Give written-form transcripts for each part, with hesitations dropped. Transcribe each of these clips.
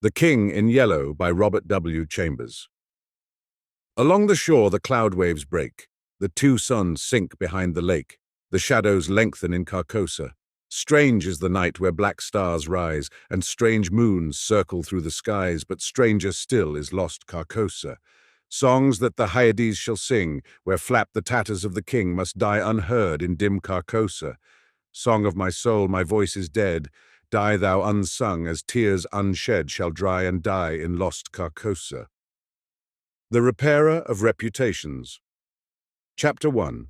The King in Yellow by Robert W. Chambers. Along the shore the cloud waves break. The two suns sink behind the lake. The shadows lengthen in Carcosa. Strange is the night where black stars rise, and strange moons circle through the skies, but stranger still is lost Carcosa. Songs that the Hyades shall sing, where flap the tatters of the king, must die unheard in dim Carcosa. Song of my soul, my voice is dead. Die thou unsung, as tears unshed shall dry and die in lost Carcosa. The Repairer of Reputations. Chapter 1.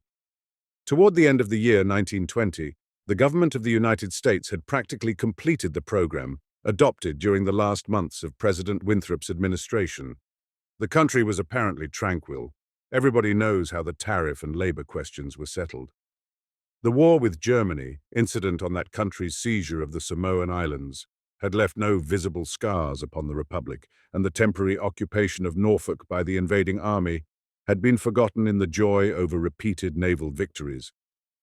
Toward the end of the year 1920, the government of the United States had practically completed the program adopted during the last months of President Winthrop's administration. The country was apparently tranquil. Everybody knows how the tariff and labor questions were settled. The war with Germany, incident on that country's seizure of the Samoan Islands, had left no visible scars upon the Republic, and the temporary occupation of Norfolk by the invading army had been forgotten in the joy over repeated naval victories,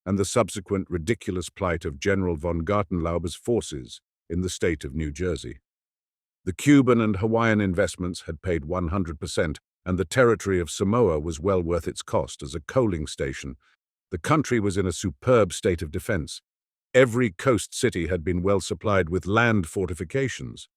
and the subsequent ridiculous plight of General von Gartenlauber's forces in the state of New Jersey. The Cuban and Hawaiian investments had paid 100%, and the territory of Samoa was well worth its cost as a coaling station. The country was in a superb state of defense. Every coast city had been well supplied with land fortifications.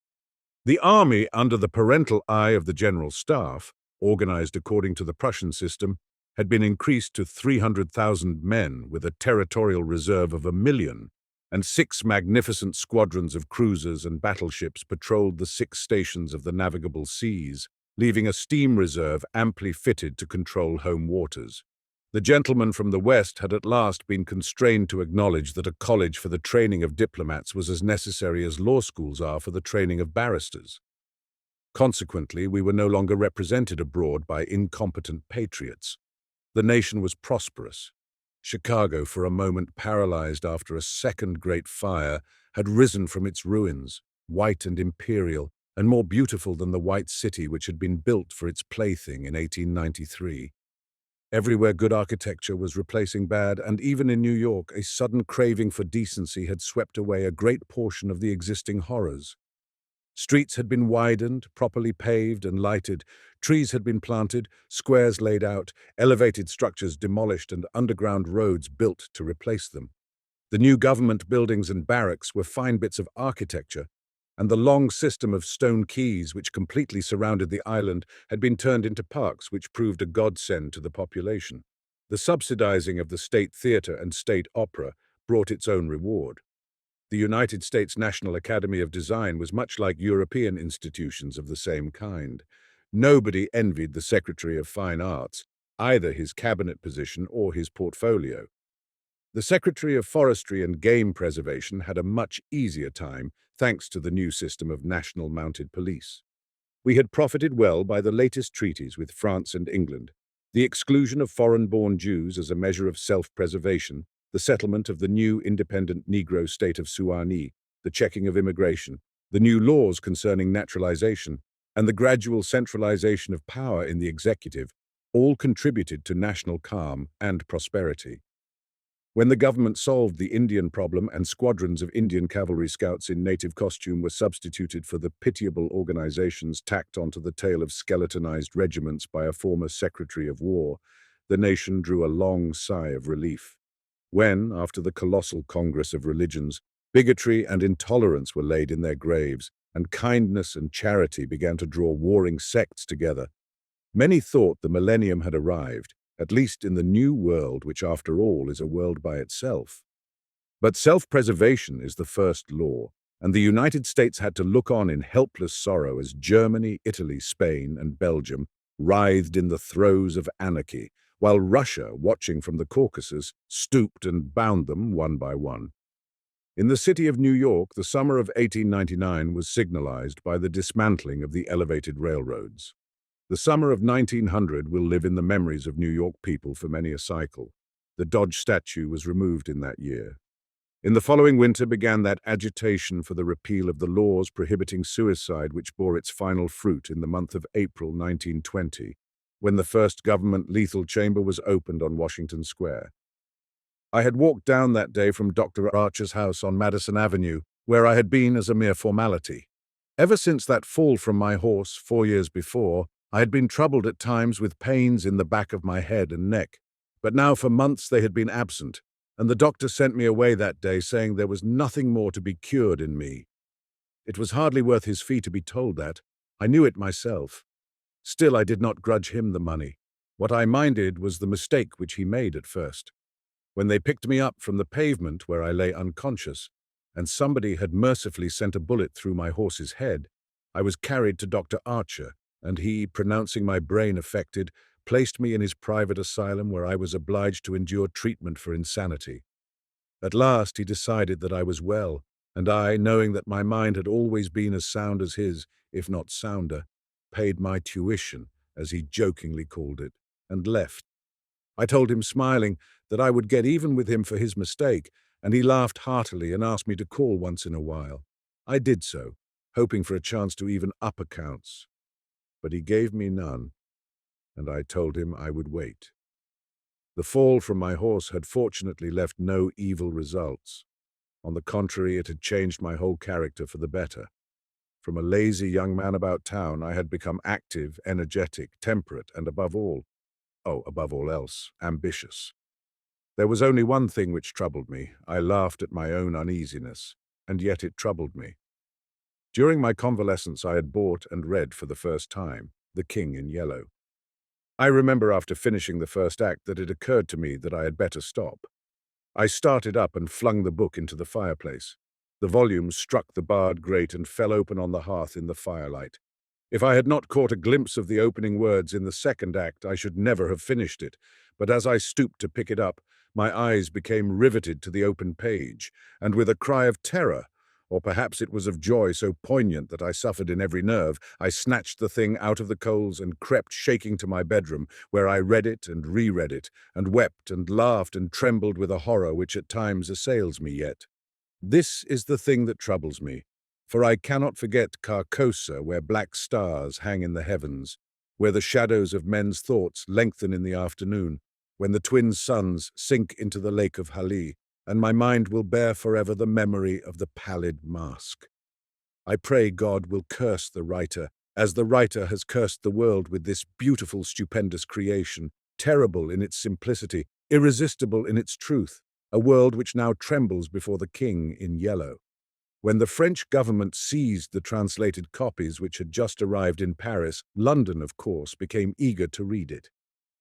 The army, under the parental eye of the General Staff, organized according to the Prussian system, had been increased to 300,000 men with a territorial reserve of 1,000,000, and 6 magnificent squadrons of cruisers and battleships patrolled the 6 stations of the navigable seas, leaving a steam reserve amply fitted to control home waters. The gentlemen from the West had at last been constrained to acknowledge that a college for the training of diplomats was as necessary as law schools are for the training of barristers. Consequently, we were no longer represented abroad by incompetent patriots. The nation was prosperous. Chicago, for a moment paralyzed after a second great fire, had risen from its ruins, white and imperial, and more beautiful than the white city which had been built for its plaything in 1893. Everywhere good architecture was replacing bad, and even in New York a sudden craving for decency had swept away a great portion of the existing horrors. Streets had been widened, properly paved and lighted, trees had been planted, squares laid out, elevated structures demolished, and underground roads built to replace them. The new government buildings and barracks were fine bits of architecture, and the long system of stone quays which completely surrounded the island had been turned into parks which proved a godsend to the population. The subsidizing of the state theater and state opera brought its own reward. The United States National Academy of Design was much like European institutions of the same kind. Nobody envied the Secretary of Fine Arts, either his cabinet position or his portfolio. The Secretary of Forestry and Game Preservation had a much easier time thanks to the new system of national mounted police. We had profited well by the latest treaties with France and England, the exclusion of foreign-born Jews as a measure of self-preservation, the settlement of the new independent Negro state of Suwannee, the checking of immigration, the new laws concerning naturalization, and the gradual centralization of power in the executive, all contributed to national calm and prosperity. When the government solved the Indian problem and squadrons of Indian cavalry scouts in native costume were substituted for the pitiable organizations tacked onto the tail of skeletonized regiments by a former Secretary of War, the nation drew a long sigh of relief. When, after the colossal Congress of Religions, bigotry and intolerance were laid in their graves, and kindness and charity began to draw warring sects together, many thought the millennium had arrived, at least in the new world, which after all is a world by itself. But self-preservation is the first law, and the United States had to look on in helpless sorrow as Germany, Italy, Spain, and Belgium writhed in the throes of anarchy, while Russia, watching from the Caucasus, stooped and bound them one by one. In the city of New York, the summer of 1899 was signalized by the dismantling of the elevated railroads. The summer of 1900 will live in the memories of New York people for many a cycle. The Dodge statue was removed in that year. In the following winter began that agitation for the repeal of the laws prohibiting suicide which bore its final fruit in the month of April 1920, when the first government lethal chamber was opened on Washington Square. I had walked down that day from Dr. Archer's house on Madison Avenue, where I had been as a mere formality. Ever since that fall from my horse 4 years before, I had been troubled at times with pains in the back of my head and neck. But now for months they had been absent, and the doctor sent me away that day saying there was nothing more to be cured in me. It was hardly worth his fee to be told that. I knew it myself. Still, I did not grudge him the money. What I minded was the mistake which he made at first. When they picked me up from the pavement where I lay unconscious, and somebody had mercifully sent a bullet through my horse's head, I was carried to Dr. Archer, and he, pronouncing my brain affected, placed me in his private asylum where I was obliged to endure treatment for insanity. At last he decided that I was well, and I, knowing that my mind had always been as sound as his, if not sounder, paid my tuition, as he jokingly called it, and left. I told him, smiling, that I would get even with him for his mistake, and he laughed heartily and asked me to call once in a while. I did so, hoping for a chance to even up accounts. But he gave me none, and I told him I would wait. The fall from my horse had fortunately left no evil results. On the contrary, it had changed my whole character for the better. From a lazy young man about town, I had become active, energetic, temperate, and above all else, ambitious. There was only one thing which troubled me. I laughed at my own uneasiness, and yet it troubled me. During my convalescence, I had bought and read for the first time The King in Yellow. I remember after finishing the first act that it occurred to me that I had better stop. I started up and flung the book into the fireplace. The volume struck the barred grate and fell open on the hearth in the firelight. If I had not caught a glimpse of the opening words in the second act, I should never have finished it. But as I stooped to pick it up, my eyes became riveted to the open page, and with a cry of terror, or perhaps it was of joy so poignant that I suffered in every nerve, I snatched the thing out of the coals and crept shaking to my bedroom, where I read it and reread it, and wept and laughed and trembled with a horror which at times assails me yet. This is the thing that troubles me, for I cannot forget Carcosa, where black stars hang in the heavens, where the shadows of men's thoughts lengthen in the afternoon, when the twin suns sink into the lake of Hali, and my mind will bear forever the memory of the pallid mask. I pray God will curse the writer, as the writer has cursed the world with this beautiful, stupendous creation, terrible in its simplicity, irresistible in its truth, a world which now trembles before the King in Yellow. When the French government seized the translated copies which had just arrived in Paris, London, of course, became eager to read it.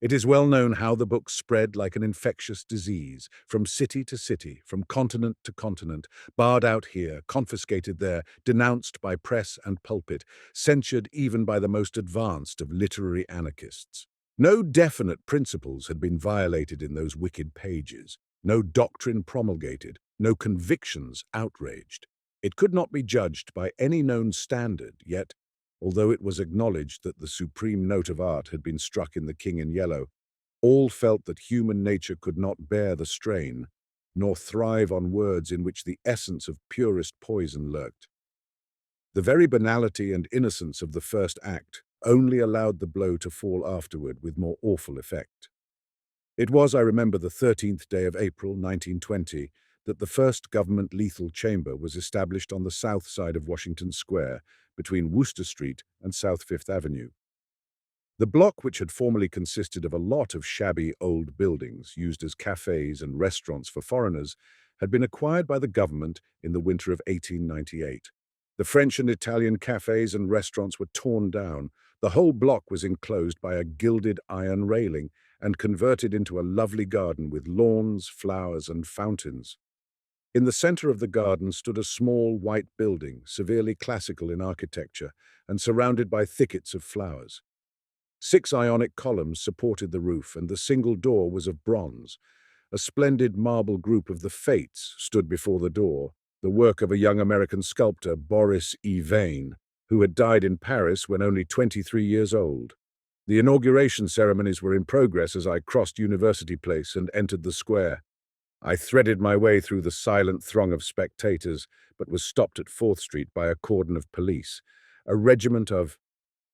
It is well known how the book spread like an infectious disease, from city to city, from continent to continent, barred out here, confiscated there, denounced by press and pulpit, censured even by the most advanced of literary anarchists. No definite principles had been violated in those wicked pages, no doctrine promulgated, no convictions outraged. It could not be judged by any known standard, yet, although it was acknowledged that the supreme note of art had been struck in The King in Yellow, all felt that human nature could not bear the strain, nor thrive on words in which the essence of purest poison lurked. The very banality and innocence of the first act only allowed the blow to fall afterward with more awful effect. It was, I remember, the 13th day of April, 1920, that the first government lethal chamber was established on the south side of Washington Square, between Wooster Street and South Fifth Avenue. The block, which had formerly consisted of a lot of shabby old buildings used as cafes and restaurants for foreigners, had been acquired by the government in the winter of 1898. The French and Italian cafes and restaurants were torn down. The whole block was enclosed by a gilded iron railing and converted into a lovely garden with lawns, flowers, and fountains. In the center of the garden stood a small white building, severely classical in architecture and surrounded by thickets of flowers. 6 Ionic columns supported the roof, and the single door was of bronze. A splendid marble group of the Fates stood before the door, the work of a young American sculptor, Boris E. Vane, who had died in Paris when only 23 years old. The inauguration ceremonies were in progress as I crossed University Place and entered the square. I threaded my way through the silent throng of spectators, but was stopped at 4th Street by a cordon of police. A regiment of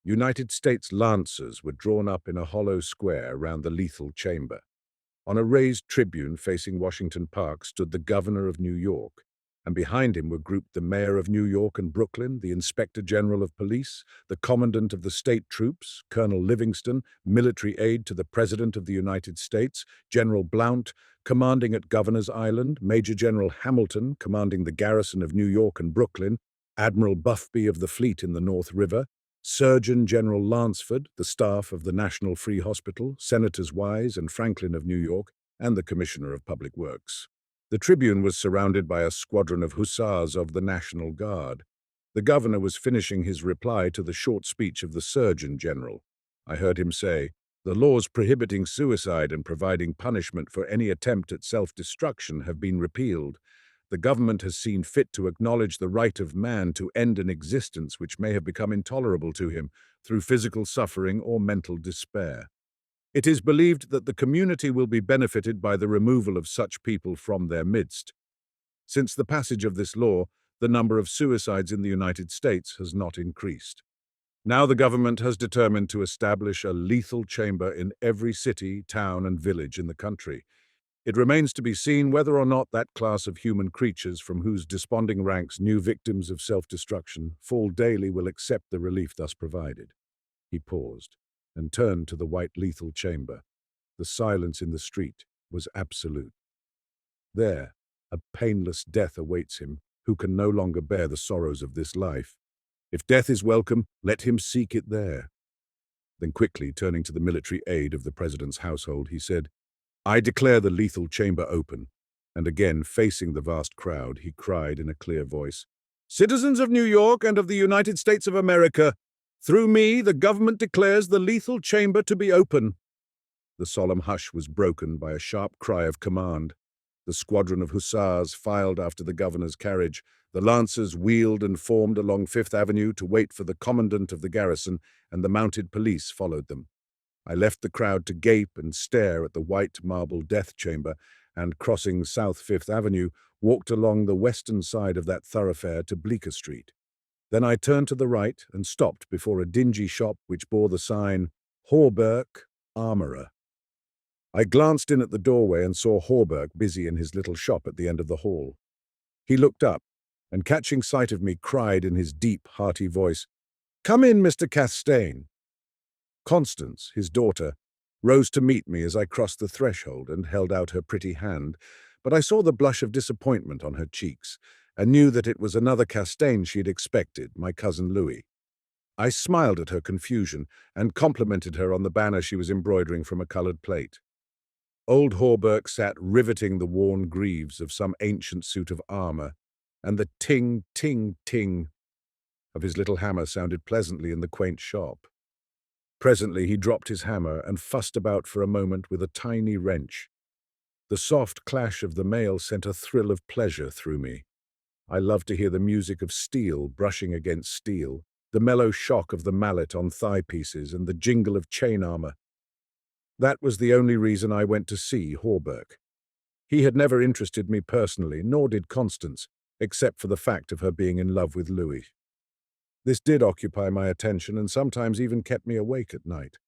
United States Lancers were drawn up in a hollow square round the lethal chamber. On a raised tribune facing Washington Park stood the governor of New York, and behind him were grouped the mayor of New York and Brooklyn, the inspector general of police, the commandant of the state troops, Colonel Livingston, military aide to the president of the United States, General Blount, commanding at Governor's Island, Major General Hamilton, commanding the garrison of New York and Brooklyn, Admiral Buffby of the fleet in the North River, Surgeon General Lansford, the staff of the National Free Hospital, Senators Wise and Franklin of New York, and the Commissioner of Public Works. The Tribune was surrounded by a squadron of hussars of the National Guard. The governor was finishing his reply to the short speech of the Surgeon General. I heard him say, "The laws prohibiting suicide and providing punishment for any attempt at self-destruction have been repealed. The government has seen fit to acknowledge the right of man to end an existence which may have become intolerable to him through physical suffering or mental despair. It is believed that the community will be benefited by the removal of such people from their midst. Since the passage of this law, the number of suicides in the United States has not increased. Now the government has determined to establish a lethal chamber in every city, town, and village in the country. It remains to be seen whether or not that class of human creatures from whose desponding ranks new victims of self-destruction fall daily will accept the relief thus provided." He paused and turned to the white lethal chamber. The silence in the street was absolute. There, a painless death awaits him who can no longer bear the sorrows of this life. If death is welcome, let him seek it there. Then quickly, turning to the military aide of the president's household, he said, "I declare the lethal chamber open." And again, facing the vast crowd, he cried in a clear voice, "Citizens of New York and of the United States of America, through me, the government declares the lethal chamber to be open." The solemn hush was broken by a sharp cry of command. The squadron of hussars filed after the governor's carriage. The lancers wheeled and formed along Fifth Avenue to wait for the commandant of the garrison, and the mounted police followed them. I left the crowd to gape and stare at the white marble death chamber, and, crossing South Fifth Avenue, walked along the western side of that thoroughfare to Bleecker Street. Then I turned to the right and stopped before a dingy shop which bore the sign, "Hawberk, Armourer." I glanced in at the doorway and saw Hawberk busy in his little shop at the end of the hall. He looked up, and catching sight of me, cried in his deep, hearty voice, "Come in, Mr. Castaigne." Constance, his daughter, rose to meet me as I crossed the threshold and held out her pretty hand, but I saw the blush of disappointment on her cheeks, and knew that it was another Castaigne she had expected, my cousin Louis. I smiled at her confusion and complimented her on the banner she was embroidering from a coloured plate. Old Hawberk sat riveting the worn greaves of some ancient suit of armour, and the ting, ting, ting of his little hammer sounded pleasantly in the quaint shop. Presently he dropped his hammer and fussed about for a moment with a tiny wrench. The soft clash of the mail sent a thrill of pleasure through me. I loved to hear the music of steel brushing against steel, the mellow shock of the mallet on thigh pieces, and the jingle of chain armour. That was the only reason I went to see Hawberk. He had never interested me personally, nor did Constance, except for the fact of her being in love with Louis. This did occupy my attention and sometimes even kept me awake at night.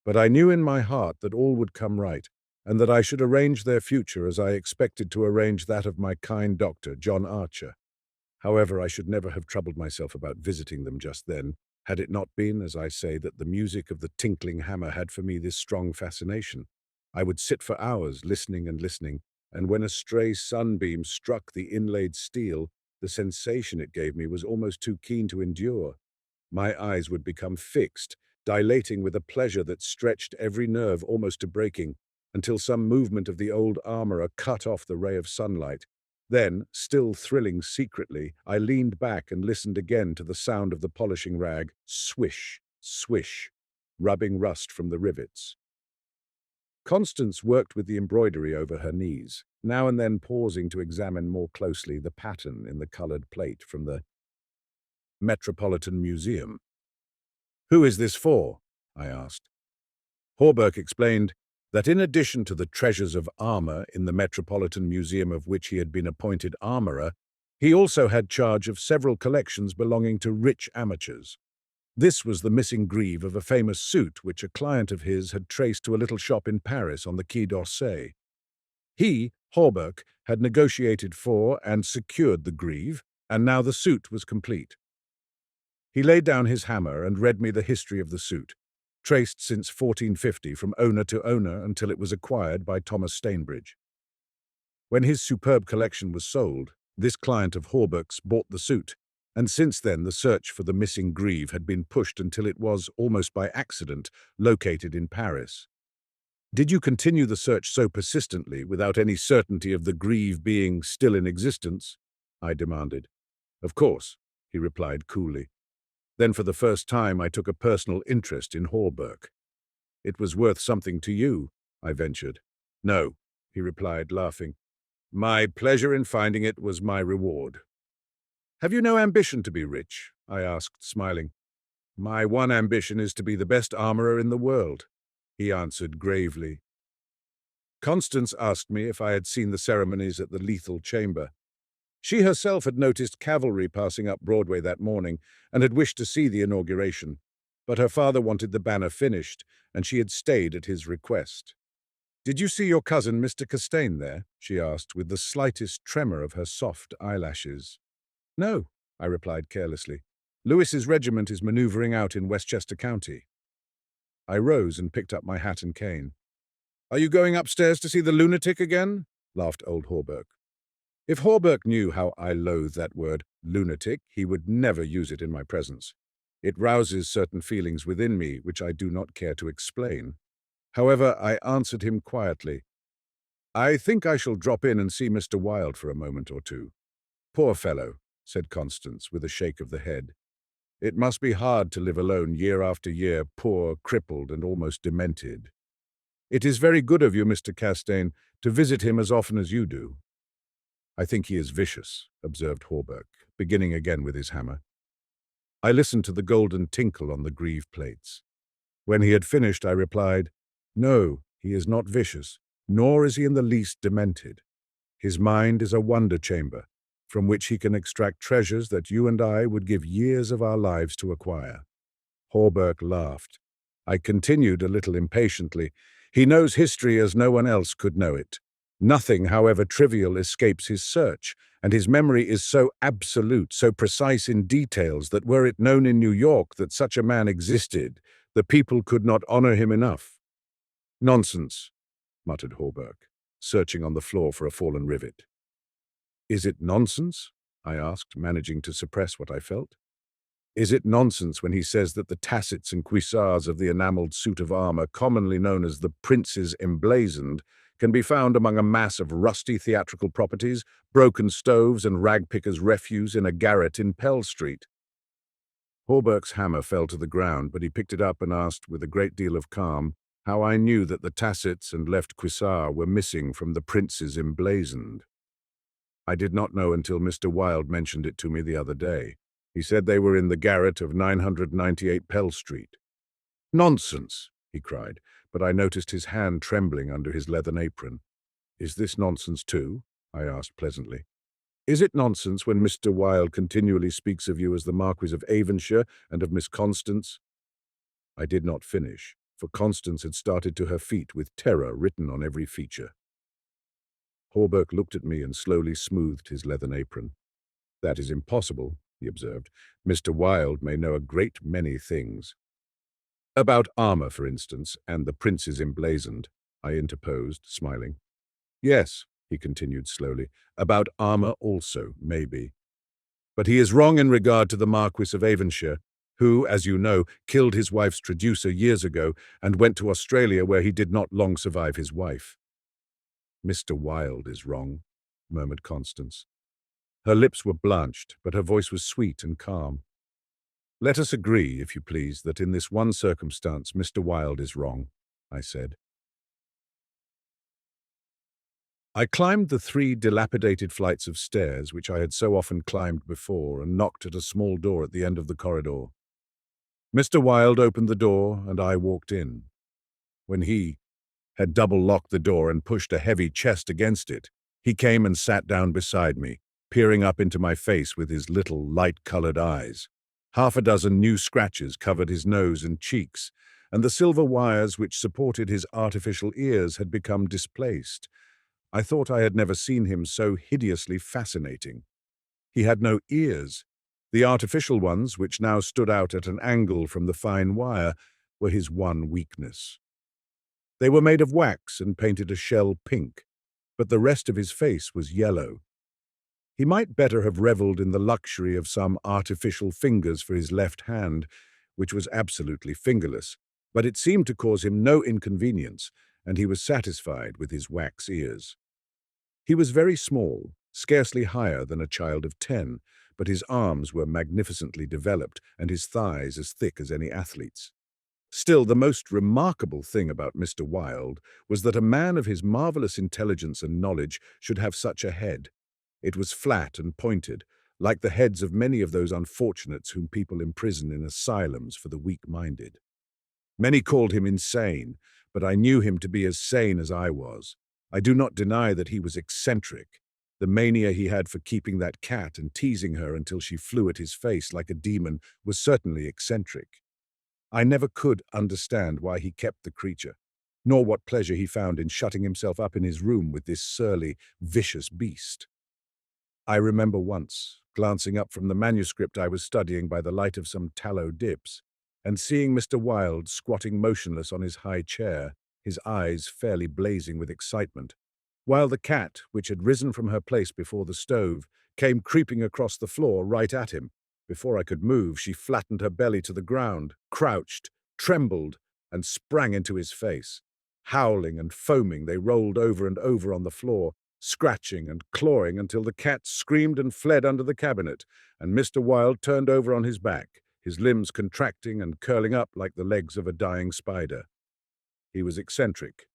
But I knew in my heart that all would come right, and that I should arrange their future as I expected to arrange that of my kind doctor, John Archer. However, I should never have troubled myself about visiting them just then, had it not been, as I say, that the music of the tinkling hammer had for me this strong fascination. I would sit for hours listening and listening, and when a stray sunbeam struck the inlaid steel, the sensation it gave me was almost too keen to endure. My eyes would become fixed, dilating with a pleasure that stretched every nerve almost to breaking, until some movement of the old armourer cut off the ray of sunlight. Then, still thrilling secretly, I leaned back and listened again to the sound of the polishing rag, swish, swish, rubbing rust from the rivets. Constance worked with the embroidery over her knees, now and then pausing to examine more closely the pattern in the coloured plate from the Metropolitan Museum. "Who is this for?" I asked. Hawberk explained that in addition to the treasures of armour in the Metropolitan Museum of which he had been appointed armourer, he also had charge of several collections belonging to rich amateurs. This was the missing greave of a famous suit which a client of his had traced to a little shop in Paris on the Quai d'Orsay. He, Hawberk, had negotiated for and secured the Grieve, and now the suit was complete. He laid down his hammer and read me the history of the suit, traced since 1450 from owner to owner until it was acquired by Thomas Stainbridge. When his superb collection was sold, this client of Hawberk's bought the suit, and since then the search for the missing Grieve had been pushed until it was, almost by accident, located in Paris. Did you continue the search so persistently without any certainty of the Grieve being still in existence? I demanded. Of course, he replied coolly. Then for the first time I took a personal interest in Hawberk. It was worth something to you, I ventured. No, he replied, laughing. My pleasure in finding it was my reward. Have you no ambition to be rich? I asked, smiling. My one ambition is to be the best armorer in the world, he answered gravely. Constance asked me if I had seen the ceremonies at the Lethal Chamber. She herself had noticed cavalry passing up Broadway that morning and had wished to see the inauguration, but her father wanted the banner finished, and she had stayed at his request. Did you see your cousin, Mr. Castaigne, there? She asked, with the slightest tremor of her soft eyelashes. No, I replied carelessly. Lewis's regiment is maneuvering out in Westchester County. I rose and picked up my hat and cane. Are you going upstairs to see the lunatic again? Laughed old Hawberk. If Hawberk knew how I loathe that word, lunatic, he would never use it in my presence. It rouses certain feelings within me which I do not care to explain. However, I answered him quietly. I think I shall drop in and see Mr. Wilde for a moment or two. Poor fellow, said Constance, with a shake of the head. It must be hard to live alone year after year, poor, crippled, and almost demented. It is very good of you, Mr. Castaigne, to visit him as often as you do. I think he is vicious, observed Hawberk, beginning again with his hammer. I listened to the golden tinkle on the Grieve plates. When he had finished, I replied, No, he is not vicious, nor is he in the least demented. His mind is a wonder chamber, from which he can extract treasures that you and I would give years of our lives to acquire. Hawberk laughed. I continued a little impatiently. He knows history as no one else could know it. Nothing, however trivial, escapes his search, and his memory is so absolute, so precise in details that were it known in New York that such a man existed, the people could not honor him enough. Nonsense, muttered Hawberk, searching on the floor for a fallen rivet. Is it nonsense? I asked, managing to suppress what I felt. Is it nonsense when he says that the tassets and cuissards of the enamelled suit of armour, commonly known as the Prince's Emblazoned, can be found among a mass of rusty theatrical properties, broken stoves and ragpickers' refuse in a garret in Pell Street? Hawberk's hammer fell to the ground, but he picked it up and asked, with a great deal of calm, how I knew that the tassets and left cuissard were missing from the Prince's Emblazoned. I did not know until Mr. Wilde mentioned it to me the other day. He said they were in the garret of 998 Pell Street. Nonsense, he cried, but I noticed his hand trembling under his leathern apron. Is this nonsense too? I asked pleasantly. Is it nonsense when Mr. Wilde continually speaks of you as the Marquis of Avonshire and of Miss Constance? I did not finish, for Constance had started to her feet with terror written on every feature. Hawberk looked at me and slowly smoothed his leathern apron. That is impossible, he observed. Mr. Wilde may know a great many things. About armour, for instance, and the Prince's Emblazoned, I interposed, smiling. Yes, he continued slowly, about armour also, maybe. But he is wrong in regard to the Marquis of Avonshire, who, as you know, killed his wife's traducer years ago and went to Australia, where he did not long survive his wife. Mr. Wilde is wrong, murmured Constance. Her lips were blanched, but her voice was sweet and calm. Let us agree, if you please, that in this one circumstance Mr. Wilde is wrong, I said. I climbed the 3 dilapidated flights of stairs which I had so often climbed before and knocked at a small door at the end of the corridor. Mr. Wilde opened the door and I walked in. When he had double-locked the door and pushed a heavy chest against it, he came and sat down beside me, peering up into my face with his little, light-colored eyes. 6 new scratches covered his nose and cheeks, and the silver wires which supported his artificial ears had become displaced. I thought I had never seen him so hideously fascinating. He had no ears. The artificial ones, which now stood out at an angle from the fine wire, were his one weakness. They were made of wax and painted a shell pink, but the rest of his face was yellow. He might better have revelled in the luxury of some artificial fingers for his left hand, which was absolutely fingerless, but it seemed to cause him no inconvenience, and he was satisfied with his wax ears. He was very small, scarcely higher than a child of 10, but his arms were magnificently developed and his thighs as thick as any athlete's. Still, the most remarkable thing about Mr. Wilde was that a man of his marvelous intelligence and knowledge should have such a head. It was flat and pointed, like the heads of many of those unfortunates whom people imprison in asylums for the weak-minded. Many called him insane, but I knew him to be as sane as I was. I do not deny that he was eccentric. The mania he had for keeping that cat and teasing her until she flew at his face like a demon was certainly eccentric. I never could understand why he kept the creature, nor what pleasure he found in shutting himself up in his room with this surly, vicious beast. I remember once glancing up from the manuscript I was studying by the light of some tallow dips, and seeing Mr. Wilde squatting motionless on his high chair, his eyes fairly blazing with excitement, while the cat, which had risen from her place before the stove, came creeping across the floor right at him. Before I could move, she flattened her belly to the ground, crouched, trembled, and sprang into his face. Howling and foaming, they rolled over and over on the floor, scratching and clawing until the cat screamed and fled under the cabinet, and Mr. Wilde turned over on his back, his limbs contracting and curling up like the legs of a dying spider. He was eccentric.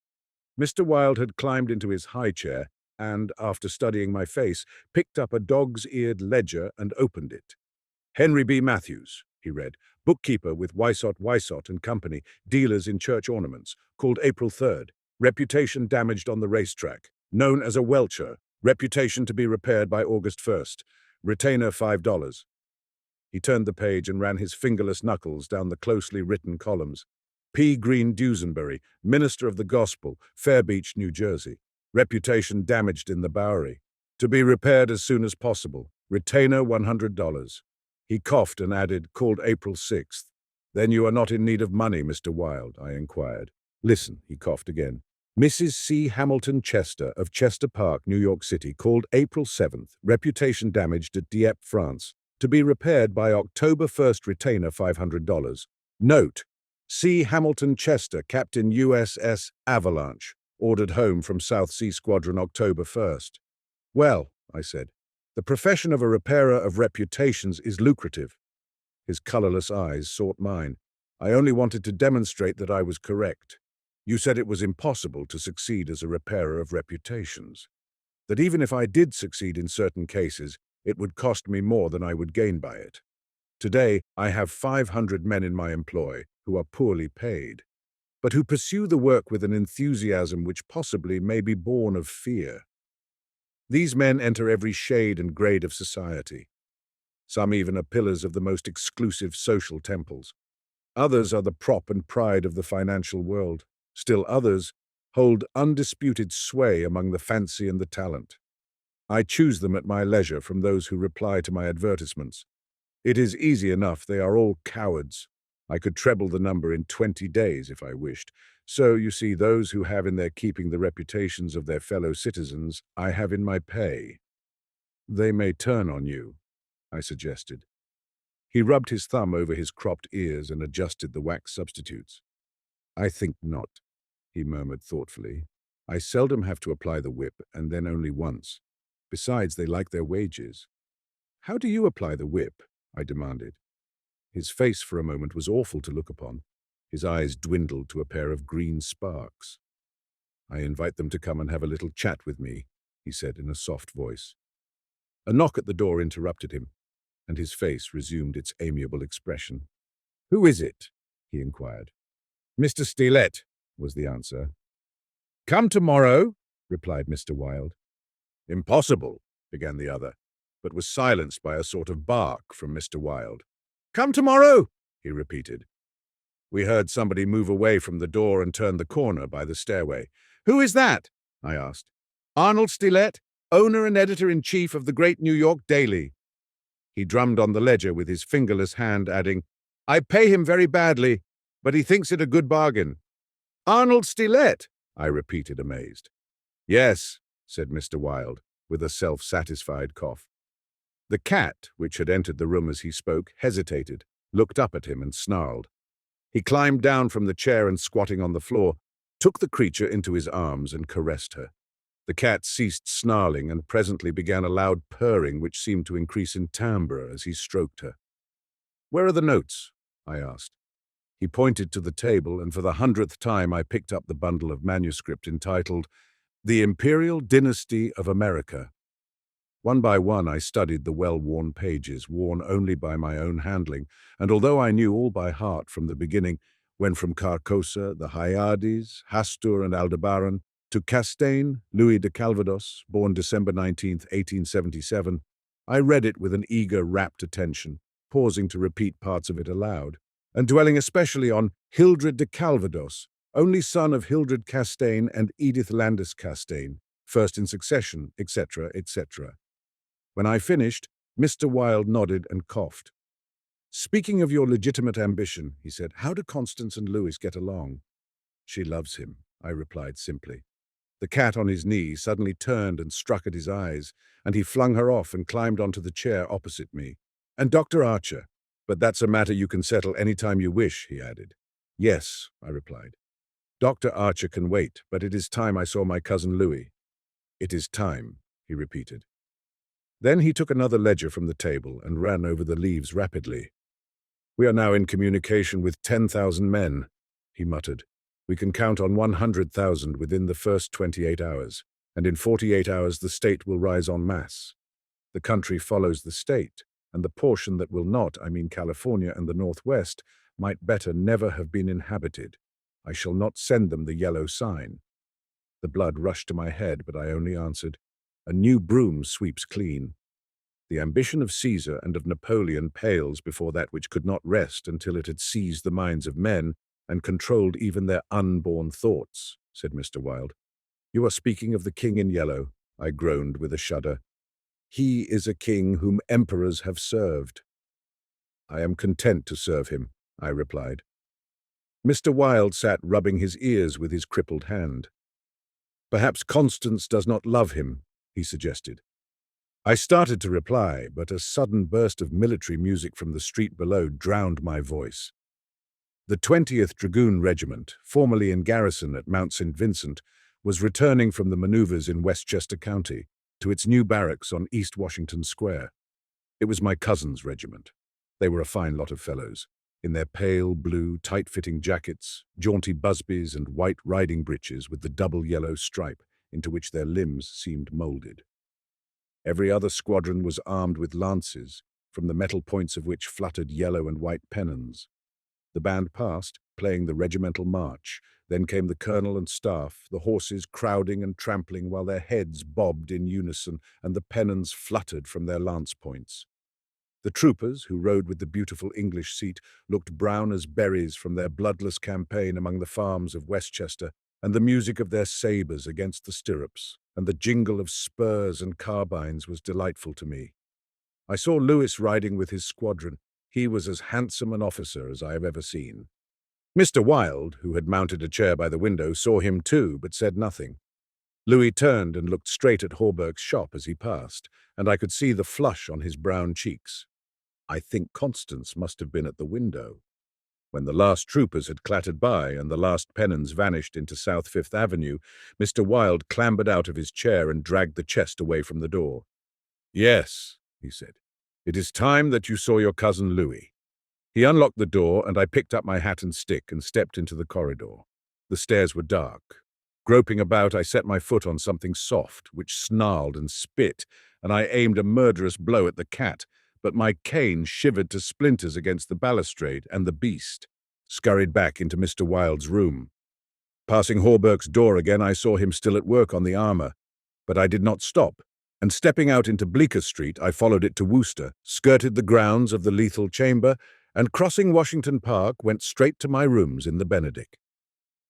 Mr. Wilde had climbed into his high chair and, after studying my face, picked up a dog's-eared ledger and opened it. "Henry B. Matthews," he read, "bookkeeper with Wysott and Company, dealers in church ornaments, called April 3rd, reputation damaged on the racetrack, known as a welcher, reputation to be repaired by August 1st, retainer $5. He turned the page and ran his fingerless knuckles down the closely written columns. P. Green Dusenberry, minister of the gospel, Fair Beach, New Jersey. Reputation damaged in the Bowery. To be repaired as soon as possible. Retainer $100. He coughed and added, called April 6th. "Then you are not in need of money, Mr. Wilde," I inquired. "Listen," he coughed again. "Mrs. C. Hamilton Chester of Chester Park, New York City, called April 7th. Reputation damaged at Dieppe, France. To be repaired by October 1st, retainer $500. Note: C. Hamilton Chester, Captain USS Avalanche, ordered home from South Sea Squadron October 1st. "Well," I said, "the profession of a repairer of reputations is lucrative." His colorless eyes sought mine. I only wanted to demonstrate that I was correct. "You said it was impossible to succeed as a repairer of reputations. That even if I did succeed in certain cases, it would cost me more than I would gain by it. Today, I have 500 men in my employ who are poorly paid, but who pursue the work with an enthusiasm which possibly may be born of fear. These men enter every shade and grade of society. Some even are pillars of the most exclusive social temples. Others are the prop and pride of the financial world. Still others hold undisputed sway among the fancy and the talent. I choose them at my leisure from those who reply to my advertisements. It is easy enough, they are all cowards. I could treble the number in 20 days if I wished. So, you see, those who have in their keeping the reputations of their fellow citizens, I have in my pay. They may turn on you," I suggested. He rubbed his thumb over his cropped ears and adjusted the wax substitutes. "I think not," he murmured thoughtfully. "I seldom have to apply the whip, and then only once. Besides, they like their wages." "How do you apply the whip?" I demanded. His face for a moment was awful to look upon. His eyes dwindled to a pair of green sparks. "I invite them to come and have a little chat with me," he said in a soft voice. A knock at the door interrupted him, and his face resumed its amiable expression. "Who is it?" he inquired. "Mr. Steelette," was the answer. "Come tomorrow," replied Mr. Wilde. "Impossible," began the other, but was silenced by a sort of bark from Mr. Wilde. "Come tomorrow," he repeated. We heard somebody move away from the door and turn the corner by the stairway. "Who is that?" I asked. Arnold Stillett, owner and editor-in-chief of the great New York Daily. He drummed on the ledger with his fingerless hand, adding, I pay him very badly, but he thinks it a good bargain. Arnold Stillett, I repeated, amazed. Yes, said Mr. Wilde, with a self-satisfied cough. The cat, which had entered the room as he spoke, hesitated, looked up at him and snarled. He climbed down from the chair and, squatting on the floor, took the creature into his arms and caressed her. The cat ceased snarling and presently began a loud purring which seemed to increase in timbre as he stroked her. Where are the notes? I asked. He pointed to the table, and for the 100th time I picked up the bundle of manuscript entitled The Imperial Dynasty of America. One by one I studied the well-worn pages, worn only by my own handling, and although I knew all by heart from the beginning, when from Carcosa, the Hyades, Hastur and Aldebaran, to Castaigne, Louis de Calvados, born December 19, 1877, I read it with an eager, rapt attention, pausing to repeat parts of it aloud, and dwelling especially on Hildred de Calvados, only son of Hildred Castaigne and Edith Landis Castaigne, first in succession, etc., etc. When I finished, Mr. Wilde nodded and coughed. Speaking of your legitimate ambition, he said, how do Constance and Louis get along? She loves him, I replied simply. The cat on his knee suddenly turned and struck at his eyes, and he flung her off and climbed onto the chair opposite me. And Dr. Archer, but that's a matter you can settle any time you wish, he added. Yes, I replied. Dr. Archer can wait, but it is time I saw my cousin Louis. It is time, he repeated. Then he took another ledger from the table and ran over the leaves rapidly. We are now in communication with 10,000 men, he muttered. We can count on 100,000 within the first 28 hours, and in 48 hours the state will rise en masse. The country follows the state, and the portion that will not, I mean California and the Northwest, might better never have been inhabited. I shall not send them the yellow sign. The blood rushed to my head, but I only answered, a new broom sweeps clean. The ambition of Caesar and of Napoleon pales before that which could not rest until it had seized the minds of men and controlled even their unborn thoughts, said Mr. Wilde. You are speaking of the king in yellow, I groaned with a shudder. He is a king whom emperors have served. I am content to serve him, I replied. Mr. Wilde sat rubbing his ears with his crippled hand. Perhaps Constance does not love him, he suggested. I started to reply, but a sudden burst of military music from the street below drowned my voice. The 20th Dragoon Regiment, formerly in garrison at Mount St. Vincent, was returning from the maneuvers in Westchester County to its new barracks on East Washington Square. It was my cousin's regiment. They were a fine lot of fellows, in their pale blue, tight-fitting jackets, jaunty busbies and white riding breeches with the double yellow stripe into which their limbs seemed moulded. Every other squadron was armed with lances, from the metal points of which fluttered yellow and white pennons. The band passed, playing the regimental march. Then came the colonel and staff, the horses crowding and trampling while their heads bobbed in unison and the pennons fluttered from their lance points. The troopers, who rode with the beautiful English seat, looked brown as berries from their bloodless campaign among the farms of Westchester, and the music of their sabres against the stirrups, and the jingle of spurs and carbines was delightful to me. I saw Louis riding with his squadron. He was as handsome an officer as I have ever seen. Mr. Wilde, who had mounted a chair by the window, saw him too, but said nothing. Louis turned and looked straight at Hawberk's shop as he passed, and I could see the flush on his brown cheeks. I think Constance must have been at the window. When the last troopers had clattered by and the last pennons vanished into South Fifth Avenue, Mr. Wilde clambered out of his chair and dragged the chest away from the door. Yes, he said, it is time that you saw your cousin Louis. He unlocked the door, and I picked up my hat and stick and stepped into the corridor. The stairs were dark. Groping about, I set my foot on something soft, which snarled and spit, and I aimed a murderous blow at the cat, but my cane shivered to splinters against the balustrade, and the beast scurried back into Mr. Wilde's room. Passing Hawberk's door again, I saw him still at work on the armor, but I did not stop, and stepping out into Bleecker Street, I followed it to Wooster, skirted the grounds of the Lethal Chamber, and crossing Washington Park, went straight to my rooms in the Benedict.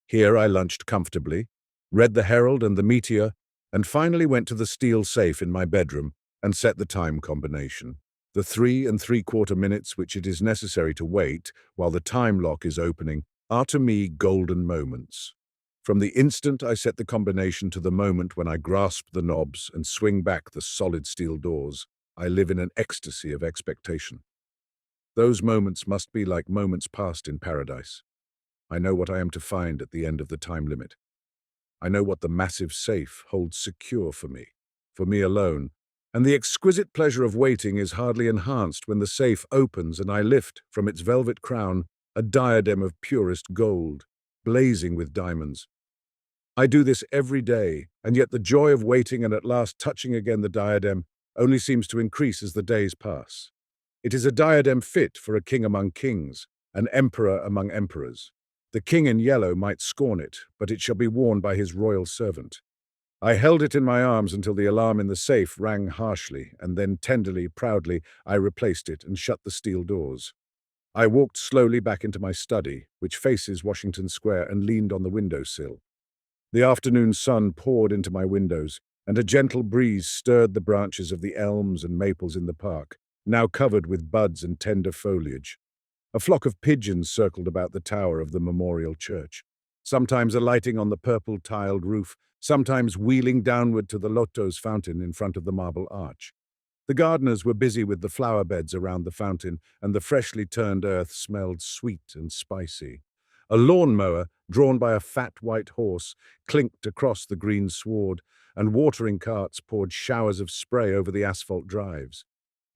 Here I lunched comfortably, read the Herald and the Meteor, and finally went to the steel safe in my bedroom and set the time combination. The 3 3/4 minutes which it is necessary to wait while the time lock is opening are to me golden moments. From the instant I set the combination to the moment when I grasp the knobs and swing back the solid steel doors, I live in an ecstasy of expectation. Those moments must be like moments passed in paradise. I know what I am to find at the end of the time limit. I know what the massive safe holds secure for me alone, and the exquisite pleasure of waiting is hardly enhanced when the safe opens and I lift from its velvet crown a diadem of purest gold, blazing with diamonds. I do this every day, and yet the joy of waiting and at last touching again the diadem only seems to increase as the days pass. It is a diadem fit for a king among kings, an emperor among emperors. The king in yellow might scorn it, but it shall be worn by his royal servant. I held it in my arms until the alarm in the safe rang harshly, and then tenderly, proudly, I replaced it and shut the steel doors. I walked slowly back into my study, which faces Washington Square, and leaned on the window-sill. The afternoon sun poured into my windows, and a gentle breeze stirred the branches of the elms and maples in the park, now covered with buds and tender foliage. A flock of pigeons circled about the tower of the memorial church, sometimes alighting on the purple-tiled roof, sometimes wheeling downward to the Lotto's fountain in front of the marble arch. The gardeners were busy with the flower beds around the fountain, and the freshly turned earth smelled sweet and spicy. A lawn-mower, drawn by a fat white horse, clinked across the green sward, and watering carts poured showers of spray over the asphalt drives.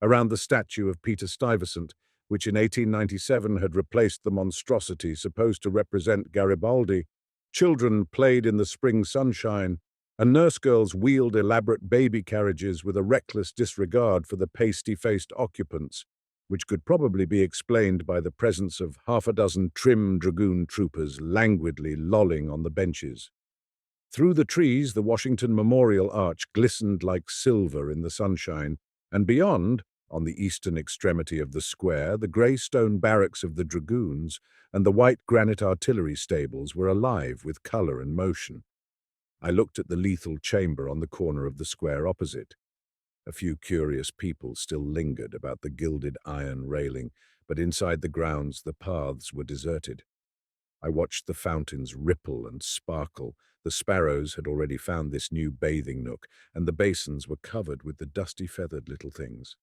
Around the statue of Peter Stuyvesant, which in 1897 had replaced the monstrosity supposed to represent Garibaldi, children played in the spring sunshine, and nurse girls wheeled elaborate baby carriages with a reckless disregard for the pasty-faced occupants, which could probably be explained by the presence of half a dozen trim dragoon troopers languidly lolling on the benches. Through the trees, the Washington Memorial Arch glistened like silver in the sunshine, and beyond, on the eastern extremity of the square, the grey stone barracks of the dragoons and the white granite artillery stables were alive with colour and motion. I looked at the lethal chamber on the corner of the square opposite. A few curious people still lingered about the gilded iron railing, but inside the grounds the paths were deserted. I watched the fountains ripple and sparkle. The sparrows had already found this new bathing nook, and the basins were covered with the dusty feathered little things.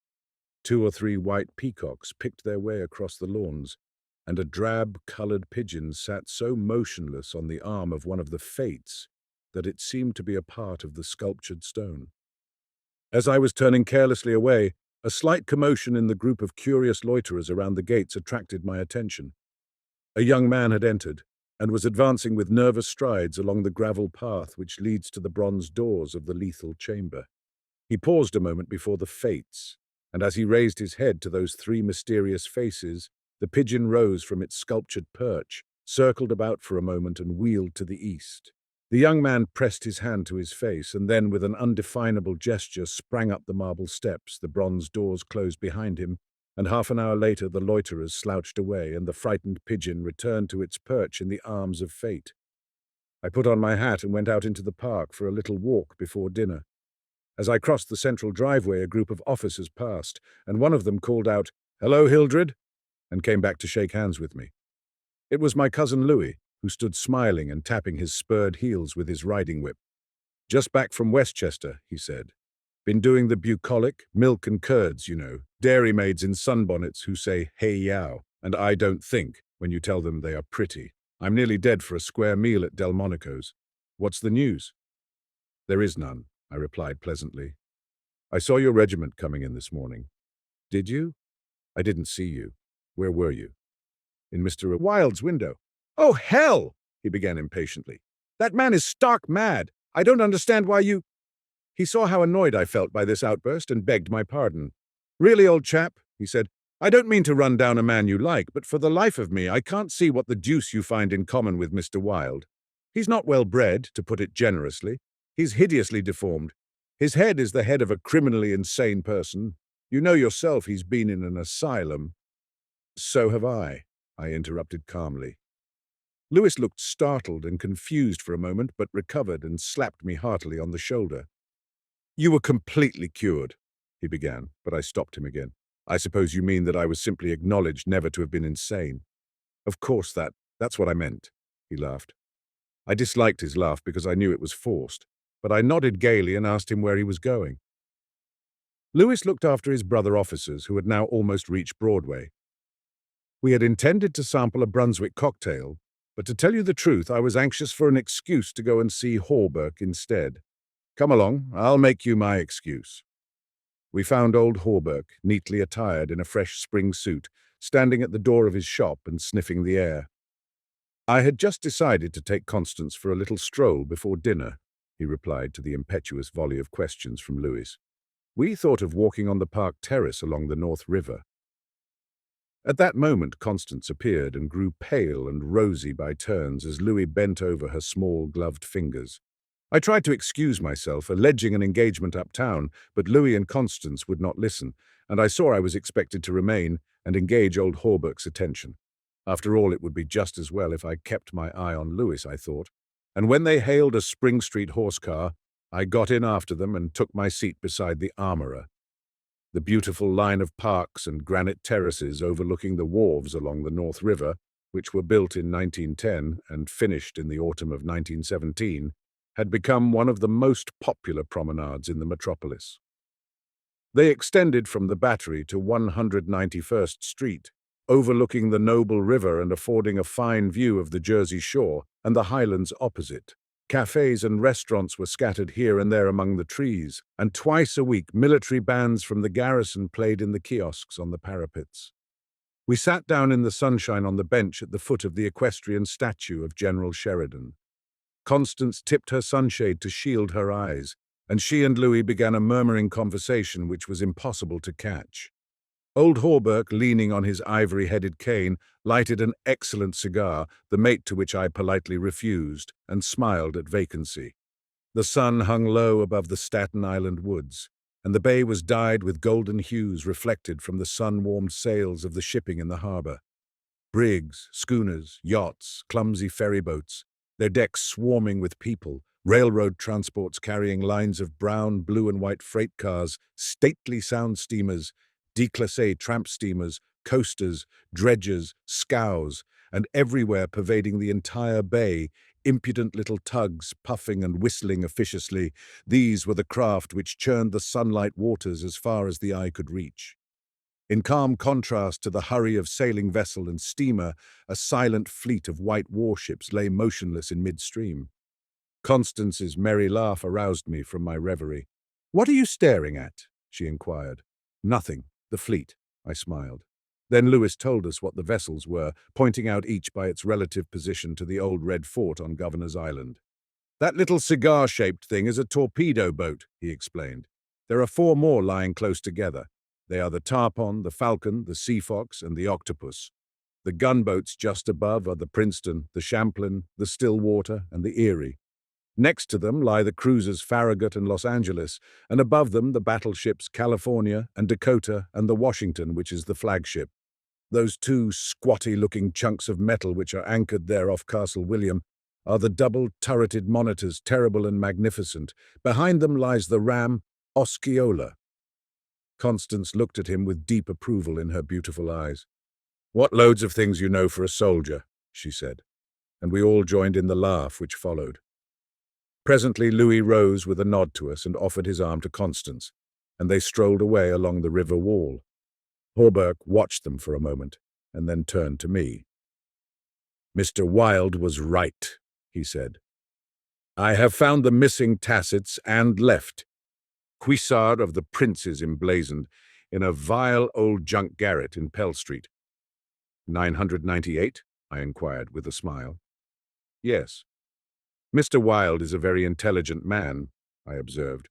2 or 3 white peacocks picked their way across the lawns, and a drab-coloured pigeon sat so motionless on the arm of one of the Fates that it seemed to be a part of the sculptured stone. As I was turning carelessly away, a slight commotion in the group of curious loiterers around the gates attracted my attention. A young man had entered, and was advancing with nervous strides along the gravel path which leads to the bronze doors of the lethal chamber. He paused a moment before the Fates, and as he raised his head to those 3 mysterious faces, the pigeon rose from its sculptured perch, circled about for a moment, and wheeled to the east. The young man pressed his hand to his face, and then, with an undefinable gesture, sprang up the marble steps. The bronze doors closed behind him, and half an hour later the loiterers slouched away, and the frightened pigeon returned to its perch in the arms of fate. I put on my hat and went out into the park for a little walk before dinner. As I crossed the central driveway, a group of officers passed, and one of them called out, "Hello, Hildred," and came back to shake hands with me. It was my cousin Louis, who stood smiling and tapping his spurred heels with his riding whip. "Just back from Westchester," he said. "Been doing the bucolic, milk and curds, you know, dairymaids in sunbonnets who say, 'Hey yow,' and I don't think, when you tell them they are pretty. I'm nearly dead for a square meal at Delmonico's. What's the news?" "There is none," I replied pleasantly. "I saw your regiment coming in this morning." "Did you? I didn't see you. Where were you?" "In Mr. Wilde's window." "Oh, hell!" he began impatiently. "That man is stark mad. I don't understand why you—" He saw how annoyed I felt by this outburst and begged my pardon. "Really, old chap," he said, "I don't mean to run down a man you like, but for the life of me I can't see what the deuce you find in common with Mr. Wilde. He's not well bred, to put it generously. He's hideously deformed. His head is the head of a criminally insane person. You know yourself he's been in an asylum." "So have I interrupted calmly. Lewis looked startled and confused for a moment, but recovered and slapped me heartily on the shoulder. "You were completely cured," he began, but I stopped him again. "I suppose you mean that I was simply acknowledged never to have been insane." "Of course, that's what I meant," he laughed. I disliked his laugh because I knew it was forced, but I nodded gaily and asked him where he was going. Lewis looked after his brother officers, who had now almost reached Broadway. We had intended to sample a Brunswick cocktail, but to tell you the truth, I was anxious for an excuse to go and see Hawberk instead. "Come along, I'll make you my excuse." We found old Hawberk, neatly attired in a fresh spring suit, standing at the door of his shop and sniffing the air. "I had just decided to take Constance for a little stroll before dinner," he replied to the impetuous volley of questions from Louis. "We thought of walking on the park terrace along the North River." At that moment Constance appeared and grew pale and rosy by turns as Louis bent over her small gloved fingers. I tried to excuse myself, alleging an engagement uptown, but Louis and Constance would not listen, and I saw I was expected to remain and engage old Hawberk's attention. After all, it would be just as well if I kept my eye on Louis, I thought. And when they hailed a Spring Street horse car, I got in after them and took my seat beside the armourer. The beautiful line of parks and granite terraces overlooking the wharves along the North River, which were built in 1910 and finished in the autumn of 1917, had become one of the most popular promenades in the metropolis. They extended from the Battery to 191st Street, overlooking the noble river and affording a fine view of the Jersey Shore and the highlands opposite. Cafes and restaurants were scattered here and there among the trees, and twice a week military bands from the garrison played in the kiosks on the parapets. We sat down in the sunshine on the bench at the foot of the equestrian statue of General Sheridan. Constance tipped her sunshade to shield her eyes, and she and Louis began a murmuring conversation which was impossible to catch. Old Hawberk, leaning on his ivory-headed cane, lighted an excellent cigar, the mate to which I politely refused, and smiled at vacancy. The sun hung low above the Staten Island woods, and the bay was dyed with golden hues reflected from the sun-warmed sails of the shipping in the harbour. Brigs, schooners, yachts, clumsy ferryboats, their decks swarming with people, railroad transports carrying lines of brown, blue and white freight cars, stately sound steamers, déclassé tramp steamers, coasters, dredgers, scows, and everywhere pervading the entire bay, impudent little tugs puffing and whistling officiously, these were the craft which churned the sunlight waters as far as the eye could reach. In calm contrast to the hurry of sailing vessel and steamer, a silent fleet of white warships lay motionless in midstream. Constance's merry laugh aroused me from my reverie. "What are you staring at?" she inquired. "Nothing. The fleet," I smiled. Then Lewis told us what the vessels were, pointing out each by its relative position to the old red fort on Governor's Island. "That little cigar-shaped thing is a torpedo boat," he explained. "There are 4 more lying close together. They are the Tarpon, the Falcon, the Sea Fox, and the Octopus. The gunboats just above are the Princeton, the Champlain, the Stillwater, and the Erie. Next to them lie the cruisers Farragut and Los Angeles, and above them the battleships California and Dakota and the Washington, which is the flagship. Those 2 squatty-looking chunks of metal which are anchored there off Castle William are the double-turreted monitors, Terrible and Magnificent. Behind them lies the ram Osceola." Constance looked at him with deep approval in her beautiful eyes. "What loads of things you know for a soldier," she said, and we all joined in the laugh which followed. Presently Louis rose with a nod to us and offered his arm to Constance, and they strolled away along the river wall. Hawberk watched them for a moment, and then turned to me. "Mr. Wilde was right," he said. "I have found the missing tassets and left, Cuissard of the Princes emblazoned, in a vile old junk garret in Pell Street." 998? I inquired with a smile. "Yes. Mr. Wilde is a very intelligent man," I observed.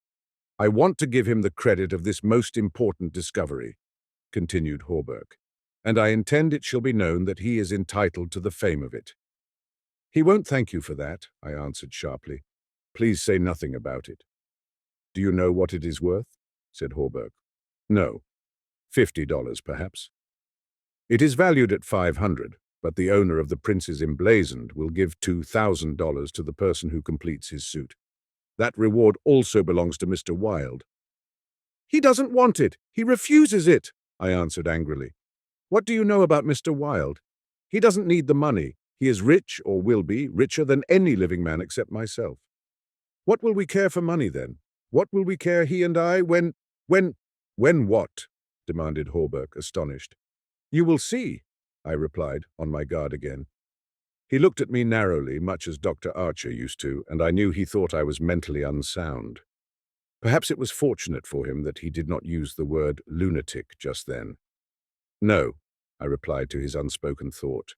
"I want to give him the credit of this most important discovery," continued Hawberk, "and I intend it shall be known that he is entitled to the fame of it." "He won't thank you for that," I answered sharply. "Please say nothing about it." "Do you know what it is worth?" said Hawberk. "No. $50, perhaps." "It is valued at 500. but the owner of the Prince's Emblazoned will give $2,000 to the person who completes his suit. That reward also belongs to Mr. Wilde." "He doesn't want it. He refuses it," I answered angrily. "What do you know about Mr. Wilde? He doesn't need the money. He is rich, or will be, richer than any living man except myself. What will we care for money then? What will we care, he and I, when what?" demanded Hawberk, astonished. "You will see," I replied, on my guard again. He looked at me narrowly, much as Dr. Archer used to, and I knew he thought I was mentally unsound. Perhaps it was fortunate for him that he did not use the word lunatic just then. "No," I replied to his unspoken thought.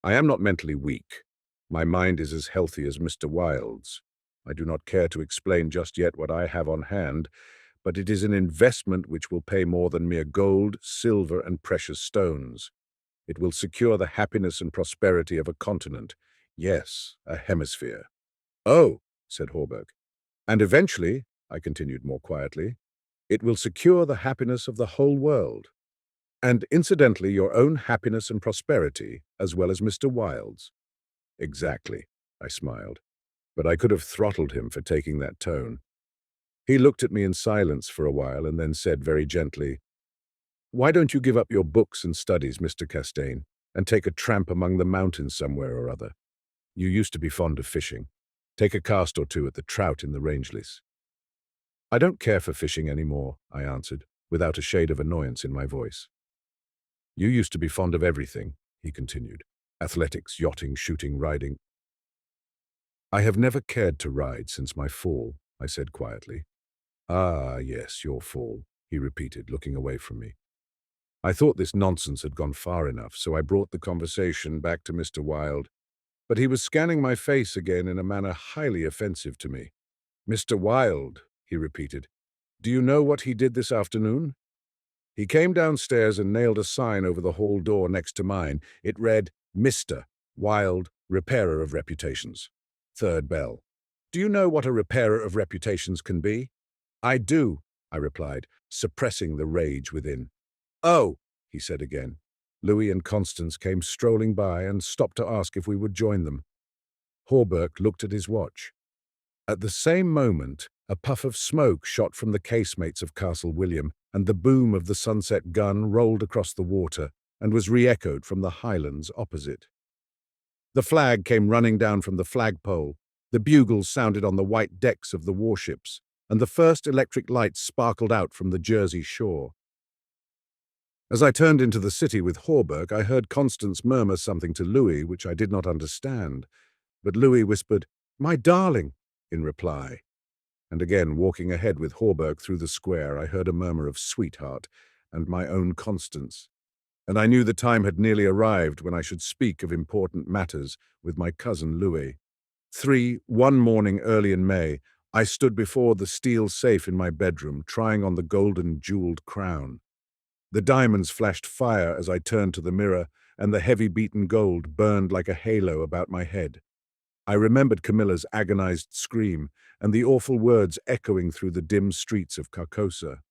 "I am not mentally weak. My mind is as healthy as Mr. Wilde's. I do not care to explain just yet what I have on hand, but it is an investment which will pay more than mere gold, silver, and precious stones. It will secure the happiness and prosperity of a continent. Yes, a hemisphere." "Oh," said Hawberk. "And eventually," I continued more quietly, "it will secure the happiness of the whole world. And incidentally, your own happiness and prosperity, as well as Mr. Wilde's." "Exactly," I smiled, but I could have throttled him for taking that tone. He looked at me in silence for a while and then said very gently, "Why don't you give up your books and studies, Mr. Castaigne, and take a tramp among the mountains somewhere or other? You used to be fond of fishing. Take a cast or two at the trout in the Rangeless." "I don't care for fishing any more," I answered, without a shade of annoyance in my voice. "You used to be fond of everything," he continued. "Athletics, yachting, shooting, riding." "I have never cared to ride since my fall," I said quietly. "Ah, yes, your fall," he repeated, looking away from me. I thought this nonsense had gone far enough, so I brought the conversation back to Mr. Wilde, but he was scanning my face again in a manner highly offensive to me. "Mr. Wilde," he repeated. "Do you know what he did this afternoon?" He came downstairs and nailed a sign over the hall door next to mine. It read, "Mr. Wilde, Repairer of Reputations." Third bell. "Do you know what a repairer of reputations can be?" "I do," I replied, suppressing the rage within. "Oh," he said again. Louis and Constance came strolling by and stopped to ask if we would join them. Hawberk looked at his watch. At the same moment, a puff of smoke shot from the casemates of Castle William, and the boom of the sunset gun rolled across the water and was re-echoed from the highlands opposite. The flag came running down from the flagpole, the bugles sounded on the white decks of the warships, and the first electric lights sparkled out from the Jersey shore. As I turned into the city with Hawberk, I heard Constance murmur something to Louis which I did not understand, but Louis whispered, "My darling," in reply. And again, walking ahead with Hawberk through the square, I heard a murmur of "sweetheart" and my own Constance, and I knew the time had nearly arrived when I should speak of important matters with my cousin Louis. One morning early in May, I stood before the steel safe in my bedroom, trying on the golden jeweled crown. The diamonds flashed fire as I turned to the mirror, and the heavy beaten gold burned like a halo about my head. I remembered Camilla's agonized scream and the awful words echoing through the dim streets of Carcosa.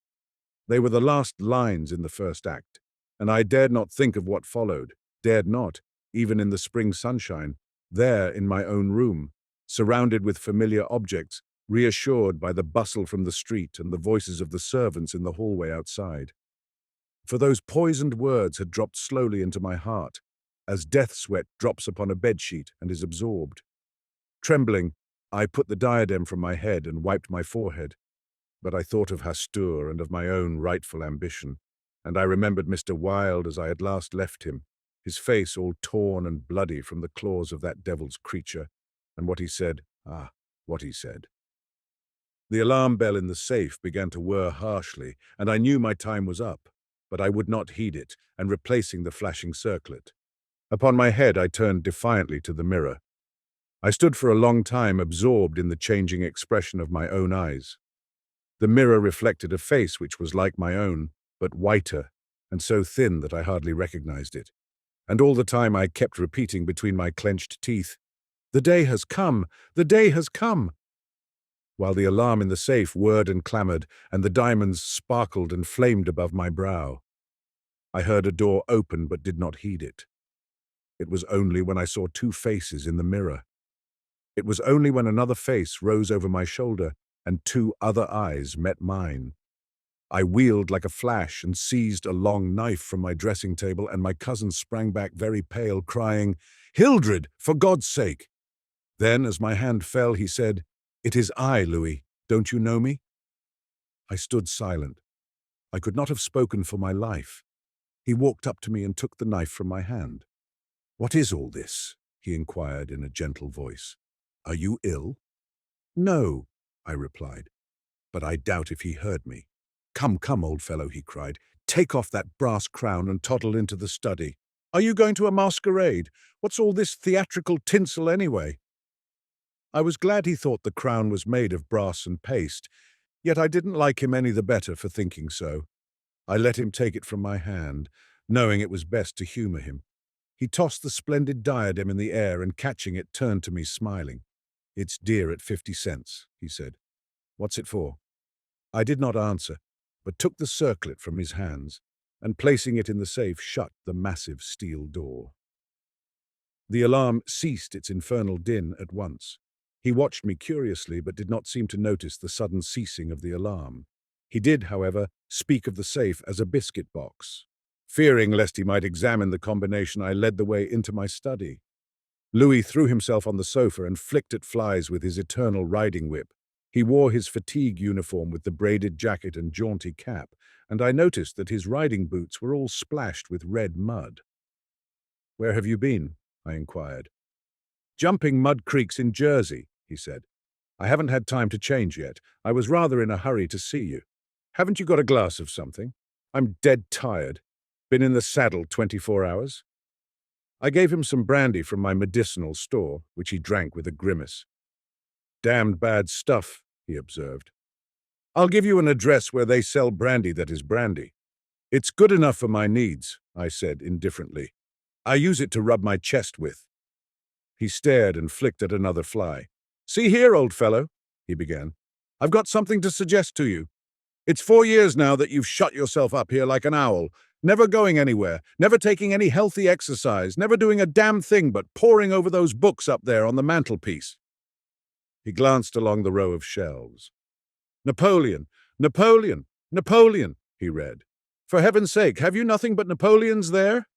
They were the last lines in the first act, and I dared not think of what followed, dared not, even in the spring sunshine, there in my own room, surrounded with familiar objects, reassured by the bustle from the street and the voices of the servants in the hallway outside. For those poisoned words had dropped slowly into my heart, as death sweat drops upon a bedsheet and is absorbed. Trembling, I put the diadem from my head and wiped my forehead. But I thought of Hastur and of my own rightful ambition, and I remembered Mr. Wilde as I had last left him, his face all torn and bloody from the claws of that devil's creature, and what he said, what he said. The alarm bell in the safe began to whir harshly, and I knew my time was up, but I would not heed it, and replacing the flashing circlet. Upon my head I turned defiantly to the mirror. I stood for a long time absorbed in the changing expression of my own eyes. The mirror reflected a face which was like my own, but whiter, and so thin that I hardly recognized it. And all the time I kept repeating between my clenched teeth, "The day has come! The day has come!" While the alarm in the safe whirred and clamored, and the diamonds sparkled and flamed above my brow. I heard a door open but did not heed it. It was only when I saw two faces in the mirror. It was only when another face rose over my shoulder and two other eyes met mine. I wheeled like a flash and seized a long knife from my dressing table, and my cousin sprang back very pale, crying, "Hildred, for God's sake!" Then, as my hand fell, he said, "It is I, Louis. Don't you know me?" I stood silent. I could not have spoken for my life. He walked up to me and took the knife from my hand. "What is all this?" he inquired in a gentle voice. "Are you ill?" "No," I replied, but I doubt if he heard me. "Come, come, old fellow," he cried. "Take off that brass crown and toddle into the study. Are you going to a masquerade? What's all this theatrical tinsel anyway?" I was glad he thought the crown was made of brass and paste, yet I didn't like him any the better for thinking so. I let him take it from my hand, knowing it was best to humor him. He tossed the splendid diadem in the air and, catching it, turned to me smiling. "It's dear at 50 cents, he said. "What's it for?" I did not answer, but took the circlet from his hands and, placing it in the safe, shut the massive steel door. The alarm ceased its infernal din at once. He watched me curiously, but did not seem to notice the sudden ceasing of the alarm. He did, however, speak of the safe as a biscuit box. Fearing lest he might examine the combination, I led the way into my study. Louis threw himself on the sofa and flicked at flies with his eternal riding whip. He wore his fatigue uniform with the braided jacket and jaunty cap, and I noticed that his riding boots were all splashed with red mud. "Where have you been?" I inquired. "Jumping mud creeks in Jersey," he said. "I haven't had time to change yet. I was rather in a hurry to see you. Haven't you got a glass of something? I'm dead tired. Been in the saddle 24 hours. I gave him some brandy from my medicinal store, which he drank with a grimace. "Damned bad stuff," he observed. "I'll give you an address where they sell brandy that is brandy." "It's good enough for my needs," I said indifferently. "I use it to rub my chest with." He stared and flicked at another fly. "See here, old fellow," he began. "I've got something to suggest to you. It's 4 years now that you've shut yourself up here like an owl, never going anywhere, never taking any healthy exercise, never doing a damn thing but poring over those books up there on the mantelpiece." He glanced along the row of shelves. "Napoleon, Napoleon, Napoleon," he read. "For heaven's sake, have you nothing but Napoleons there?"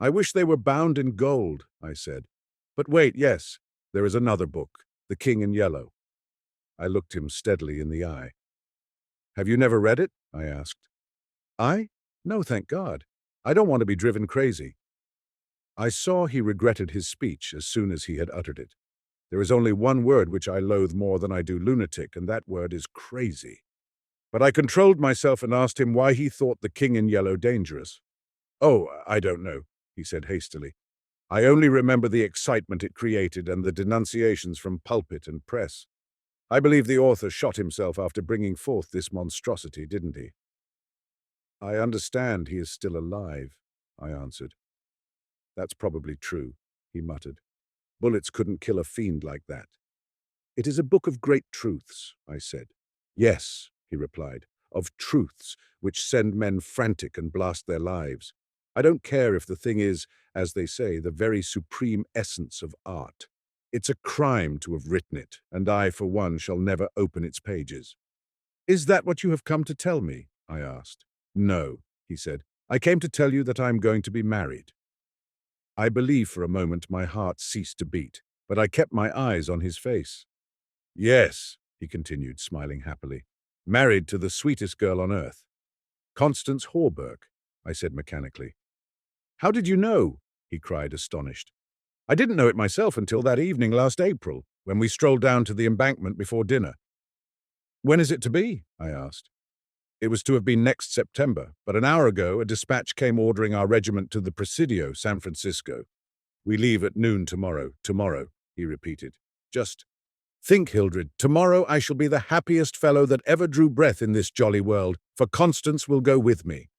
"I wish they were bound in gold," I said. "But wait, yes, there is another book, The King in Yellow." I looked him steadily in the eye. "Have you never read it?" I asked. "I? No, thank God. I don't want to be driven crazy." I saw he regretted his speech as soon as he had uttered it. There is only one word which I loathe more than I do lunatic, and that word is crazy. But I controlled myself and asked him why he thought The King in Yellow dangerous. "Oh, I don't know," he said hastily. "I only remember the excitement it created and the denunciations from pulpit and press. I believe the author shot himself after bringing forth this monstrosity, didn't he?" "I understand he is still alive," I answered. "That's probably true," he muttered. "Bullets couldn't kill a fiend like that." "It is a book of great truths," I said. "Yes," he replied, "of truths which send men frantic and blast their lives. I don't care if the thing is, as they say, the very supreme essence of art. It's a crime to have written it, and I, for one, shall never open its pages." "Is that what you have come to tell me?" I asked. "No," he said. "I came to tell you that I am going to be married." I believe for a moment my heart ceased to beat, but I kept my eyes on his face. "Yes," he continued, smiling happily. "Married to the sweetest girl on earth." "Constance Hawberk," I said mechanically. "How did you know?" he cried, astonished. "I didn't know it myself until that evening last April, when we strolled down to the embankment before dinner." "When is it to be?" I asked. "It was to have been next September, but an hour ago a dispatch came ordering our regiment to the Presidio, San Francisco. We leave at noon tomorrow, he repeated. "Just think, Hildred, tomorrow I shall be the happiest fellow that ever drew breath in this jolly world, for Constance will go with me."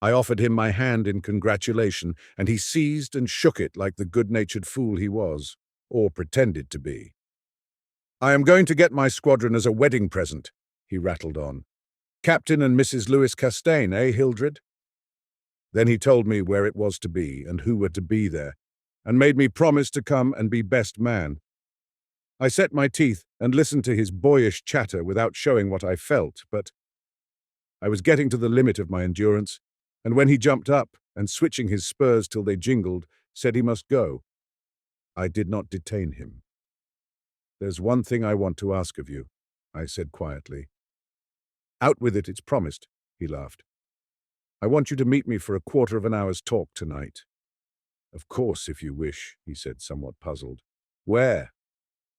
I offered him my hand in congratulation, and he seized and shook it like the good-natured fool he was, or pretended to be. "I am going to get my squadron as a wedding present," he rattled on. "Captain and Mrs. Louis Castaigne, eh, Hildred?" Then he told me where it was to be and who were to be there, and made me promise to come and be best man. I set my teeth and listened to his boyish chatter without showing what I felt, but I was getting to the limit of my endurance, and when he jumped up and, switching his spurs till they jingled, said he must go, I did not detain him. "There's one thing I want to ask of you," I said quietly. "Out with it, it's promised," he laughed. "I want you to meet me for a quarter of an hour's talk tonight." "Of course, if you wish," he said, somewhat puzzled. "Where?"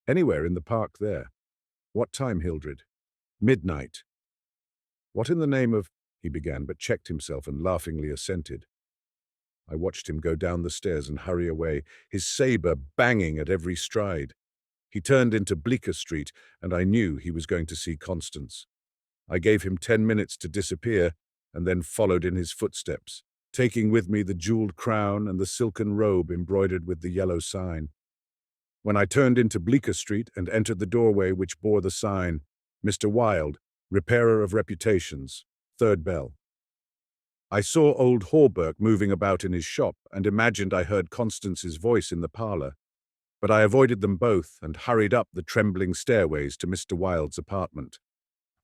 "Anywhere in the park there." "What time, Hildred?" "Midnight." "What in the name of—" he began, but checked himself and laughingly assented. I watched him go down the stairs and hurry away, his sabre banging at every stride. He turned into Bleecker Street, and I knew he was going to see Constance. I gave him 10 minutes to disappear, and then followed in his footsteps, taking with me the jeweled crown and the silken robe embroidered with the yellow sign. When I turned into Bleecker Street and entered the doorway which bore the sign, "Mr. Wilde, Repairer of Reputations, Third Bell," I saw old Hawberk moving about in his shop and imagined I heard Constance's voice in the parlour, but I avoided them both and hurried up the trembling stairways to Mr. Wilde's apartment.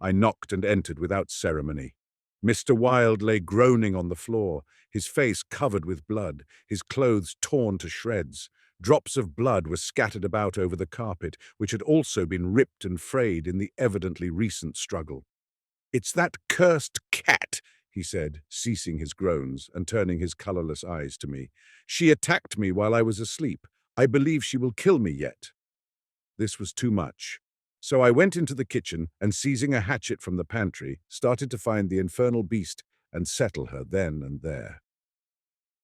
I knocked and entered without ceremony. Mr. Wilde lay groaning on the floor, his face covered with blood, his clothes torn to shreds. Drops of blood were scattered about over the carpet, which had also been ripped and frayed in the evidently recent struggle. "It's that cursed cat," he said, ceasing his groans and turning his colourless eyes to me. "She attacked me while I was asleep. I believe she will kill me yet." This was too much. So I went into the kitchen and, seizing a hatchet from the pantry, started to find the infernal beast and settle her then and there.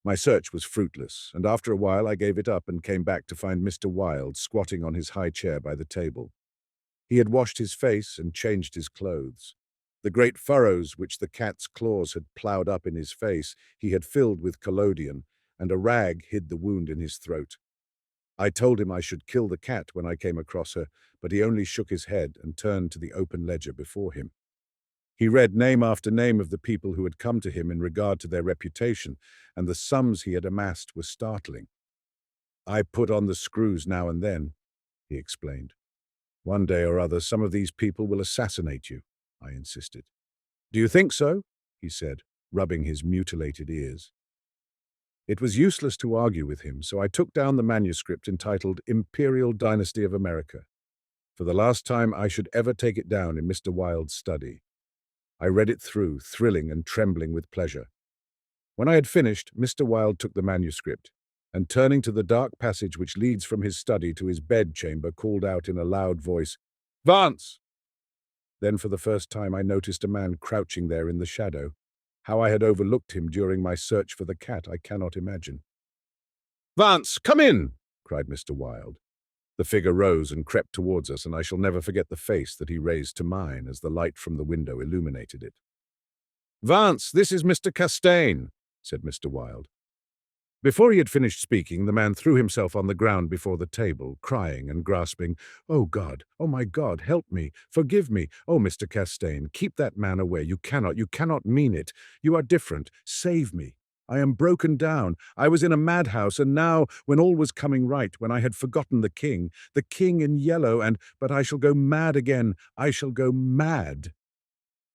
My search was fruitless, and after a while I gave it up and came back to find Mr. Wilde squatting on his high chair by the table. He had washed his face and changed his clothes. The great furrows which the cat's claws had ploughed up in his face he had filled with collodion, and a rag hid the wound in his throat. I told him I should kill the cat when I came across her, but he only shook his head and turned to the open ledger before him. He read name after name of the people who had come to him in regard to their reputation, and the sums he had amassed were startling. "I put on the screws now and then," he explained. "One day or other some of these people will assassinate you," I insisted. "Do you think so?" he said, rubbing his mutilated ears. It was useless to argue with him, so I took down the manuscript entitled Imperial Dynasty of America. For the last time I should ever take it down in Mr. Wilde's study. I read it through, thrilling and trembling with pleasure. When I had finished, Mr. Wilde took the manuscript, and turning to the dark passage which leads from his study to his bedchamber, called out in a loud voice, "Vance!" Then for the first time I noticed a man crouching there in the shadow. How I had overlooked him during my search for the cat I cannot imagine. "Vance, come in!" cried Mr. Wilde. The figure rose and crept towards us, and I shall never forget the face that he raised to mine as the light from the window illuminated it. "Vance, this is Mr. Castaigne," said Mr. Wilde. Before he had finished speaking, the man threw himself on the ground before the table, crying and grasping, "Oh God, oh my God, help me, forgive me. Oh, Mr. Castaigne, keep that man away. You cannot mean it. You are different. Save me. I am broken down. I was in a madhouse, and now, when all was coming right, when I had forgotten the king in yellow, but I shall go mad again. I shall go mad."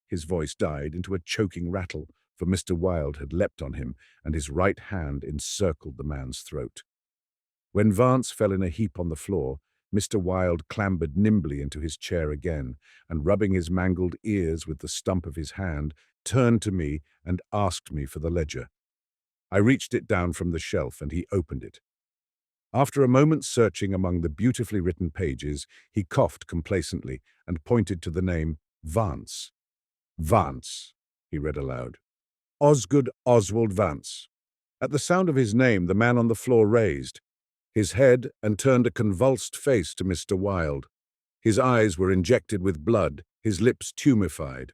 His voice died into a choking rattle, for Mr. Wilde had leapt on him, and his right hand encircled the man's throat. When Vance fell in a heap on the floor, Mr. Wilde clambered nimbly into his chair again, and rubbing his mangled ears with the stump of his hand, turned to me and asked me for the ledger. I reached it down from the shelf, and he opened it. After a moment's searching among the beautifully written pages, he coughed complacently and pointed to the name Vance. "Vance," he read aloud. "Osgood Oswald Vance." At the sound of his name, the man on the floor raised his head and turned a convulsed face to Mr. Wilde. His eyes were injected with blood, his lips tumefied.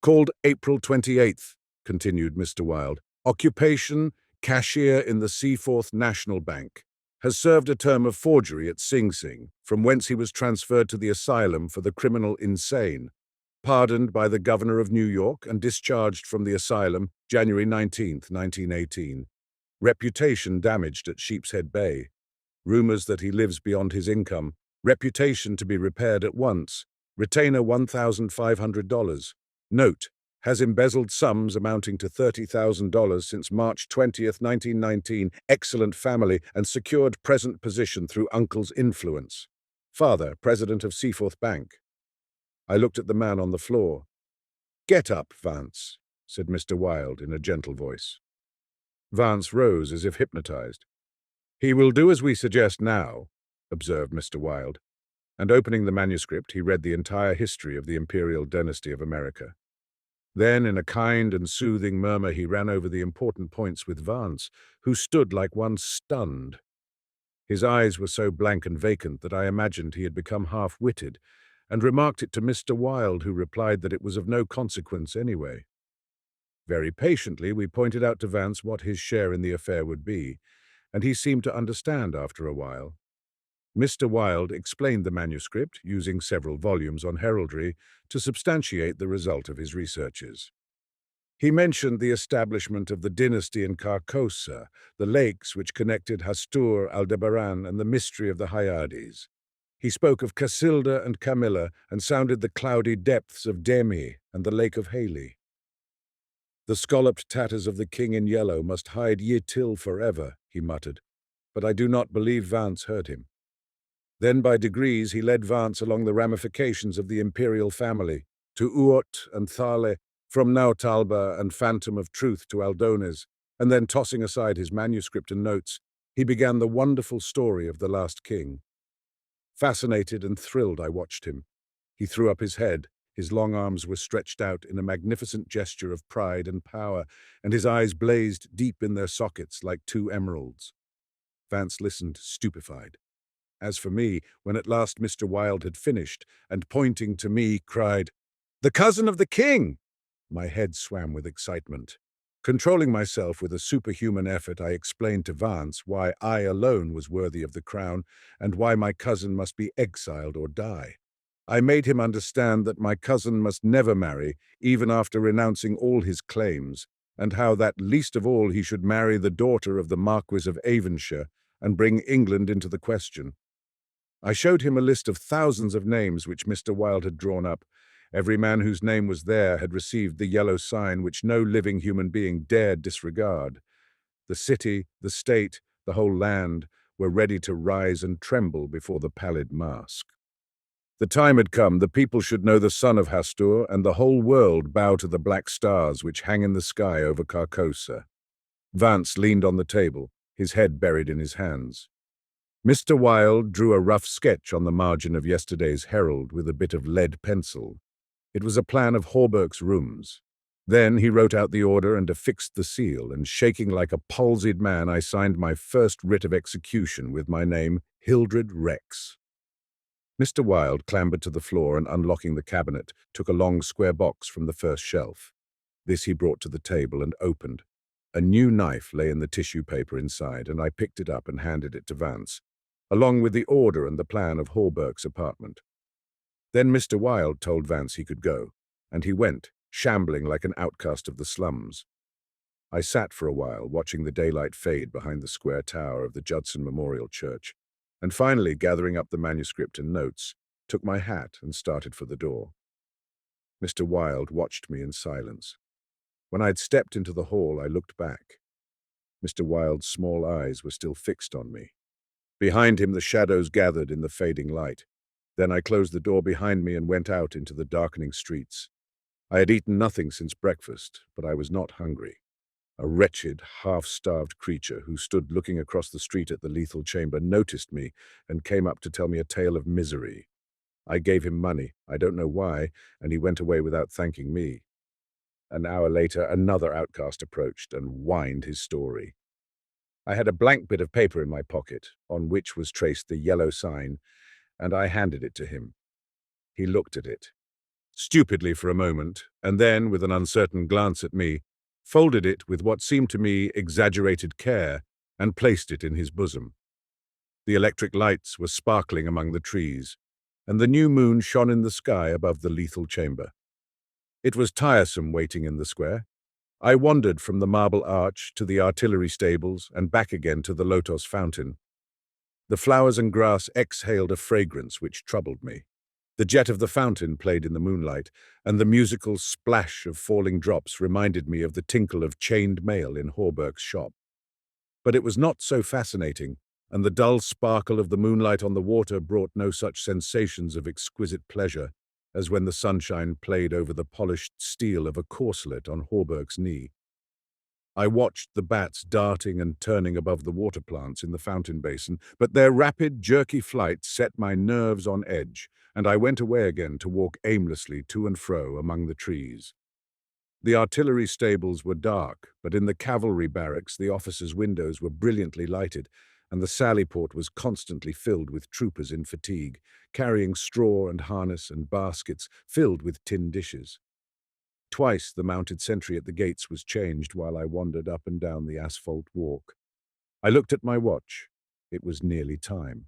"Called April 28th, continued Mr. Wilde. "Occupation, cashier in the Seaforth National Bank. Has served a term of forgery at Sing Sing, from whence he was transferred to the asylum for the criminal insane. pardoned by the governor of New York and discharged from the asylum January 19, 1918. Reputation damaged at Sheepshead Bay. Rumors that he lives beyond his income. Reputation to be repaired at once. Retainer $1,500. Note: has embezzled sums amounting to $30,000 since March 20th, 1919. Excellent family and secured present position through uncle's influence. Father, president of Seaforth Bank. I looked at the man on the floor. "Get up, Vance," said Mr. Wilde in a gentle voice. Vance rose as if hypnotized. "He will do as we suggest now," observed Mr. Wilde, and opening the manuscript, he read the entire history of the imperial dynasty of America. Then, in a kind and soothing murmur, he ran over the important points with Vance, who stood like one stunned. His eyes were so blank and vacant that I imagined he had become half-witted, and remarked it to Mr. Wilde, who replied that it was of no consequence anyway. Very patiently, we pointed out to Vance what his share in the affair would be, and he seemed to understand after a while. Mr. Wilde explained the manuscript, using several volumes on heraldry, to substantiate the result of his researches. He mentioned the establishment of the dynasty in Carcosa, the lakes which connected Hastur, Aldebaran, and the mystery of the Hyades. He spoke of Casilda and Camilla and sounded the cloudy depths of Demi and the Lake of Haley. "The scalloped tatters of the king in yellow must hide Ytil forever," he muttered, but I do not believe Vance heard him. Then by degrees he led Vance along the ramifications of the imperial family, to Uot and Thale, from Nautalba and Phantom of Truth to Aldones, and then tossing aside his manuscript and notes, he began the wonderful story of the last king. Fascinated and thrilled, I watched him. He threw up his head, his long arms were stretched out in a magnificent gesture of pride and power, and his eyes blazed deep in their sockets like two emeralds. Vance listened, stupefied. As for me, when at last Mr. Wilde had finished, and pointing to me, cried, "The cousin of the king!" my head swam with excitement. Controlling myself with a superhuman effort, I explained to Vance why I alone was worthy of the crown, and why my cousin must be exiled or die. I made him understand that my cousin must never marry, even after renouncing all his claims, and how that least of all he should marry the daughter of the Marquis of Avonshire and bring England into the question. I showed him a list of thousands of names which Mr. Wilde had drawn up. Every man whose name was there had received the yellow sign which no living human being dared disregard. The city, the state, the whole land were ready to rise and tremble before the pallid mask. The time had come, the people should know the son of Hastur, and the whole world bow to the black stars which hang in the sky over Carcosa. Vance leaned on the table, his head buried in his hands. Mr. Wilde drew a rough sketch on the margin of yesterday's Herald with a bit of lead pencil. It was a plan of Hawberk's rooms. Then he wrote out the order and affixed the seal, and shaking like a palsied man, I signed my first writ of execution with my name, Hildred Rex. Mr. Wilde clambered to the floor and, unlocking the cabinet, took a long square box from the first shelf. This he brought to the table and opened. A new knife lay in the tissue paper inside, and I picked it up and handed it to Vance, along with the order and the plan of Hawberk's apartment. Then Mr. Wilde told Vance he could go, and he went, shambling like an outcast of the slums. I sat for a while, watching the daylight fade behind the square tower of the Judson Memorial Church, and finally, gathering up the manuscript and notes, took my hat and started for the door. Mr. Wilde watched me in silence. When I had stepped into the hall, I looked back. Mr. Wilde's small eyes were still fixed on me. Behind him, the shadows gathered in the fading light. Then I closed the door behind me and went out into the darkening streets. I had eaten nothing since breakfast, but I was not hungry. A wretched, half-starved creature who stood looking across the street at the lethal chamber noticed me and came up to tell me a tale of misery. I gave him money, I don't know why, and he went away without thanking me. An hour later, another outcast approached and whined his story. I had a blank bit of paper in my pocket, on which was traced the yellow sign, and I handed it to him. He looked at it, stupidly for a moment, and then, with an uncertain glance at me, folded it with what seemed to me exaggerated care, and placed it in his bosom. The electric lights were sparkling among the trees, and the new moon shone in the sky above the lethal chamber. It was tiresome waiting in the square. I wandered from the Marble Arch to the artillery stables and back again to the Lotos fountain. The flowers and grass exhaled a fragrance which troubled me. The jet of the fountain played in the moonlight, and the musical splash of falling drops reminded me of the tinkle of chained mail in Hawberk's shop. But it was not so fascinating, and the dull sparkle of the moonlight on the water brought no such sensations of exquisite pleasure as when the sunshine played over the polished steel of a corselet on Hawberk's knee. I watched the bats darting and turning above the water plants in the fountain basin, but their rapid, jerky flight set my nerves on edge, and I went away again to walk aimlessly to and fro among the trees. The artillery stables were dark, but in the cavalry barracks the officers' windows were brilliantly lighted, and the sallyport was constantly filled with troopers in fatigue, carrying straw and harness and baskets filled with tin dishes. Twice the mounted sentry at the gates was changed while I wandered up and down the asphalt walk. I looked at my watch. It was nearly time.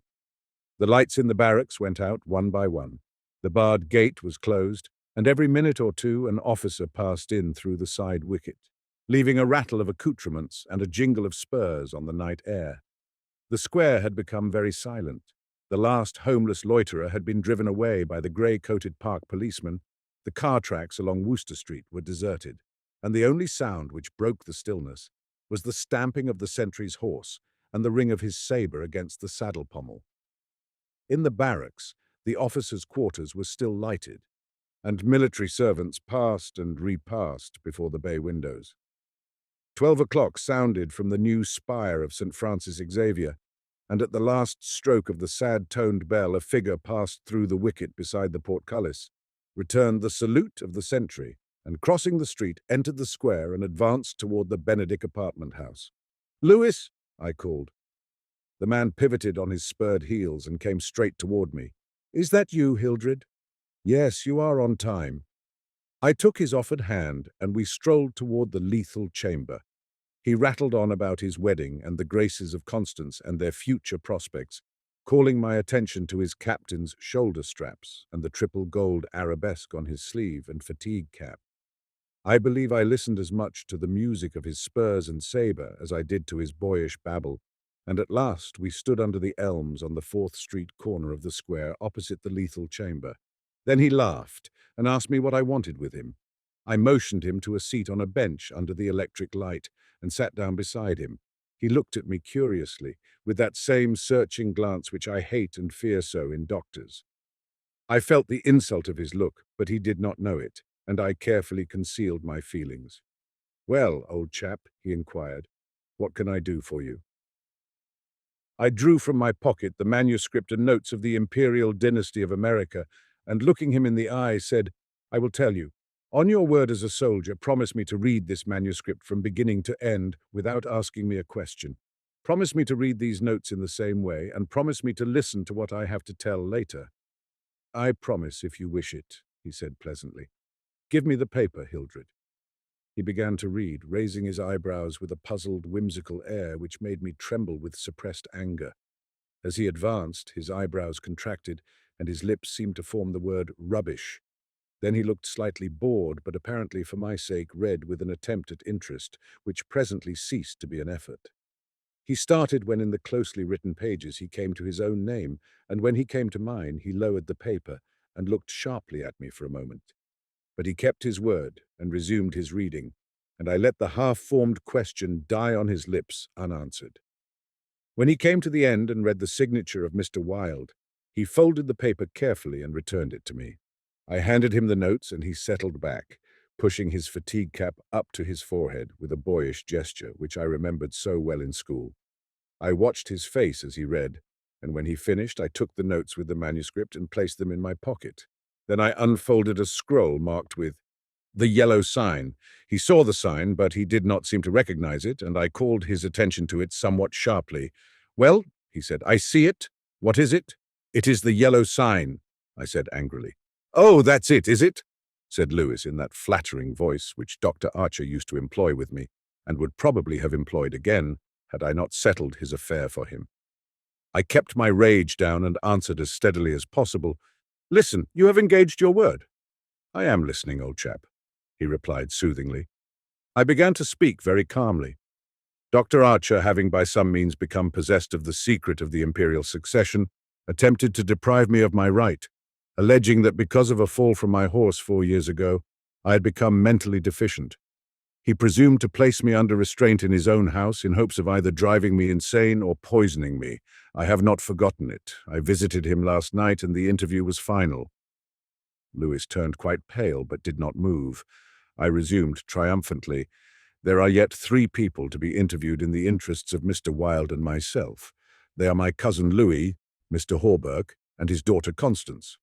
The lights in the barracks went out one by one. The barred gate was closed, and every minute or two an officer passed in through the side wicket, leaving a rattle of accoutrements and a jingle of spurs on the night air. The square had become very silent. The last homeless loiterer had been driven away by the grey-coated park policeman. The car tracks along Wooster Street were deserted, and the only sound which broke the stillness was the stamping of the sentry's horse and the ring of his sabre against the saddle pommel. In the barracks, the officers' quarters were still lighted, and military servants passed and repassed before the bay windows. 12 o'clock sounded from the new spire of St. Francis Xavier, and at the last stroke of the sad-toned bell a figure passed through the wicket beside the portcullis, returned the salute of the sentry, and crossing the street entered the square and advanced toward the Benedict apartment house. "Lewis," I called. The man pivoted on his spurred heels and came straight toward me. "Is that you, Hildred?" "Yes, you are on time." I took his offered hand, and we strolled toward the lethal chamber. He rattled on about his wedding and the graces of Constance and their future prospects, calling my attention to his captain's shoulder straps and the triple gold arabesque on his sleeve and fatigue cap. I believe I listened as much to the music of his spurs and sabre as I did to his boyish babble, and at last we stood under the elms on the 4th Street corner of the square opposite the lethal chamber. Then he laughed and asked me what I wanted with him. I motioned him to a seat on a bench under the electric light and sat down beside him. He looked at me curiously, with that same searching glance which I hate and fear so in doctors. I felt the insult of his look, but he did not know it, and I carefully concealed my feelings. "Well, old chap," he inquired, "what can I do for you?" I drew from my pocket the manuscript and notes of the imperial dynasty of America, and looking him in the eye, said, "I will tell you. On your word as a soldier, promise me to read this manuscript from beginning to end without asking me a question. Promise me to read these notes in the same way, and promise me to listen to what I have to tell later." "I promise if you wish it," he said pleasantly. "Give me the paper, Hildred." He began to read, raising his eyebrows with a puzzled, whimsical air which made me tremble with suppressed anger. As he advanced, his eyebrows contracted, and his lips seemed to form the word rubbish. Then he looked slightly bored, but apparently for my sake read with an attempt at interest, which presently ceased to be an effort. He started when in the closely written pages he came to his own name, and when he came to mine he lowered the paper and looked sharply at me for a moment. But he kept his word and resumed his reading, and I let the half-formed question die on his lips unanswered. When he came to the end and read the signature of Mr. Wilde, he folded the paper carefully and returned it to me. I handed him the notes, and he settled back, pushing his fatigue cap up to his forehead with a boyish gesture which I remembered so well in school. I watched his face as he read, and when he finished, I took the notes with the manuscript and placed them in my pocket. Then I unfolded a scroll marked with the yellow sign. He saw the sign, but he did not seem to recognize it, and I called his attention to it somewhat sharply. "Well," he said, "I see it. What is it?" "It is the yellow sign," I said angrily. "Oh, that's it, is it?" said Lewis in that flattering voice which Dr. Archer used to employ with me, and would probably have employed again had I not settled his affair for him. I kept my rage down and answered as steadily as possible, "Listen, you have engaged your word." "I am listening, old chap." he replied soothingly. I began to speak very calmly. Dr. Archer, having by some means become possessed of the secret of the imperial succession, attempted to deprive me of my right, alleging that because of a fall from my horse 4 years ago, I had become mentally deficient. He presumed to place me under restraint in his own house in hopes of either driving me insane or poisoning me. I have not forgotten it. I visited him last night and the interview was final. Lewis turned quite pale but did not move. I resumed triumphantly. There are yet 3 people to be interviewed in the interests of Mr. Wilde and myself. They are my cousin Louis, Mr. Hawberk, and his daughter Constance.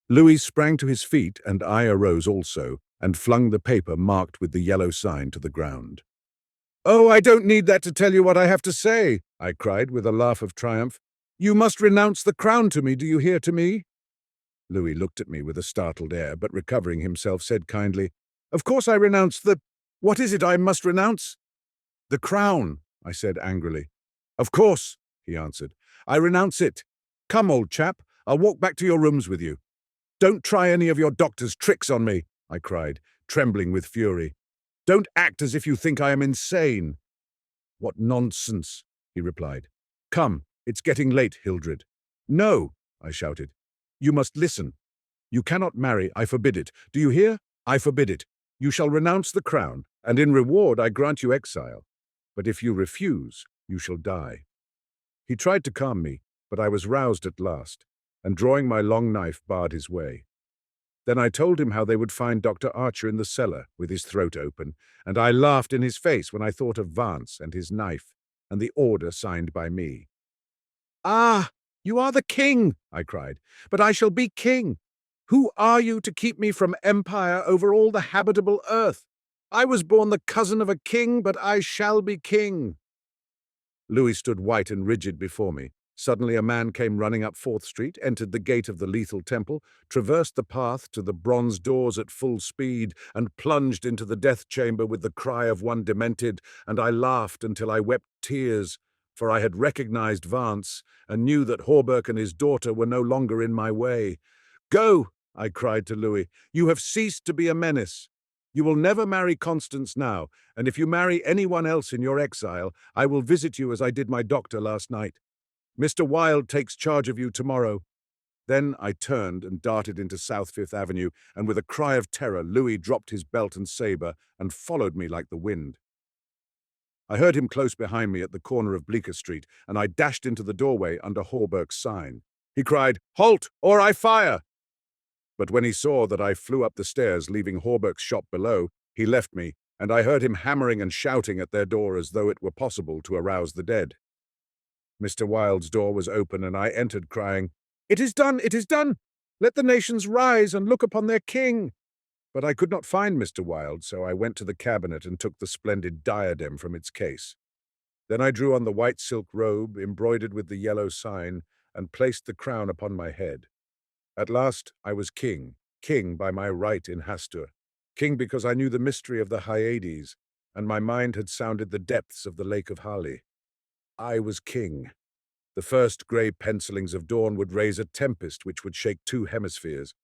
Louis sprang to his feet, and I arose also, and flung the paper marked with the yellow sign to the ground. "Oh, I don't need that to tell you what I have to say," I cried with a laugh of triumph. "You must renounce the crown to me, do you hear to me?" Louis looked at me with a startled air, but recovering himself said kindly, "Of course I renounce the— What is it I must renounce?" "The crown," I said angrily. "Of course," he answered. "I renounce it. Come, old chap, I'll walk back to your rooms with you." "Don't try any of your doctor's tricks on me," I cried, trembling with fury. "Don't act as if you think I am insane." "What nonsense," he replied. "Come, it's getting late, Hildred." "No," I shouted. "You must listen. You cannot marry, I forbid it. Do you hear? I forbid it. You shall renounce the crown, and in reward I grant you exile. But if you refuse, you shall die." He tried to calm me, but I was roused at last, and drawing my long knife barred his way. Then I told him how they would find Dr. Archer in the cellar, with his throat open, and I laughed in his face when I thought of Vance and his knife, and the order signed by me. "Ah, you are the king," I cried, "but I shall be king. Who are you to keep me from empire over all the habitable earth? I was born the cousin of a king, but I shall be king." Louis stood white and rigid before me. Suddenly a man came running up 4th Street, entered the gate of the lethal temple, traversed the path to the bronze doors at full speed, and plunged into the death chamber with the cry of one demented, and I laughed until I wept tears, for I had recognized Vance, and knew that Hawberk and his daughter were no longer in my way. "Go," I cried to Louis. "You have ceased to be a menace. You will never marry Constance now, and if you marry anyone else in your exile, I will visit you as I did my doctor last night. Mr. Wilde takes charge of you tomorrow." Then I turned and darted into South Fifth Avenue, and with a cry of terror, Louis dropped his belt and saber and followed me like the wind. I heard him close behind me at the corner of Bleecker Street, and I dashed into the doorway under Hawberk's sign. He cried, "Halt, or I fire!" But when he saw that I flew up the stairs, leaving Hawberk's shop below, he left me, and I heard him hammering and shouting at their door as though it were possible to arouse the dead. Mr. Wilde's door was open, and I entered crying, "It is done, it is done! Let the nations rise and look upon their king!" But I could not find Mr. Wilde, so I went to the cabinet and took the splendid diadem from its case. Then I drew on the white silk robe, embroidered with the yellow sign, and placed the crown upon my head. At last I was king, king by my right in Hastur, king because I knew the mystery of the Hyades, and my mind had sounded the depths of the Lake of Hali. I was king. The first grey pencilings of dawn would raise a tempest which would shake 2 hemispheres.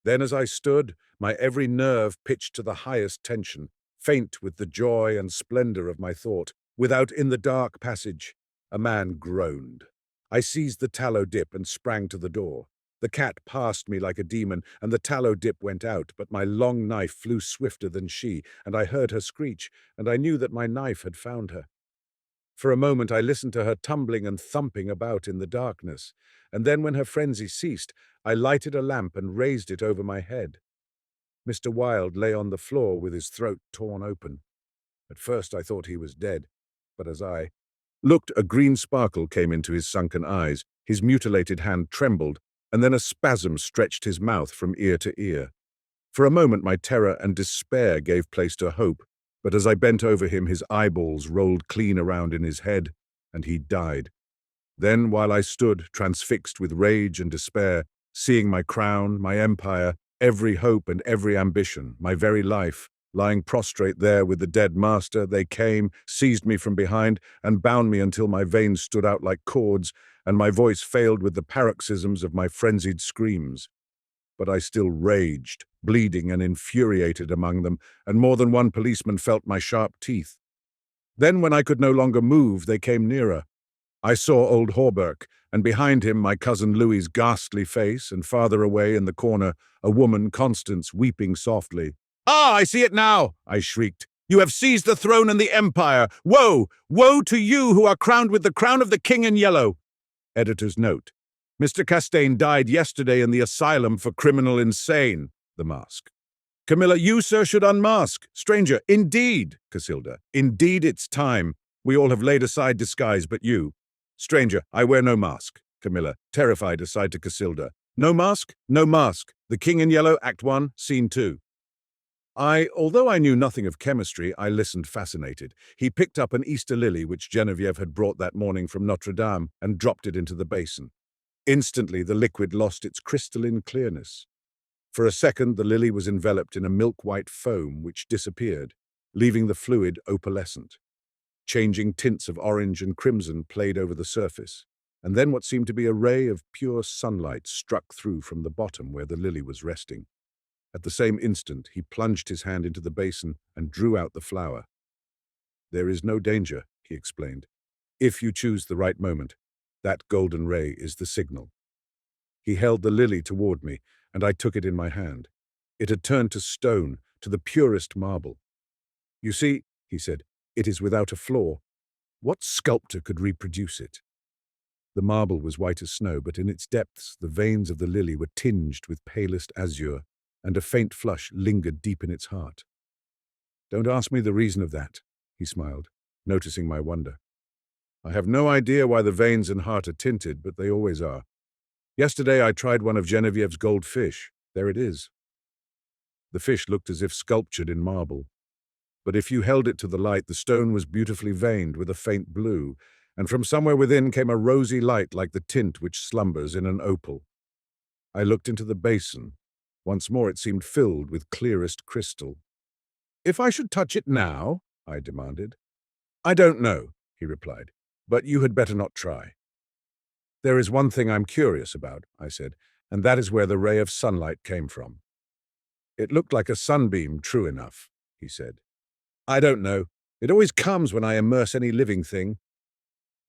Then as I stood, my every nerve pitched to the highest tension, faint with the joy and splendor of my thought. Without, in the dark passage, a man groaned. I seized the tallow dip and sprang to the door. The cat passed me like a demon, and the tallow dip went out, but my long knife flew swifter than she, and I heard her screech, and I knew that my knife had found her. For a moment I listened to her tumbling and thumping about in the darkness, and then when her frenzy ceased, I lighted a lamp and raised it over my head. Mr. Wilde lay on the floor with his throat torn open. At first I thought he was dead, but as I looked, a green sparkle came into his sunken eyes, his mutilated hand trembled, and then a spasm stretched his mouth from ear to ear. For a moment my terror and despair gave place to hope, but as I bent over him, his eyeballs rolled clean around in his head, and he died. Then, while I stood, transfixed with rage and despair, seeing my crown, my empire, every hope and every ambition, my very life, lying prostrate there with the dead master, they came, seized me from behind, and bound me until my veins stood out like cords, and my voice failed with the paroxysms of my frenzied screams. but I still raged, bleeding and infuriated among them, and more than one policeman felt my sharp teeth. Then, when I could no longer move, they came nearer. I saw old Hawberk, and behind him my cousin Louis's ghastly face, and farther away in the corner, a woman, Constance, weeping softly. "Ah, I see it now!" I shrieked. "You have seized the throne and the empire! Woe! Woe to you who are crowned with the crown of the king in yellow!" Editor's note. Mr. Castaigne died yesterday in the asylum for criminal insane. The mask. Camilla, you, sir, should unmask. Stranger, indeed. Casilda, indeed it's time. We all have laid aside disguise, but you. Stranger, I wear no mask. Camilla, terrified, aside to Casilda. No mask? No mask. The King in Yellow, Act 1, Scene 2. Although I knew nothing of chemistry, I listened fascinated. He picked up an Easter lily which Geneviève had brought that morning from Notre Dame and dropped it into the basin. Instantly, the liquid lost its crystalline clearness. For a second, the lily was enveloped in a milk-white foam which disappeared, leaving the fluid opalescent. Changing tints of orange and crimson played over the surface, and then what seemed to be a ray of pure sunlight struck through from the bottom where the lily was resting. At the same instant, he plunged his hand into the basin and drew out the flower. "There is no danger," he explained. "If you choose the right moment, that golden ray is the signal." He held the lily toward me, and I took it in my hand. It had turned to stone, to the purest marble. "You see," he said, "it is without a flaw. What sculptor could reproduce it?" The marble was white as snow, but in its depths the veins of the lily were tinged with palest azure, and a faint flush lingered deep in its heart. "Don't ask me the reason of that," he smiled, noticing my wonder. "I have no idea why the veins and heart are tinted, but they always are. Yesterday I tried one of Genevieve's gold fish. There it is." The fish looked as if sculptured in marble. But if you held it to the light, the stone was beautifully veined with a faint blue, and from somewhere within came a rosy light like the tint which slumbers in an opal. I looked into the basin. Once more it seemed filled with clearest crystal. "If I should touch it now?" I demanded. "I don't know," he replied, "but you had better not try." "There is one thing I'm curious about," I said, "and that is where the ray of sunlight came from." "It looked like a sunbeam, true enough," he said. "I don't know. It always comes when I immerse any living thing.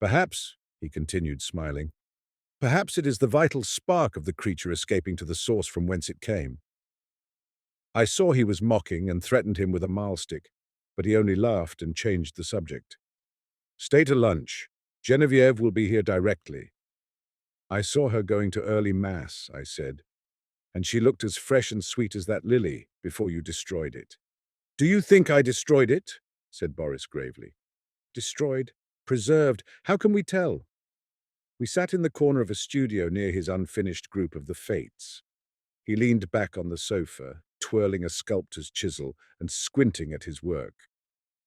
Perhaps," he continued, smiling, "perhaps it is the vital spark of the creature escaping to the source from whence it came." I saw he was mocking and threatened him with a mahlstick, but he only laughed and changed the subject. "Stay to lunch. Geneviève will be here directly." "I saw her going to early mass," I said, "and she looked as fresh and sweet as that lily before you destroyed it." "Do you think I destroyed it?" said Boris gravely. "Destroyed? Preserved? How can we tell?" We sat in the corner of a studio near his unfinished group of the Fates. He leaned back on the sofa, twirling a sculptor's chisel and squinting at his work.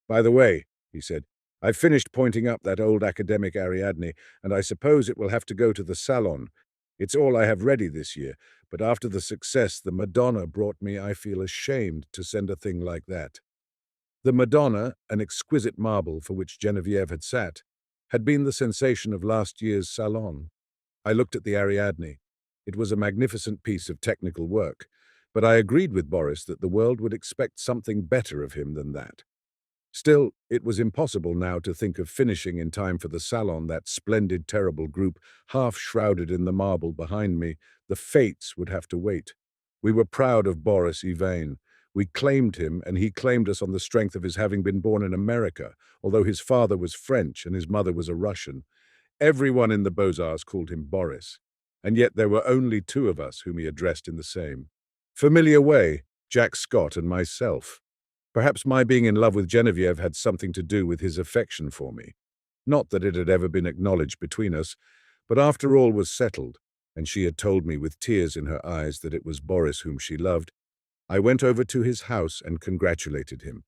"By the way," he said, "I've finished pointing up that old academic Ariadne, and I suppose it will have to go to the salon. It's all I have ready this year, but after the success the Madonna brought me, I feel ashamed to send a thing like that." The Madonna, an exquisite marble for which Geneviève had sat, had been the sensation of last year's salon. I looked at the Ariadne. It was a magnificent piece of technical work, but I agreed with Boris that the world would expect something better of him than that. Still, it was impossible now to think of finishing in time for the salon that splendid, terrible group, half shrouded in the marble behind me. The Fates would have to wait. We were proud of Boris Yvain. We claimed him, and he claimed us on the strength of his having been born in America, although his father was French and his mother was a Russian. Everyone in the Beaux-Arts called him Boris, and yet there were only two of us whom he addressed in the same familiar way, Jack Scott and myself. Perhaps my being in love with Geneviève had something to do with his affection for me. Not that it had ever been acknowledged between us, but after all was settled, and she had told me with tears in her eyes that it was Boris whom she loved, I went over to his house and congratulated him.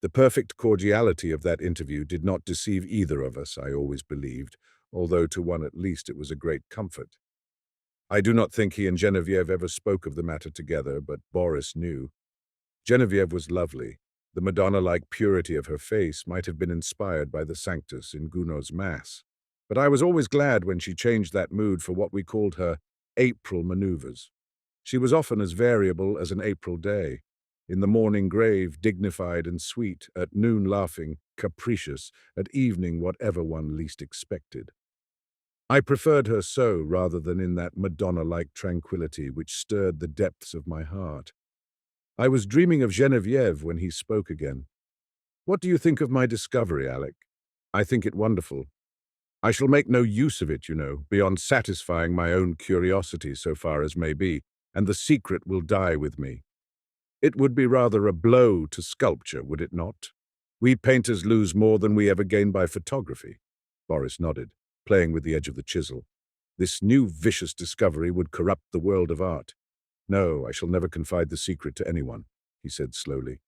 The perfect cordiality of that interview did not deceive either of us, I always believed, although to one at least it was a great comfort. I do not think he and Geneviève ever spoke of the matter together, but Boris knew. Geneviève was lovely. The Madonna-like purity of her face might have been inspired by the Sanctus in Gounod's Mass. But I was always glad when she changed that mood for what we called her April maneuvers. She was often as variable as an April day. In the morning grave, dignified and sweet, at noon laughing, capricious, at evening whatever one least expected. I preferred her so rather than in that Madonna-like tranquility which stirred the depths of my heart. I was dreaming of Geneviève when he spoke again. "What do you think of my discovery, Alec?" "I think it wonderful. I shall make no use of it, you know, beyond satisfying my own curiosity so far as may be, and the secret will die with me. It would be rather a blow to sculpture, would it not? We painters lose more than we ever gain by photography." Boris nodded, playing with the edge of the chisel. "This new vicious discovery would corrupt the world of art. No, I shall never confide the secret to anyone," he said slowly.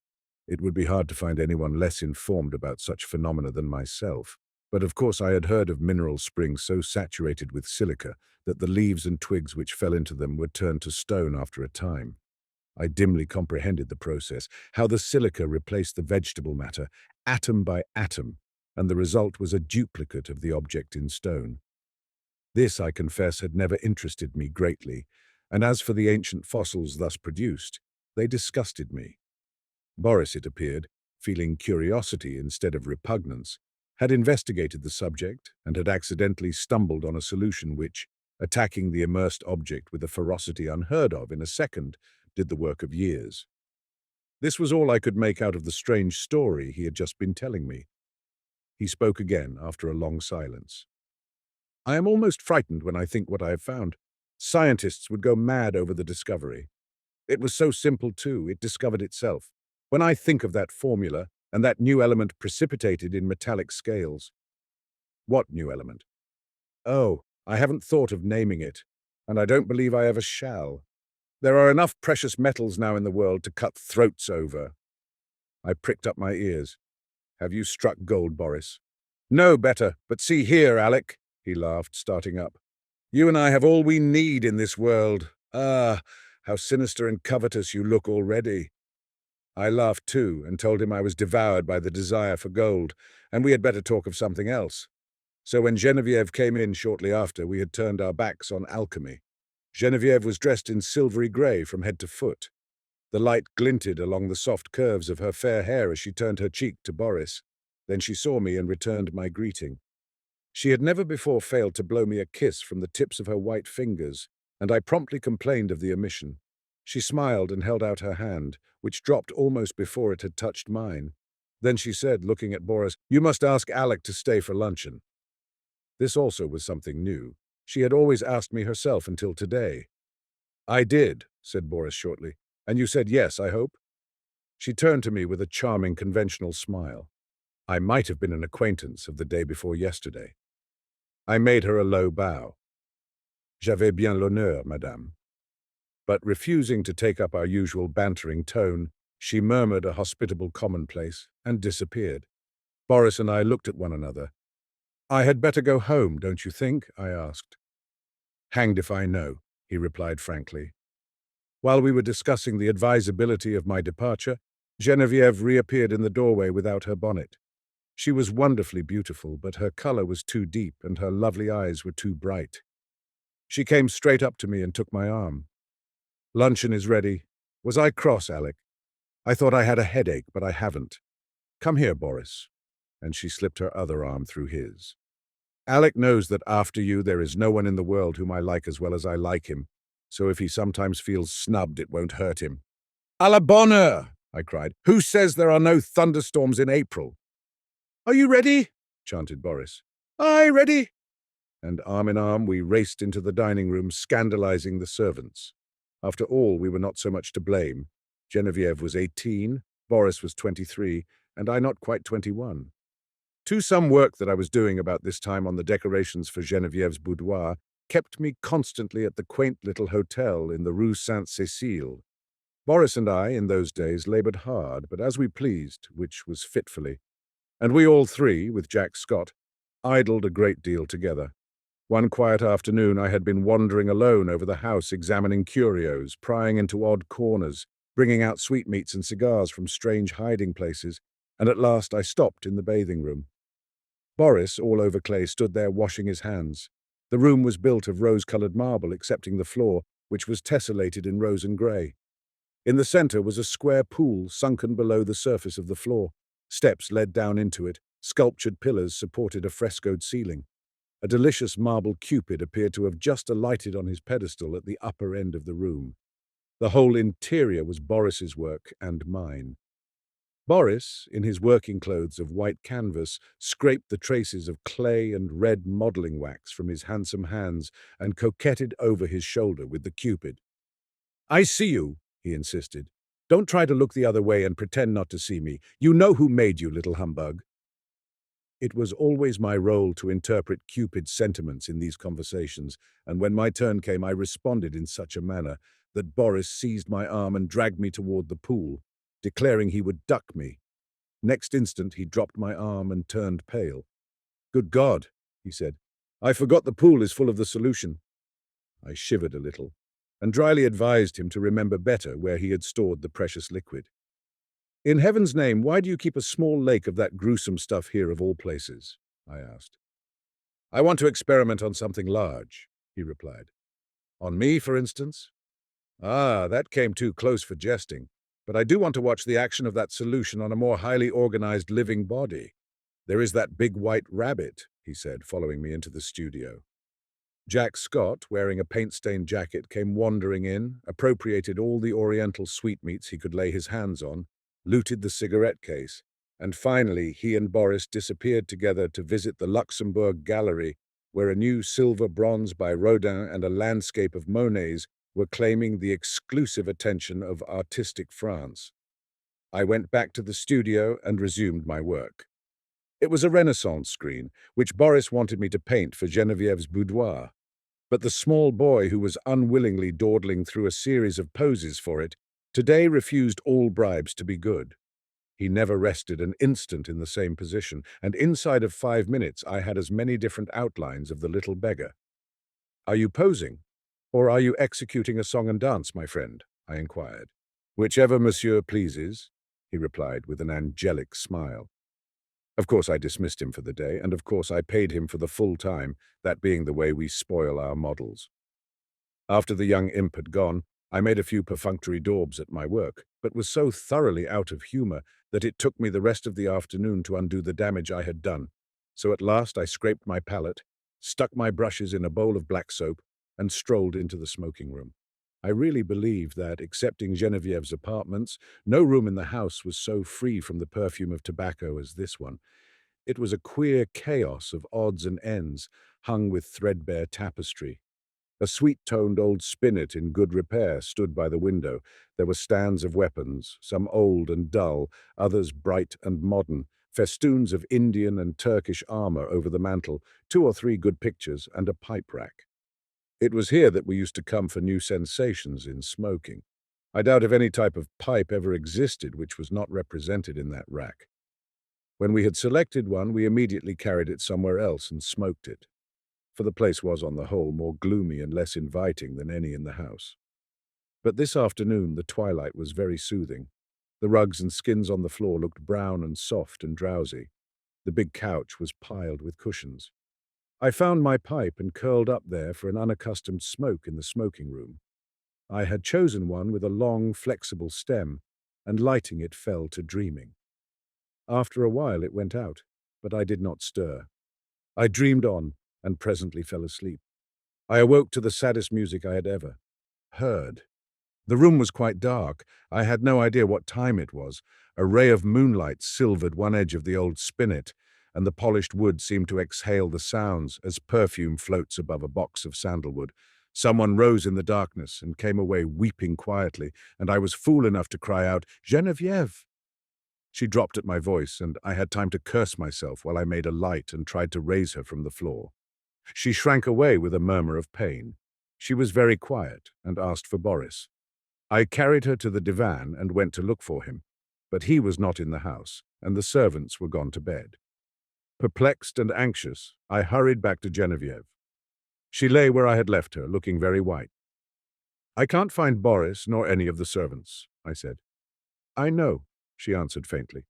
"It would be hard to find anyone less informed about such phenomena than myself. But of course I had heard of mineral springs so saturated with silica that the leaves and twigs which fell into them were turned to stone after a time. I dimly comprehended the process, how the silica replaced the vegetable matter, atom by atom, and the result was a duplicate of the object in stone. This, I confess, had never interested me greatly, and as for the ancient fossils thus produced, they disgusted me. Boris, it appeared, feeling curiosity instead of repugnance, had investigated the subject and had accidentally stumbled on a solution which, attacking the immersed object with a ferocity unheard of in a second, did the work of years. This was all I could make out of the strange story he had just been telling me. He spoke again after a long silence. "I am almost frightened when I think what I have found. Scientists would go mad over the discovery. It was so simple, too, it discovered itself. When I think of that formula, and that new element precipitated in metallic scales." "What new element?" "Oh, I haven't thought of naming it, and I don't believe I ever shall. There are enough precious metals now in the world to cut throats over." I pricked up my ears. "Have you struck gold, Boris?" "No better, but see here, Alec," he laughed, starting up. "You and I have all we need in this world. Ah, how sinister and covetous you look already." I laughed too, and told him I was devoured by the desire for gold, and we had better talk of something else. So when Geneviève came in shortly after, we had turned our backs on alchemy. Geneviève was dressed in silvery grey from head to foot. The light glinted along the soft curves of her fair hair as she turned her cheek to Boris. Then she saw me and returned my greeting. She had never before failed to blow me a kiss from the tips of her white fingers, and I promptly complained of the omission. She smiled and held out her hand, which dropped almost before it had touched mine. Then she said, looking at Boris, "You must ask Alec to stay for luncheon." This also was something new. She had always asked me herself until today. "I did," said Boris shortly. "And you said yes, I hope?" She turned to me with a charming conventional smile. I might have been an acquaintance of the day before yesterday. I made her a low bow. "J'avais bien l'honneur, madame." But refusing to take up our usual bantering tone, she murmured a hospitable commonplace and disappeared. Boris and I looked at one another. "I had better go home, don't you think?" I asked. "Hanged if I know," he replied frankly. While we were discussing the advisability of my departure, Geneviève reappeared in the doorway without her bonnet. She was wonderfully beautiful, but her color was too deep and her lovely eyes were too bright. She came straight up to me and took my arm. "Luncheon is ready. Was I cross, Alec? I thought I had a headache, but I haven't. Come here, Boris." And she slipped her other arm through his. "Alec knows that after you there is no one in the world whom I like as well as I like him, so if he sometimes feels snubbed, it won't hurt him." "À la bonne heure!" I cried. "Who says there are no thunderstorms in April?" "Are you ready?" chanted Boris. "Aye, ready." And arm in arm we raced into the dining room, scandalizing the servants. After all, we were not so much to blame. Geneviève was 18, Boris was 23, and I not quite 21. Some work that I was doing about this time on the decorations for Geneviève's boudoir kept me constantly at the quaint little hotel in the Rue Sainte-Cécile. Boris and I, in those days, labored hard, but as we pleased, which was fitfully. And we all three, with Jack Scott, idled a great deal together. One quiet afternoon I had been wandering alone over the house, examining curios, prying into odd corners, bringing out sweetmeats and cigars from strange hiding places, and at last I stopped in the bathing room. Boris, all over clay, stood there washing his hands. The room was built of rose-colored marble, excepting the floor, which was tessellated in rose and grey. In the centre was a square pool sunken below the surface of the floor. Steps led down into it. Sculptured pillars supported a frescoed ceiling. A delicious marble Cupid appeared to have just alighted on his pedestal at the upper end of the room. The whole interior was Boris's work and mine. Boris, in his working clothes of white canvas, scraped the traces of clay and red modelling wax from his handsome hands and coquetted over his shoulder with the Cupid. "I see you," he insisted. "Don't try to look the other way and pretend not to see me. You know who made you, little humbug." It was always my role to interpret Cupid's sentiments in these conversations, and when my turn came, I responded in such a manner that Boris seized my arm and dragged me toward the pool, declaring he would duck me. Next instant, he dropped my arm and turned pale. "Good God," he said. "I forgot the pool is full of the solution." I shivered a little, and dryly advised him to remember better where he had stored the precious liquid. "In heaven's name, why do you keep a small lake of that gruesome stuff here of all places?" I asked. "I want to experiment on something large," he replied. "On me, for instance?" "Ah, that came too close for jesting. But I do want to watch the action of that solution on a more highly organized living body. There is that big white rabbit," he said, following me into the studio. Jack Scott, wearing a paint-stained jacket, came wandering in, appropriated all the oriental sweetmeats he could lay his hands on, looted the cigarette case, and finally he and Boris disappeared together to visit the Luxembourg Gallery, where a new silver bronze by Rodin and a landscape of Monet's were claiming the exclusive attention of artistic France. I went back to the studio and resumed my work. It was a Renaissance screen, which Boris wanted me to paint for Genevieve's boudoir. But the small boy who was unwillingly dawdling through a series of poses for it today refused all bribes to be good. He never rested an instant in the same position, and inside of 5 minutes I had as many different outlines of the little beggar. "Are you posing? Or are you executing a song and dance, my friend?" I inquired. "Whichever monsieur pleases," he replied with an angelic smile. Of course I dismissed him for the day, and of course I paid him for the full time, that being the way we spoil our models. After the young imp had gone, I made a few perfunctory daubs at my work, but was so thoroughly out of humour that it took me the rest of the afternoon to undo the damage I had done. So at last I scraped my palette, stuck my brushes in a bowl of black soap, and strolled into the smoking room. I really believed that, excepting Genevieve's apartments, no room in the house was so free from the perfume of tobacco as this one. It was a queer chaos of odds and ends, hung with threadbare tapestry. A sweet-toned old spinet in good repair stood by the window. There were stands of weapons, some old and dull, others bright and modern, festoons of Indian and Turkish armor over the mantel, 2 or 3 good pictures, and a pipe rack. It was here that we used to come for new sensations in smoking. I doubt if any type of pipe ever existed which was not represented in that rack. When we had selected one, we immediately carried it somewhere else and smoked it, for the place was, on the whole, more gloomy and less inviting than any in the house. But this afternoon the twilight was very soothing. The rugs and skins on the floor looked brown and soft and drowsy. The big couch was piled with cushions. I found my pipe and curled up there for an unaccustomed smoke in the smoking room. I had chosen one with a long, flexible stem, and lighting it fell to dreaming. After a while it went out, but I did not stir. I dreamed on, and presently fell asleep. I awoke to the saddest music I had ever heard. The room was quite dark. I had no idea what time it was. A ray of moonlight silvered one edge of the old spinet, and the polished wood seemed to exhale the sounds as perfume floats above a box of sandalwood. Someone rose in the darkness and came away weeping quietly, and I was fool enough to cry out, "Geneviève!" She dropped at my voice, and I had time to curse myself while I made a light and tried to raise her from the floor. She shrank away with a murmur of pain. She was very quiet and asked for Boris. I carried her to the divan and went to look for him, but he was not in the house, and the servants were gone to bed. Perplexed and anxious, I hurried back to Geneviève. She lay where I had left her, looking very white. "I can't find Boris nor any of the servants," I said. "I know," she answered faintly.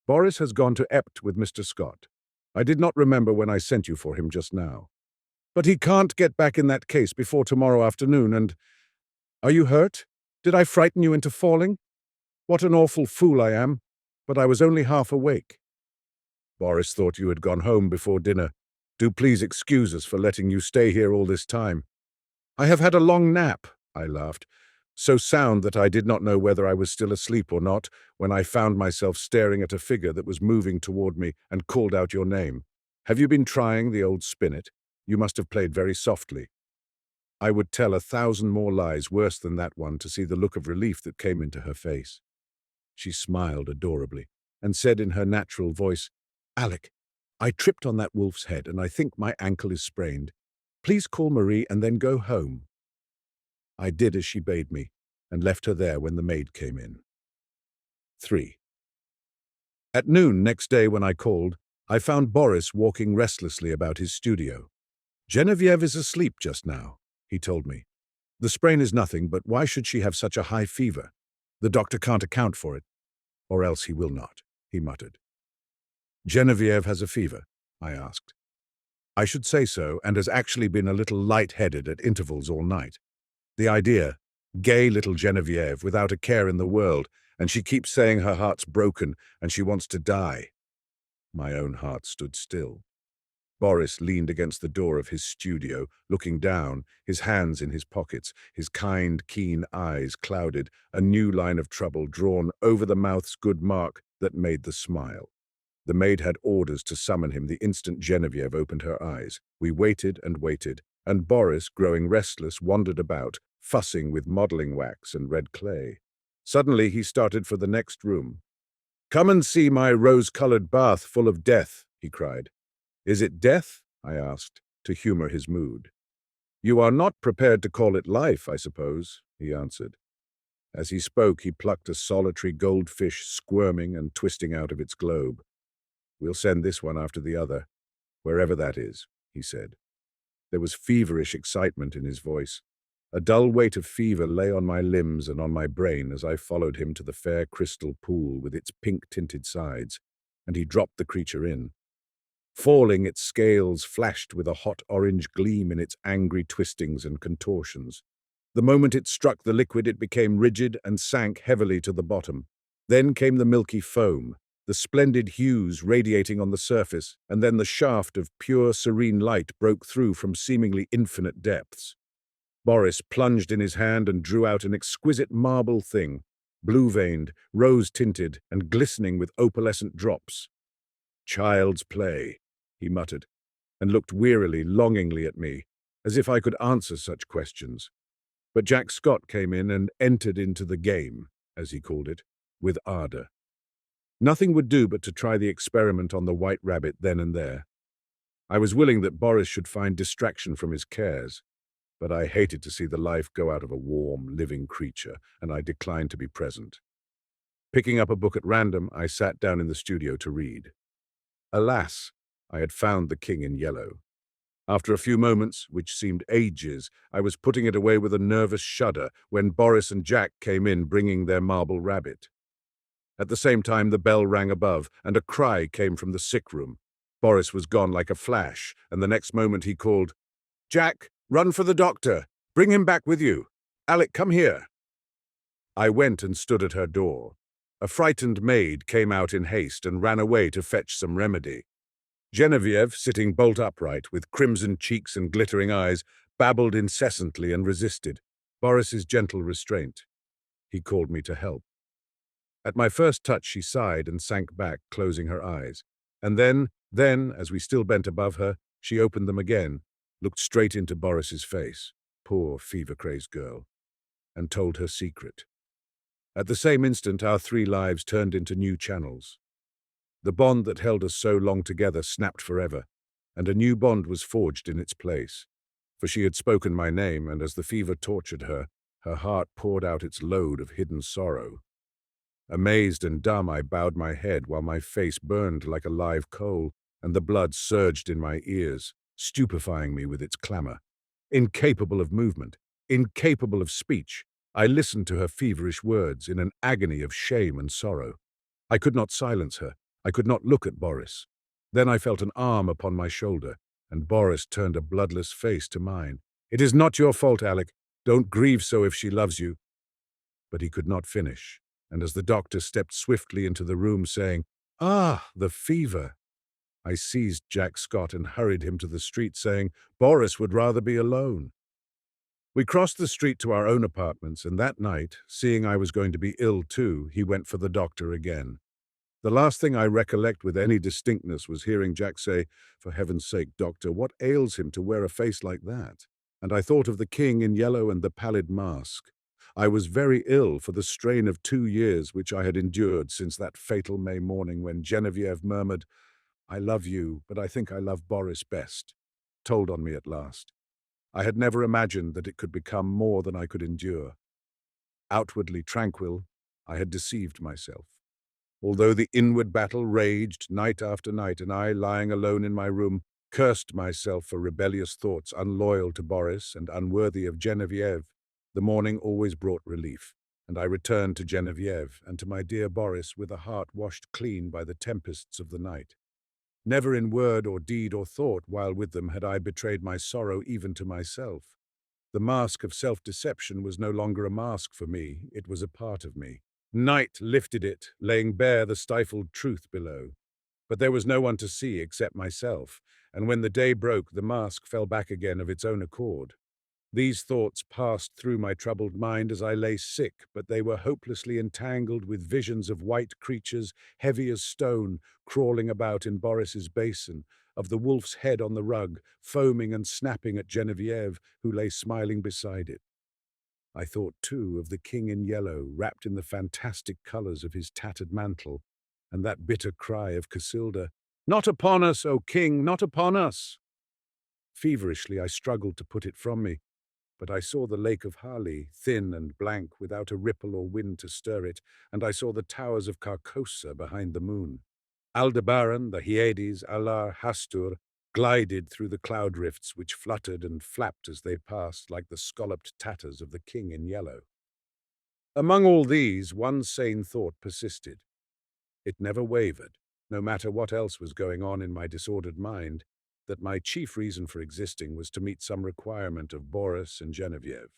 "Boris has gone to Ept with Mr. Scott. I did not remember when I sent you for him just now. But he can't get back in that case before tomorrow afternoon, and Are you hurt? Did I frighten you into falling? What an awful fool I am, but I was only half awake. Boris thought you had gone home before dinner. Do please excuse us for letting you stay here all this time. I have had a long nap, I laughed, so sound that I did not know whether I was still asleep or not when I found myself staring at a figure that was moving toward me and called out your name. Have you been trying the old spinet? You must have played very softly. I would tell 1,000 more lies worse than that one to see the look of relief that came into her face. She smiled adorably and said in her natural voice, Alec, I tripped on that wolf's head and I think my ankle is sprained. Please call Marie and then go home. I did as she bade me and left her there when the maid came in. 3. At noon next day when I called, I found Boris walking restlessly about his studio. Genevieve is asleep just now, he told me. The sprain is nothing, but why should she have such a high fever? The doctor can't account for it. Or else he will not, he muttered. Genevieve has a fever, I asked. I should say so, and has actually been a little light-headed at intervals all night. The idea, gay little Genevieve without a care in the world, and she keeps saying her heart's broken and she wants to die. My own heart stood still. Boris leaned against the door of his studio, looking down, his hands in his pockets, his kind, keen eyes clouded, a new line of trouble drawn over the mouth's good mark that made the smile. The maid had orders to summon him the instant Genevieve opened her eyes. We waited, and Boris, growing restless, wandered about, fussing with modeling wax and red clay. Suddenly he started for the next room. Come and see my rose-colored bath full of death, he cried. Is it death? I asked, to humor his mood. You are not prepared to call it life, I suppose, he answered. As he spoke, he plucked a solitary goldfish squirming and twisting out of its globe. We'll send this one after the other, wherever that is, he said. There was feverish excitement in his voice. A dull weight of fever lay on my limbs and on my brain as I followed him to the fair crystal pool with its pink-tinted sides, and he dropped the creature in. Falling, its scales flashed with a hot orange gleam in its angry twistings and contortions. The moment it struck the liquid, it became rigid and sank heavily to the bottom. Then came the milky foam, the splendid hues radiating on the surface, and then the shaft of pure, serene light broke through from seemingly infinite depths. Boris plunged in his hand and drew out an exquisite marble thing, blue-veined, rose-tinted, and glistening with opalescent drops. Child's play, he muttered, and looked wearily, longingly at me, as if I could answer such questions. But Jack Scott came in and entered into the game, as he called it, with ardor. Nothing would do but to try the experiment on the white rabbit then and there. I was willing that Boris should find distraction from his cares, but I hated to see the life go out of a warm, living creature, and I declined to be present. Picking up a book at random, I sat down in the studio to read. Alas, I had found The King in Yellow. After a few moments, which seemed ages, I was putting it away with a nervous shudder when Boris and Jack came in bringing their marble rabbit. At the same time, the bell rang above, and a cry came from the sick room. Boris was gone like a flash, and the next moment he called, Jack, run for the doctor. Bring him back with you. Alec, come here. I went and stood at her door. A frightened maid came out in haste and ran away to fetch some remedy. Genevieve, sitting bolt upright, with crimson cheeks and glittering eyes, babbled incessantly and resisted. Boris's gentle restraint. He called me to help. At my first touch, she sighed and sank back, closing her eyes. And then, as we still bent above her, she opened them again, looked straight into Boris's face, poor fever-crazed girl, and told her secret. At the same instant, our 3 lives turned into new channels. The bond that held us so long together snapped forever, and a new bond was forged in its place. For she had spoken my name, and as the fever tortured her, her heart poured out its load of hidden sorrow. Amazed and dumb, I bowed my head while my face burned like a live coal, and the blood surged in my ears, stupefying me with its clamor. Incapable of movement, incapable of speech, I listened to her feverish words in an agony of shame and sorrow. I could not silence her. I could not look at Boris. Then I felt an arm upon my shoulder, and Boris turned a bloodless face to mine. It is not your fault, Alec. Don't grieve so if she loves you." But he could not finish, and as the doctor stepped swiftly into the room saying, "Ah, the fever," I seized Jack Scott and hurried him to the street saying, "Boris would rather be alone." We crossed the street to our own apartments, and that night, seeing I was going to be ill too, he went for the doctor again. The last thing I recollect with any distinctness was hearing Jack say, "For heaven's sake, doctor, what ails him to wear a face like that?" And I thought of the king in yellow and the pallid mask. I was very ill for the strain of 2 years which I had endured since that fatal May morning when Genevieve murmured, "I love you, but I think I love Boris best," told on me at last. I had never imagined that it could become more than I could endure. Outwardly tranquil, I had deceived myself. Although the inward battle raged night after night, and I, lying alone in my room, cursed myself for rebellious thoughts unloyal to Boris and unworthy of Genevieve, the morning always brought relief, and I returned to Genevieve and to my dear Boris with a heart washed clean by the tempests of the night. Never in word or deed or thought while with them had I betrayed my sorrow even to myself. The mask of self-deception was no longer a mask for me, it was a part of me. Night lifted it, laying bare the stifled truth below. But there was no one to see except myself, and when the day broke, the mask fell back again of its own accord. These thoughts passed through my troubled mind as I lay sick, but they were hopelessly entangled with visions of white creatures, heavy as stone, crawling about in Boris's basin, of the wolf's head on the rug, foaming and snapping at Genevieve, who lay smiling beside it. I thought, too, of the king in yellow, wrapped in the fantastic colours of his tattered mantle, and that bitter cry of Casilda, "Not upon us, O king, not upon us!" Feverishly I struggled to put it from me, but I saw the lake of Hali, thin and blank, without a ripple or wind to stir it, and I saw the towers of Carcosa behind the moon. Aldebaran, the Hyades, Alar, Hastur, glided through the cloud rifts which fluttered and flapped as they passed like the scalloped tatters of the king in yellow. Among all these, one sane thought persisted. It never wavered, no matter what else was going on in my disordered mind, that my chief reason for existing was to meet some requirement of Boris and Genevieve.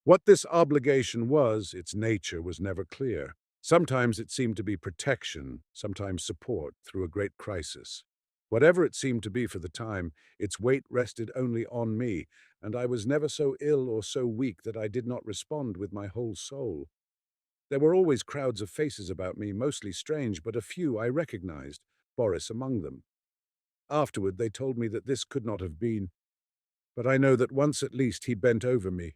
What this obligation was, its nature was never clear. Sometimes it seemed to be protection, sometimes support through a great crisis. Whatever it seemed to be for the time, its weight rested only on me, and I was never so ill or so weak that I did not respond with my whole soul. There were always crowds of faces about me, mostly strange, but a few I recognized, Boris among them. Afterward they told me that this could not have been, but I know that once at least he bent over me.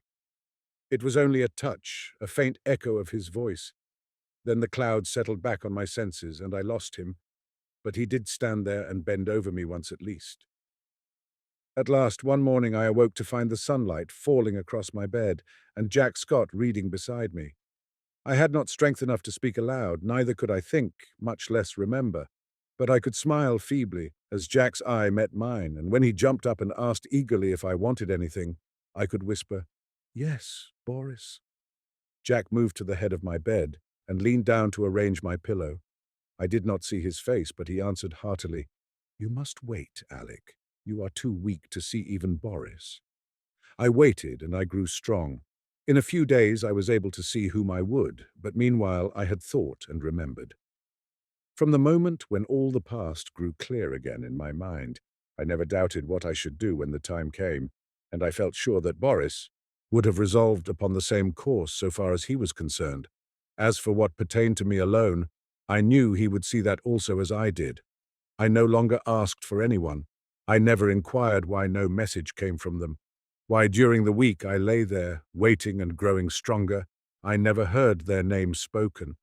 It was only a touch, a faint echo of his voice. Then the clouds settled back on my senses, and I lost him, but he did stand there and bend over me once at least. At last, one morning I awoke to find the sunlight falling across my bed, and Jack Scott reading beside me. I had not strength enough to speak aloud, neither could I think, much less remember. But I could smile feebly as Jack's eye met mine, and when he jumped up and asked eagerly if I wanted anything, I could whisper, "Yes, Boris." Jack moved to the head of my bed and leaned down to arrange my pillow. I did not see his face, but he answered heartily, "You must wait, Alec. You are too weak to see even Boris." I waited, and I grew strong. In a few days I was able to see whom I would, but meanwhile I had thought and remembered. From the moment when all the past grew clear again in my mind, I never doubted what I should do when the time came, and I felt sure that Boris would have resolved upon the same course so far as he was concerned. As for what pertained to me alone, I knew he would see that also as I did. I no longer asked for anyone. I never inquired why no message came from them. Why during the week I lay there, waiting and growing stronger, I never heard their names spoken.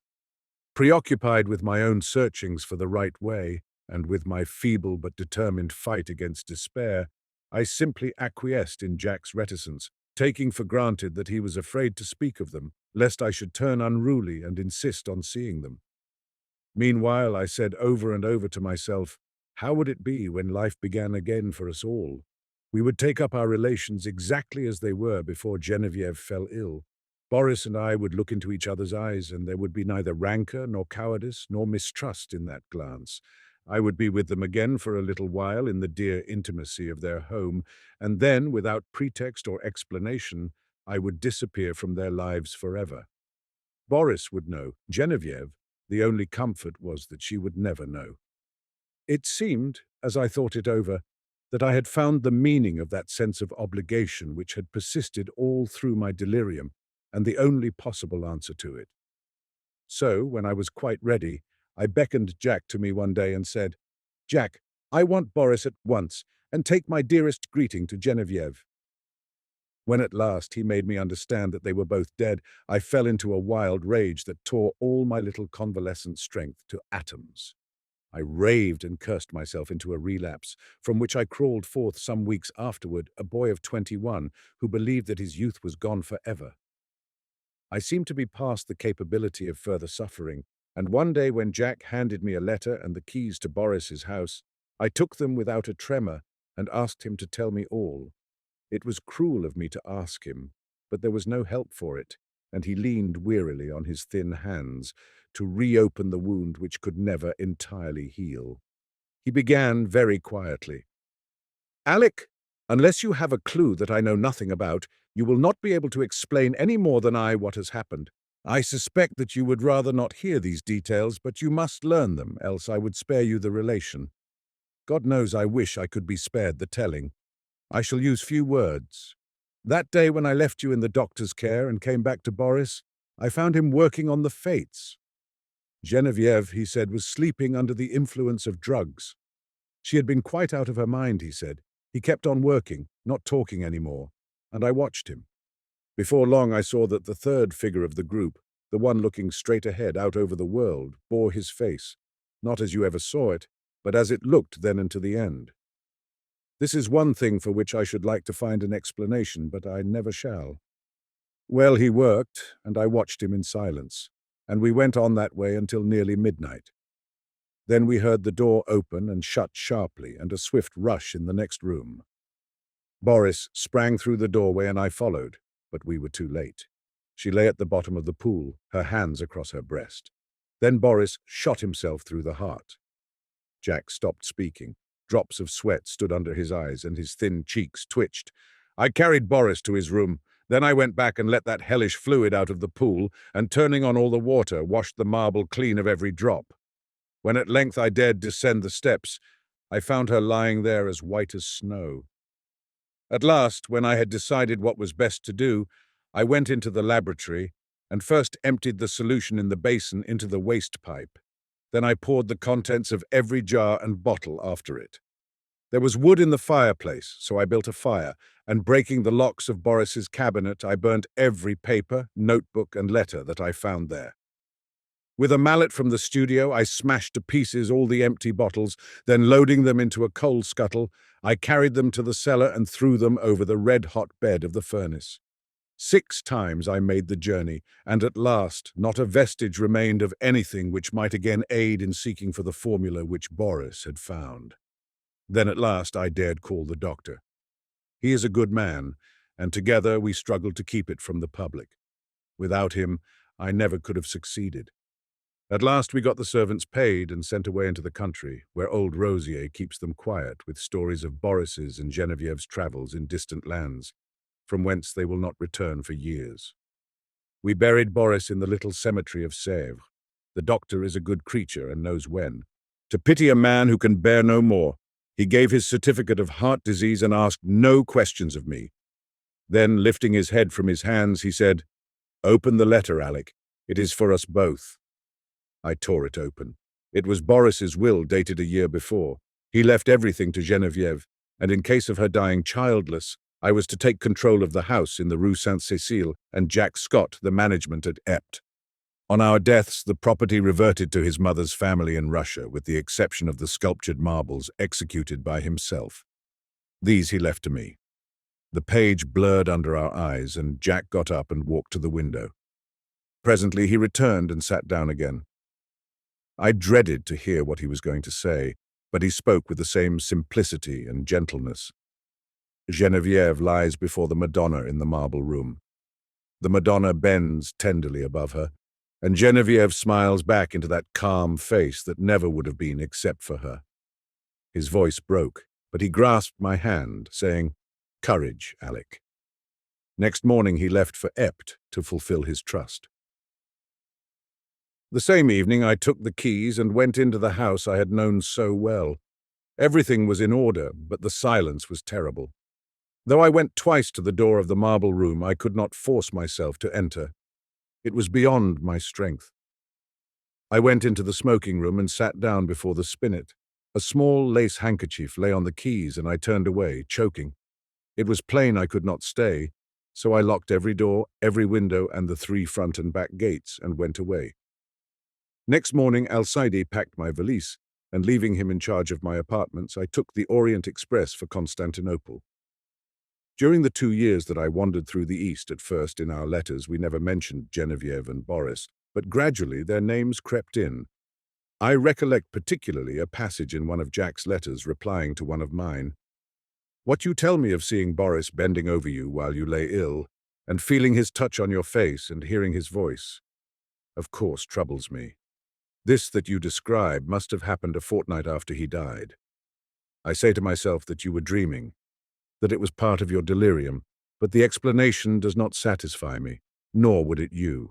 Preoccupied with my own searchings for the right way, and with my feeble but determined fight against despair, I simply acquiesced in Jack's reticence, taking for granted that he was afraid to speak of them, lest I should turn unruly and insist on seeing them. Meanwhile, I said over and over to myself, how would it be when life began again for us all? We would take up our relations exactly as they were before Genevieve fell ill. Boris and I would look into each other's eyes, and there would be neither rancor nor cowardice nor mistrust in that glance. I would be with them again for a little while in the dear intimacy of their home, and then, without pretext or explanation, I would disappear from their lives forever. Boris would know. Genevieve, the only comfort was that she would never know. It seemed, as I thought it over, that I had found the meaning of that sense of obligation which had persisted all through my delirium, and the only possible answer to it. So, when I was quite ready, I beckoned Jack to me one day and said, "Jack, I want Boris at once, and take my dearest greeting to Genevieve." When at last he made me understand that they were both dead, I fell into a wild rage that tore all my little convalescent strength to atoms. I raved and cursed myself into a relapse, from which I crawled forth some weeks afterward, a boy of 21 who believed that his youth was gone forever. I seemed to be past the capability of further suffering, and one day when Jack handed me a letter and the keys to Boris's house, I took them without a tremor and asked him to tell me all. It was cruel of me to ask him, but there was no help for it, and he leaned wearily on his thin hands to reopen the wound which could never entirely heal. He began very quietly. "Alec, unless you have a clue that I know nothing about, you will not be able to explain any more than I what has happened. I suspect that you would rather not hear these details, but you must learn them, else I would spare you the relation. God knows I wish I could be spared the telling. I shall use few words. That day when I left you in the doctor's care and came back to Boris, I found him working on the fates. Genevieve, he said, was sleeping under the influence of drugs. She had been quite out of her mind, he said. He kept on working, not talking anymore, and I watched him. Before long I saw that the third figure of the group, the one looking straight ahead out over the world, bore his face, not as you ever saw it, but as it looked then and to the end. This is one thing for which I should like to find an explanation, but I never shall. Well, he worked, and I watched him in silence, and we went on that way until nearly midnight. Then we heard the door open and shut sharply, and a swift rush in the next room. Boris sprang through the doorway and I followed, but we were too late. She lay at the bottom of the pool, her hands across her breast. Then Boris shot himself through the heart. Jack stopped speaking. Drops of sweat stood under his eyes and his thin cheeks twitched. I carried Boris to his room. Then I went back and let that hellish fluid out of the pool, and turning on all the water, washed the marble clean of every drop. When at length I dared descend the steps, I found her lying there as white as snow. At last, when I had decided what was best to do, I went into the laboratory and first emptied the solution in the basin into the waste pipe. Then I poured the contents of every jar and bottle after it. There was wood in the fireplace, so I built a fire, and breaking the locks of Boris's cabinet, I burnt every paper, notebook, and letter that I found there. With a mallet from the studio, I smashed to pieces all the empty bottles, then loading them into a coal scuttle, I carried them to the cellar and threw them over the red-hot bed of the furnace. 6 times I made the journey, and at last not a vestige remained of anything which might again aid in seeking for the formula which Boris had found. Then at last I dared call the doctor. He is a good man, and together we struggled to keep it from the public. Without him, I never could have succeeded. At last we got the servants paid and sent away into the country, where old Rosier keeps them quiet with stories of Boris's and Genevieve's travels in distant lands, from whence they will not return for years. We buried Boris in the little cemetery of Sèvres. The doctor is a good creature and knows when. To pity a man who can bear no more, he gave his certificate of heart disease and asked no questions of me. Then, lifting his head from his hands, he said, "Open the letter, Alec. It is for us both." I tore it open. It was Boris's will dated a year before. He left everything to Genevieve, and in case of her dying childless, I was to take control of the house in the Rue Sainte-Cécile and Jack Scott the management at Ept. On our deaths, the property reverted to his mother's family in Russia, with the exception of the sculptured marbles executed by himself. These he left to me. The page blurred under our eyes, and Jack got up and walked to the window. Presently he returned and sat down again. I dreaded to hear what he was going to say, but he spoke with the same simplicity and gentleness. Genevieve lies before the Madonna in the marble room. The Madonna bends tenderly above her, and Genevieve smiles back into that calm face that never would have been except for her. His voice broke, but he grasped my hand, saying, "Courage, Alec." Next morning he left for Ept to fulfill his trust. The same evening I took the keys and went into the house I had known so well. Everything was in order, but the silence was terrible. Though I went twice to the door of the marble room, I could not force myself to enter. It was beyond my strength. I went into the smoking room and sat down before the spinet. A small lace handkerchief lay on the keys and I turned away, choking. It was plain I could not stay, so I locked every door, every window and the 3 front and back gates and went away. Next morning Alcide packed my valise, and leaving him in charge of my apartments, I took the Orient Express for Constantinople. During the 2 years that I wandered through the East, at first in our letters we never mentioned Genevieve and Boris, but gradually their names crept in. I recollect particularly a passage in one of Jack's letters replying to one of mine. What you tell me of seeing Boris bending over you while you lay ill, and feeling his touch on your face and hearing his voice, of course troubles me. This that you describe must have happened a fortnight after he died. I say to myself that you were dreaming, that it was part of your delirium, but the explanation does not satisfy me, nor would it you.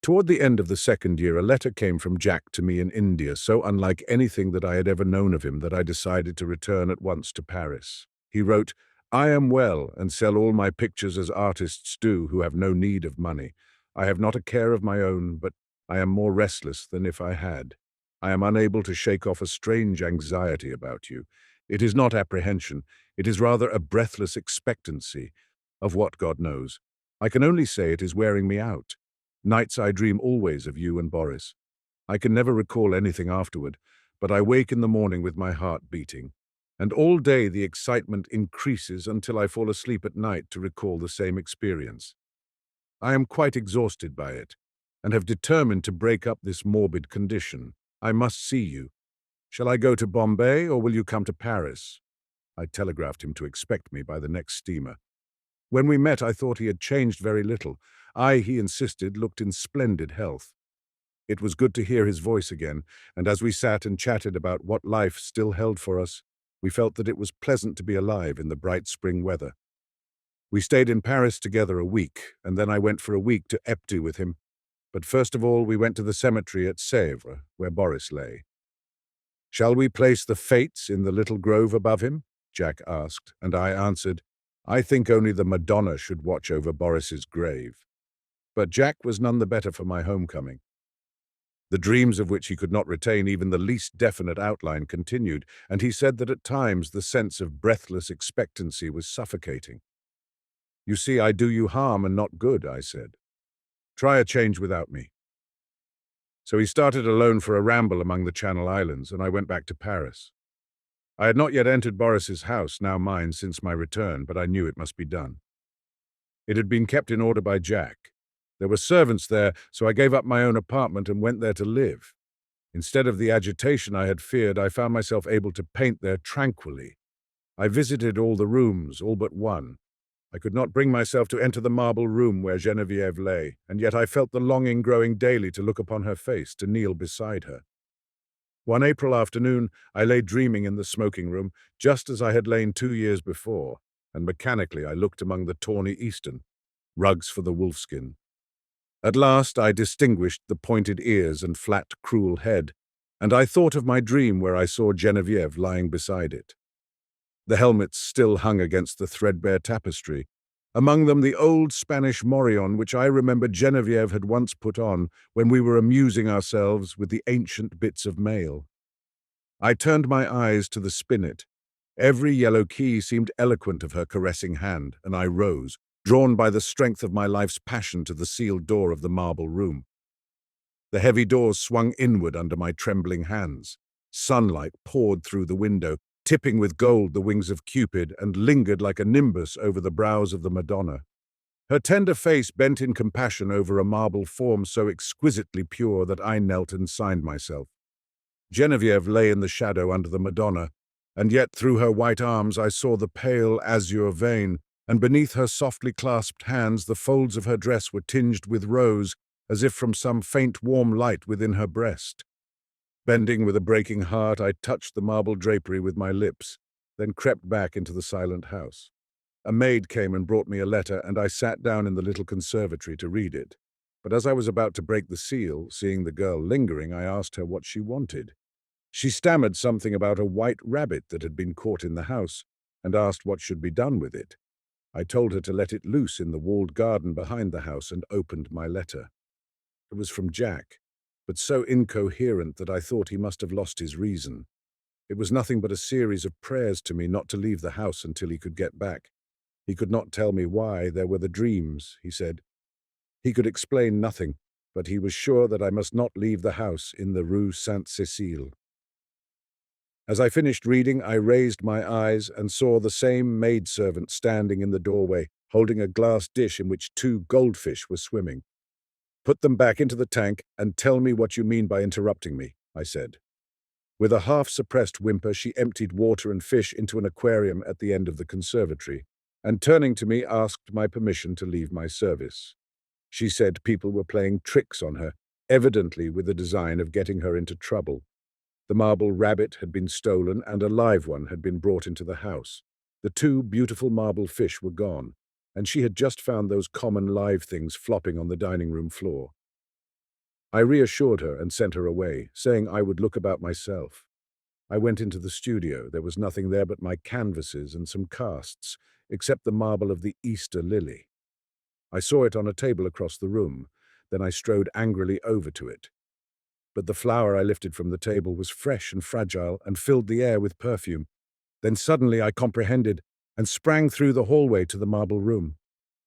Toward the end of the 2nd year, a letter came from Jack to me in India, so unlike anything that I had ever known of him that I decided to return at once to Paris. He wrote, "I am well and sell all my pictures as artists do who have no need of money. I have not a care of my own, but I am more restless than if I had. I am unable to shake off a strange anxiety about you. It is not apprehension, it is rather a breathless expectancy of what God knows. I can only say it is wearing me out. Nights I dream always of you and Boris. I can never recall anything afterward, but I wake in the morning with my heart beating. And all day the excitement increases until I fall asleep at night to recall the same experience. I am quite exhausted by it, and have determined to break up this morbid condition. I must see you. Shall I go to Bombay, or will you come to Paris?" I telegraphed him to expect me by the next steamer. When we met, I thought he had changed very little. He insisted, looked in splendid health. It was good to hear his voice again, and as we sat and chatted about what life still held for us, we felt that it was pleasant to be alive in the bright spring weather. We stayed in Paris together a week, and then I went for a week to Epty with him. But first of all, we went to the cemetery at Sèvres, where Boris lay. "Shall we place the Fates in the little grove above him?" Jack asked, and I answered, "I think only the Madonna should watch over Boris's grave." But Jack was none the better for my homecoming. The dreams of which he could not retain even the least definite outline continued, and he said that at times the sense of breathless expectancy was suffocating. "You see, I do you harm and not good," I said. "Try a change without me." So he started alone for a ramble among the Channel Islands, and I went back to Paris. I had not yet entered Boris's house, now mine since my return, but I knew it must be done. It had been kept in order by Jack. There were servants there, so I gave up my own apartment and went there to live. Instead of the agitation I had feared, I found myself able to paint there tranquilly. I visited all the rooms, all but one. I could not bring myself to enter the marble room where Genevieve lay, and yet I felt the longing growing daily to look upon her face, to kneel beside her. One April afternoon, I lay dreaming in the smoking room, just as I had lain 2 years before, and mechanically I looked among the tawny Eastern, rugs for the wolfskin. At last I distinguished the pointed ears and flat, cruel head, and I thought of my dream where I saw Genevieve lying beside it. The helmets still hung against the threadbare tapestry, among them the old Spanish morion which I remembered Genevieve had once put on when we were amusing ourselves with the ancient bits of mail. I turned my eyes to the spinet. Every yellow key seemed eloquent of her caressing hand, and I rose, drawn by the strength of my life's passion to the sealed door of the marble room. The heavy doors swung inward under my trembling hands. Sunlight poured through the window, tipping with gold the wings of Cupid, and lingered like a nimbus over the brows of the Madonna. Her tender face bent in compassion over a marble form so exquisitely pure that I knelt and signed myself. Genevieve lay in the shadow under the Madonna, and yet through her white arms I saw the pale azure vein, and beneath her softly clasped hands the folds of her dress were tinged with rose, as if from some faint warm light within her breast. Bending with a breaking heart, I touched the marble drapery with my lips, then crept back into the silent house. A maid came and brought me a letter, and I sat down in the little conservatory to read it. But as I was about to break the seal, seeing the girl lingering, I asked her what she wanted. She stammered something about a white rabbit that had been caught in the house, and asked what should be done with it. I told her to let it loose in the walled garden behind the house and opened my letter. It was from Jack, but so incoherent that I thought he must have lost his reason. It was nothing but a series of prayers to me not to leave the house until he could get back. He could not tell me why. There were the dreams, he said. He could explain nothing, but he was sure that I must not leave the house in the Rue Sainte-Cécile. As I finished reading, I raised my eyes and saw the same maidservant standing in the doorway, holding a glass dish in which 2 goldfish were swimming. "Put them back into the tank and tell me what you mean by interrupting me," I said. With a half-suppressed whimper, she emptied water and fish into an aquarium at the end of the conservatory, and turning to me asked my permission to leave my service. She said people were playing tricks on her, evidently with the design of getting her into trouble. The marble rabbit had been stolen and a live one had been brought into the house. The 2 beautiful marble fish were gone, and she had just found those common live things flopping on the dining room floor. I reassured her and sent her away, saying I would look about myself. I went into the studio. There was nothing there but my canvases and some casts, except the marble of the Easter lily. I saw it on a table across the room. Then I strode angrily over to it. But the flower I lifted from the table was fresh and fragile and filled the air with perfume. Then suddenly I comprehended and sprang through the hallway to the marble room.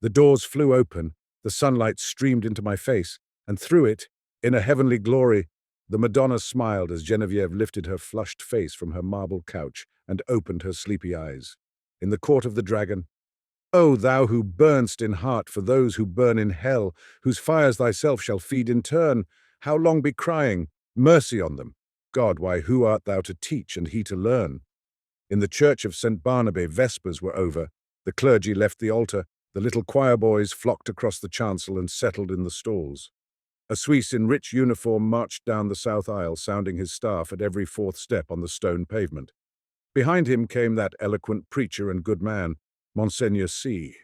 The doors flew open, the sunlight streamed into my face, and through it, in a heavenly glory, the Madonna smiled as Geneviève lifted her flushed face from her marble couch and opened her sleepy eyes. In the court of the dragon, "O thou who burnest in heart for those who burn in hell, whose fires thyself shall feed in turn, how long be crying, mercy on them? God, why, who art thou to teach and he to learn?" In the church of St. Barnabé, vespers were over. The clergy left the altar. The little choir boys flocked across the chancel and settled in the stalls. A Swiss in rich uniform marched down the south aisle, sounding his staff at every 4th step on the stone pavement. Behind him came that eloquent preacher and good man, Monseigneur C.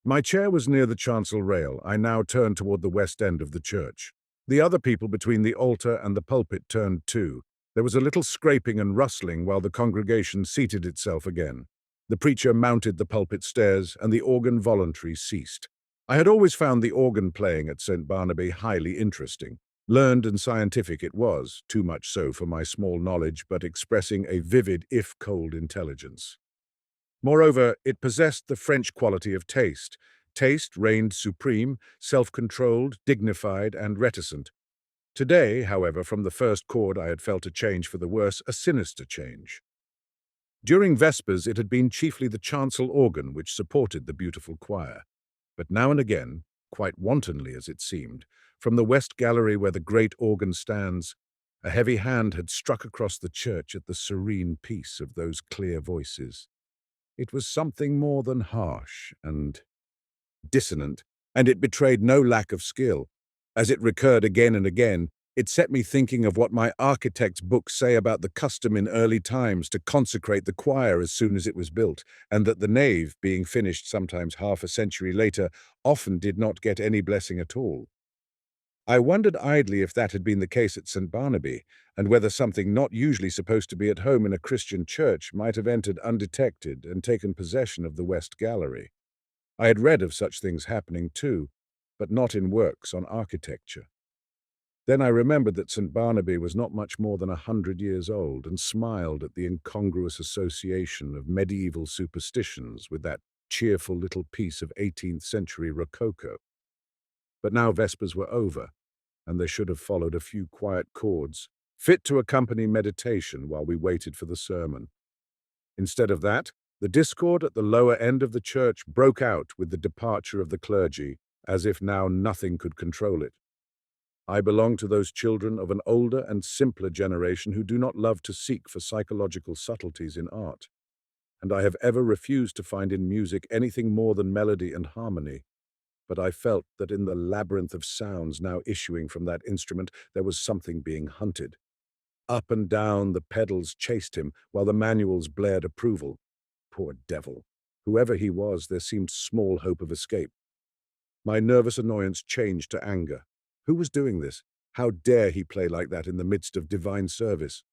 My chair was near the chancel rail. I now turned toward the west end of the church. The other people between the altar and the pulpit turned too. There was a little scraping and rustling while the congregation seated itself again. The preacher mounted the pulpit stairs, and the organ voluntary ceased. I had always found the organ playing at St. Barnabé highly interesting. Learned and scientific it was, too much so for my small knowledge, but expressing a vivid, if cold, intelligence. Moreover, it possessed the French quality of taste. Taste reigned supreme, self-controlled, dignified, and reticent. Today, however, from the first chord I had felt a change for the worse, a sinister change. During Vespers it had been chiefly the chancel organ which supported the beautiful choir. But now and again, quite wantonly as it seemed, from the west gallery where the great organ stands, a heavy hand had struck across the church at the serene peace of those clear voices. It was something more than harsh and dissonant, and it betrayed no lack of skill. As it recurred again and again, it set me thinking of what my architect's books say about the custom in early times to consecrate the choir as soon as it was built, and that the nave, being finished sometimes half a century later, often did not get any blessing at all. I wondered idly if that had been the case at St. Barnabé, and whether something not usually supposed to be at home in a Christian church might have entered undetected and taken possession of the West Gallery. I had read of such things happening too, but not in works on architecture. Then I remembered that St. Barnabé was not much more than 100 years old, and smiled at the incongruous association of medieval superstitions with that cheerful little piece of 18th century rococo. But now Vespers were over, and there should have followed a few quiet chords, fit to accompany meditation while we waited for the sermon. Instead of that, the discord at the lower end of the church broke out with the departure of the clergy, as if now nothing could control it. I belong to those children of an older and simpler generation who do not love to seek for psychological subtleties in art, and I have ever refused to find in music anything more than melody and harmony. But I felt that in the labyrinth of sounds now issuing from that instrument there was something being hunted. Up and down the pedals chased him, while the manuals blared approval. Poor devil. Whoever he was, there seemed small hope of escape. My nervous annoyance changed to anger. Who was doing this? How dare he play like that in the midst of divine service?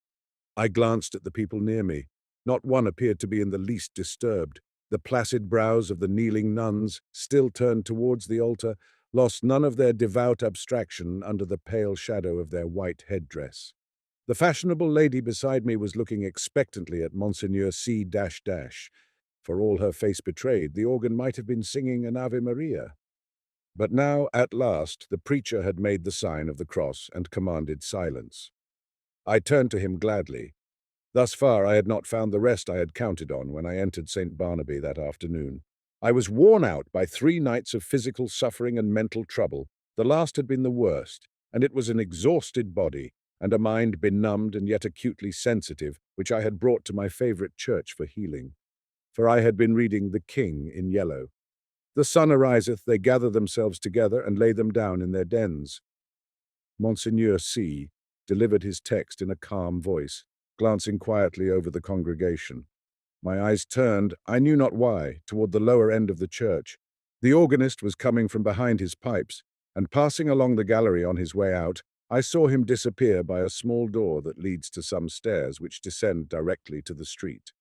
I glanced at the people near me. Not one appeared to be in the least disturbed. The placid brows of the kneeling nuns, still turned towards the altar, lost none of their devout abstraction under the pale shadow of their white headdress. The fashionable lady beside me was looking expectantly at Monseigneur C. For all her face betrayed, the organ might have been singing an Ave Maria. But now, at last, the preacher had made the sign of the cross and commanded silence. I turned to him gladly. Thus far I had not found the rest I had counted on when I entered St. Barnaby that afternoon. I was worn out by 3 nights of physical suffering and mental trouble. The last had been the worst, and it was an exhausted body and a mind benumbed and yet acutely sensitive, which I had brought to my favorite church for healing. For I had been reading The King in yellow. The sun ariseth, they gather themselves together and lay them down in their dens. Monseigneur C. delivered his text in a calm voice, glancing quietly over the congregation. My eyes turned, I knew not why, toward the lower end of the church. The organist was coming from behind his pipes, and passing along the gallery on his way out, I saw him disappear by a small door that leads to some stairs which descend directly to the street.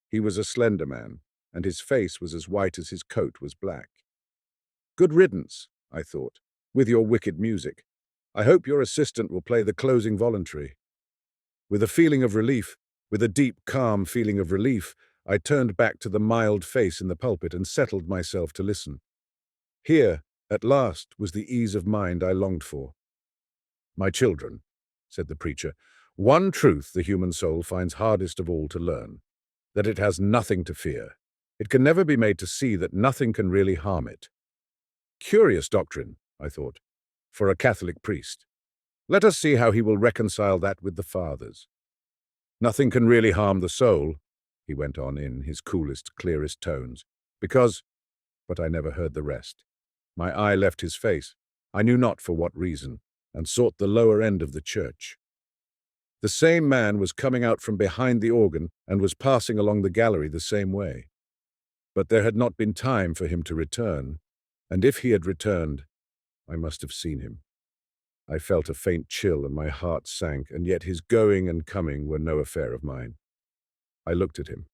He was a slender man, and his face was as white as his coat was black. Good riddance, I thought, with your wicked music. I hope your assistant will play the closing voluntary. With a feeling of relief, with a deep, calm feeling of relief, I turned back to the mild face in the pulpit and settled myself to listen. Here, at last, was the ease of mind I longed for. My children, said the preacher, one truth the human soul finds hardest of all to learn, that it has nothing to fear. It can never be made to see that nothing can really harm it. Curious doctrine, I thought, for a Catholic priest. Let us see how he will reconcile that with the Fathers. Nothing can really harm the soul, he went on in his coolest, clearest tones, because— but I never heard the rest. My eye left his face, I knew not for what reason, and sought the lower end of the church. The same man was coming out from behind the organ and was passing along the gallery the same way. But there had not been time for him to return, and if he had returned, I must have seen him. I felt a faint chill and my heart sank, and yet his going and coming were no affair of mine. I looked at him.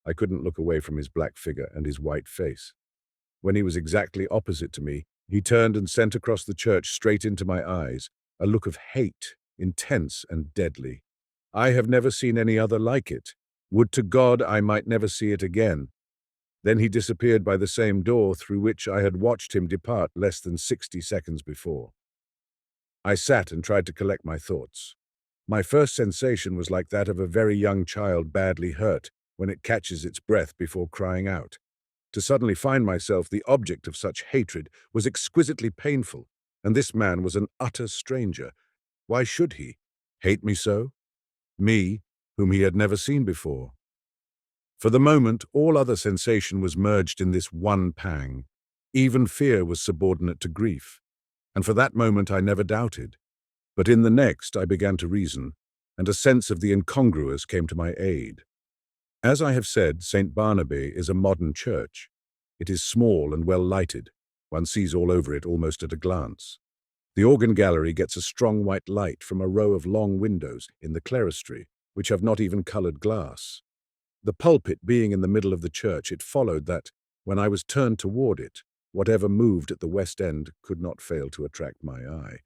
I couldn't look away from his black figure and his white face. When he was exactly opposite to me, he turned and sent across the church straight into my eyes, a look of hate, intense and deadly. I have never seen any other like it. Would to God I might never see it again. Then he disappeared by the same door through which I had watched him depart less than 60 seconds before. I sat and tried to collect my thoughts. My first sensation was like that of a very young child badly hurt when it catches its breath before crying out. To suddenly find myself the object of such hatred was exquisitely painful, and this man was an utter stranger. Why should he hate me so? Me, whom he had never seen before. For the moment, all other sensation was merged in this one pang. Even fear was subordinate to grief, and for that moment I never doubted. But in the next I began to reason, and a sense of the incongruous came to my aid. As I have said, St. Barnaby is a modern church. It is small and well lighted. One sees all over it almost at a glance. The organ gallery gets a strong white light from a row of long windows in the clerestory, which have not even coloured glass. The pulpit being in the middle of the church, it followed that, when I was turned toward it, whatever moved at the west end could not fail to attract my eye.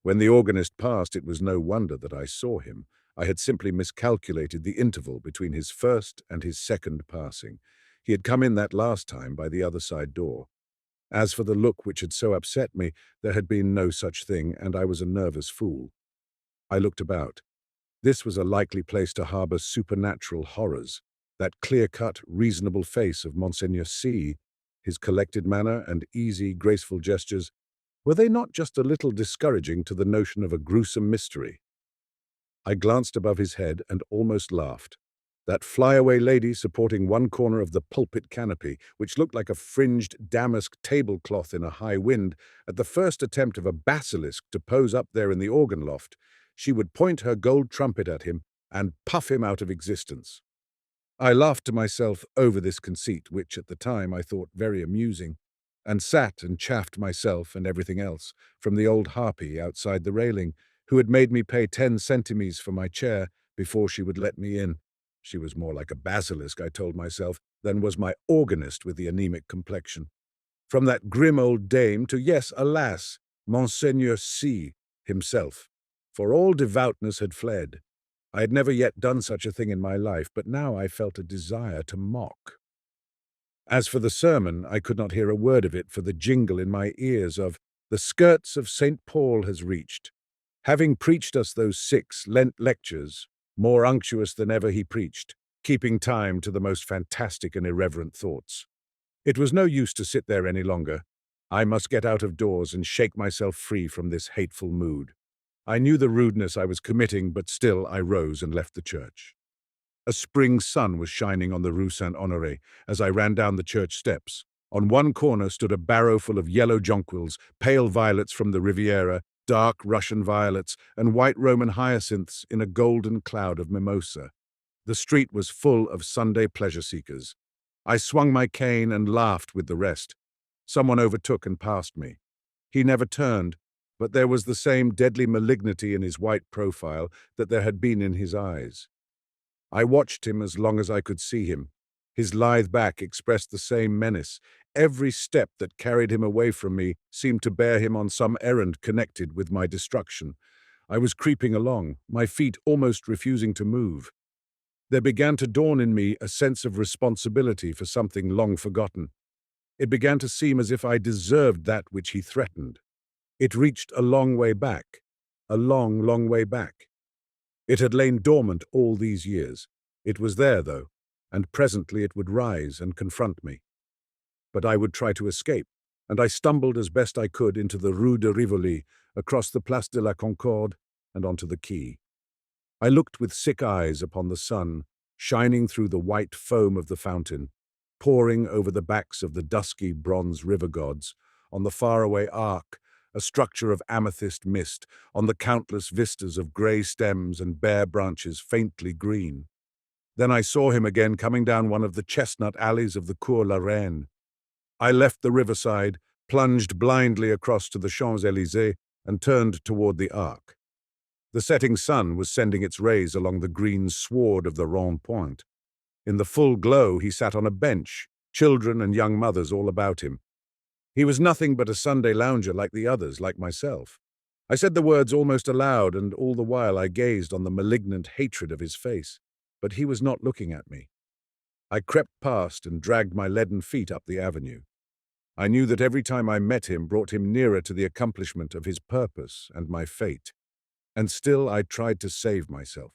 When the organist passed, it was no wonder that I saw him. I had simply miscalculated the interval between his first and his second passing. He had come in that last time by the other side door. As for the look which had so upset me, there had been no such thing, and I was a nervous fool. I looked about. This was a likely place to harbour supernatural horrors. That clear-cut, reasonable face of Monseigneur C., his collected manner and easy, graceful gestures, were they not just a little discouraging to the notion of a gruesome mystery? I glanced above his head and almost laughed. That flyaway lady supporting one corner of the pulpit canopy, which looked like a fringed damask tablecloth in a high wind, at the first attempt of a basilisk to pose up there in the organ loft, she would point her gold trumpet at him and puff him out of existence. I laughed to myself over this conceit, which at the time I thought very amusing, and sat and chaffed myself and everything else, from the old harpy outside the railing, who had made me pay 10 centimes for my chair before she would let me in. She was more like a basilisk, I told myself, than was my organist with the anemic complexion. From that grim old dame to, yes, alas, Monseigneur C. himself. For all devoutness had fled. I had never yet done such a thing in my life, but now I felt a desire to mock. As for the sermon, I could not hear a word of it for the jingle in my ears of, "The skirts of St. Paul has reached." Having preached us those 6 Lent lectures, more unctuous than ever he preached, keeping time to the most fantastic and irreverent thoughts. It was no use to sit there any longer. I must get out of doors and shake myself free from this hateful mood. I knew the rudeness I was committing, but still I rose and left the church. A spring sun was shining on the Rue Saint-Honoré as I ran down the church steps. On one corner stood a barrow full of yellow jonquils, pale violets from the Riviera, dark Russian violets, and white Roman hyacinths in a golden cloud of mimosa. The street was full of Sunday pleasure-seekers. I swung my cane and laughed with the rest. Someone overtook and passed me. He never turned, but there was the same deadly malignity in his white profile that there had been in his eyes. I watched him as long as I could see him. His lithe back expressed the same menace. Every step that carried him away from me seemed to bear him on some errand connected with my destruction. I was creeping along, my feet almost refusing to move. There began to dawn in me a sense of responsibility for something long forgotten. It began to seem as if I deserved that which he threatened. It reached a long way back, a long, long way back. It had lain dormant all these years. It was there, though, and presently it would rise and confront me. But I would try to escape, and I stumbled as best I could into the Rue de Rivoli, across the Place de la Concorde, and onto the quay. I looked with sick eyes upon the sun, shining through the white foam of the fountain, pouring over the backs of the dusky bronze river gods, on the faraway arc, a structure of amethyst mist, on the countless vistas of grey stems and bare branches faintly green. Then I saw him again coming down one of the chestnut alleys of the Cours la Reine. I left the riverside, plunged blindly across to the Champs-Élysées, and turned toward the Arc. The setting sun was sending its rays along the green sward of the Rond-Point. In the full glow he sat on a bench, children and young mothers all about him. He was nothing but a Sunday lounger like the others, like myself. I said the words almost aloud, and all the while I gazed on the malignant hatred of his face. But he was not looking at me. I crept past and dragged my leaden feet up the avenue. I knew that every time I met him brought him nearer to the accomplishment of his purpose and my fate. And still I tried to save myself.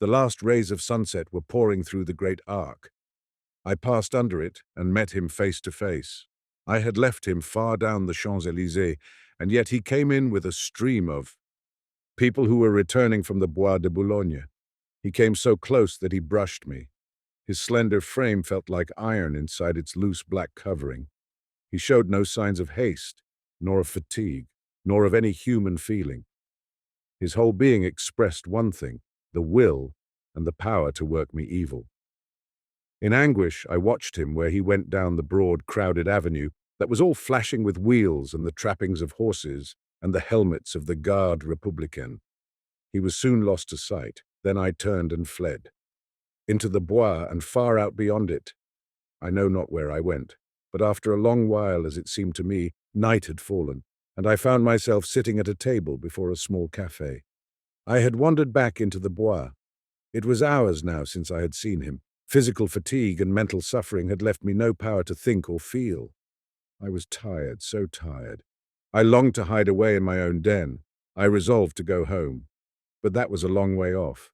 The last rays of sunset were pouring through the great arc. I passed under it and met him face to face. I had left him far down the Champs-Élysées, and yet he came in with a stream of people who were returning from the Bois de Boulogne. He came so close that he brushed me. His slender frame felt like iron inside its loose black covering. He showed no signs of haste, nor of fatigue, nor of any human feeling. His whole being expressed one thing, the will and the power to work me evil. In anguish, I watched him where he went down the broad, crowded avenue that was all flashing with wheels and the trappings of horses and the helmets of the Garde Républicaine. He was soon lost to sight. Then I turned and fled. Into the Bois and far out beyond it. I know not where I went, but after a long while, as it seemed to me, night had fallen, and I found myself sitting at a table before a small café. I had wandered back into the Bois. It was hours now since I had seen him. Physical fatigue and mental suffering had left me no power to think or feel. I was tired, so tired. I longed to hide away in my own den. I resolved to go home. But that was a long way off.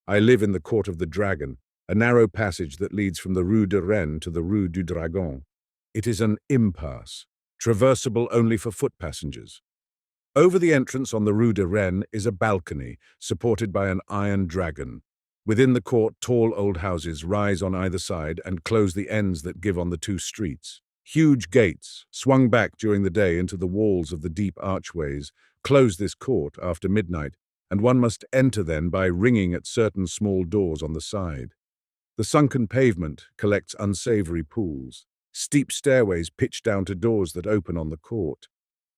I live in the Court of the Dragon, a narrow passage that leads from the Rue de Rennes to the Rue du Dragon. It is an impasse, traversable only for foot passengers. Over the entrance on the Rue de Rennes is a balcony, supported by an iron dragon. Within the court, tall old houses rise on either side and close the ends that give on the 2 streets. Huge gates, swung back during the day into the walls of the deep archways, close this court after midnight, and one must enter then by ringing at certain small doors on the side. The sunken pavement collects unsavory pools. Steep stairways pitch down to doors that open on the court.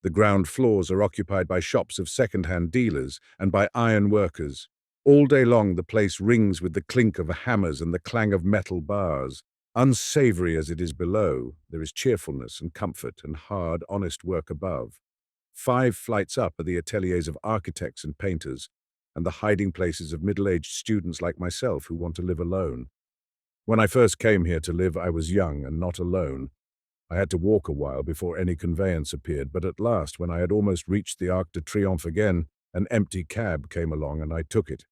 The ground floors are occupied by shops of second-hand dealers and by iron workers. All day long the place rings with the clink of hammers and the clang of metal bars. Unsavory as it is below, there is cheerfulness and comfort and hard, honest work above. 5 flights up are the ateliers of architects and painters, and the hiding places of middle-aged students like myself who want to live alone. When I first came here to live, I was young and not alone. I had to walk a while before any conveyance appeared, but at last, when I had almost reached the Arc de Triomphe again, an empty cab came along and I took it.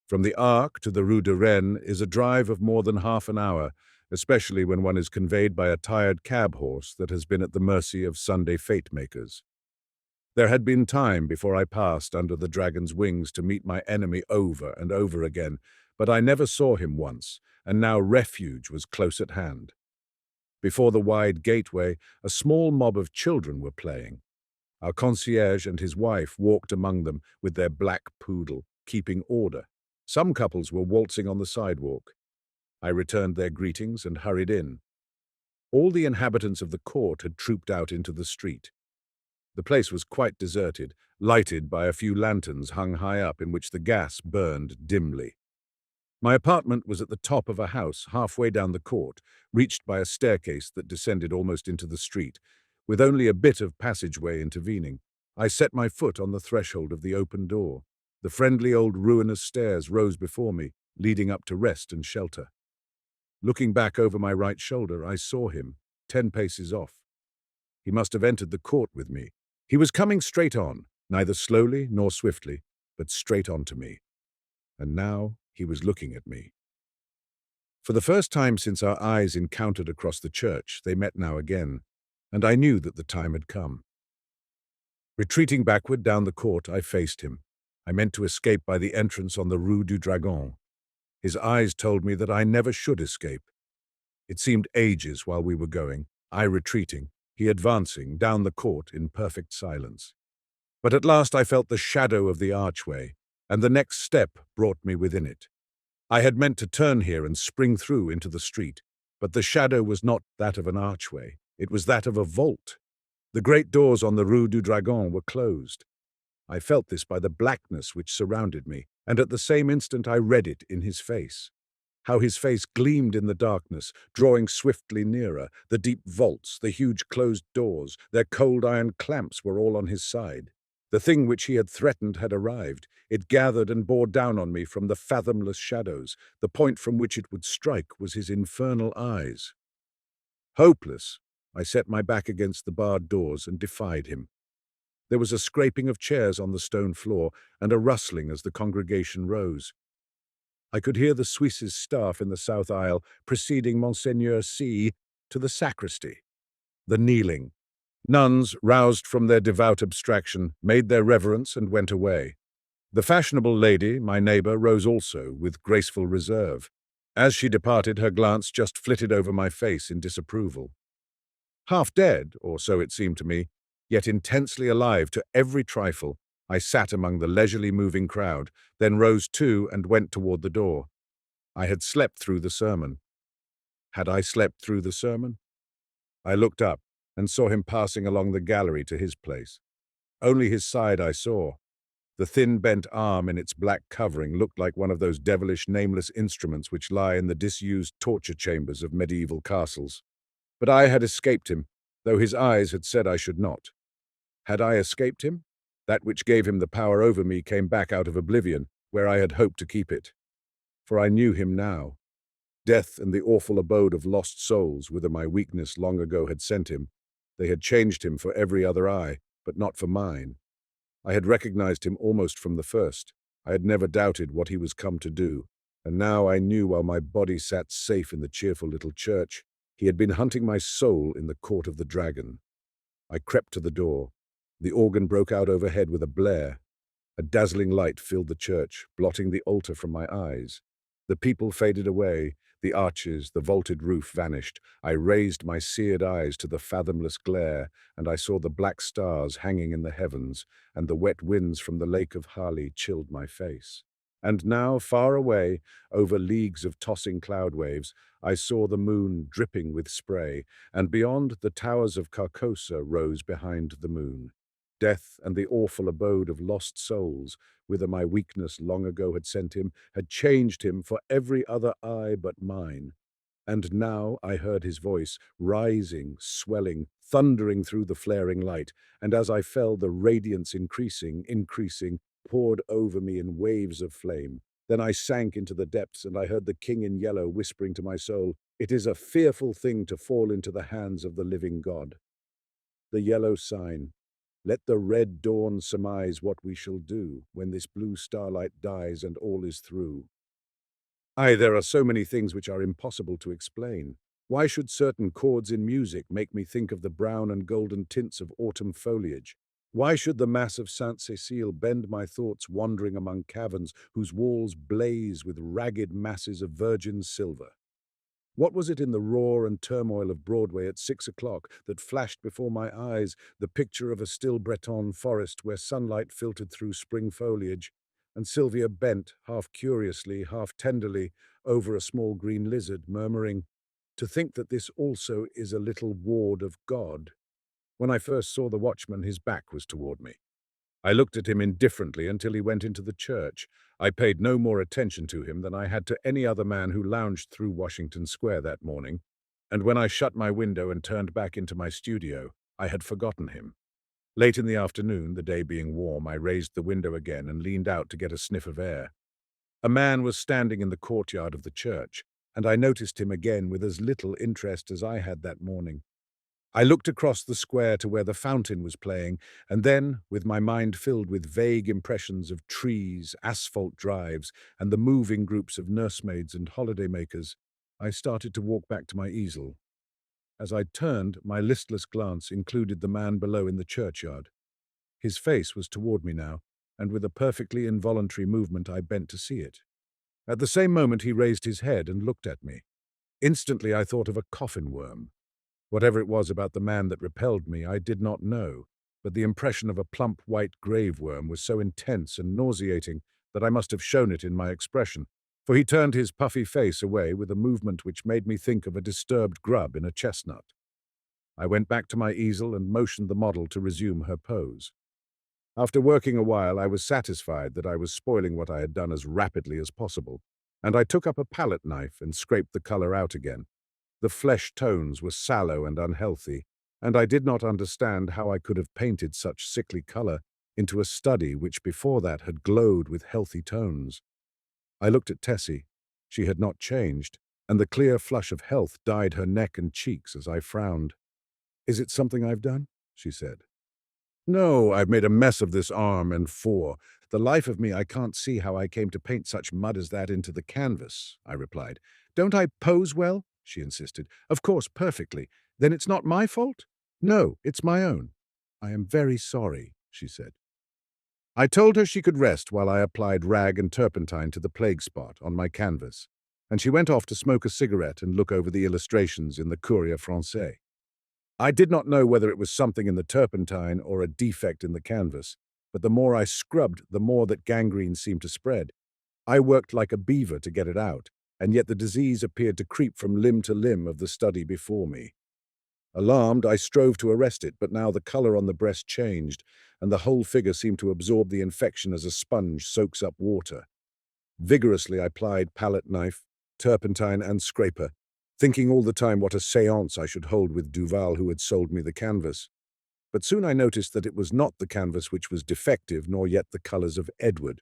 From the Arc to the Rue de Rennes is a drive of more than half an hour, especially when one is conveyed by a tired cab horse that has been at the mercy of Sunday fate-makers. There had been time before I passed under the dragon's wings to meet my enemy over and over again, but I never saw him once, and now refuge was close at hand. Before the wide gateway, a small mob of children were playing. Our concierge and his wife walked among them with their black poodle, keeping order. Some couples were waltzing on the sidewalk. I returned their greetings and hurried in. All the inhabitants of the court had trooped out into the street. The place was quite deserted, lighted by a few lanterns hung high up in which the gas burned dimly. My apartment was at the top of a house halfway down the court, reached by a staircase that descended almost into the street, with only a bit of passageway intervening. I set my foot on the threshold of the open door. The friendly old ruinous stairs rose before me, leading up to rest and shelter. Looking back over my right shoulder, I saw him, 10 paces off. He must have entered the court with me. He was coming straight on, neither slowly nor swiftly, but straight on to me. And now he was looking at me. For the first time since our eyes encountered across the church, they met now again, and I knew that the time had come. Retreating backward down the court, I faced him. I meant to escape by the entrance on the Rue du Dragon. His eyes told me that I never should escape. It seemed ages while we were going, I retreating, he advancing down the court in perfect silence. But at last I felt the shadow of the archway, and the next step brought me within it. I had meant to turn here and spring through into the street, but the shadow was not that of an archway, it was that of a vault. The great doors on the Rue du Dragon were closed. I felt this by the blackness which surrounded me, and at the same instant I read it in his face. How his face gleamed in the darkness, drawing swiftly nearer. The deep vaults, the huge closed doors, their cold iron clamps were all on his side. The thing which he had threatened had arrived. It gathered and bore down on me from the fathomless shadows. The point from which it would strike was his infernal eyes. Hopeless, I set my back against the barred doors and defied him. There was a scraping of chairs on the stone floor and a rustling as the congregation rose. I could hear the Suisse's staff in the south aisle preceding Monseigneur C. to the sacristy. The kneeling. Nuns, roused from their devout abstraction, made their reverence and went away. The fashionable lady, my neighbor, rose also, with graceful reserve. As she departed, her glance just flitted over my face in disapproval. Half dead, or so it seemed to me, yet intensely alive to every trifle, I sat among the leisurely moving crowd, then rose too and went toward the door. I had slept through the sermon. Had I slept through the sermon? I looked up and saw him passing along the gallery to his place. Only his side I saw. The thin bent arm in its black covering looked like one of those devilish nameless instruments which lie in the disused torture chambers of medieval castles. But I had escaped him, though his eyes had said I should not. Had I escaped him? That which gave him the power over me came back out of oblivion, where I had hoped to keep it. For I knew him now. Death and the awful abode of lost souls, whither my weakness long ago had sent him, they had changed him for every other eye, but not for mine. I had recognized him almost from the first. I had never doubted what he was come to do, and now I knew while my body sat safe in the cheerful little church, he had been hunting my soul in the court of the dragon. I crept to the door. The organ broke out overhead with a blare. A dazzling light filled the church, blotting the altar from my eyes. The people faded away. The arches, the vaulted roof vanished. I raised my seared eyes to the fathomless glare, and I saw the black stars hanging in the heavens, and the wet winds from the lake of Hali chilled my face. And now, far away, over leagues of tossing cloud waves, I saw the moon dripping with spray, and beyond, the towers of Carcosa rose behind the moon. Death and the awful abode of lost souls, whither my weakness long ago had sent him, had changed him for every other eye but mine. And now I heard his voice, rising, swelling, thundering through the flaring light, and as I fell, the radiance increasing, poured over me in waves of flame. Then I sank into the depths, and I heard the king in yellow whispering to my soul, "It is a fearful thing to fall into the hands of the living God." The yellow sign. Let the red dawn surmise what we shall do when this blue starlight dies and all is through. Aye, there are so many things which are impossible to explain. Why should certain chords in music make me think of the brown and golden tints of autumn foliage? Why should the mass of Saint Cecile bend my thoughts wandering among caverns whose walls blaze with ragged masses of virgin silver? What was it in the roar and turmoil of Broadway at 6 o'clock that flashed before my eyes the picture of a still Breton forest where sunlight filtered through spring foliage, and Sylvia bent, half curiously, half tenderly, over a small green lizard, murmuring, "To think that this also is a little ward of God." When I first saw the watchman, his back was toward me. I looked at him indifferently until he went into the church. I paid no more attention to him than I had to any other man who lounged through Washington Square that morning, and when I shut my window and turned back into my studio, I had forgotten him. Late in the afternoon, the day being warm, I raised the window again and leaned out to get a sniff of air. A man was standing in the courtyard of the church, and I noticed him again with as little interest as I had that morning. I looked across the square to where the fountain was playing, and then, with my mind filled with vague impressions of trees, asphalt drives, and the moving groups of nursemaids and holidaymakers, I started to walk back to my easel. As I turned, my listless glance included the man below in the churchyard. His face was toward me now, and with a perfectly involuntary movement I bent to see it. At the same moment he raised his head and looked at me. Instantly I thought of a coffin worm. Whatever it was about the man that repelled me, I did not know, but the impression of a plump white grave worm was so intense and nauseating that I must have shown it in my expression, for he turned his puffy face away with a movement which made me think of a disturbed grub in a chestnut. I went back to my easel and motioned the model to resume her pose. After working a while, I was satisfied that I was spoiling what I had done as rapidly as possible, and I took up a palette knife and scraped the color out again. The flesh tones were sallow and unhealthy, and I did not understand how I could have painted such sickly color into a study which before that had glowed with healthy tones. I looked at Tessie. She had not changed, and the clear flush of health dyed her neck and cheeks as I frowned. "Is it something I've done?" she said. "No, I've made a mess of this arm and fore. The life of me, I can't see how I came to paint such mud as that into the canvas," I replied. "Don't I pose well?" she insisted. "Of course, perfectly. Then it's not my fault?" "No, it's my own." "I am very sorry," she said. I told her she could rest while I applied rag and turpentine to the plague spot on my canvas, and she went off to smoke a cigarette and look over the illustrations in the Courrier Français. I did not know whether it was something in the turpentine or a defect in the canvas, but the more I scrubbed, the more that gangrene seemed to spread. I worked like a beaver to get it out, and yet the disease appeared to creep from limb to limb of the study before me. Alarmed, I strove to arrest it, but now the color on the breast changed, and the whole figure seemed to absorb the infection as a sponge soaks up water. Vigorously I plied palette knife, turpentine, and scraper, thinking all the time what a séance I should hold with Duval, who had sold me the canvas. But soon I noticed that it was not the canvas which was defective, nor yet the colors of Edward.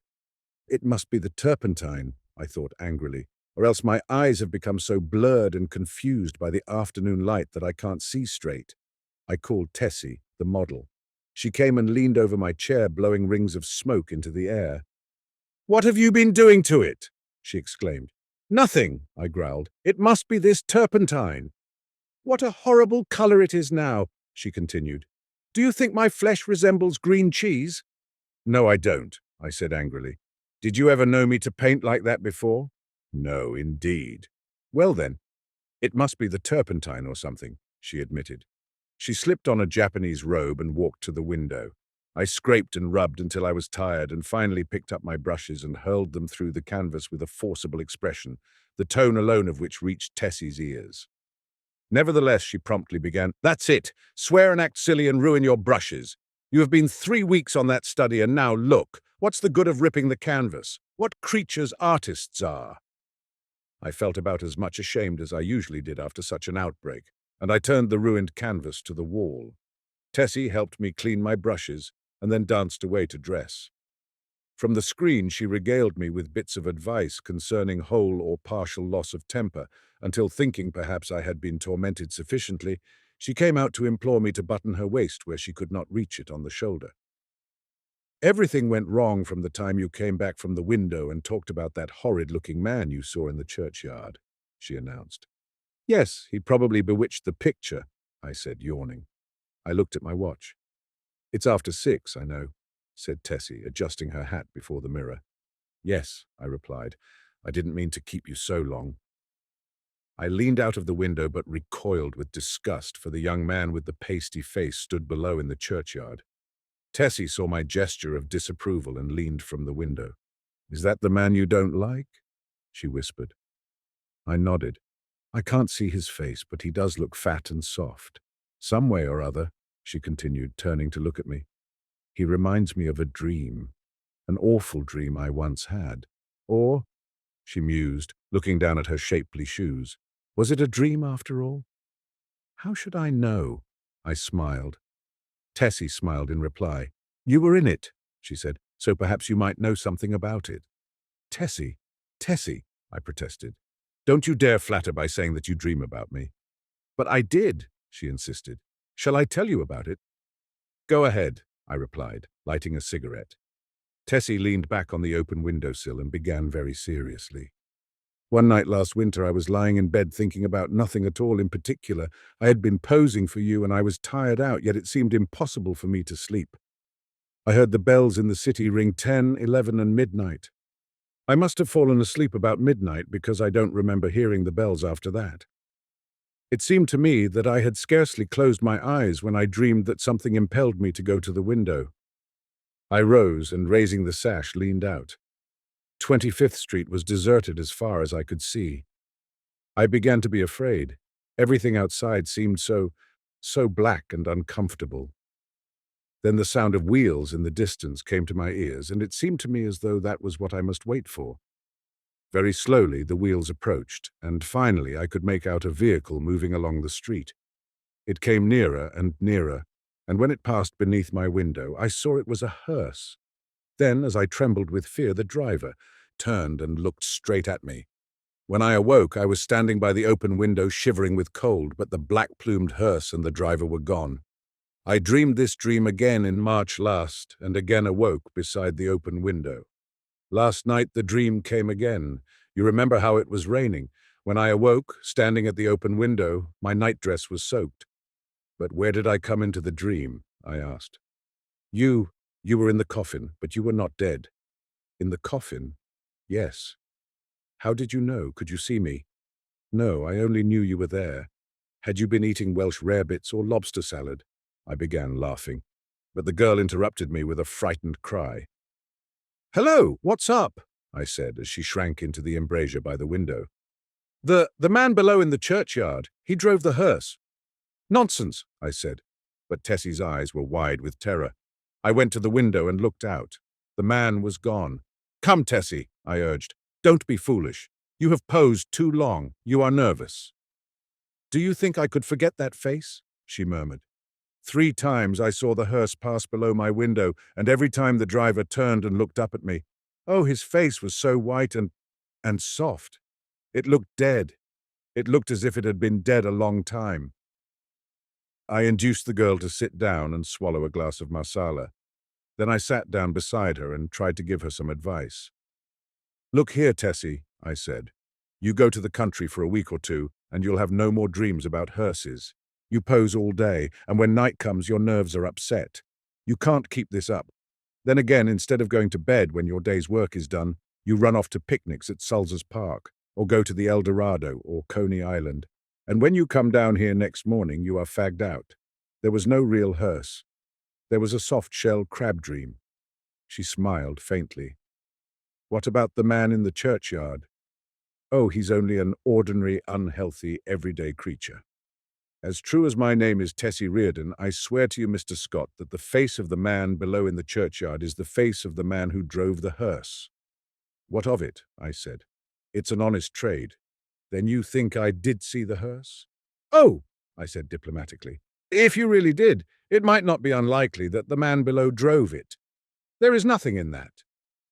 "It must be the turpentine," I thought angrily, "or else my eyes have become so blurred and confused by the afternoon light that I can't see straight." I called Tessie, the model. She came and leaned over my chair, blowing rings of smoke into the air. "What have you been doing to it?" she exclaimed. "Nothing," I growled. "It must be this turpentine." "What a horrible color it is now," she continued. "Do you think my flesh resembles green cheese?" "No, I don't," I said angrily. "Did you ever know me to paint like that before?" "No, indeed." "Well then, it must be the turpentine or something," she admitted. She slipped on a Japanese robe and walked to the window. I scraped and rubbed until I was tired and finally picked up my brushes and hurled them through the canvas with a forcible expression, the tone alone of which reached Tessie's ears. Nevertheless, she promptly began, "That's it. Swear and act silly and ruin your brushes. You have been 3 weeks on that study and now look. What's the good of ripping the canvas? What creatures artists are." I felt about as much ashamed as I usually did after such an outbreak, and I turned the ruined canvas to the wall. Tessie helped me clean my brushes and then danced away to dress. From the screen, she regaled me with bits of advice concerning whole or partial loss of temper, until thinking perhaps I had been tormented sufficiently, she came out to implore me to button her waist where she could not reach it on the shoulder. "Everything went wrong from the time you came back from the window and talked about that horrid-looking man you saw in the churchyard," she announced. "Yes, he probably bewitched the picture," I said, yawning. I looked at my watch. "It's after 6, I know," said Tessie, adjusting her hat before the mirror. "Yes," I replied. "I didn't mean to keep you so long." I leaned out of the window but recoiled with disgust, for the young man with the pasty face stood below in the churchyard. Tessie saw my gesture of disapproval and leaned from the window. "Is that the man you don't like?" she whispered. I nodded. "I can't see his face, but he does look fat and soft. Some way or other," she continued, turning to look at me, "he reminds me of a dream, an awful dream I once had. Or," she mused, looking down at her shapely shoes, "was it a dream after all?" "How should I know?" I smiled. Tessie smiled in reply. "You were in it," she said, "so perhaps you might know something about it." "Tessie, Tessie," I protested. "Don't you dare flatter by saying that you dream about me." "But I did," she insisted. "Shall I tell you about it?" "Go ahead," I replied, lighting a cigarette. Tessie leaned back on the open windowsill and began very seriously. "One night last winter I was lying in bed thinking about nothing at all in particular. I had been posing for you and I was tired out, yet it seemed impossible for me to sleep. I heard the bells in the city ring 10, 11, and midnight. I must have fallen asleep about midnight because I don't remember hearing the bells after that. It seemed to me that I had scarcely closed my eyes when I dreamed that something impelled me to go to the window. I rose and, raising the sash, leaned out. 25th Street was deserted as far as I could see. I began to be afraid. Everything outside seemed so black and uncomfortable. Then the sound of wheels in the distance came to my ears, and it seemed to me as though that was what I must wait for. Very slowly the wheels approached, and finally I could make out a vehicle moving along the street. It came nearer and nearer, and when it passed beneath my window, I saw it was a hearse. Then, as I trembled with fear, the driver turned and looked straight at me. When I awoke, I was standing by the open window shivering with cold, but the black-plumed hearse and the driver were gone. I dreamed this dream again in March last, and again awoke beside the open window. Last night the dream came again. You remember how it was raining. When I awoke, standing at the open window, my nightdress was soaked. But where did I come into the dream? I asked. You were in the coffin, but you were not dead." "In the coffin?" "Yes." "How did you know? Could you see me?" "No, I only knew you were there." "Had you been eating Welsh rarebits or lobster salad?" I began laughing, but the girl interrupted me with a frightened cry. "Hello, what's up?" I said as she shrank into the embrasure by the window. The man below in the churchyard. He drove the hearse." "Nonsense," I said, but Tessie's eyes were wide with terror. I went to the window and looked out. The man was gone. "Come, Tessie," I urged. "Don't be foolish. You have posed too long. You are nervous." "Do you think I could forget that face?" she murmured. 3 times I saw the hearse pass below my window, and every time the driver turned and looked up at me. Oh, his face was so white and soft. It looked dead. It looked as if it had been dead a long time. I induced the girl to sit down and swallow a glass of marsala. Then I sat down beside her and tried to give her some advice. "Look here, Tessie," I said. "You go to the country for a week or 2, and you'll have no more dreams about hearses. You pose all day, and when night comes, your nerves are upset. You can't keep this up. Then again, instead of going to bed when your day's work is done, you run off to picnics at Sulzer's Park, or go to the El Dorado or Coney Island. And when you come down here next morning, you are fagged out. There was no real hearse. There was a soft-shell crab dream. She smiled faintly. What about the man in the churchyard? Oh, he's only an ordinary, unhealthy, everyday creature. As true as my name is Tessie Reardon, I swear to you, Mr. Scott, that the face of the man below in the churchyard is the face of the man who drove the hearse. What of it? I said. It's an honest trade. Then you think I did see the hearse? Oh, I said diplomatically. If you really did, it might not be unlikely that the man below drove it. There is nothing in that.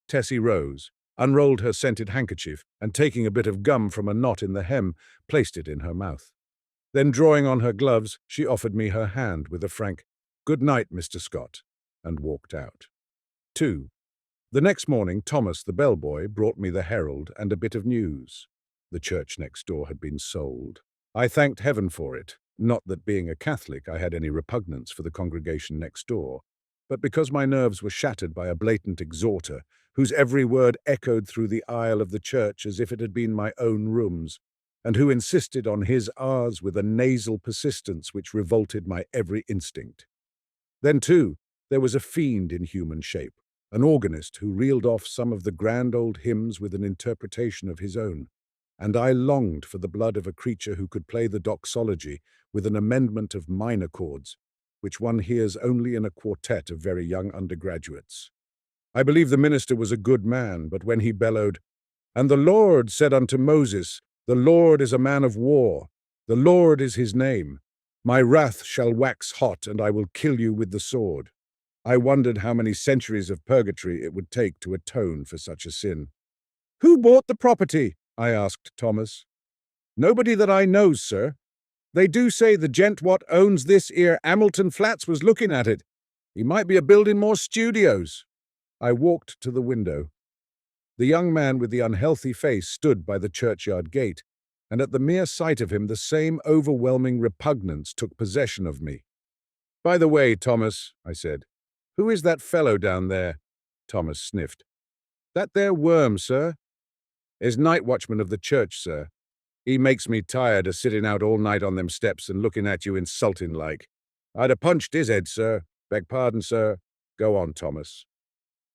Tessie rose, unrolled her scented handkerchief, and taking a bit of gum from a knot in the hem, placed it in her mouth. Then, drawing on her gloves, she offered me her hand with a frank, "Good night, Mr. Scott," and walked out. 2. The next morning, Thomas, the bellboy, brought me the Herald and a bit of news. The church next door had been sold. I thanked heaven for it, not that being a Catholic I had any repugnance for the congregation next door, but because my nerves were shattered by a blatant exhorter whose every word echoed through the aisle of the church as if it had been my own rooms, and who insisted on his R's with a nasal persistence which revolted my every instinct. Then, too, there was a fiend in human shape, an organist who reeled off some of the grand old hymns with an interpretation of his own, and I longed for the blood of a creature who could play the doxology with an amendment of minor chords, which one hears only in a quartet of very young undergraduates. I believe the minister was a good man, but when he bellowed, "And the Lord said unto Moses, the Lord is a man of war, the Lord is his name. My wrath shall wax hot, and I will kill you with the sword," I wondered how many centuries of purgatory it would take to atone for such a sin. "Who bought the property?" I asked Thomas. "Nobody that I knows, sir. They do say the gent what owns this 'ere Hamilton Flats was looking at it. He might be a-building more studios." I walked to the window. The young man with the unhealthy face stood by the churchyard gate, and at the mere sight of him the same overwhelming repugnance took possession of me. "By the way, Thomas," I said, "who is that fellow down there?" Thomas sniffed. "That there worm, sir?" "Is night watchman of the church, sir. He makes me tired of sitting out all night on them steps and looking at you insulting like. I'd a punched his head, sir. Beg pardon, sir. Go on, Thomas.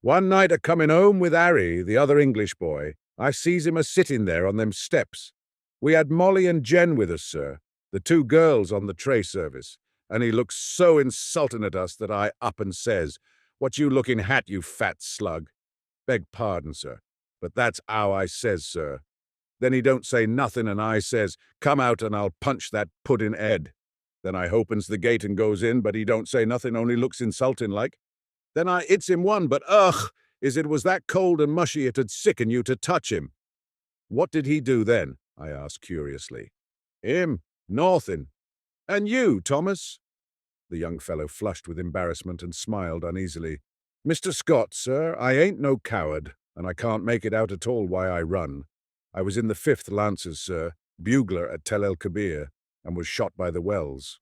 One night a-coming home with Harry, the other English boy, I sees him a-sitting there on them steps. We had Molly and Jen with us, sir, the two girls on the tray service, and he looks so insulting at us that I up and says, 'What you looking at, you fat slug?' Beg pardon, sir, but that's how I says, sir. Then he don't say nothing, and I says, 'Come out and I'll punch that puddin' head.' Then I opens the gate and goes in, but he don't say nothing, only looks insulting like. Then I hits him one, but ugh, is it was that cold and mushy it'd sicken you to touch him." "What did he do then?" I asked curiously. "Him? Northin'. And you, Thomas?" The young fellow flushed with embarrassment and smiled uneasily. "Mr. Scott, sir, I ain't no coward, and I can't make it out at all why I run. I was in the 5th Lancers, sir, bugler at Tel El Kebir, and was shot by the Wells."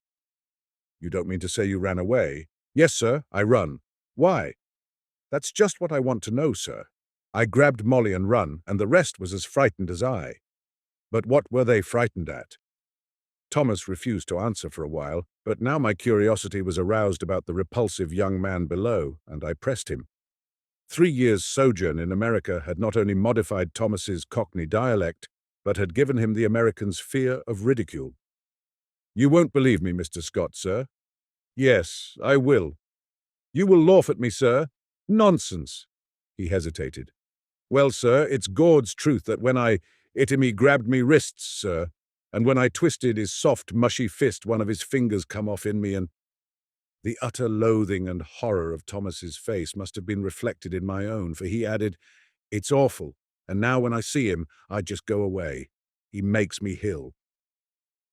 "You don't mean to say you ran away?" "Yes, sir, I run." "Why?" "That's just what I want to know, sir. I grabbed Molly and run, and the rest was as frightened as I." "But what were they frightened at?" Thomas refused to answer for a while, but now my curiosity was aroused about the repulsive young man below, and I pressed him. 3 years' sojourn in America had not only modified Thomas's Cockney dialect, but had given him the American's fear of ridicule. "You won't believe me, Mr. Scott, sir." "Yes, I will." "You will laugh at me, sir." "Nonsense." He hesitated. "Well, sir, it's Gord's truth that when I hit him he grabbed me wrists, sir, and when I twisted his soft, mushy fist one of his fingers come off in me and—" The utter loathing and horror of Thomas's face must have been reflected in my own, for he added, "It's awful, and now when I see him, I just go away. He makes me ill."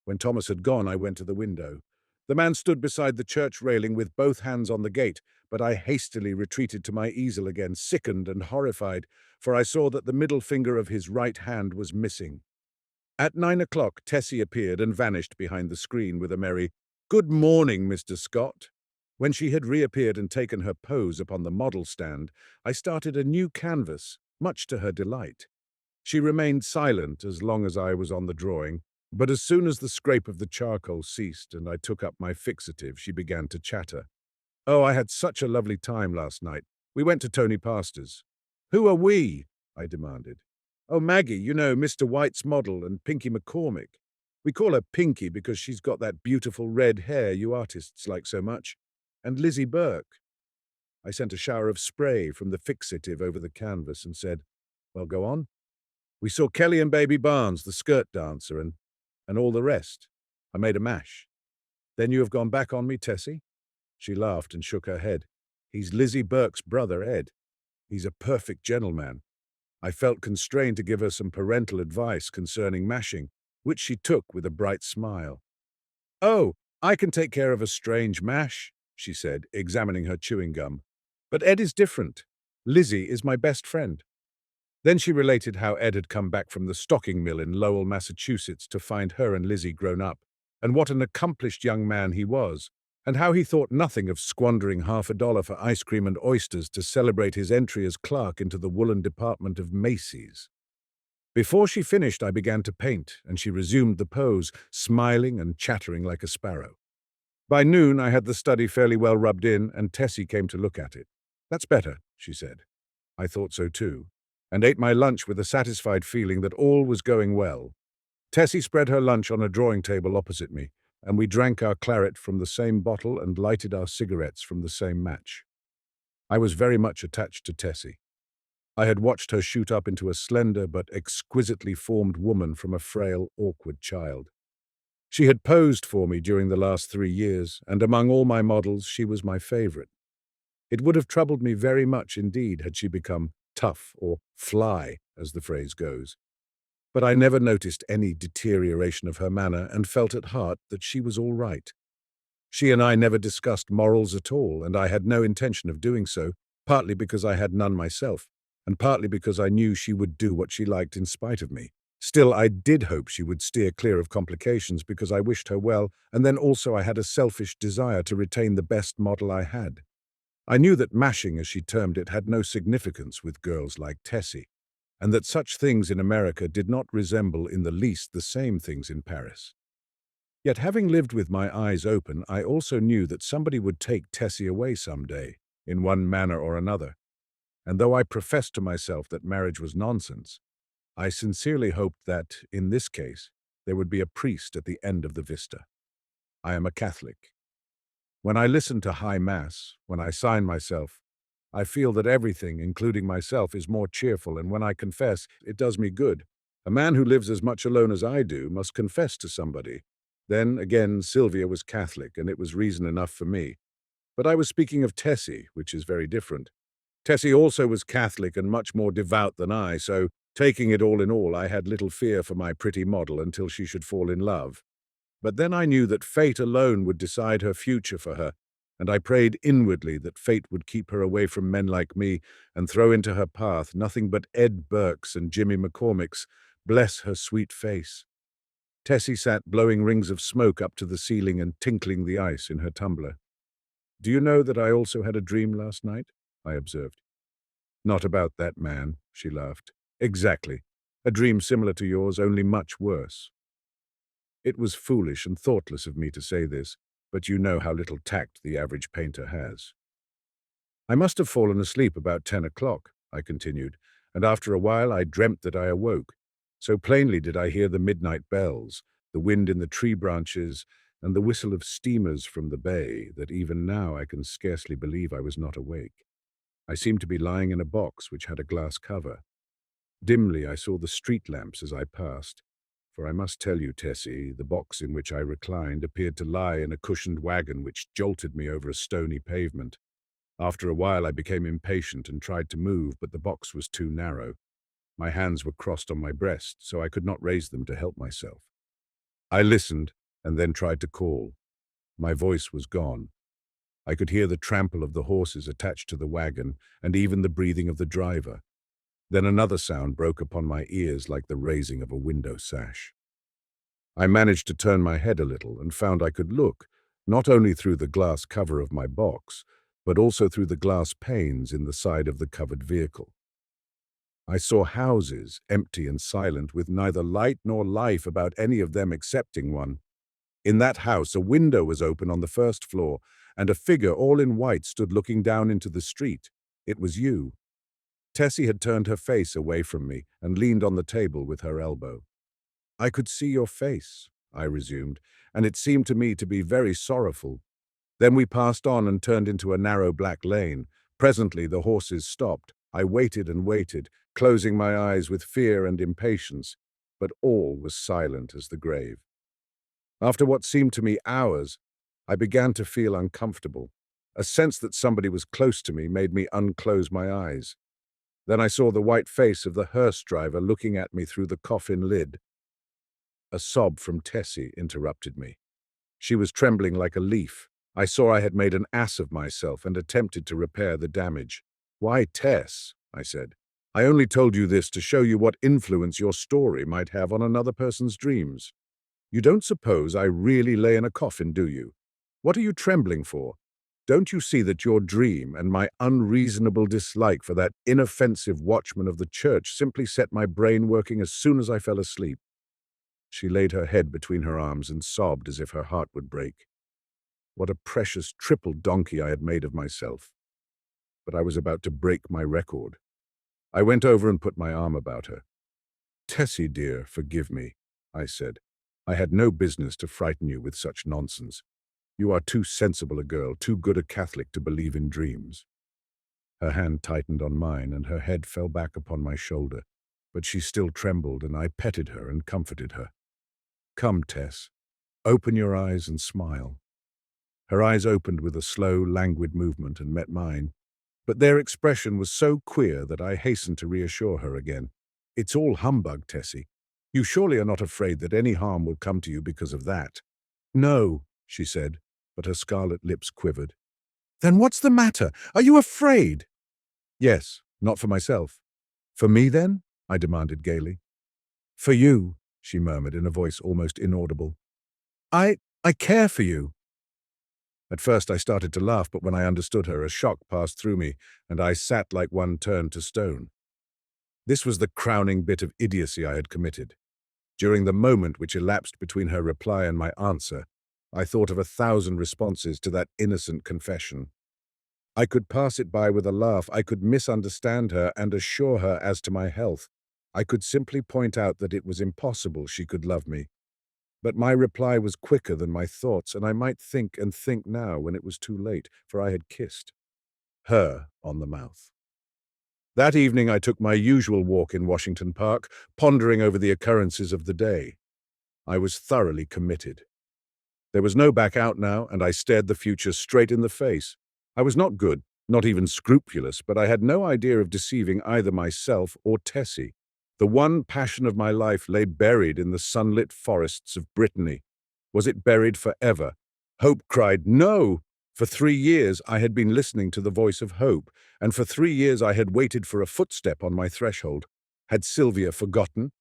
When Thomas had gone, I went to the window. The man stood beside the church railing with both hands on the gate, but I hastily retreated to my easel again, sickened and horrified, for I saw that the middle finger of his right hand was missing. At 9 o'clock, Tessie appeared and vanished behind the screen with a merry, "Good morning, Mr. Scott." When she had reappeared and taken her pose upon the model stand, I started a new canvas, much to her delight. She remained silent as long as I was on the drawing, but as soon as the scrape of the charcoal ceased and I took up my fixative, she began to chatter. Oh, I had such a lovely time last night. We went to Tony Pastor's. Who are we? I demanded. Oh, Maggie, you know, Mr. White's model and Pinky McCormick. We call her Pinky because she's got that beautiful red hair you artists like so much. And Lizzie Burke. I sent a shower of spray from the fixative over the canvas and said, well, go on. We saw Kelly and Baby Barnes, the skirt dancer, and all the rest. I made a mash. Then you have gone back on me, Tessie? She laughed and shook her head. He's Lizzie Burke's brother, Ed. He's a perfect gentleman. I felt constrained to give her some parental advice concerning mashing, which she took with a bright smile. Oh, I can take care of a strange mash, she said, examining her chewing gum. But Ed is different. Lizzie is my best friend. Then she related how Ed had come back from the stocking mill in Lowell, Massachusetts to find her and Lizzie grown up, and what an accomplished young man he was, and how he thought nothing of squandering $50 for ice cream and oysters to celebrate his entry as clerk into the woolen department of Macy's. Before she finished, I began to paint, and she resumed the pose, smiling and chattering like a sparrow. By noon, I had the study fairly well rubbed in, and Tessie came to look at it. That's better, she said. I thought so too, and ate my lunch with a satisfied feeling that all was going well. Tessie spread her lunch on a drawing table opposite me, and we drank our claret from the same bottle and lighted our cigarettes from the same match. I was very much attached to Tessie. I had watched her shoot up into a slender but exquisitely formed woman from a frail, awkward child. She had posed for me during the last 3 years, and among all my models, she was my favorite. It would have troubled me very much indeed had she become tough or fly, as the phrase goes. But I never noticed any deterioration of her manner and felt at heart that she was all right. She and I never discussed morals at all, and I had no intention of doing so, partly because I had none myself, and partly because I knew she would do what she liked in spite of me. Still, I did hope she would steer clear of complications because I wished her well, and then also I had a selfish desire to retain the best model I had. I knew that mashing, as she termed it, had no significance with girls like Tessie, and that such things in America did not resemble in the least the same things in Paris. Yet having lived with my eyes open, I also knew that somebody would take Tessie away some day, in one manner or another, and though I professed to myself that marriage was nonsense, I sincerely hoped that, in this case, there would be a priest at the end of the vista. I am a Catholic. When I listen to High Mass, when I sign myself, I feel that everything, including myself, is more cheerful, and when I confess, it does me good. A man who lives as much alone as I do must confess to somebody. Then, again, Sylvia was Catholic, and it was reason enough for me. But I was speaking of Tessie, which is very different. Tessie also was Catholic and much more devout than I, so, taking it all in all, I had little fear for my pretty model until she should fall in love. But then I knew that fate alone would decide her future for her, and I prayed inwardly that fate would keep her away from men like me and throw into her path nothing but Ed Burke's and Jimmy McCormick's. Bless her sweet face. Tessie sat blowing rings of smoke up to the ceiling and tinkling the ice in her tumbler. Do you know that I also had a dream last night? I observed. Not about that man, she laughed. Exactly. A dream similar to yours, only much worse. It was foolish and thoughtless of me to say this, but you know how little tact the average painter has. I must have fallen asleep about 10 o'clock, I continued, and after a while I dreamt that I awoke. So plainly did I hear the midnight bells, the wind in the tree branches, and the whistle of steamers from the bay that even now I can scarcely believe I was not awake. I seemed to be lying in a box which had a glass cover. Dimly I saw the street lamps as I passed, for I must tell you, Tessie, the box in which I reclined appeared to lie in a cushioned wagon which jolted me over a stony pavement. After a while I became impatient and tried to move, but the box was too narrow. My hands were crossed on my breast, so I could not raise them to help myself. I listened and then tried to call. My voice was gone. I could hear the trample of the horses attached to the wagon and even the breathing of the driver. Then another sound broke upon my ears like the raising of a window sash. I managed to turn my head a little and found I could look, not only through the glass cover of my box, but also through the glass panes in the side of the covered vehicle. I saw houses, empty and silent, with neither light nor life about any of them excepting one. In that house, a window was open on the first floor, and a figure all in white stood looking down into the street. It was you. Tessie had turned her face away from me and leaned on the table with her elbow. I could see your face, I resumed, and it seemed to me to be very sorrowful. Then we passed on and turned into a narrow black lane. Presently the horses stopped. I waited and waited, closing my eyes with fear and impatience, but all was silent as the grave. After what seemed to me hours, I began to feel uncomfortable. A sense that somebody was close to me made me unclose my eyes. Then I saw the white face of the hearse driver looking at me through the coffin lid. A sob from Tessie interrupted me. She was trembling like a leaf. I saw I had made an ass of myself and attempted to repair the damage. "Why, Tess," I said, "I only told you this to show you what influence your story might have on another person's dreams. You don't suppose I really lay in a coffin, do you? What are you trembling for? Don't you see that your dream and my unreasonable dislike for that inoffensive watchman of the church simply set my brain working as soon as I fell asleep?" She laid her head between her arms and sobbed as if her heart would break. What a precious triple donkey I had made of myself. But I was about to break my record. I went over and put my arm about her. "Tessie, dear, forgive me," I said. "I had no business to frighten you with such nonsense. You are too sensible a girl, too good a Catholic to believe in dreams." Her hand tightened on mine, and her head fell back upon my shoulder, but she still trembled, and I petted her and comforted her. "Come, Tess, open your eyes and smile." Her eyes opened with a slow, languid movement and met mine, but their expression was so queer that I hastened to reassure her again. "It's all humbug, Tessie. You surely are not afraid that any harm will come to you because of that?" "No," she said, but her scarlet lips quivered. "Then what's the matter? Are you afraid?" "Yes, not for myself." "For me, then?" I demanded gaily. "For you," she murmured in a voice almost inaudible. I care for you." At first I started to laugh, but when I understood her, a shock passed through me, and I sat like one turned to stone. This was the crowning bit of idiocy I had committed. During the moment which elapsed between her reply and my answer, I thought of 1,000 responses to that innocent confession. I could pass it by with a laugh, I could misunderstand her and assure her as to my health. I could simply point out that it was impossible she could love me. But my reply was quicker than my thoughts, and I might think and think now when it was too late, for I had kissed her on the mouth. That evening I took my usual walk in Washington Park, pondering over the occurrences of the day. I was thoroughly committed. There was no back out now, and I stared the future straight in the face. I was not good, not even scrupulous, but I had no idea of deceiving either myself or Tessie. The one passion of my life lay buried in the sunlit forests of Brittany. Was it buried forever? Hope cried, "No!" For 3 years I had been listening to the voice of hope, and for 3 years I had waited for a footstep on my threshold. Had Sylvia forgotten?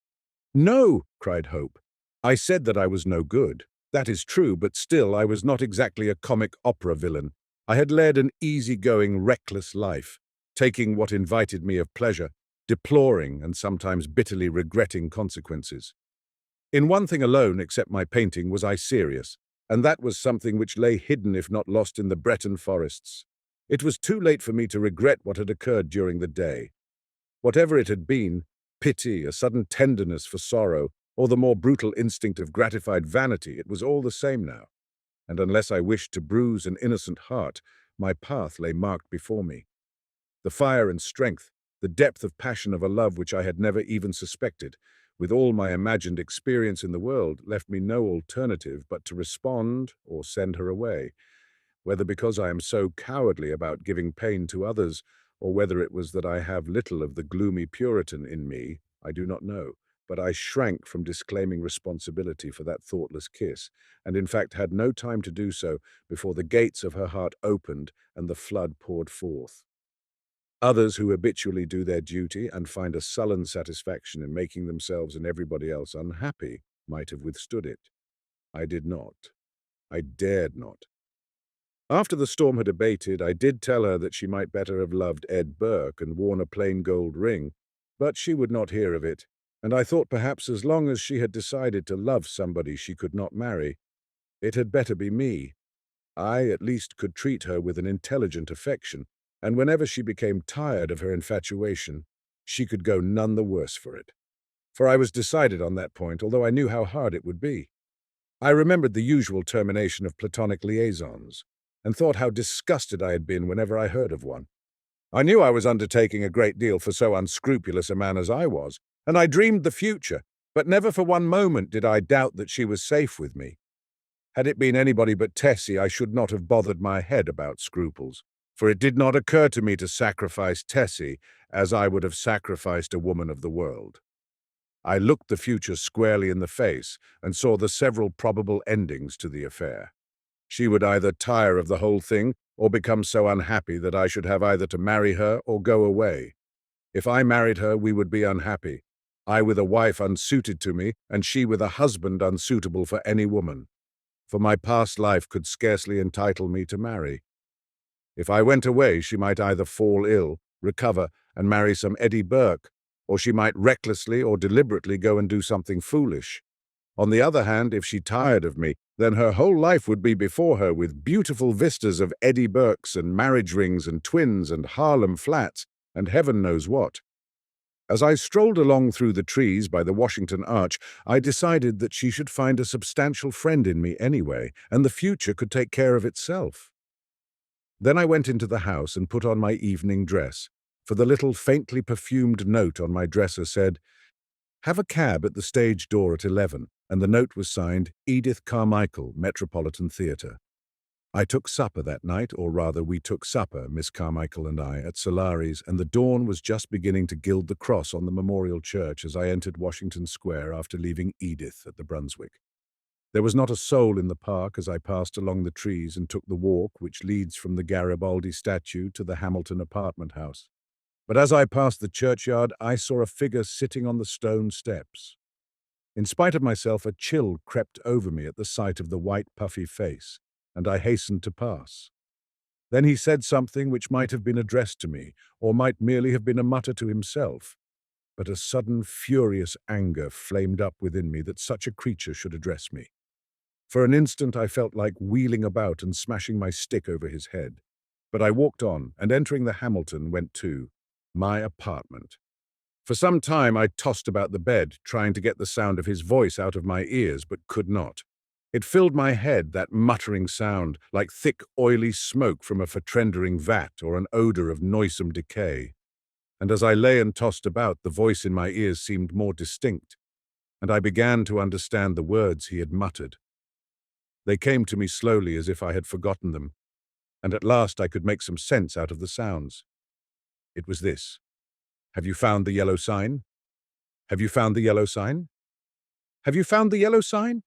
"No!" cried Hope. "I said that I was no good. That is true, but still I was not exactly a comic opera villain. I had led an easy-going, reckless life, taking what invited me of pleasure, deploring and sometimes bitterly regretting consequences. In one thing alone, except my painting, was I serious, and that was something which lay hidden if not lost in the Breton forests. It was too late for me to regret what had occurred during the day. Whatever it had been, pity, a sudden tenderness for sorrow, or the more brutal instinct of gratified vanity, it was all the same now. And unless I wished to bruise an innocent heart, my path lay marked before me. The fire and strength, the depth of passion of a love which I had never even suspected, with all my imagined experience in the world, left me no alternative but to respond or send her away. Whether because I am so cowardly about giving pain to others, or whether it was that I have little of the gloomy Puritan in me, I do not know. But I shrank from disclaiming responsibility for that thoughtless kiss, and in fact had no time to do so before the gates of her heart opened and the flood poured forth. Others who habitually do their duty and find a sullen satisfaction in making themselves and everybody else unhappy might have withstood it. I did not. I dared not. After the storm had abated, I did tell her that she might better have loved Ed Burke and worn a plain gold ring, but she would not hear of it, and I thought perhaps as long as she had decided to love somebody she could not marry, It had better be me. I, at least, could treat her with an intelligent affection, and whenever she became tired of her infatuation, she could go none the worse for it. For I was decided on that point, although I knew how hard it would be. I remembered the usual termination of platonic liaisons, and thought how disgusted I had been whenever I heard of one. I knew I was undertaking a great deal for so unscrupulous a man as I was, and I dreamed the future, but never for one moment did I doubt that she was safe with me. Had it been anybody but Tessie, I should not have bothered my head about scruples, for it did not occur to me to sacrifice Tessie as I would have sacrificed a woman of the world. I looked the future squarely in the face and saw the several probable endings to the affair. She would either tire of the whole thing or become so unhappy that I should have either to marry her or go away. If I married her, we would be unhappy, I with a wife unsuited to me, and she with a husband unsuitable for any woman. For my past life could scarcely entitle me to marry. If I went away, she might either fall ill, recover, and marry some Eddie Burke, or she might recklessly or deliberately go and do something foolish. On the other hand, if she tired of me, then her whole life would be before her with beautiful vistas of Eddie Burkes and marriage rings and twins and Harlem flats and heaven knows what. As I strolled along through the trees by the Washington Arch, I decided that she should find a substantial friend in me anyway, and the future could take care of itself. Then I went into the house and put on my evening dress, for the little faintly perfumed note on my dresser said, "Have a cab at the stage door at 11, and the note was signed Edith Carmichael, Metropolitan Theatre. I took supper that night, or rather we took supper, Miss Carmichael and I, at Solari's, and the dawn was just beginning to gild the cross on the Memorial Church as I entered Washington Square after leaving Edith at the Brunswick. There was not a soul in the park as I passed along the trees and took the walk which leads from the Garibaldi statue to the Hamilton apartment house. But as I passed the churchyard, I saw a figure sitting on the stone steps. In spite of myself, a chill crept over me at the sight of the white, puffy face, and I hastened to pass. Then he said something which might have been addressed to me, or might merely have been a mutter to himself. But a sudden, furious anger flamed up within me that such a creature should address me. For an instant I felt like wheeling about and smashing my stick over his head. But I walked on, and entering the Hamilton, went to my apartment. For some time I tossed about the bed, trying to get the sound of his voice out of my ears, but could not. It filled my head, that muttering sound, like thick, oily smoke from a fetrendering vat or an odor of noisome decay. And as I lay and tossed about, the voice in my ears seemed more distinct, and I began to understand the words he had muttered. They came to me slowly as if I had forgotten them, and at last I could make some sense out of the sounds. It was this: "Have you found the yellow sign? Have you found the yellow sign? Have you found the yellow sign?"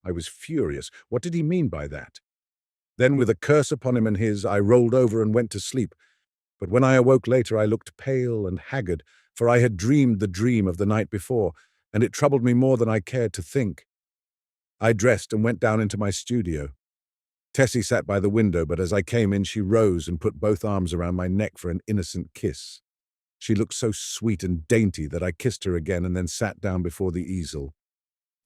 I was furious. What did he mean by that? Then, with a curse upon him and his, I rolled over and went to sleep. But when I awoke later, I looked pale and haggard, for I had dreamed the dream of the night before, and it troubled me more than I cared to think. I dressed and went down into my studio. Tessie sat by the window, but as I came in, she rose and put both arms around my neck for an innocent kiss. She looked so sweet and dainty that I kissed her again and then sat down before the easel.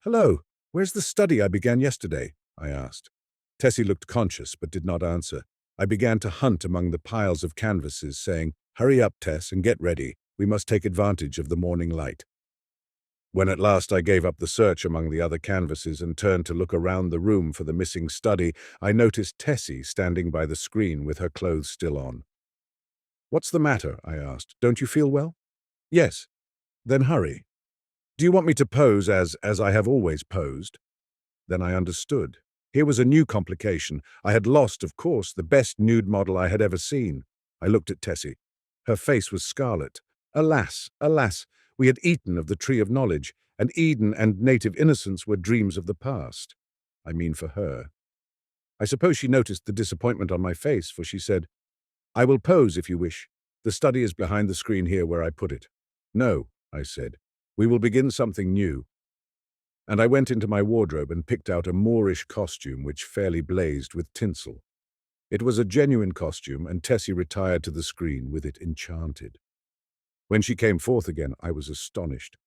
"Hello, where's the study I began yesterday?" I asked. Tessie looked conscious but did not answer. I began to hunt among the piles of canvases, saying, "Hurry up, Tess, and get ready. We must take advantage of the morning light." When at last I gave up the search among the other canvases and turned to look around the room for the missing study, I noticed Tessie standing by the screen with her clothes still on. "What's the matter?" I asked. "Don't you feel well?" "Yes." "Then hurry." "Do you want me to pose as I have always posed?" Then I understood. Here was a new complication. I had lost, of course, the best nude model I had ever seen. I looked at Tessie. Her face was scarlet. Alas, alas, we had eaten of the tree of knowledge, and Eden and native innocence were dreams of the past. I mean for her. I suppose she noticed the disappointment on my face, for she said, "I will pose if you wish. The study is behind the screen here where I put it." "No," I said. "We will begin something new." And I went into my wardrobe and picked out a Moorish costume which fairly blazed with tinsel. It was a genuine costume, and Tessie retired to the screen with it enchanted. When she came forth again, I was astonished.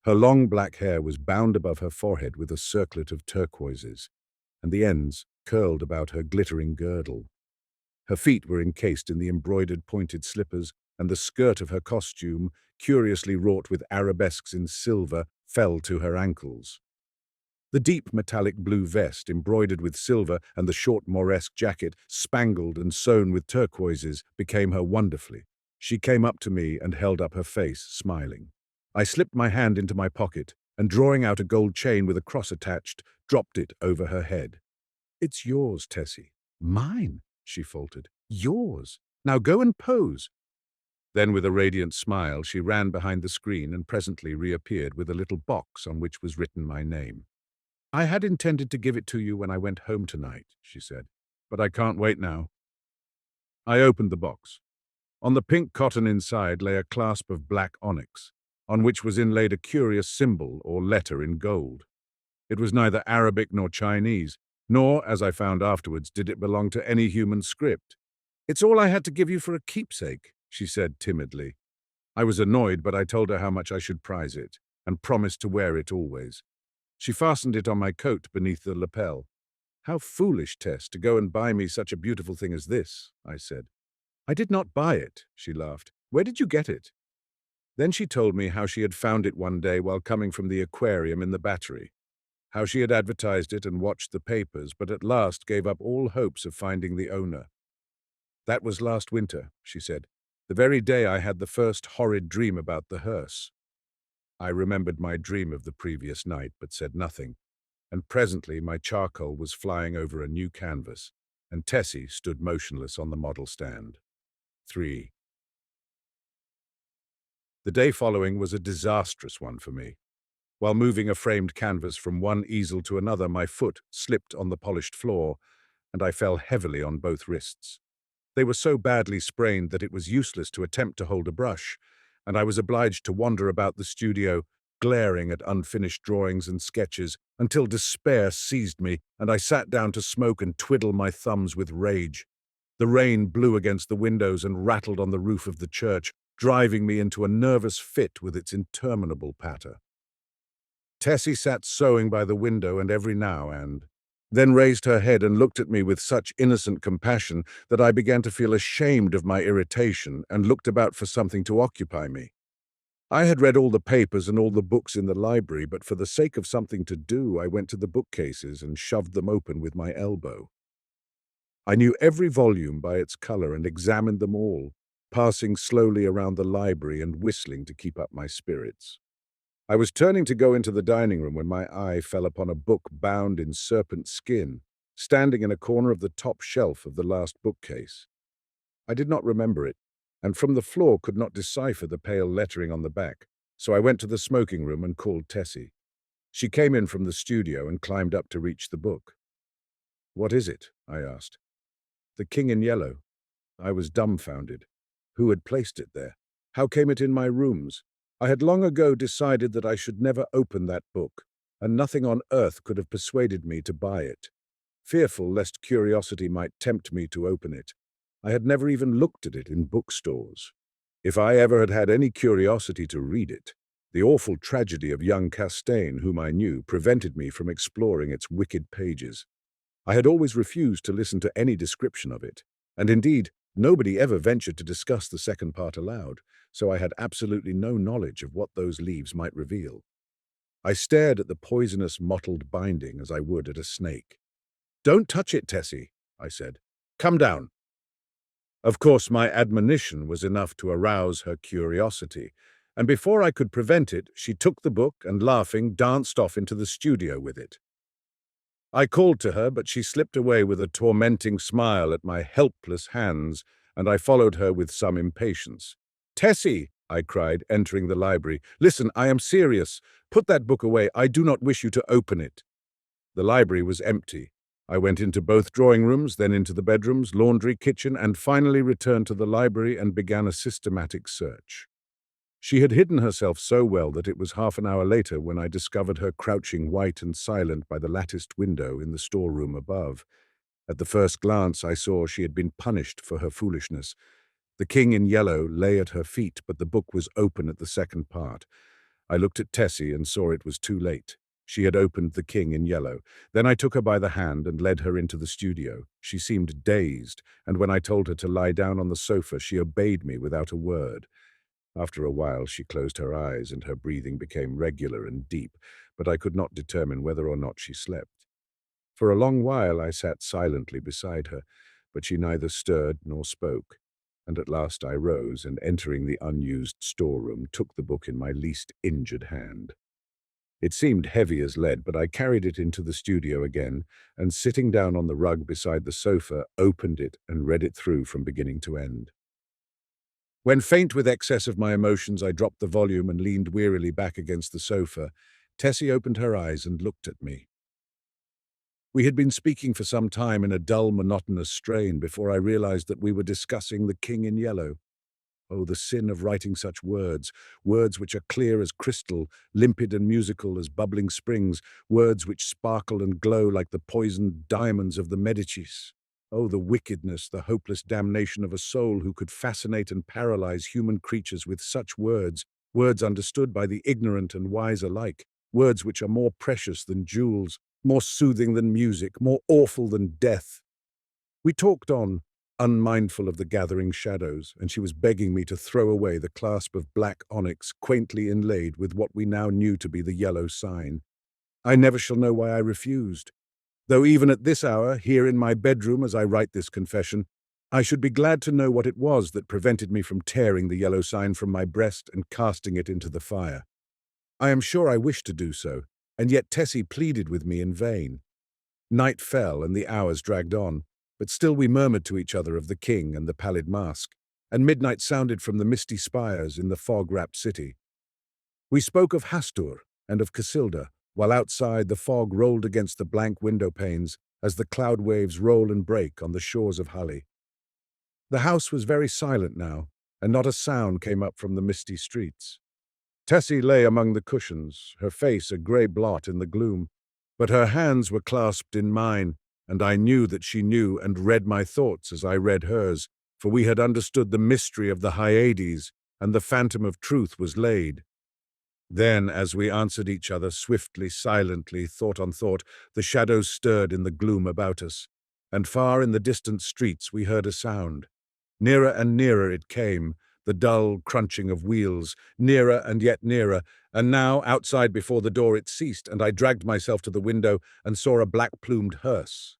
Her long black hair was bound above her forehead with a circlet of turquoises. and the ends curled about her glittering girdle. Her feet were encased in the embroidered pointed slippers, and the skirt of her costume, curiously wrought with arabesques in silver, fell to her ankles. The deep metallic blue vest, embroidered with silver, and the short Moresque jacket, spangled and sewn with turquoises, became her wonderfully. She came up to me and held up her face, smiling. I slipped my hand into my pocket, and drawing out a gold chain with a cross attached, dropped it over her head. "It's yours, Tessie." "Mine," she faltered. "Yours. Now go and pose." Then with a radiant smile, she ran behind the screen and presently reappeared with a little box on which was written my name. "I had intended to give it to you when I went home tonight," she said, "but I can't wait now." I opened the box. On the pink cotton inside lay a clasp of black onyx, on which was inlaid a curious symbol or letter in gold. It was neither Arabic nor Chinese, nor, as I found afterwards, did it belong to any human script. "It's all I had to give you for a keepsake," she said timidly. I was annoyed, but I told her how much I should prize it, and promised to wear it always. She fastened it on my coat beneath the lapel. "How foolish, Tess, to go and buy me such a beautiful thing as this," I said. "I did not buy it," she laughed. "Where did you get it?" Then she told me how she had found it one day while coming from the aquarium in the Battery, how she had advertised it and watched the papers, but at last gave up all hopes of finding the owner. "That was last winter," she said, "the very day I had the first horrid dream about the hearse." I remembered my dream of the previous night, but said nothing, and presently my charcoal was flying over a new canvas, and Tessie stood motionless on the model stand. 3. The day following was a disastrous one for me. While moving a framed canvas from one easel to another, my foot slipped on the polished floor, and I fell heavily on both wrists. They were so badly sprained that it was useless to attempt to hold a brush, and I was obliged to wander about the studio, glaring at unfinished drawings and sketches, until despair seized me, and I sat down to smoke and twiddle my thumbs with rage. The rain blew against the windows and rattled on the roof of the church, driving me into a nervous fit with its interminable patter. Tessie sat sewing by the window and every now and then raised her head and looked at me with such innocent compassion that I began to feel ashamed of my irritation and looked about for something to occupy me. I had read all the papers and all the books in the library, but for the sake of something to do, I went to the bookcases and shoved them open with my elbow. I knew every volume by its color and examined them all, passing slowly around the library and whistling to keep up my spirits. I was turning to go into the dining room when my eye fell upon a book bound in serpent skin, standing in a corner of the top shelf of the last bookcase. I did not remember it, and from the floor could not decipher the pale lettering on the back, so I went to the smoking room and called Tessie. She came in from the studio and climbed up to reach the book. "What is it?" I asked. "The King in Yellow." I was dumbfounded. Who had placed it there? How came it in my rooms? I had long ago decided that I should never open that book, and nothing on earth could have persuaded me to buy it. Fearful lest curiosity might tempt me to open it, I had never even looked at it in bookstores. If I ever had had any curiosity to read it, the awful tragedy of young Castaigne, whom I knew, prevented me from exploring its wicked pages. I had always refused to listen to any description of it, and indeed, nobody ever ventured to discuss the second part aloud, so I had absolutely no knowledge of what those leaves might reveal. I stared at the poisonous mottled binding as I would at a snake. "Don't touch it, Tessie," I said. "Come down." Of course, my admonition was enough to arouse her curiosity, and before I could prevent it, she took the book and, laughing, danced off into the studio with it. I called to her, but she slipped away with a tormenting smile at my helpless hands, and I followed her with some impatience. "Tessie," I cried, entering the library, "listen, I am serious. Put that book away. I do not wish you to open it." The library was empty. I went into both drawing rooms, then into the bedrooms, laundry, kitchen, and finally returned to the library and began a systematic search. She had hidden herself so well that it was half an hour later when I discovered her crouching white and silent by the latticed window in the storeroom above. At the first glance, I saw she had been punished for her foolishness. The King in Yellow lay at her feet, but the book was open at the second part. I looked at Tessie and saw it was too late. She had opened The King in Yellow. Then I took her by the hand and led her into the studio. She seemed dazed, and when I told her to lie down on the sofa, she obeyed me without a word. After a while, she closed her eyes and her breathing became regular and deep, but I could not determine whether or not she slept. For a long while I sat silently beside her, but she neither stirred nor spoke. And at last I rose and, entering the unused storeroom, took the book in my least injured hand. It seemed heavy as lead, but I carried it into the studio again, and sitting down on the rug beside the sofa, opened it and read it through from beginning to end. When faint with excess of my emotions, I dropped the volume and leaned wearily back against the sofa. Tessie opened her eyes and looked at me. We had been speaking for some time in a dull, monotonous strain before I realized that we were discussing The King in Yellow. Oh, the sin of writing such words, words which are clear as crystal, limpid and musical as bubbling springs, words which sparkle and glow like the poisoned diamonds of the Medicis. Oh, the wickedness, the hopeless damnation of a soul who could fascinate and paralyze human creatures with such words, words understood by the ignorant and wise alike, words which are more precious than jewels, more soothing than music, more awful than death. We talked on, unmindful of the gathering shadows, and she was begging me to throw away the clasp of black onyx quaintly inlaid with what we now knew to be the yellow sign. I never shall know why I refused, though even at this hour, here in my bedroom as I write this confession, I should be glad to know what it was that prevented me from tearing the yellow sign from my breast and casting it into the fire. I am sure I wished to do so, and yet Tessie pleaded with me in vain. Night fell and the hours dragged on, but still we murmured to each other of the king and the pallid mask, and midnight sounded from the misty spires in the fog-wrapped city. We spoke of Hastur and of Casilda, while outside the fog rolled against the blank window panes as the cloud waves roll and break on the shores of Hali. The house was very silent now, and not a sound came up from the misty streets. Tessie lay among the cushions, her face a grey blot in the gloom, but her hands were clasped in mine, and I knew that she knew and read my thoughts as I read hers, for we had understood the mystery of the Hyades, and the phantom of truth was laid. Then, as we answered each other swiftly, silently, thought on thought, the shadows stirred in the gloom about us, and far in the distant streets we heard a sound. Nearer and nearer it came, the dull crunching of wheels, nearer and yet nearer, and now, outside before the door, it ceased, and I dragged myself to the window and saw a black-plumed hearse.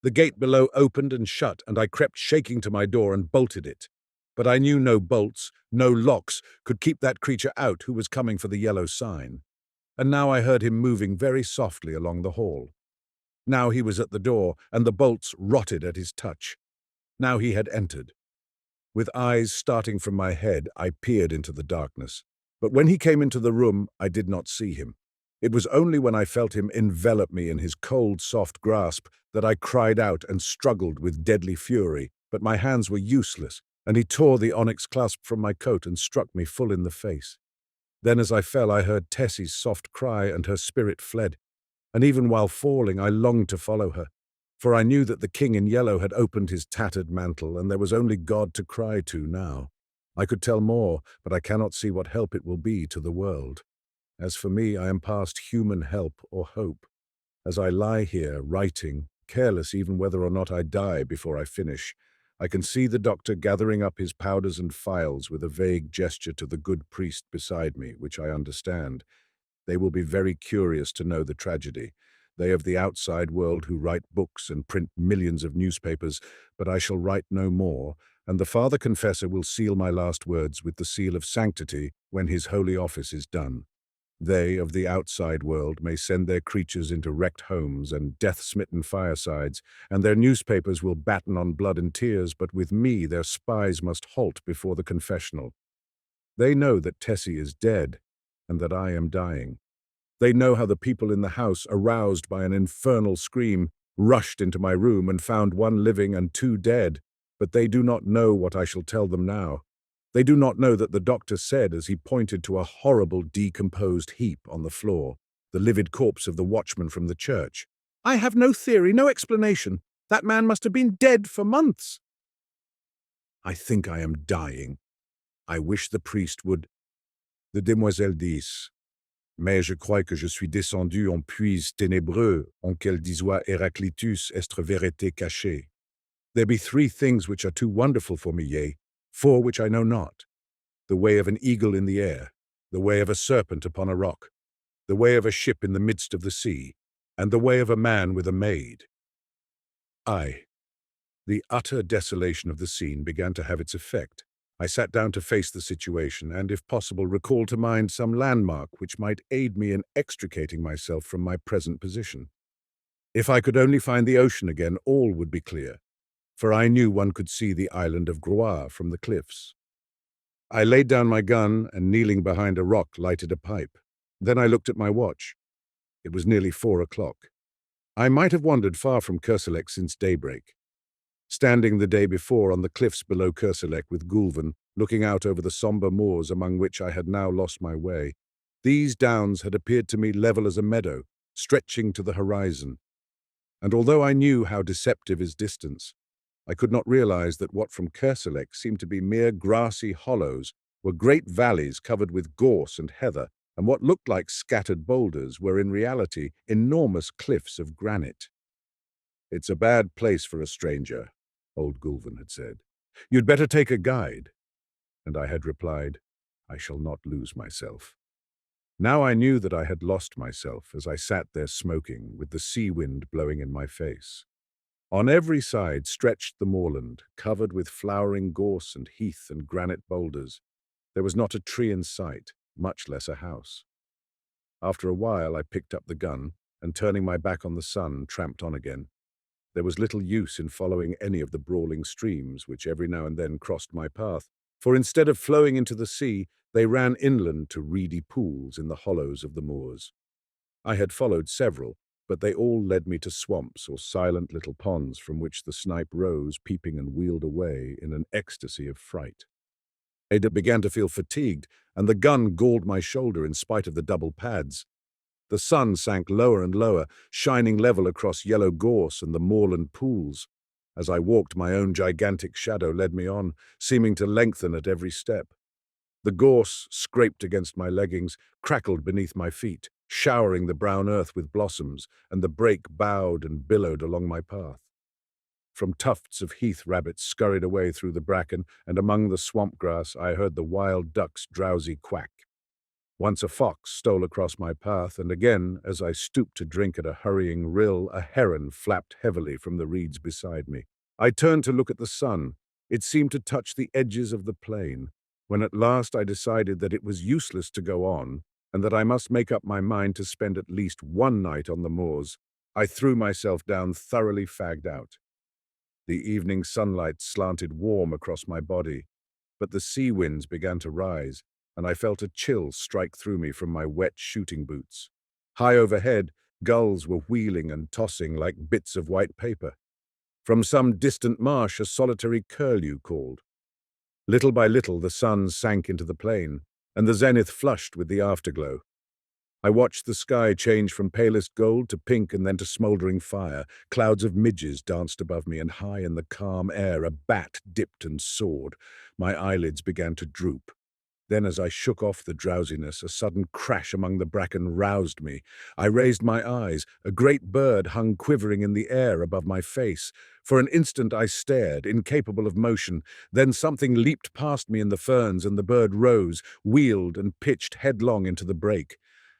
The gate below opened and shut, and I crept shaking to my door and bolted it. But I knew no bolts, no locks, could keep that creature out who was coming for the yellow sign. And now I heard him moving very softly along the hall. Now he was at the door, and the bolts rotted at his touch. Now he had entered. With eyes starting from my head, I peered into the darkness. But when he came into the room, I did not see him. It was only when I felt him envelop me in his cold, soft grasp that I cried out and struggled with deadly fury, but my hands were useless, and he tore the onyx clasp from my coat and struck me full in the face. Then as I fell, I heard Tessie's soft cry, and her spirit fled, and even while falling, I longed to follow her. For I knew that the king in yellow had opened his tattered mantle, and there was only God to cry to now. I could tell more, but I cannot see what help it will be to the world. As for me, I am past human help or hope. As I lie here, writing, careless even whether or not I die before I finish, I can see the doctor gathering up his powders and phials with a vague gesture to the good priest beside me, which I understand. They will be very curious to know the tragedy. They of the outside world who write books and print millions of newspapers, but I shall write no more, and the Father Confessor will seal my last words with the seal of sanctity when his holy office is done. They of the outside world may send their creatures into wrecked homes and death-smitten firesides, and their newspapers will batten on blood and tears, but with me their spies must halt before the confessional. They know that Tessie is dead, and that I am dying. They know how the people in the house, aroused by an infernal scream, rushed into my room and found one living and two dead, but they do not know what I shall tell them now. They do not know that the doctor said as he pointed to a horrible decomposed heap on the floor, the livid corpse of the watchman from the church. "I have no theory, no explanation. That man must have been dead for months." I think I am dying. I wish the priest would. The demoiselle Dix. Mais je crois que je suis descendu en puits ténébreux, en quel disait Heraclitus est vérité cachée. There be three things which are too wonderful for me, yea, four which I know not. The way of an eagle in the air, the way of a serpent upon a rock, the way of a ship in the midst of the sea, and the way of a man with a maid. The utter desolation of the scene began to have its effect. I sat down to face the situation and, if possible, recall to mind some landmark which might aid me in extricating myself from my present position. If I could only find the ocean again, all would be clear, for I knew one could see the island of Groix from the cliffs. I laid down my gun and, kneeling behind a rock, lighted a pipe. Then I looked at my watch. It was nearly 4 o'clock. I might have wandered far from Kerselec since daybreak. Standing the day before on the cliffs below Kerselec with Gulven, looking out over the sombre moors among which I had now lost my way, these downs had appeared to me level as a meadow, stretching to the horizon. And although I knew how deceptive is distance, I could not realize that what from Kerselec seemed to be mere grassy hollows were great valleys covered with gorse and heather, and what looked like scattered boulders were in reality enormous cliffs of granite. "It's a bad place for a stranger," old Gulven had said. "You'd better take a guide." And I had replied, "I shall not lose myself." Now I knew that I had lost myself as I sat there smoking, with the sea wind blowing in my face. On every side stretched the moorland, covered with flowering gorse and heath and granite boulders. There was not a tree in sight, much less a house. After a while I picked up the gun, and turning my back on the sun, tramped on again. There was little use in following any of the brawling streams which every now and then crossed my path, for instead of flowing into the sea, they ran inland to reedy pools in the hollows of the moors. I had followed several, but they all led me to swamps or silent little ponds from which the snipe rose, peeping and wheeled away in an ecstasy of fright. I began to feel fatigued, and the gun galled my shoulder in spite of the double pads. The sun sank lower and lower, shining level across yellow gorse and the moorland pools. As I walked, my own gigantic shadow led me on, seeming to lengthen at every step. The gorse scraped against my leggings, crackled beneath my feet, showering the brown earth with blossoms, and the brake bowed and billowed along my path. From tufts of heath rabbits scurried away through the bracken, and among the swamp grass I heard the wild duck's drowsy quack. Once a fox stole across my path, and again, as I stooped to drink at a hurrying rill, a heron flapped heavily from the reeds beside me. I turned to look at the sun. It seemed to touch the edges of the plain, when at last I decided that it was useless to go on, and that I must make up my mind to spend at least one night on the moors. I threw myself down thoroughly fagged out. The evening sunlight slanted warm across my body, but the sea winds began to rise, and I felt a chill strike through me from my wet shooting boots. High overhead, gulls were wheeling and tossing like bits of white paper. From some distant marsh a solitary curlew called. Little by little the sun sank into the plain, and the zenith flushed with the afterglow. I watched the sky change from palest gold to pink and then to smouldering fire. Clouds of midges danced above me, and high in the calm air a bat dipped and soared. My eyelids began to droop. Then, as I shook off the drowsiness, a sudden crash among the bracken roused me. I raised my eyes. A great bird hung quivering in the air above my face. For an instant I stared, incapable of motion. Then something leaped past me in the ferns, and the bird rose, wheeled, and pitched headlong into the brake.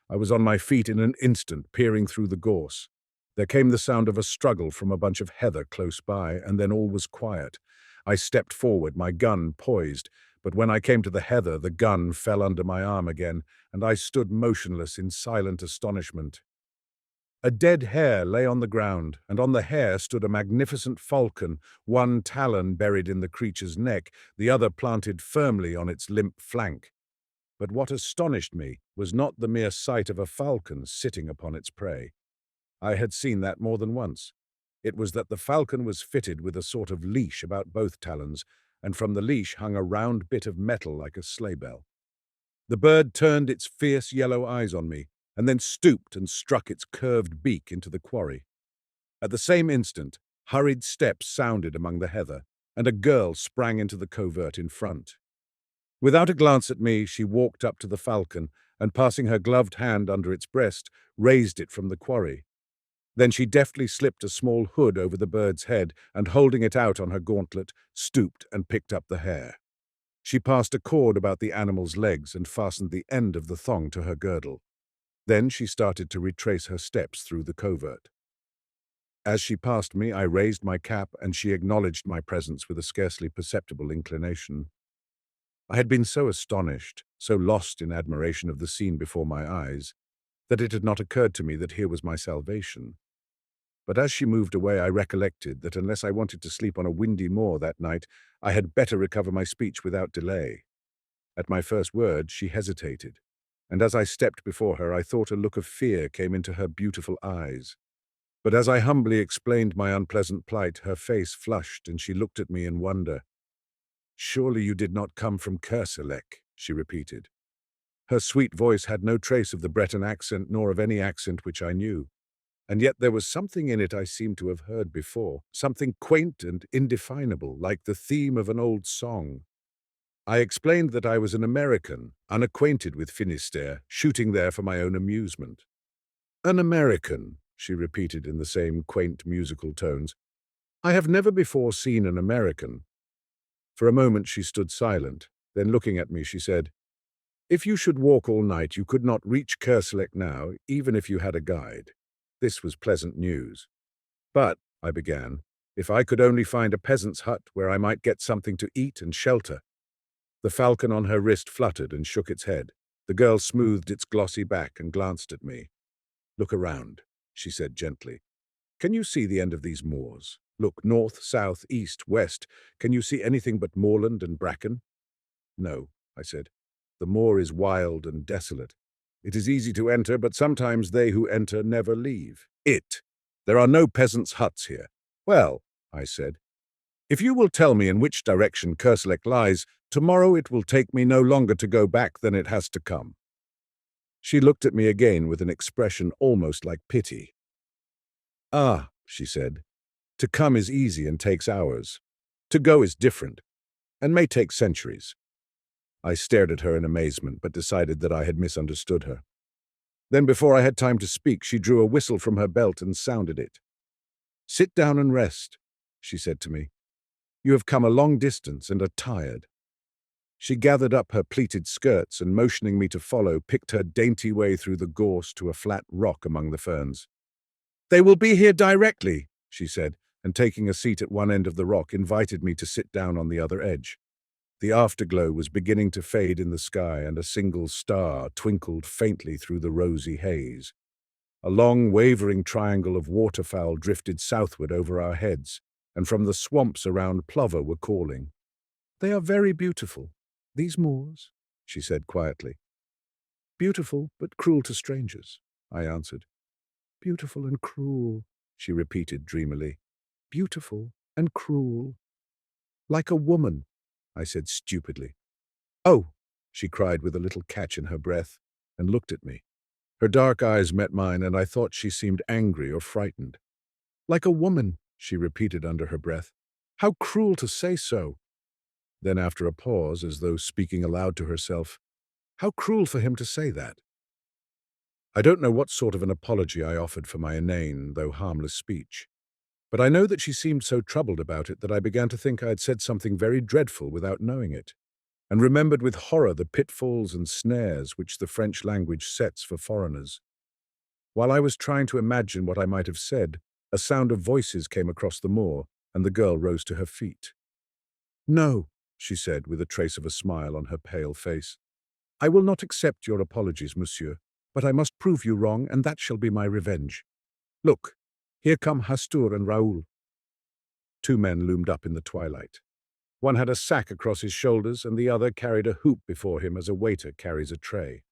I was on my feet in an instant, peering through the gorse. There came the sound of a struggle from a bunch of heather close by, and then all was quiet. I stepped forward, my gun poised. But when I came to the heather, the gun fell under my arm again, and I stood motionless in silent astonishment. A dead hare lay on the ground, and on the hare stood a magnificent falcon, one talon buried in the creature's neck, the other planted firmly on its limp flank. But what astonished me was not the mere sight of a falcon sitting upon its prey. I had seen that more than once. It was that the falcon was fitted with a sort of leash about both talons, and from the leash hung a round bit of metal like a sleigh bell. The bird turned its fierce yellow eyes on me, and then stooped and struck its curved beak into the quarry. At the same instant, hurried steps sounded among the heather, and a girl sprang into the covert in front. Without a glance at me, she walked up to the falcon, and passing her gloved hand under its breast, raised it from the quarry. Then she deftly slipped a small hood over the bird's head and, holding it out on her gauntlet, stooped and picked up the hair. She passed a cord about the animal's legs and fastened the end of the thong to her girdle. Then she started to retrace her steps through the covert. As she passed me, I raised my cap, and she acknowledged my presence with a scarcely perceptible inclination. I had been so astonished, so lost in admiration of the scene before my eyes, that it had not occurred to me that here was my salvation. But as she moved away, I recollected that unless I wanted to sleep on a windy moor that night, I had better recover my speech without delay. At my first word, she hesitated, and as I stepped before her, I thought a look of fear came into her beautiful eyes. But as I humbly explained my unpleasant plight, her face flushed and she looked at me in wonder. "Surely you did not come from Kerselec," she repeated. Her sweet voice had no trace of the Breton accent nor of any accent which I knew, and yet there was something in it I seemed to have heard before, something quaint and indefinable, like the theme of an old song. I explained that I was an American, unacquainted with Finistère, shooting there for my own amusement. "An American," she repeated in the same quaint musical tones. "I have never before seen an American." For a moment she stood silent. Then looking at me, she said, "If you should walk all night, you could not reach Kerselec now, even if you had a guide." This was pleasant news. "But," I began, "if I could only find a peasant's hut where I might get something to eat and shelter." The falcon on her wrist fluttered and shook its head. The girl smoothed its glossy back and glanced at me. "Look around," she said gently. "Can you see the end of these moors? Look north, south, east, west. Can you see anything but moorland and bracken?" "No," I said. "The moor is wild and desolate. It is easy to enter, but sometimes they who enter never leave it. There are no peasants' huts here." "Well," I said, "if you will tell me in which direction Kerselec lies, tomorrow it will take me no longer to go back than it has to come." She looked at me again with an expression almost like pity. "Ah," she said, "to come is easy and takes hours. To go is different, and may take centuries." I stared at her in amazement, but decided that I had misunderstood her. Then, before I had time to speak, she drew a whistle from her belt and sounded it. "Sit down and rest," she said to me. "You have come a long distance and are tired." She gathered up her pleated skirts and, motioning me to follow, picked her dainty way through the gorse to a flat rock among the ferns. "They will be here directly," she said, and taking a seat at one end of the rock, invited me to sit down on the other edge. The afterglow was beginning to fade in the sky, and a single star twinkled faintly through the rosy haze. A long, wavering triangle of waterfowl drifted southward over our heads, and from the swamps around plover were calling. "They are very beautiful, these moors," she said quietly. "Beautiful, but cruel to strangers," I answered. "Beautiful and cruel," she repeated dreamily. "Beautiful and cruel." "Like a woman," I said stupidly. "Oh," she cried with a little catch in her breath, and looked at me. Her dark eyes met mine, and I thought she seemed angry or frightened. "Like a woman," she repeated under her breath. "How cruel to say so." Then, after a pause, as though speaking aloud to herself, "How cruel for him to say that." I don't know what sort of an apology I offered for my inane, though harmless speech. But I know that she seemed so troubled about it that I began to think I had said something very dreadful without knowing it, and remembered with horror the pitfalls and snares which the French language sets for foreigners. While I was trying to imagine what I might have said, a sound of voices came across the moor, and the girl rose to her feet. "No," she said, with a trace of a smile on her pale face. "I will not accept your apologies, monsieur, but I must prove you wrong, and that shall be my revenge. Look, here come Hastur and Raoul." Two men loomed up in the twilight. One had a sack across his shoulders, and the other carried a hoop before him as a waiter carries a tray.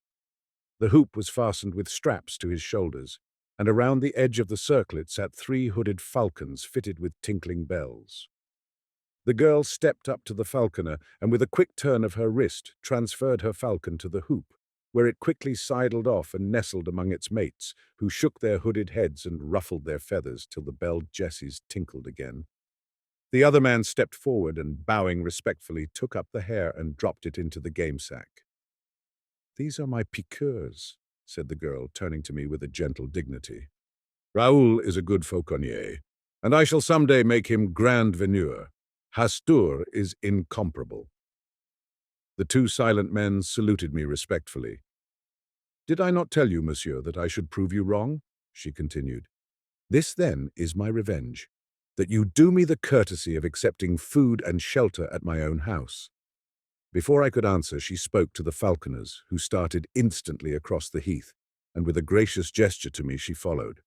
The hoop was fastened with straps to his shoulders, and around the edge of the circlet sat three hooded falcons fitted with tinkling bells. The girl stepped up to the falconer and, with a quick turn of her wrist, transferred her falcon to the hoop, where it quickly sidled off and nestled among its mates, who shook their hooded heads and ruffled their feathers till the belled jesses tinkled again. The other man stepped forward and, bowing respectfully, took up the hare and dropped it into the game sack. "These are my piqueurs," said the girl, turning to me with a gentle dignity. "Raoul is a good fauconnier, and I shall someday make him Grand Veneur. Hastur is incomparable." The two silent men saluted me respectfully. "Did I not tell you, monsieur, that I should prove you wrong?" she continued. "This, then, is my revenge, that you do me the courtesy of accepting food and shelter at my own house." Before I could answer, she spoke to the falconers, who started instantly across the heath, and with a gracious gesture to me she followed.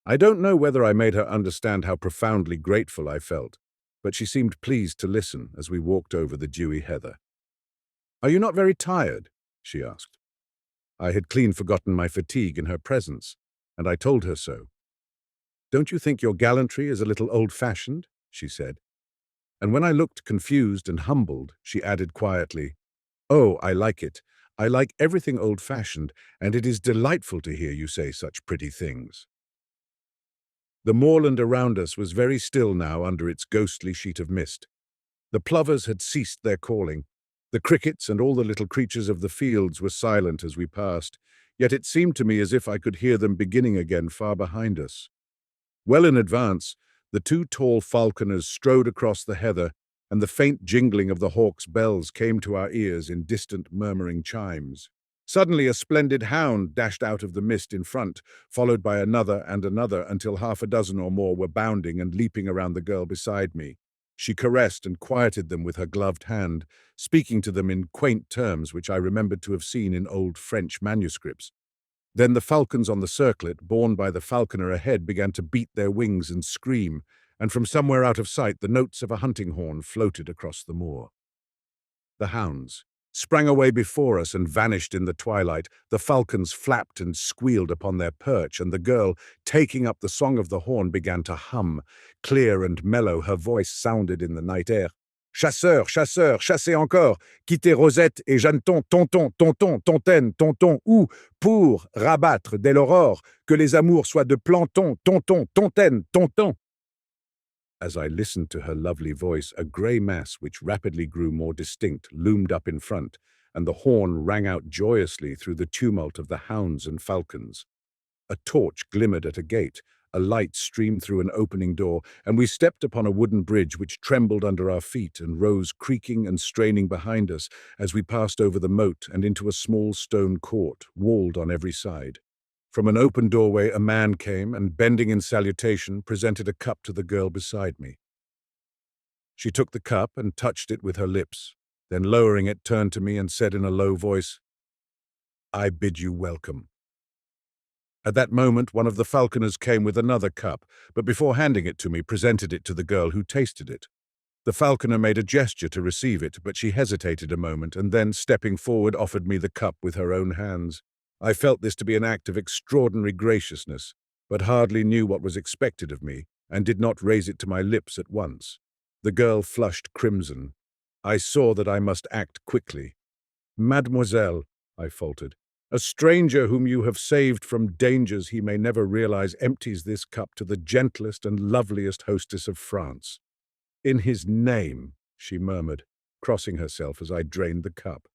I don't know whether I made her understand how profoundly grateful I felt, but she seemed pleased to listen as we walked over the dewy heather. "Are you not very tired?" she asked. I had clean forgotten my fatigue in her presence, and I told her so. "Don't you think your gallantry is a little old-fashioned?" she said. And when I looked confused and humbled, she added quietly, "Oh, I like it. I like everything old-fashioned, and it is delightful to hear you say such pretty things." The moorland around us was very still now under its ghostly sheet of mist. The plovers had ceased their calling. The crickets and all the little creatures of the fields were silent as we passed, yet it seemed to me as if I could hear them beginning again far behind us. Well in advance, the two tall falconers strode across the heather, and the faint jingling of the hawks' bells came to our ears in distant murmuring chimes. Suddenly a splendid hound dashed out of the mist in front, followed by another and another until half a dozen or more were bounding and leaping around the girl beside me. She caressed and quieted them with her gloved hand, speaking to them in quaint terms which I remembered to have seen in old French manuscripts. Then the falcons on the circlet, borne by the falconer ahead, began to beat their wings and scream, and from somewhere out of sight the notes of a hunting horn floated across the moor. The hounds sprang away before us and vanished in the twilight. The falcons flapped and squealed upon their perch, and the girl, taking up the song of the horn, began to hum. Clear and mellow, her voice sounded in the night air. "Chasseur, chasseur, chassez encore, quittez Rosette et Jeanneton, tonton, tonton, tontaine, tonton, ou, pour rabattre dès l'aurore, que les amours soient de planton, tonton, tontaine, tonton." As I listened to her lovely voice, a grey mass which rapidly grew more distinct loomed up in front, and the horn rang out joyously through the tumult of the hounds and falcons. A torch glimmered at a gate, a light streamed through an opening door, and we stepped upon a wooden bridge which trembled under our feet and rose creaking and straining behind us as we passed over the moat and into a small stone court, walled on every side. From an open doorway a man came and, bending in salutation, presented a cup to the girl beside me. She took the cup and touched it with her lips, then lowering it turned to me and said in a low voice, "I bid you welcome." At that moment one of the falconers came with another cup, but before handing it to me presented it to the girl, who tasted it. The falconer made a gesture to receive it, but she hesitated a moment and then, stepping forward, offered me the cup with her own hands. I felt this to be an act of extraordinary graciousness, but hardly knew what was expected of me, and did not raise it to my lips at once. The girl flushed crimson. I saw that I must act quickly. "Mademoiselle," I faltered, "a stranger whom you have saved from dangers he may never realize empties this cup to the gentlest and loveliest hostess of France." "In his name," she murmured, crossing herself as I drained the cup.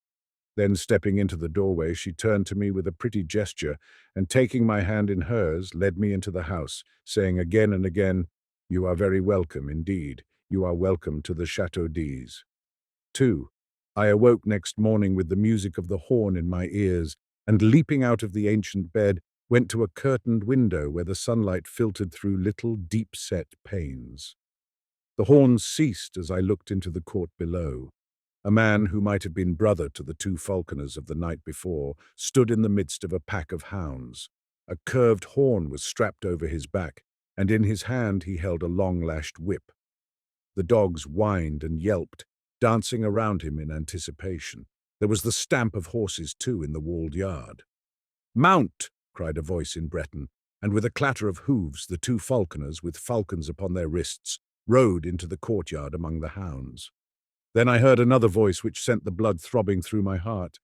Then, stepping into the doorway, she turned to me with a pretty gesture, and taking my hand in hers, led me into the house, saying again and again, "You are very welcome indeed. You are welcome to the Chateau d'Ys." 2. I awoke next morning with the music of the horn in my ears, and leaping out of the ancient bed, went to a curtained window where the sunlight filtered through little deep-set panes. The horn ceased as I looked into the court below. A man who might have been brother to the two falconers of the night before stood in the midst of a pack of hounds. A curved horn was strapped over his back, and in his hand he held a long-lashed whip. The dogs whined and yelped, dancing around him in anticipation. There was the stamp of horses, too, in the walled yard. "Mount!" cried a voice in Breton, and with a clatter of hooves the two falconers, with falcons upon their wrists, rode into the courtyard among the hounds. Then I heard another voice which sent the blood throbbing through my heart.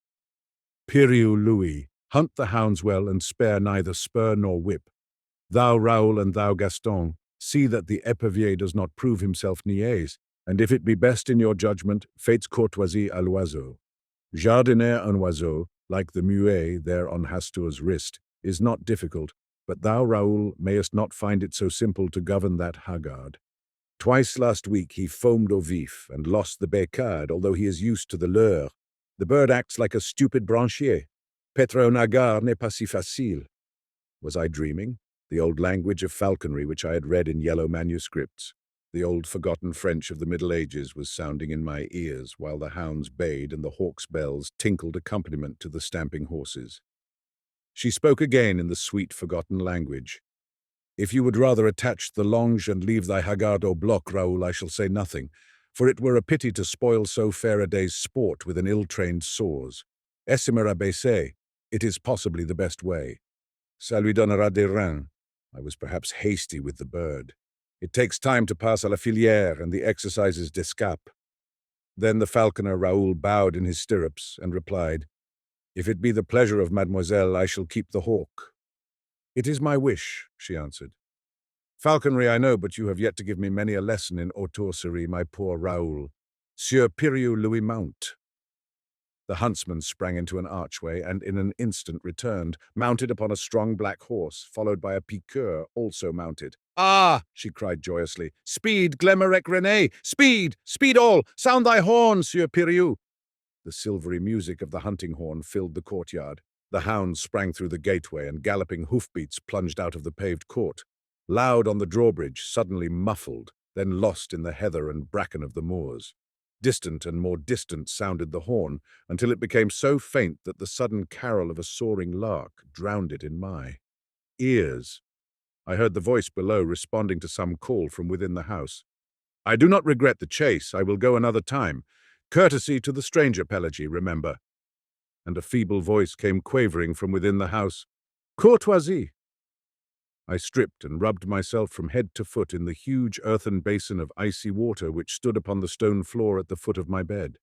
"Piriou Louis, hunt the hounds well and spare neither spur nor whip. Thou, Raoul, and thou, Gaston, see that the épervier does not prove himself niais, and if it be best in your judgment, fates courtoisie à l'oiseau. Jardiner un oiseau, like the muet there on Hastur's wrist, is not difficult, but thou, Raoul, mayest not find it so simple to govern that haggard. Twice last week he foamed au vif and lost the bécade, although he is used to the leurre. The bird acts like a stupid branchier. Petre un hagard n'est pas si facile. Was I dreaming? The old language of falconry which I had read in yellow manuscripts. The old forgotten French of the Middle Ages was sounding in my ears while the hounds bayed and the hawks' bells tinkled accompaniment to the stamping horses. She spoke again in the sweet forgotten language. If you would rather attach the longe and leave thy haggard au bloc, Raoul, I shall say nothing, for it were a pity to spoil so fair a day's sport with an ill-trained sores. Essimer abaissé, it is possibly the best way. Ça lui donnera des reins. I was perhaps hasty with the bird. It takes time to pass à la filière and the exercises d'escape. Then the falconer Raoul bowed in his stirrups and replied, If it be the pleasure of mademoiselle, I shall keep the hawk. It is my wish, she answered. Falconry I know, but you have yet to give me many a lesson in autourserie, my poor Raoul. Sieur Piriou Louis Mount. The huntsman sprang into an archway and in an instant returned, mounted upon a strong black horse, followed by a piqueur, also mounted. Ah! She cried joyously. Speed, Glemarec René! Speed! Speed all! Sound thy horn, Sieur Piriou! The silvery music of the hunting horn filled the courtyard. The hounds sprang through the gateway and galloping hoofbeats plunged out of the paved court. Loud on the drawbridge, suddenly muffled, then lost in the heather and bracken of the moors. Distant and more distant sounded the horn, until it became so faint that the sudden carol of a soaring lark drowned it in my ears. I heard the voice below responding to some call from within the house. I do not regret the chase, I will go another time. Courtesy to the stranger, Pelagie, remember. And a feeble voice came quavering from within the house. Courtoisie! I stripped and rubbed myself from head to foot in the huge earthen basin of icy water which stood upon the stone floor at the foot of my bed.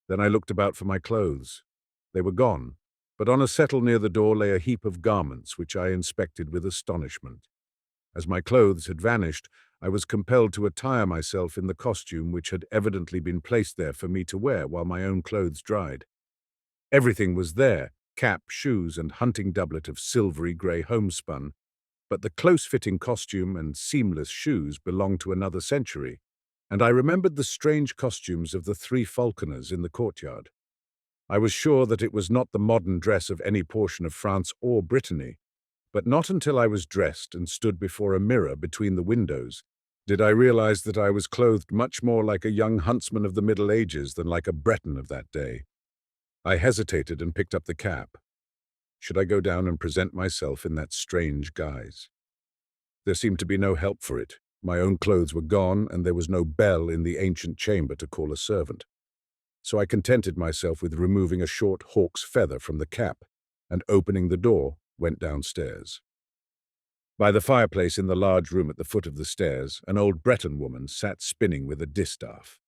Then I looked about for my clothes. They were gone, but on a settle near the door lay a heap of garments which I inspected with astonishment. As my clothes had vanished, I was compelled to attire myself in the costume which had evidently been placed there for me to wear while my own clothes dried. Everything was there, cap, shoes, and hunting doublet of silvery grey homespun, but the close-fitting costume and seamless shoes belonged to another century, and I remembered the strange costumes of the three falconers in the courtyard. I was sure that it was not the modern dress of any portion of France or Brittany, but not until I was dressed and stood before a mirror between the windows did I realize that I was clothed much more like a young huntsman of the Middle Ages than like a Breton of that day. I hesitated and picked up the cap. Should I go down and present myself in that strange guise? There seemed to be no help for it. My own clothes were gone, and there was no bell in the ancient chamber to call a servant. So I contented myself with removing a short hawk's feather from the cap, and opening the door, went downstairs. By the fireplace in the large room at the foot of the stairs, an old Breton woman sat spinning with a distaff.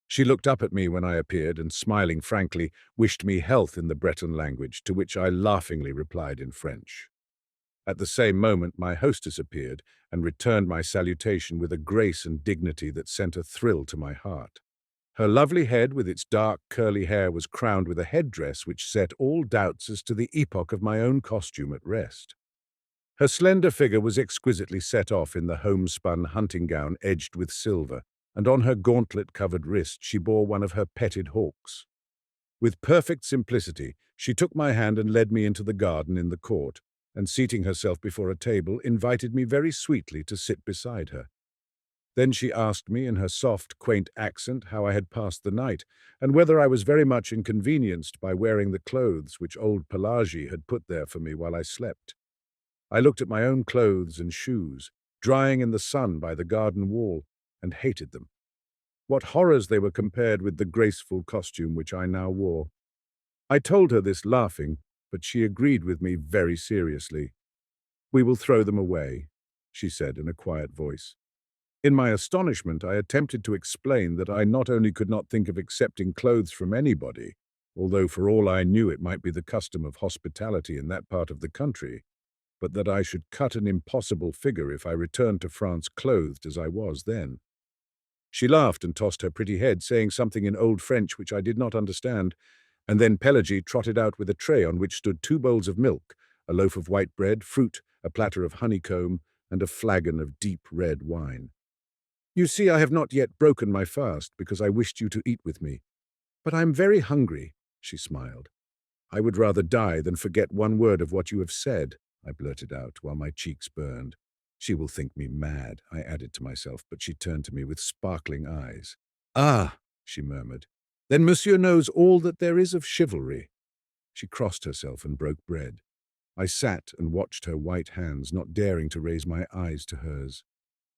She looked up at me when I appeared and, smiling frankly, wished me health in the Breton language, to which I laughingly replied in French. At the same moment my hostess appeared and returned my salutation with a grace and dignity that sent a thrill to my heart. Her lovely head with its dark curly hair was crowned with a headdress which set all doubts as to the epoch of my own costume at rest. Her slender figure was exquisitely set off in the homespun hunting gown edged with silver, and on her gauntlet-covered wrist she bore one of her petted hawks. With perfect simplicity, she took my hand and led me into the garden in the court, and seating herself before a table, invited me very sweetly to sit beside her. Then she asked me in her soft, quaint accent how I had passed the night, and whether I was very much inconvenienced by wearing the clothes which old Pelagie had put there for me while I slept. I looked at my own clothes and shoes, drying in the sun by the garden wall, and hated them. What horrors they were compared with the graceful costume which I now wore. I told her this laughing, but she agreed with me very seriously. "We will throw them away," she said in a quiet voice. In my astonishment, I attempted to explain that I not only could not think of accepting clothes from anybody, although for all I knew it might be the custom of hospitality in that part of the country, but that I should cut an impossible figure if I returned to France clothed as I was then. She laughed and tossed her pretty head, saying something in old French which I did not understand, And then Pelagie trotted out with a tray on which stood 2 bowls of milk, a loaf of white bread, fruit, a platter of honeycomb, and a flagon of deep red wine. "You see, I have not yet broken my fast, because I wished you to eat with me. But I am very hungry," she smiled. "I would rather die than forget one word of what you have said," I blurted out, while my cheeks burned. "She will think me mad," I added to myself, but she turned to me with sparkling eyes. "Ah," she murmured, "then monsieur knows all that there is of chivalry." She crossed herself and broke bread. I sat and watched her white hands, not daring to raise my eyes to hers.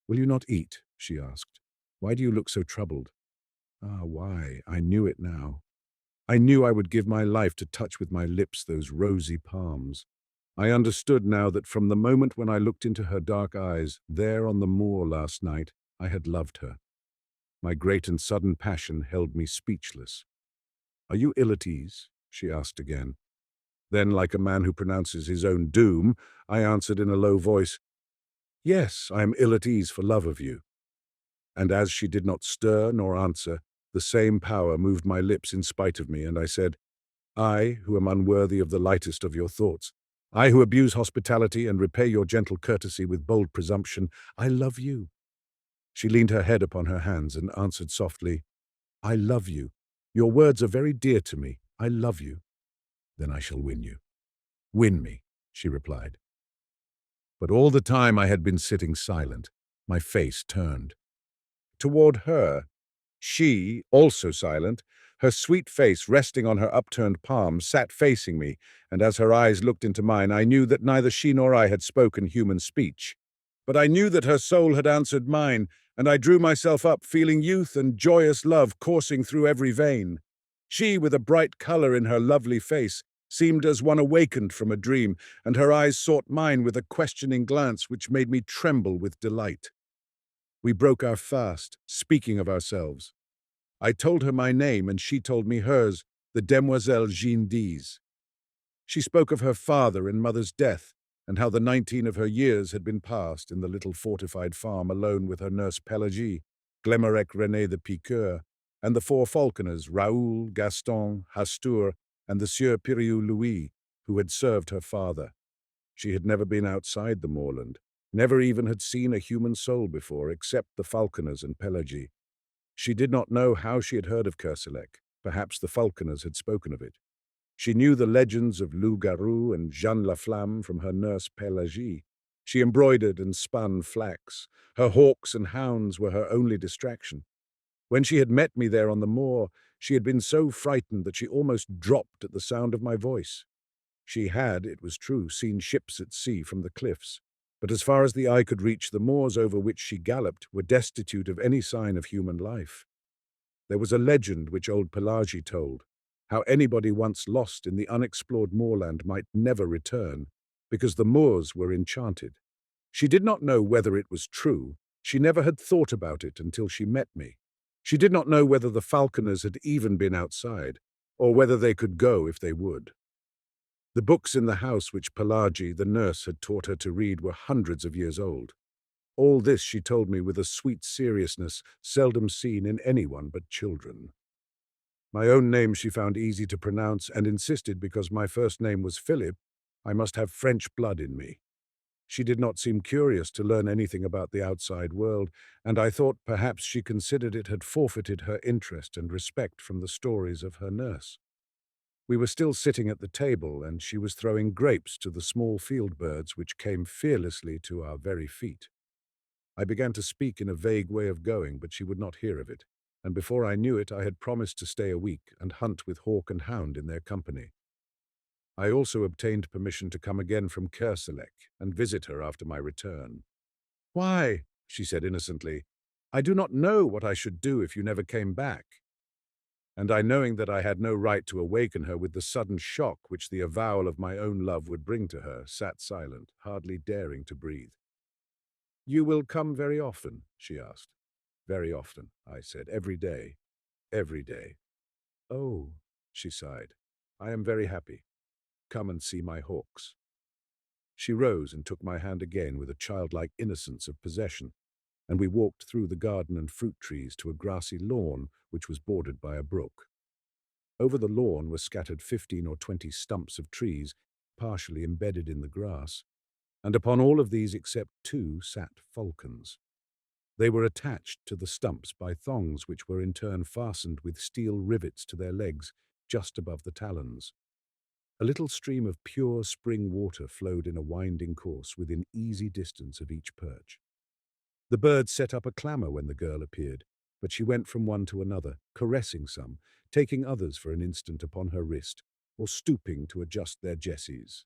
"Will you not eat?" she asked. "Why do you look so troubled?" Ah, why? I knew it now. I knew I would give my life to touch with my lips those rosy palms. I understood now that from the moment when I looked into her dark eyes, there on the moor last night, I had loved her. My great and sudden passion held me speechless. "Are you ill at ease?" she asked again. Then, like a man who pronounces his own doom, I answered in a low voice, "Yes, I am ill at ease for love of you." And as she did not stir nor answer, the same power moved my lips in spite of me, and I said, "I, who am unworthy of the lightest of your thoughts, I who abuse hospitality and repay your gentle courtesy with bold presumption, I love you." She leaned her head upon her hands and answered softly, "I love you. Your words are very dear to me. I love you." "Then I shall win you." "Win me," she replied. But all the time I had been sitting silent, my face turned toward her. She, also silent, her sweet face resting on her upturned palm, sat facing me, and as her eyes looked into mine, I knew that neither she nor I had spoken human speech. But I knew that her soul had answered mine, and I drew myself up, feeling youth and joyous love coursing through every vein. She, with a bright color in her lovely face, seemed as one awakened from a dream, and her eyes sought mine with a questioning glance which made me tremble with delight. We broke our fast, speaking of ourselves. I told her my name, and she told me hers, the Demoiselle Jeanne d'Ise. She spoke of her father and mother's death, and how the 19 of her years had been passed in the little fortified farm alone with her nurse Pelagie, Glemarec René the Piqueur, and the 4 falconers, Raoul, Gaston, Hastur, and the Sieur Piriou Louis, who had served her father. She had never been outside the moorland, never even had seen a human soul before, except the falconers and Pelagie. She did not know how she had heard of Kerselec. Perhaps the falconers had spoken of it. She knew the legends of Loup Garou and Jeanne la Flamme from her nurse Pelagie. She embroidered and spun flax. Her hawks and hounds were her only distraction. When she had met me there on the moor, she had been so frightened that she almost dropped at the sound of my voice. She had, it was true, seen ships at sea from the cliffs, but as far as the eye could reach, the moors over which she galloped were destitute of any sign of human life. There was a legend which old Pelagie told, how anybody once lost in the unexplored moorland might never return, because the moors were enchanted. She did not know whether it was true. She never had thought about it until she met me. She did not know whether the falconers had even been outside, or whether they could go if they would. The books in the house which Pelagie, the nurse, had taught her to read were hundreds of years old. All this she told me with a sweet seriousness seldom seen in anyone but children. My own name she found easy to pronounce and insisted because my first name was Philip, I must have French blood in me. She did not seem curious to learn anything about the outside world, and I thought perhaps she considered it had forfeited her interest and respect from the stories of her nurse. We were still sitting at the table, and she was throwing grapes to the small field birds which came fearlessly to our very feet. I began to speak in a vague way of going, but she would not hear of it, and before I knew it I had promised to stay a week and hunt with hawk and hound in their company. I also obtained permission to come again from Kerselec and visit her after my return. "Why," she said innocently, "I do not know what I should do if you never came back." And I, knowing that I had no right to awaken her with the sudden shock which the avowal of my own love would bring to her, sat silent, hardly daring to breathe. "You will come very often?" she asked. "Very often," I said. "Every day. Every day." "Oh," she sighed. "I am very happy. Come and see my hawks." She rose and took my hand again with a childlike innocence of possession, and we walked through the garden and fruit trees to a grassy lawn which was bordered by a brook. Over the lawn were scattered 15 or 20 stumps of trees, partially embedded in the grass, and upon all of these except two sat falcons. They were attached to the stumps by thongs which were in turn fastened with steel rivets to their legs just above the talons. A little stream of pure spring water flowed in a winding course within easy distance of each perch. The birds set up a clamour when the girl appeared, but she went from one to another, caressing some, taking others for an instant upon her wrist, or stooping to adjust their jesses.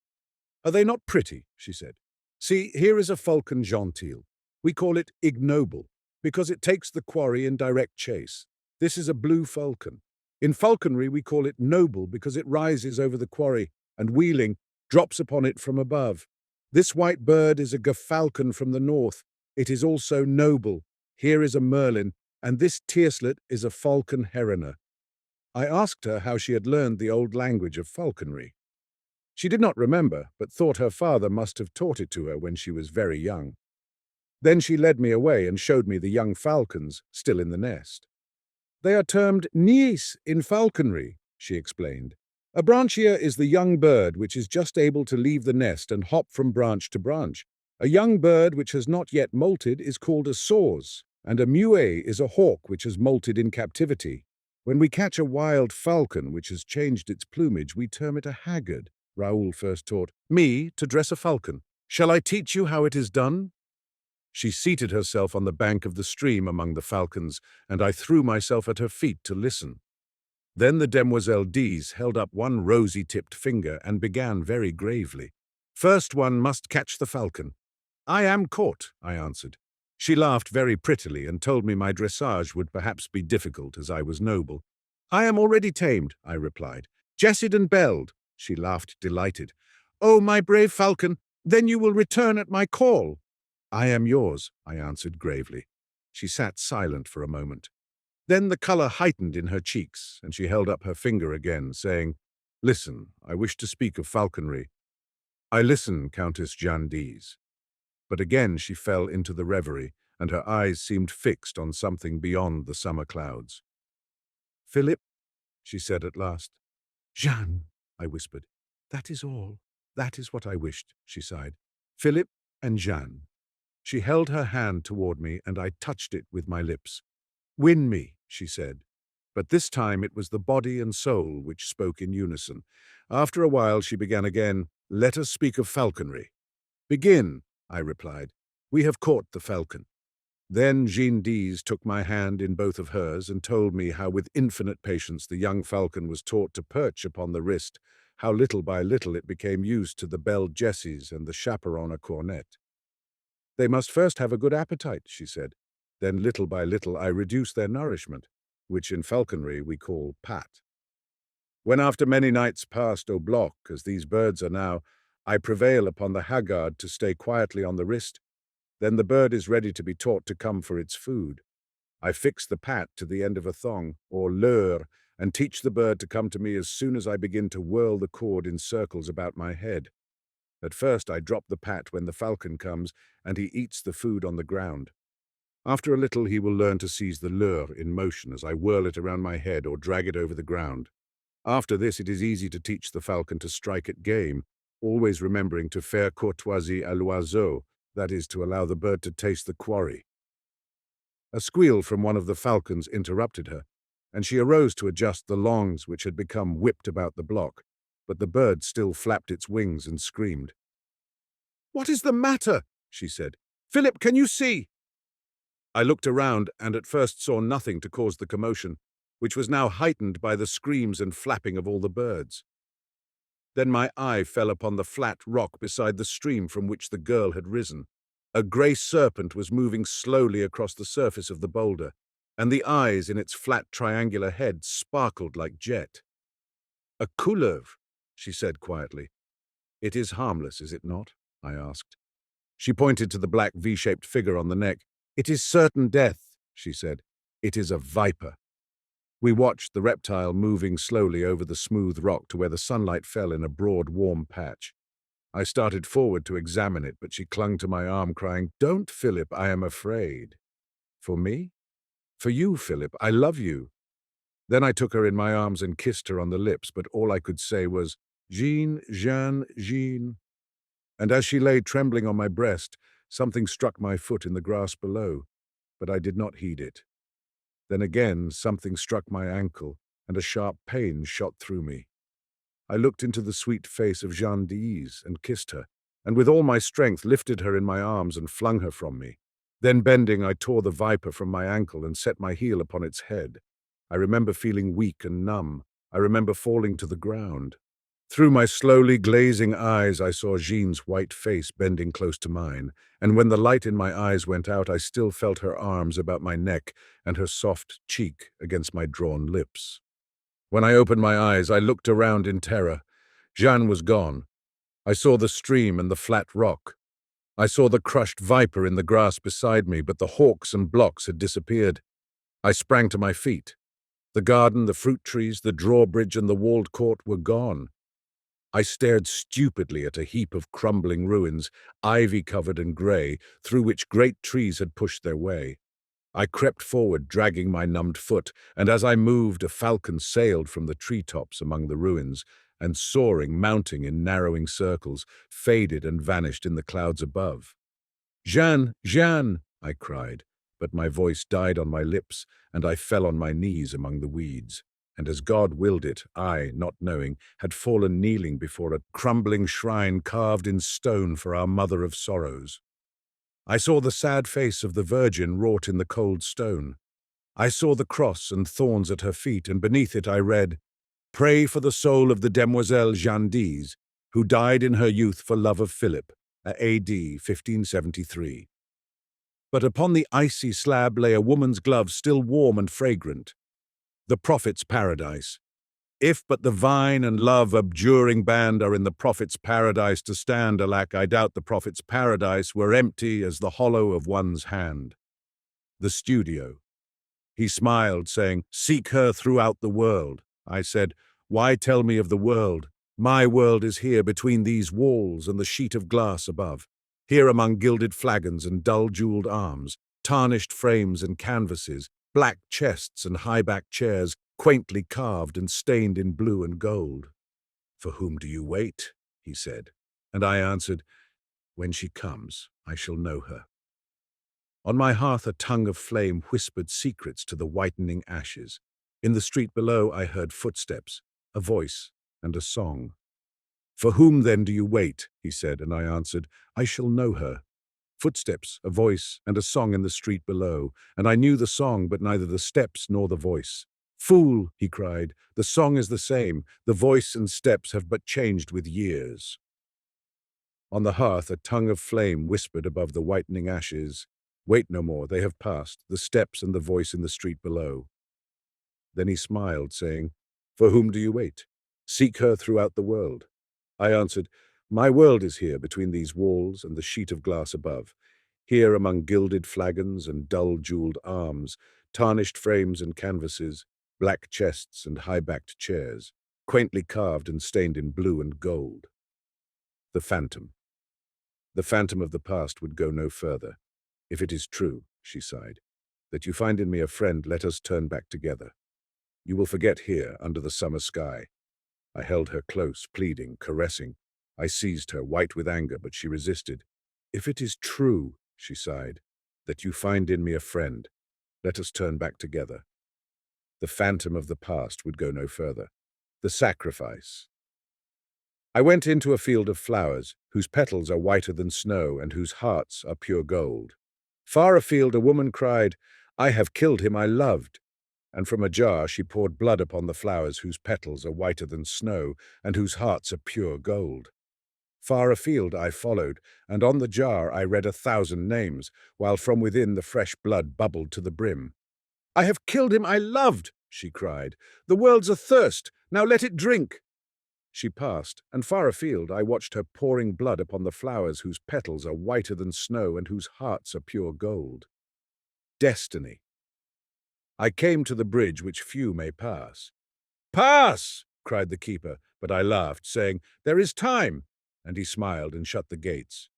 "Are they not pretty?" she said. "See, here is a falcon gentile. We call it ignoble, because it takes the quarry in direct chase. This is a blue falcon. In falconry we call it noble because it rises over the quarry and, wheeling, drops upon it from above. This white bird is a gerfalcon from the north. It is also noble. Here is a merlin, and this tierslet is a falcon heroner." I asked her how she had learned the old language of falconry. She did not remember, but thought her father must have taught it to her when she was very young. Then she led me away and showed me the young falcons still in the nest. "They are termed niais in falconry," she explained. "A branchier is the young bird which is just able to leave the nest and hop from branch to branch. A young bird which has not yet molted is called a source, and a muet is a hawk which has molted in captivity. When we catch a wild falcon which has changed its plumage, we term it a haggard." Raoul first taught me to dress a falcon. "Shall I teach you how it is done?" She seated herself on the bank of the stream among the falcons, and I threw myself at her feet to listen. Then the demoiselle Dise held up one rosy-tipped finger and began very gravely. "First one must catch the falcon." "I am caught," I answered. She laughed very prettily and told me my dressage would perhaps be difficult as I was noble. "I am already tamed," I replied. "Jessed and belled." She laughed delighted. "Oh, my brave falcon, then you will return at my call." "I am yours," I answered gravely. She sat silent for a moment. Then the colour heightened in her cheeks, and she held up her finger again, saying, "Listen, I wish to speak of falconry." "I listen, Countess Jeanne d'Ise." But again she fell into the reverie, and her eyes seemed fixed on something beyond the summer clouds. "Philip," she said at last. "Jeanne," I whispered. "That is all. That is what I wished," she sighed. "Philip and Jeanne." She held her hand toward me, and I touched it with my lips. "Win me," she said. But this time it was the body and soul which spoke in unison. After a while she began again, "Let us speak of falconry." "Begin," I replied. "We have caught the falcon." Then Jeanne d'Ise took my hand in both of hers and told me how with infinite patience the young falcon was taught to perch upon the wrist, how little by little it became used to the belled jesses and the chaperon à cornet. "They must first have a good appetite," she said. "Then little by little I reduce their nourishment, which in falconry we call pat. When after many nights passed au bloc, as these birds are now, I prevail upon the haggard to stay quietly on the wrist, then the bird is ready to be taught to come for its food. I fix the pat to the end of a thong, or leurre, and teach the bird to come to me as soon as I begin to whirl the cord in circles about my head. At first I drop the pat when the falcon comes, and he eats the food on the ground. After a little he will learn to seize the leurre in motion as I whirl it around my head or drag it over the ground. After this it is easy to teach the falcon to strike at game, always remembering to faire courtoisie à l'oiseau, that is, to allow the bird to taste the quarry." A squeal from one of the falcons interrupted her, and she arose to adjust the longs which had become whipped about the block, but the bird still flapped its wings and screamed. "What is the matter?" she said. "Philip, can you see?" I looked around and at first saw nothing to cause the commotion, which was now heightened by the screams and flapping of all the birds. Then my eye fell upon the flat rock beside the stream from which the girl had risen. A grey serpent was moving slowly across the surface of the boulder, and the eyes in its flat triangular head sparkled like jet. "A couleuvre," she said quietly. "It is harmless, is it not?" I asked. She pointed to the black V-shaped figure on the neck. "It is certain death," she said. "It is a viper." We watched the reptile moving slowly over the smooth rock to where the sunlight fell in a broad, warm patch. I started forward to examine it, but she clung to my arm, crying, "Don't, Philip, I am afraid." "For me?" "For you, Philip. I love you." Then I took her in my arms and kissed her on the lips, but all I could say was, Jean, Jeanne, Jean. And as she lay trembling on my breast, something struck my foot in the grass below, but I did not heed it. Then again something struck my ankle, and a sharp pain shot through me. I looked into the sweet face of Jeanne d'Ise and kissed her, and with all my strength lifted her in my arms and flung her from me. Then bending, I tore the viper from my ankle and set my heel upon its head. I remember feeling weak and numb. I remember falling to the ground. Through my slowly glazing eyes, I saw Jean's white face bending close to mine, and when the light in my eyes went out, I still felt her arms about my neck and her soft cheek against my drawn lips. When I opened my eyes, I looked around in terror. Jeanne was gone. I saw the stream and the flat rock. I saw the crushed viper in the grass beside me, but the hawks and blocks had disappeared. I sprang to my feet. The garden, the fruit trees, the drawbridge, and the walled court were gone. I stared stupidly at a heap of crumbling ruins, ivy-covered and grey, through which great trees had pushed their way. I crept forward, dragging my numbed foot, and as I moved, a falcon sailed from the treetops among the ruins, and soaring, mounting in narrowing circles, faded and vanished in the clouds above. Jeanne, Jeanne, I cried, but my voice died on my lips, and I fell on my knees among the weeds. And as God willed it, I, not knowing, had fallen kneeling before a crumbling shrine carved in stone for our Mother of Sorrows. I saw the sad face of the Virgin wrought in the cold stone. I saw the cross and thorns at her feet, and beneath it I read, Pray for the soul of the Demoiselle Jeanne d'Ise, who died in her youth for love of Philip, A.D. 1573. But upon the icy slab lay a woman's glove still warm and fragrant. The prophet's paradise. If but the vine and love abjuring band are in the prophet's paradise to stand, alack, I doubt the prophet's paradise were empty as the hollow of one's hand. The studio. He smiled, saying, Seek her throughout the world. I said, Why tell me of the world? My world is here between these walls and the sheet of glass above. Here among gilded flagons and dull-jeweled arms, tarnished frames and canvases, black chests and high-backed chairs, quaintly carved and stained in blue and gold. For whom do you wait? He said. And I answered, When she comes, I shall know her. On my hearth a tongue of flame whispered secrets to the whitening ashes. In the street below I heard footsteps, a voice, and a song. For whom then do you wait? He said, and I answered, I shall know her. Footsteps, a voice, and a song in the street below, and I knew the song, but neither the steps nor the voice. Fool, he cried, the song is the same, the voice and steps have but changed with years. On the hearth a tongue of flame whispered above the whitening ashes, Wait no more, they have passed, the steps and the voice in the street below. Then he smiled, saying, For whom do you wait? Seek her throughout the world. I answered, My world is here between these walls and the sheet of glass above, here among gilded flagons and dull-jeweled arms, tarnished frames and canvases, black chests and high-backed chairs, quaintly carved and stained in blue and gold. The phantom. The phantom of the past would go no further. If it is true, she sighed, that you find in me a friend, let us turn back together. You will forget here, under the summer sky. I held her close, pleading, caressing. I seized her, white with anger, but she resisted. If it is true, she sighed, that you find in me a friend, let us turn back together. The phantom of the past would go no further. The sacrifice. I went into a field of flowers, whose petals are whiter than snow and whose hearts are pure gold. Far afield a woman cried, I have killed him I loved. And from a jar she poured blood upon the flowers whose petals are whiter than snow and whose hearts are pure gold. Far afield I followed, and on the jar I read 1,000 names, while from within the fresh blood bubbled to the brim. I have killed him I loved, she cried. The world's athirst, now let it drink. She passed, and far afield I watched her pouring blood upon the flowers whose petals are whiter than snow and whose hearts are pure gold. Destiny. I came to the bridge which few may pass. Pass! Cried the keeper, but I laughed, saying, There is time, and he smiled and shut the gates.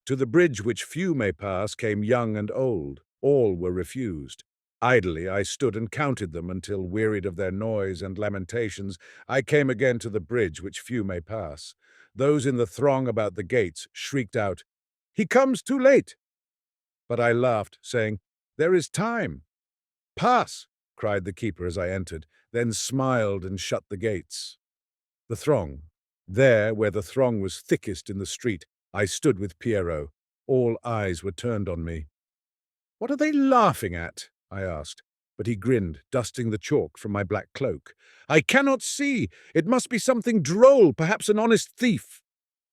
To the bridge which few may pass came young and old. All were refused. Idly I stood and counted them until, wearied of their noise and lamentations, I came again to the bridge which few may pass. Those in the throng about the gates shrieked out, "He comes too late!" But I laughed, saying, "There is time." "Pass!" cried the keeper as I entered, then smiled and shut the gates. The throng. There, where the throng was thickest in the street, I stood with Pierrot. All eyes were turned on me. "What are they laughing at?" I asked, but he grinned, dusting the chalk from my black cloak. "I cannot see. It must be something droll, perhaps an honest thief."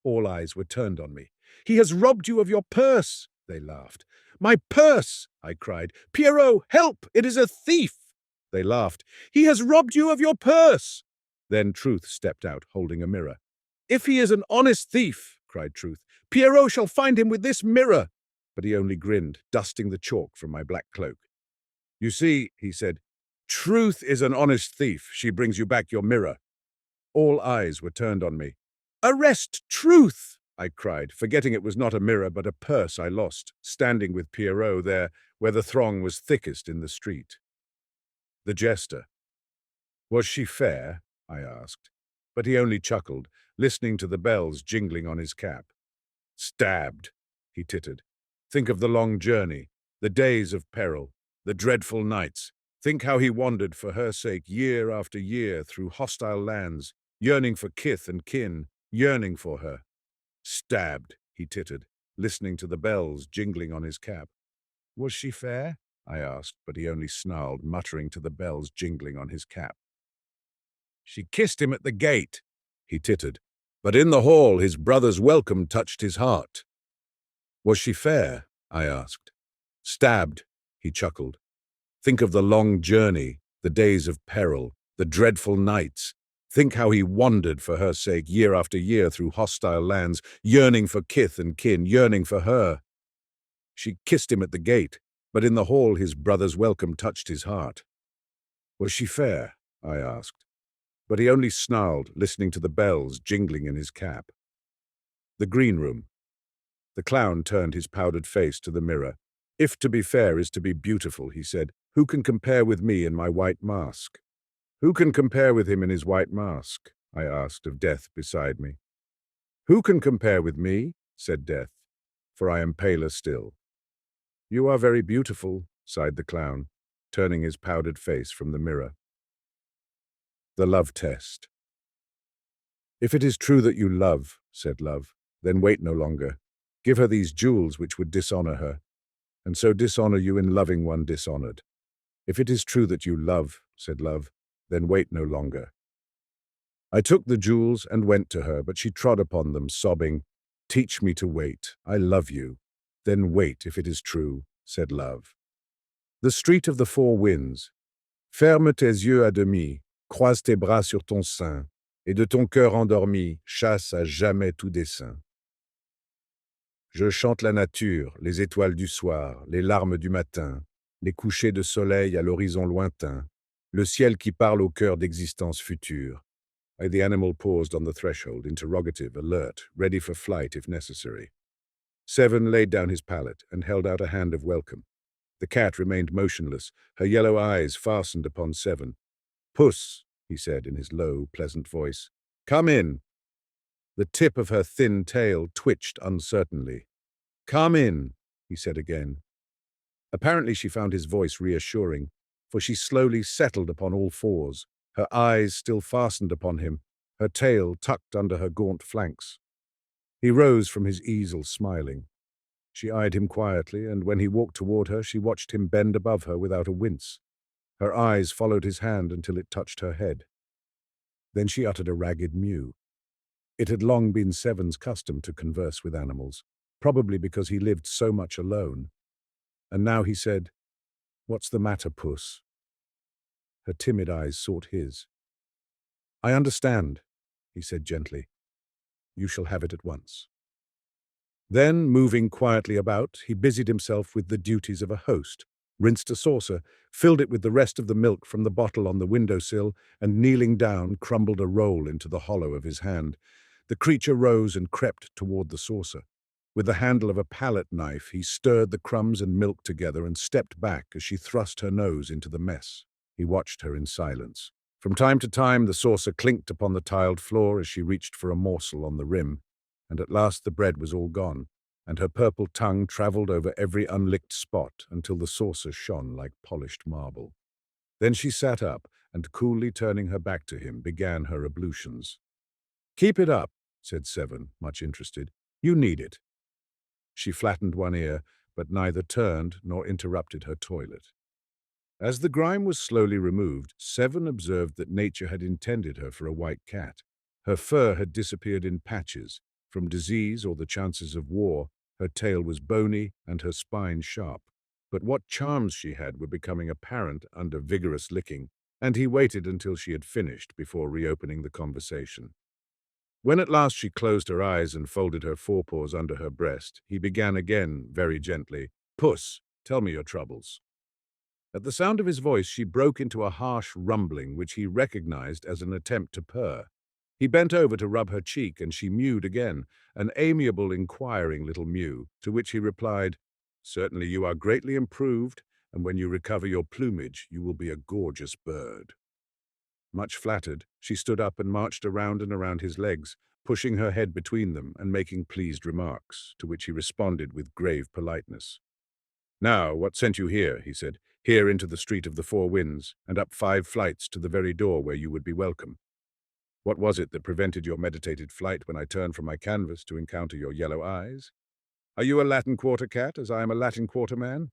All eyes were turned on me. "He has robbed you of your purse," they laughed. "My purse!" I cried. "Pierrot, help! It is a thief!" They laughed. "He has robbed you of your purse!" Then Truth stepped out, holding a mirror. "If he is an honest thief," cried Truth, "Pierrot shall find him with this mirror." But he only grinned, dusting the chalk from my black cloak. "You see," he said, "Truth is an honest thief. She brings you back your mirror." All eyes were turned on me. "Arrest Truth!" I cried, forgetting it was not a mirror but a purse I lost, standing with Pierrot there where the throng was thickest in the street. The jester. "Was she fair?" I asked, but he only chuckled, listening to the bells jingling on his cap. "Stabbed," he tittered. "Think of the long journey, the days of peril, the dreadful nights. Think how he wandered for her sake year after year through hostile lands, yearning for kith and kin, yearning for her." "Stabbed," he tittered, listening to the bells jingling on his cap. "Was she fair?" I asked, but he only snarled, muttering to the bells jingling on his cap. "She kissed him at the gate," he tittered, but in the hall his brother's welcome touched his heart. "Was she fair?" I asked. "Stabbed," he chuckled. "Think of the long journey, the days of peril, the dreadful nights. Think how he wandered for her sake year after year through hostile lands, yearning for kith and kin, yearning for her. She kissed him at the gate, but in the hall his brother's welcome touched his heart." "Was she fair?" I asked, but he only snarled, listening to the bells jingling in his cap. The green room. The clown turned his powdered face to the mirror. "If to be fair is to be beautiful," he said, "who can compare with me in my white mask?" "Who can compare with him in his white mask?" I asked of Death beside me. "Who can compare with me?" said Death, "for I am paler still." "You are very beautiful," sighed the clown, turning his powdered face from the mirror. The love test. "If it is true that you love," said Love, "then wait no longer. Give her these jewels which would dishonor her, and so dishonor you in loving one dishonored. If it is true that you love," said Love, "then wait no longer." I took the jewels and went to her, but she trod upon them, sobbing, "Teach me to wait. I love you." "Then wait, if it is true," said Love. The Street of the Four Winds. "Ferme tes yeux à demi, croise tes bras sur ton sein, et de ton cœur endormi, chasse à jamais tout dessein. Je chante la nature, les étoiles du soir, les larmes du matin, les couchers de soleil à l'horizon lointain, le ciel qui parle au cœur d'existence future." The animal paused on the threshold, interrogative, alert, ready for flight if necessary. Seven laid down his palette and held out a hand of welcome. The cat remained motionless, her yellow eyes fastened upon Seven. "Puss," he said in his low, pleasant voice. "Come in." The tip of her thin tail twitched uncertainly. "Come in," he said again. Apparently she found his voice reassuring, for she slowly settled upon all fours, her eyes still fastened upon him, her tail tucked under her gaunt flanks. He rose from his easel, smiling. She eyed him quietly, and when he walked toward her, she watched him bend above her without a wince. Her eyes followed his hand until it touched her head. Then she uttered a ragged mew. It had long been Seven's custom to converse with animals, probably because he lived so much alone. And now he said, "What's the matter, Puss?" Her timid eyes sought his. "I understand," he said gently. "You shall have it at once." Then, moving quietly about, he busied himself with the duties of a host, rinsed a saucer, filled it with the rest of the milk from the bottle on the windowsill, and kneeling down, crumbled a roll into the hollow of his hand. The creature rose and crept toward the saucer. With the handle of a palette knife, he stirred the crumbs and milk together and stepped back as she thrust her nose into the mess. He watched her in silence. From time to time, the saucer clinked upon the tiled floor as she reached for a morsel on the rim, and at last the bread was all gone, and her purple tongue traveled over every unlicked spot until the saucer shone like polished marble. Then she sat up and, coolly turning her back to him, began her ablutions. "Keep it up," said Seven, much interested. "You need it." She flattened one ear, but neither turned nor interrupted her toilet. As the grime was slowly removed, Seven observed that nature had intended her for a white cat. Her fur had disappeared in patches. From disease or the chances of war, her tail was bony and her spine sharp. But what charms she had were becoming apparent under vigorous licking, and he waited until she had finished before reopening the conversation. When at last she closed her eyes and folded her forepaws under her breast, he began again, very gently, "Puss, tell me your troubles." At the sound of his voice, she broke into a harsh rumbling which he recognized as an attempt to purr. He bent over to rub her cheek, and she mewed again, an amiable, inquiring little mew, to which he replied, "Certainly you are greatly improved, and when you recover your plumage, you will be a gorgeous bird." Much flattered, she stood up and marched around and around his legs, pushing her head between them and making pleased remarks, to which he responded with grave politeness. "Now, what sent you here?" he said. "Here into the street of the Four Winds, and up 5 flights to the very door where you would be welcome. What was it that prevented your meditated flight when I turned from my canvas to encounter your yellow eyes? Are you a Latin Quarter cat, as I am a Latin Quarter man?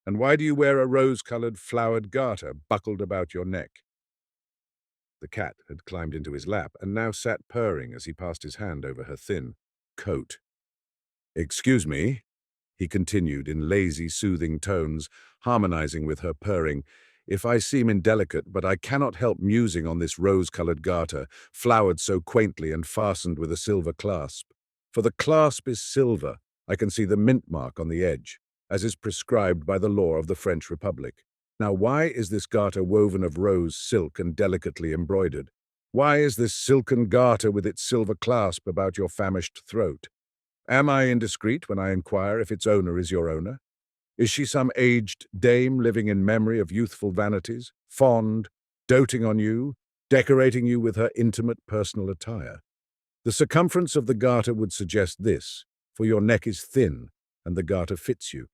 And why do you wear a rose-colored flowered garter buckled about your neck?" The cat had climbed into his lap and now sat purring as he passed his hand over her thin coat. "Excuse me," he continued in lazy, soothing tones, harmonizing with her purring, "if I seem indelicate, but I cannot help musing on this rose-colored garter, flowered so quaintly and fastened with a silver clasp. For the clasp is silver. I can see the mint mark on the edge, as is prescribed by the law of the French Republic. Now, why is this garter woven of rose silk and delicately embroidered? Why is this silken garter with its silver clasp about your famished throat? Am I indiscreet when I inquire if its owner is your owner? Is she some aged dame living in memory of youthful vanities, fond, doting on you, decorating you with her intimate personal attire? The circumference of the garter would suggest this, for your neck is thin, and the garter fits you.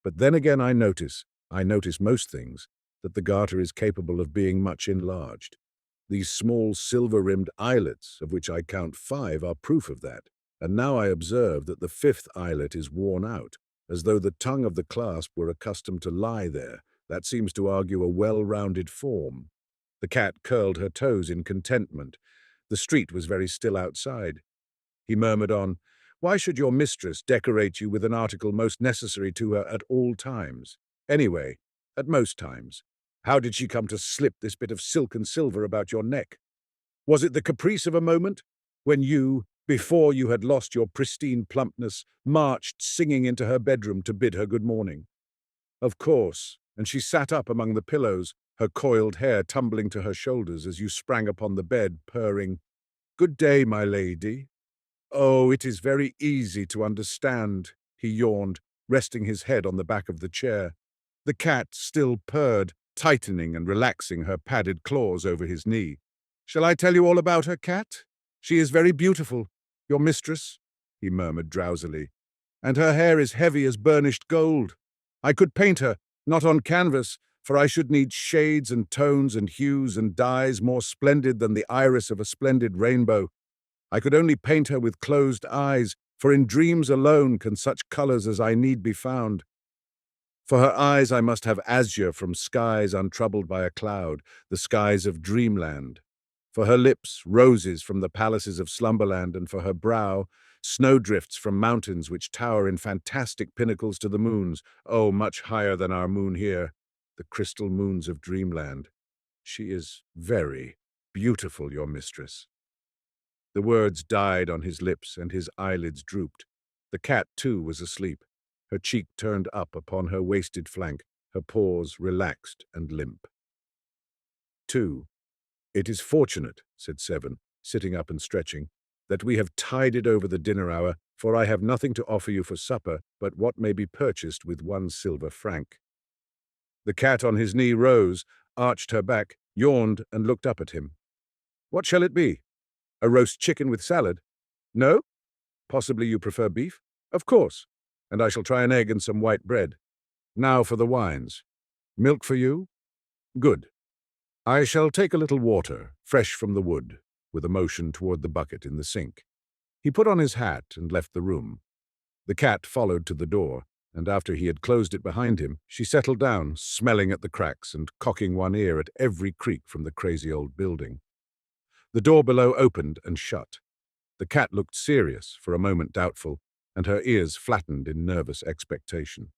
But then again I notice most things, that the garter is capable of being much enlarged. These small silver-rimmed eyelets, of which I count 5, are proof of that, and now I observe that the 5th eyelet is worn out, as though the tongue of the clasp were accustomed to lie there. That seems to argue a well-rounded form." The cat curled her toes in contentment. The street was very still outside. He murmured on, "Why should your mistress decorate you with an article most necessary to her at all times? Anyway, at most times. How did she come to slip this bit of silk and silver about your neck? Was it the caprice of a moment, when you, before you had lost your pristine plumpness, marched singing into her bedroom to bid her good morning? Of course, and she sat up among the pillows, her coiled hair tumbling to her shoulders as you sprang upon the bed, purring, 'Good day, my lady.' Oh, it is very easy to understand," he yawned, resting his head on the back of the chair. The cat still purred, tightening and relaxing her padded claws over his knee. "Shall I tell you all about her, cat? She is very beautiful, your mistress," he murmured drowsily, "and her hair is heavy as burnished gold. I could paint her, not on canvas, for I should need shades and tones and hues and dyes more splendid than the iris of a splendid rainbow. I could only paint her with closed eyes, for in dreams alone can such colors as I need be found. For her eyes I must have azure from skies untroubled by a cloud, the skies of dreamland. For her lips, roses from the palaces of slumberland, and for her brow, snowdrifts from mountains which tower in fantastic pinnacles to the moons, oh, much higher than our moon here, the crystal moons of dreamland. She is very beautiful, your mistress." The words died on his lips, and his eyelids drooped. The cat, too, was asleep, her cheek turned up upon her wasted flank, her paws relaxed and limp. 2. "It is fortunate," said Seven, sitting up and stretching, that we have tided over the dinner hour, for I have nothing to offer you for supper but what may be purchased with 1 silver franc. The cat on his knee rose, arched her back, yawned, and looked up at him. What shall it be? A roast chicken with salad? No? Possibly you prefer beef? Of course. And I shall try an egg and some white bread. Now for the wines. Milk for you? Good. I shall take a little water, fresh from the wood, with a motion toward the bucket in the sink. He put on his hat and left the room. The cat followed to the door, and after he had closed it behind him, she settled down, smelling at the cracks and cocking one ear at every creak from the crazy old building. The door below opened and shut. The cat looked serious, for a moment doubtful, and her ears flattened in nervous expectation.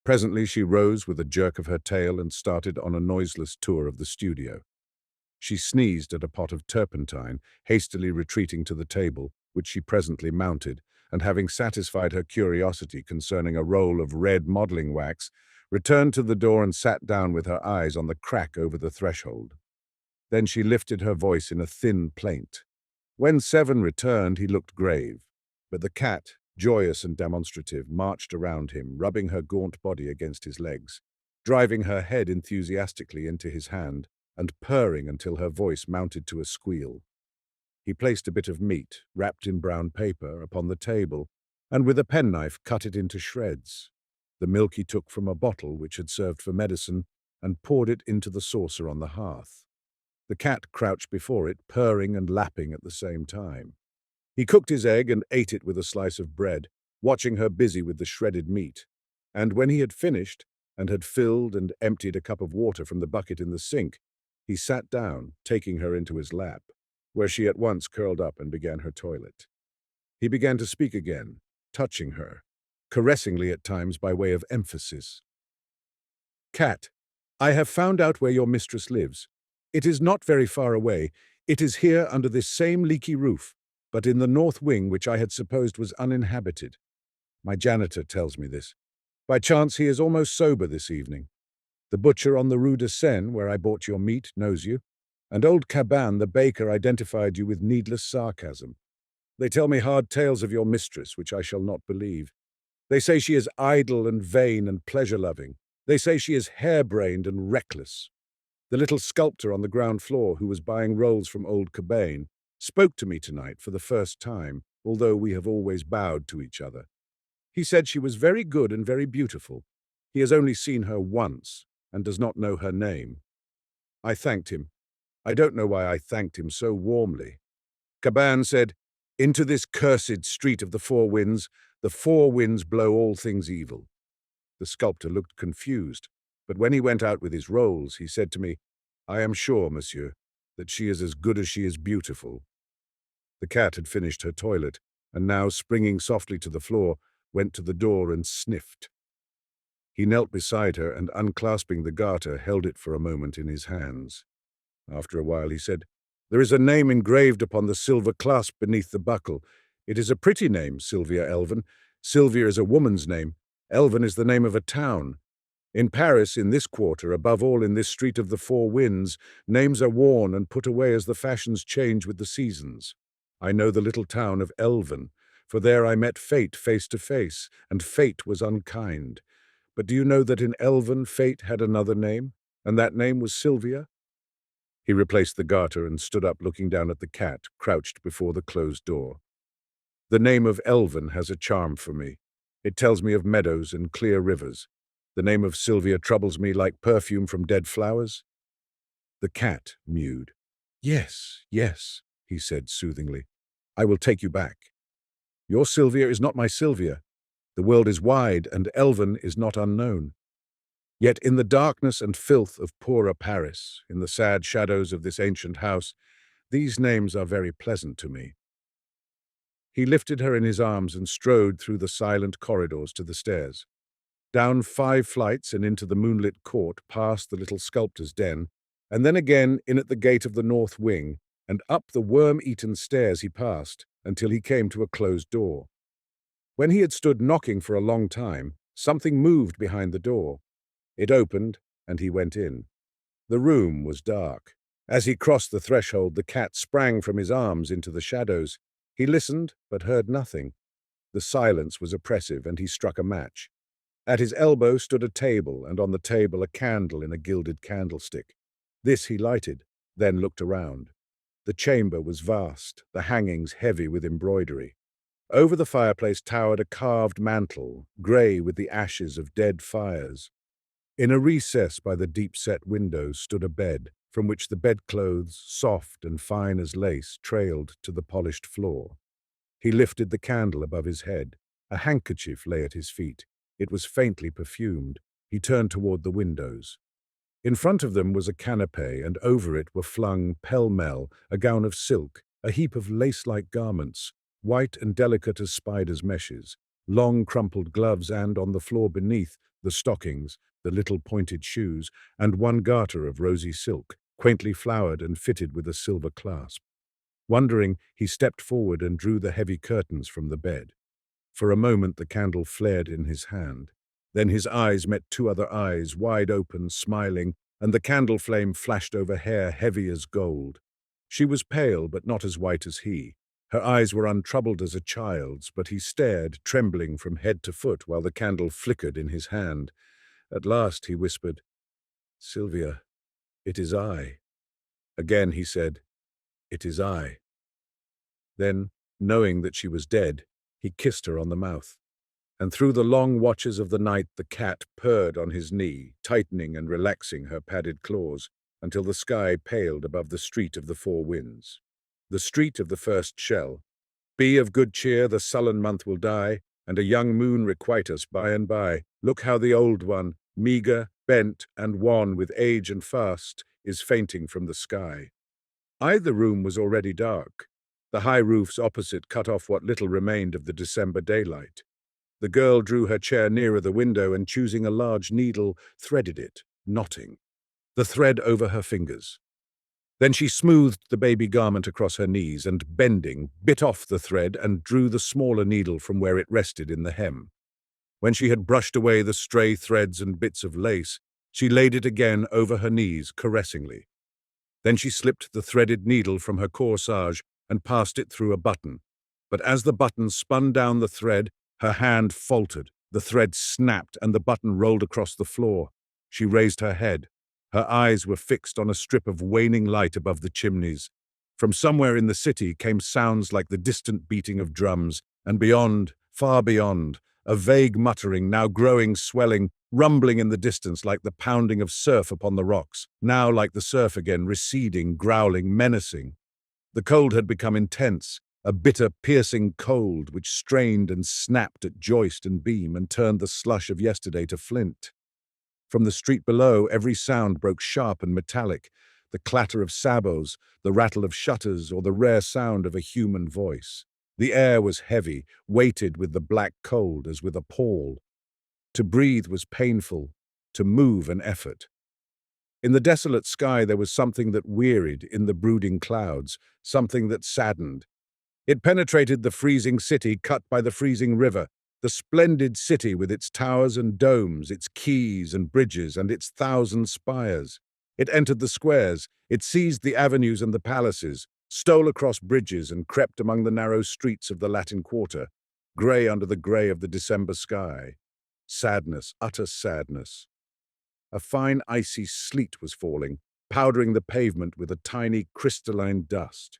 Presently she rose with a jerk of her tail and started on a noiseless tour of the studio. She sneezed at a pot of turpentine, hastily retreating to the table, which she presently mounted, and having satisfied her curiosity concerning a roll of red modeling wax, returned to the door and sat down with her eyes on the crack over the threshold. Then she lifted her voice in a thin plaint. When Seven returned, he looked grave, but the cat, joyous and demonstrative, marched around him, rubbing her gaunt body against his legs, driving her head enthusiastically into his hand, and purring until her voice mounted to a squeal. He placed a bit of meat, wrapped in brown paper, upon the table, and with a penknife cut it into shreds. The milk he took from a bottle which had served for medicine, and poured it into the saucer on the hearth. The cat crouched before it, purring and lapping at the same time. He cooked his egg and ate it with a slice of bread, watching her busy with the shredded meat, and when he had finished, and had filled and emptied a cup of water from the bucket in the sink, he sat down, taking her into his lap, where she at once curled up and began her toilet. He began to speak again, touching her, caressingly at times by way of emphasis. "Cat, I have found out where your mistress lives. It is not very far away. It is here under this same leaky roof, but in the north wing which I had supposed was uninhabited. My janitor tells me this. By chance he is almost sober this evening. The butcher on the Rue de Seine, where I bought your meat, knows you, and old Caban, the baker, identified you with needless sarcasm. They tell me hard tales of your mistress, which I shall not believe. They say she is idle and vain and pleasure-loving. They say she is harebrained and reckless. The little sculptor on the ground floor, who was buying rolls from old Caban, spoke to me tonight for the first time, although we have always bowed to each other. He said she was very good and very beautiful. He has only seen her once, and does not know her name. I thanked him. I don't know why I thanked him so warmly. Caban said, 'Into this cursed street of the Four Winds blow all things evil.' The sculptor looked confused, but when he went out with his rolls, he said to me, 'I am sure, monsieur, that she is as good as she is beautiful.'" The cat had finished her toilet, and now, springing softly to the floor, went to the door and sniffed. He knelt beside her and, unclasping the garter, held it for a moment in his hands. After a while he said, "There is a name engraved upon the silver clasp beneath the buckle. It is a pretty name, Sylvia Elven. Sylvia is a woman's name. Elven is the name of a town. In Paris, in this quarter, above all in this street of the Four Winds, names are worn and put away as the fashions change with the seasons. I know the little town of Elven, for there I met Fate face to face, and Fate was unkind. But do you know that in Elven Fate had another name, and that name was Sylvia?" He replaced the garter and stood up, looking down at the cat, crouched before the closed door. "The name of Elven has a charm for me. It tells me of meadows and clear rivers. The name of Sylvia troubles me like perfume from dead flowers." The cat mewed. "Yes, yes," he said soothingly. "I will take you back. Your Sylvia is not my Sylvia. The world is wide, and Elven is not unknown. Yet in the darkness and filth of poorer Paris, in the sad shadows of this ancient house, these names are very pleasant to me." He lifted her in his arms and strode through the silent corridors to the stairs. Down 5 flights and into the moonlit court, past the little sculptor's den, and then again in at the gate of the north wing, and up the worm-eaten stairs he passed, until he came to a closed door. When he had stood knocking for a long time, something moved behind the door. It opened, and he went in. The room was dark. As he crossed the threshold, the cat sprang from his arms into the shadows. He listened, but heard nothing. The silence was oppressive, and he struck a match. At his elbow stood a table, and on the table a candle in a gilded candlestick. This he lighted, then looked around. The chamber was vast, the hangings heavy with embroidery. Over the fireplace towered a carved mantel, grey with the ashes of dead fires. In a recess by the deep-set windows stood a bed, from which the bedclothes, soft and fine as lace, trailed to the polished floor. He lifted the candle above his head. A handkerchief lay at his feet. It was faintly perfumed. He turned toward the windows. In front of them was a canapé, and over it were flung, pell-mell, a gown of silk, a heap of lace-like garments, white and delicate as spiders' meshes, long crumpled gloves, and, on the floor beneath, the stockings, the little pointed shoes, and one garter of rosy silk, quaintly flowered and fitted with a silver clasp. Wondering, he stepped forward and drew the heavy curtains from the bed. For a moment the candle flared in his hand. Then his eyes met two other eyes, wide open, smiling, and the candle flame flashed over hair heavy as gold. She was pale, but not as white as he. Her eyes were untroubled as a child's, but he stared, trembling from head to foot, while the candle flickered in his hand. At last he whispered, "Sylvia, it is I." Again he said, "It is I." Then, knowing that she was dead, he kissed her on the mouth. And through the long watches of the night the cat purred on his knee, tightening and relaxing her padded claws, until the sky paled above the street of the four winds. The street of the first shell. "Be of good cheer, the sullen month will die, and a young moon requite us by and by. Look how the old one, meagre, bent, and wan with age and fast, is fainting from the sky." Either room was already dark. The high roofs opposite cut off what little remained of the December daylight. The girl drew her chair nearer the window and, choosing a large needle, threaded it, knotting the thread over her fingers. Then she smoothed the baby garment across her knees and, bending, bit off the thread and drew the smaller needle from where it rested in the hem. When she had brushed away the stray threads and bits of lace, she laid it again over her knees caressingly. Then she slipped the threaded needle from her corsage and passed it through a button. But as the button spun down the thread, her hand faltered, the thread snapped, and the button rolled across the floor. She raised her head. Her eyes were fixed on a strip of waning light above the chimneys. From somewhere in the city came sounds like the distant beating of drums, and beyond, far beyond, a vague muttering, now growing, swelling, rumbling in the distance like the pounding of surf upon the rocks, now like the surf again, receding, growling, menacing. The cold had become intense, a bitter, piercing cold which strained and snapped at joist and beam and turned the slush of yesterday to flint. From the street below, every sound broke sharp and metallic, the clatter of sabots, the rattle of shutters, or the rare sound of a human voice. The air was heavy, weighted with the black cold as with a pall. To breathe was painful, to move an effort. In the desolate sky there was something that wearied in the brooding clouds, something that saddened. It penetrated the freezing city cut by the freezing river, the splendid city with its towers and domes, its quays and bridges, and its 1,000 spires. It entered the squares, it seized the avenues and the palaces, stole across bridges and crept among the narrow streets of the Latin Quarter, grey under the grey of the December sky. Sadness, utter sadness. A fine icy sleet was falling, powdering the pavement with a tiny crystalline dust.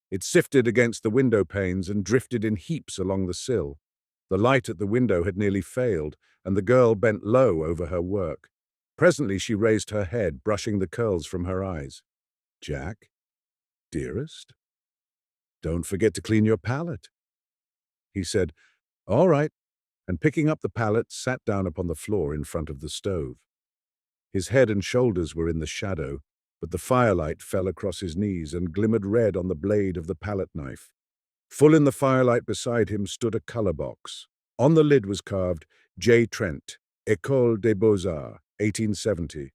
It sifted against the window panes and drifted in heaps along the sill. The light at the window had nearly failed, and the girl bent low over her work. Presently she raised her head, brushing the curls from her eyes. "Jack, dearest, don't forget to clean your palette." He said, "All right," and picking up the palette, sat down upon the floor in front of the stove. His head and shoulders were in the shadow, but the firelight fell across his knees and glimmered red on the blade of the palette knife. Full in the firelight beside him stood a color box. On the lid was carved, J. Trent, École des Beaux-Arts, 1870.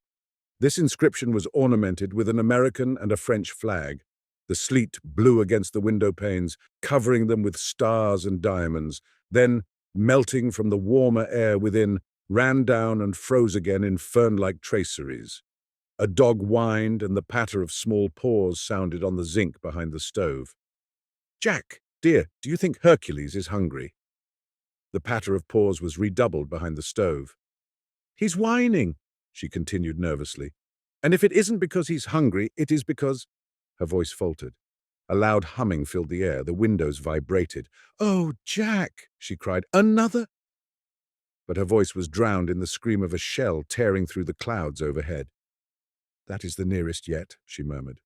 This inscription was ornamented with an American and a French flag. The sleet blew against the window panes, covering them with stars and diamonds, then, melting from the warmer air within, ran down and froze again in fern-like traceries. A dog whined, and the patter of small paws sounded on the zinc behind the stove. "Jack, dear, do you think Hercules is hungry?" The patter of paws was redoubled behind the stove. "He's whining," she continued nervously. "And if it isn't because he's hungry, it is because—" Her voice faltered. A loud humming filled the air. The windows vibrated. "Oh, Jack!" she cried. "Another—" But her voice was drowned in the scream of a shell tearing through the clouds overhead. "That is the nearest yet," she murmured.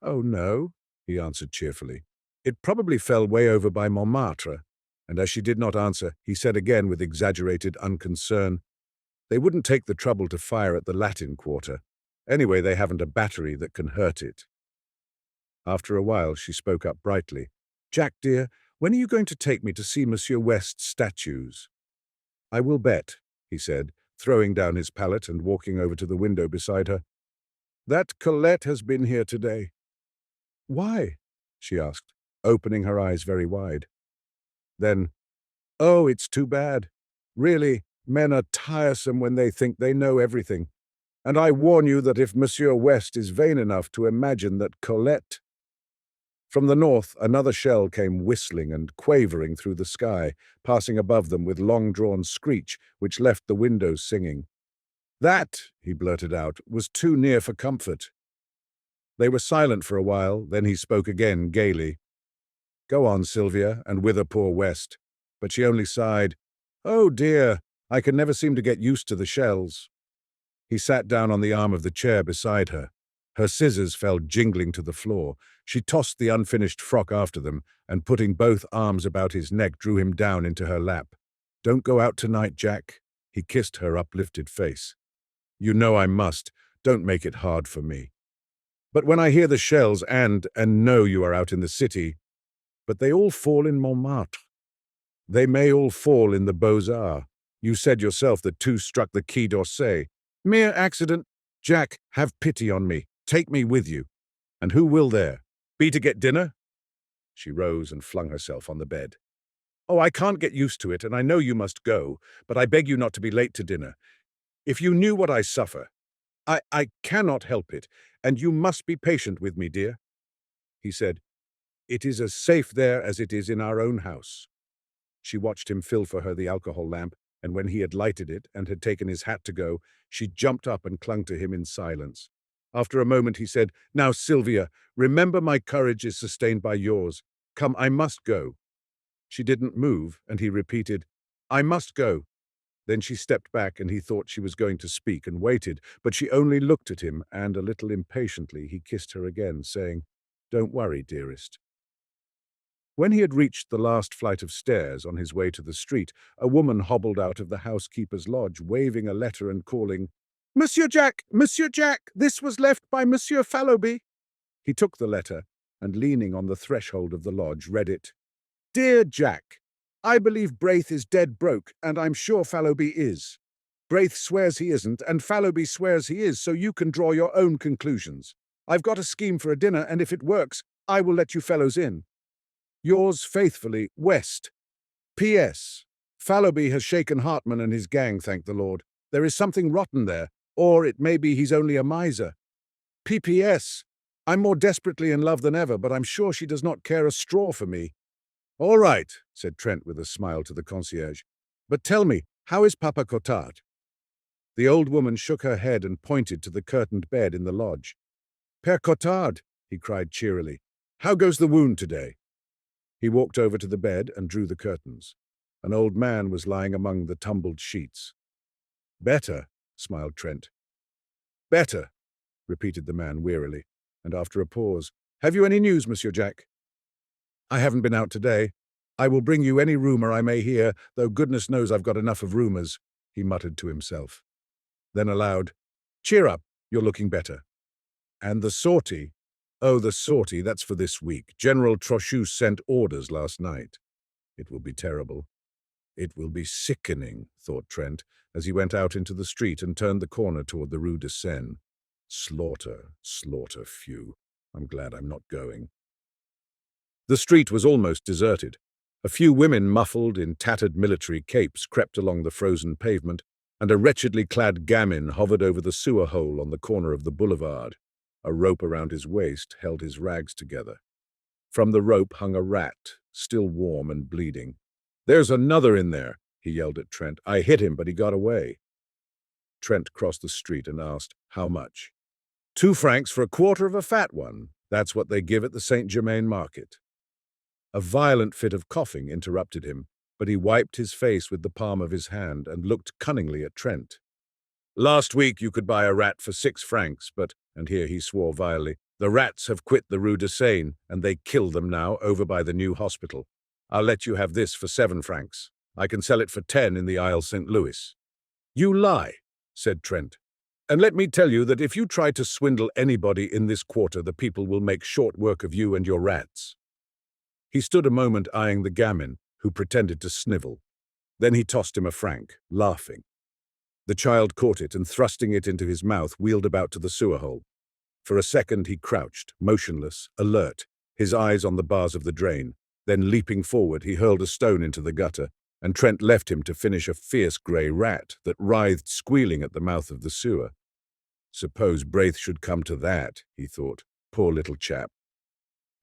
"Oh, no," he answered cheerfully. "It probably fell way over by Montmartre." And as she did not answer, he said again with exaggerated unconcern, "They wouldn't take the trouble to fire at the Latin Quarter. Anyway, they haven't a battery that can hurt it." After a while, she spoke up brightly. "Jack, dear, when are you going to take me to see Monsieur West's statues?" "I will bet," he said, throwing down his palette and walking over to the window beside her, "that Colette has been here today." "Why?" she asked, opening her eyes very wide. Then, "Oh, it's too bad. Really, men are tiresome when they think they know everything. And I warn you that if Monsieur West is vain enough to imagine that Colette—" From the north, another shell came whistling and quavering through the sky, passing above them with long-drawn screech, which left the windows singing. "That," he blurted out, "was too near for comfort." They were silent for a while, then he spoke again gaily. "Go on, Sylvia, and wither poor West." But she only sighed. "Oh dear, I can never seem to get used to the shells." He sat down on the arm of the chair beside her. Her scissors fell jingling to the floor. She tossed the unfinished frock after them, and putting both arms about his neck drew him down into her lap. "Don't go out tonight, Jack." He kissed her uplifted face. "You know I must. Don't make it hard for me. But when I hear the shells and know you are out in the city, but they all fall in Montmartre. They may all fall in the Beaux-Arts. You said yourself that two struck the Quai d'Orsay. Mere accident. Jack, have pity on me. Take me with you. And who will there? Be to get dinner?" She rose and flung herself on the bed. "Oh, I can't get used to it, and I know you must go, but I beg you not to be late to dinner. If you knew what I suffer, I cannot help it, and you must be patient with me, dear." He said, "It is as safe there as it is in our own house." She watched him fill for her the alcohol lamp, and when he had lighted it and had taken his hat to go, she jumped up and clung to him in silence. After a moment he said, "Now, Sylvia, remember my courage is sustained by yours. Come, I must go." She didn't move, and he repeated, "I must go." Then she stepped back, and he thought she was going to speak and waited, but she only looked at him, and a little impatiently he kissed her again, saying, "Don't worry, dearest." When he had reached the last flight of stairs on his way to the street, a woman hobbled out of the housekeeper's lodge, waving a letter and calling, Monsieur Jack, this was left by Monsieur Fallowby." He took the letter, and leaning on the threshold of the lodge, read it. "Dear Jack, I believe Braith is dead broke, and I'm sure Fallowby is. Braith swears he isn't, and Fallowby swears he is, so you can draw your own conclusions. I've got a scheme for a dinner, and if it works, I will let you fellows in. Yours faithfully, West. P.S. Fallowby has shaken Hartman and his gang, thank the Lord. There is something rotten there, or it may be he's only a miser. P.P.S. I'm more desperately in love than ever, but I'm sure she does not care a straw for me." "All right," said Trent with a smile to the concierge. "But tell me, how is Papa Cottard?" The old woman shook her head and pointed to the curtained bed in the lodge. "Père Cottard," he cried cheerily. "How goes the wound today?" He walked over to the bed and drew the curtains. An old man was lying among the tumbled sheets. "Better," smiled Trent. "Better," repeated the man wearily, and after a pause, "Have you any news, Monsieur Jack?" "I haven't been out today. I will bring you any rumour I may hear, though goodness knows I've got enough of rumours," he muttered to himself. Then aloud, "Cheer up, you're looking better. And the sortie? Oh, the sortie, that's for this week. General Trochu sent orders last night. It will be terrible. It will be sickening," thought Trent, as he went out into the street and turned the corner toward the Rue de Seine. Slaughter, phew. I'm glad I'm not going. The street was almost deserted. A few women muffled in tattered military capes crept along the frozen pavement, and a wretchedly clad gamin hovered over the sewer hole on the corner of the boulevard. A rope around his waist held his rags together. From the rope hung a rat, still warm and bleeding. "There's another in there," he yelled at Trent. "I hit him, but he got away." Trent crossed the street and asked, "How much?" "2 francs for a quarter of a fat one. That's what they give at the Saint Germain market." A violent fit of coughing interrupted him, but he wiped his face with the palm of his hand and looked cunningly at Trent. "Last week you could buy a rat for 6 francs, but," and here he swore vilely, "the rats have quit the Rue de Seine, and they kill them now over by the new hospital. I'll let you have this for 7 francs. I can sell it for 10 in the Isle St. Louis." "You lie," said Trent. "And let me tell you that if you try to swindle anybody in this quarter, the people will make short work of you and your rats." He stood a moment eyeing the gamin, who pretended to snivel. Then he tossed him a franc, laughing. The child caught it and, thrusting it into his mouth, wheeled about to the sewer hole. For a second he crouched, motionless, alert, his eyes on the bars of the drain. Then, leaping forward, he hurled a stone into the gutter, and Trent left him to finish a fierce grey rat that writhed squealing at the mouth of the sewer. Suppose Braith should come to that, he thought. Poor little chap.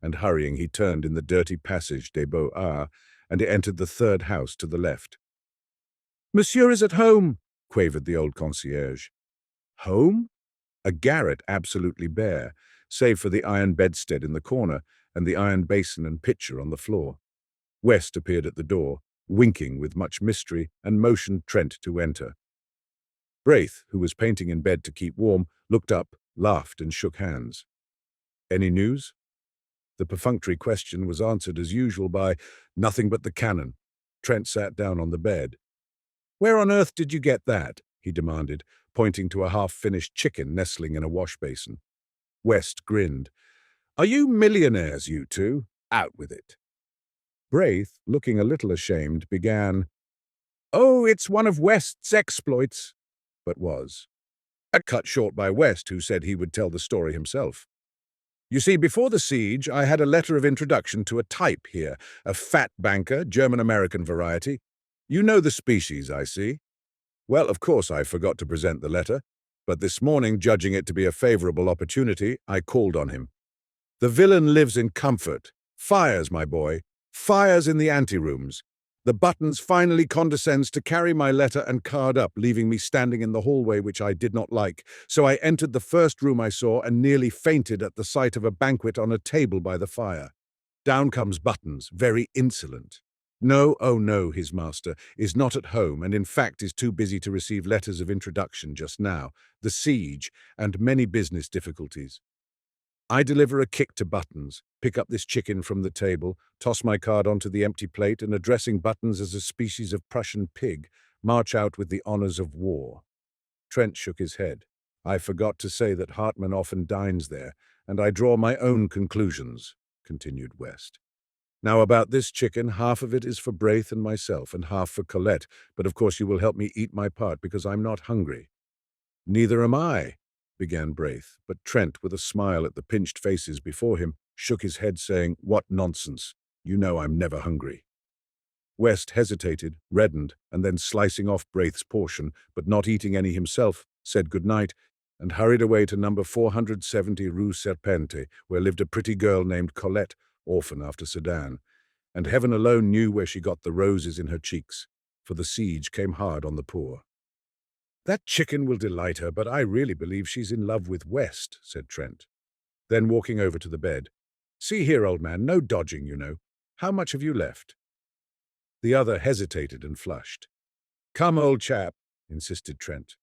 And hurrying, he turned in the dirty passage des Beaux-Arts and entered the third house to the left. "Monsieur is at home," quavered the old concierge. Home? A garret absolutely bare, save for the iron bedstead in the corner and the iron basin and pitcher on the floor. West appeared at the door, winking with much mystery, and motioned Trent to enter. Braith, who was painting in bed to keep warm, looked up, laughed, and shook hands. "Any news?" The perfunctory question was answered as usual by, "Nothing but the cannon." Trent sat down on the bed. "Where on earth did you get that?" he demanded, pointing to a half-finished chicken nestling in a wash-basin. West grinned. "Are you millionaires, you two? Out with it." Braith, looking a little ashamed, began, "Oh, it's one of West's exploits," but was. Cut short by West, who said he would tell the story himself. "You see, before the siege, I had a letter of introduction to a type here, a fat banker, German-American variety. You know the species, I see. Well, of course, I forgot to present the letter, but this morning, judging it to be a favorable opportunity, I called on him. The villain lives in comfort. Fires, my boy. Fires in the anterooms. The Buttons finally condescends to carry my letter and card up, leaving me standing in the hallway, which I did not like. So I entered the first room I saw and nearly fainted at the sight of a banquet on a table by the fire. Down comes Buttons, very insolent. No, oh no, his master is not at home, and in fact is too busy to receive letters of introduction just now, the siege, and many business difficulties. I deliver a kick to Buttons, pick up this chicken from the table, toss my card onto the empty plate, and addressing Buttons as a species of Prussian pig, march out with the honors of war. Trent shook his head. "I forgot to say that Hartmann often dines there, and I draw my own conclusions," continued West. "Now about this chicken, half of it is for Braith and myself, and half for Colette, but of course you will help me eat my part because I'm not hungry." "Neither am I," began Braith, but Trent, with a smile at the pinched faces before him, shook his head, saying, "What nonsense. You know I'm never hungry." West hesitated, reddened, and then slicing off Braith's portion, but not eating any himself, said good night, and hurried away to number 470 Rue Serpente, where lived a pretty girl named Colette, orphan after Sedan, and heaven alone knew where she got the roses in her cheeks, for the siege came hard on the poor. "That chicken will delight her, but I really believe she's in love with West," said Trent. Then walking over to the bed, "See here, old man, no dodging, you know. How much have you left?" The other hesitated and flushed. "Come, old chap," insisted Trent.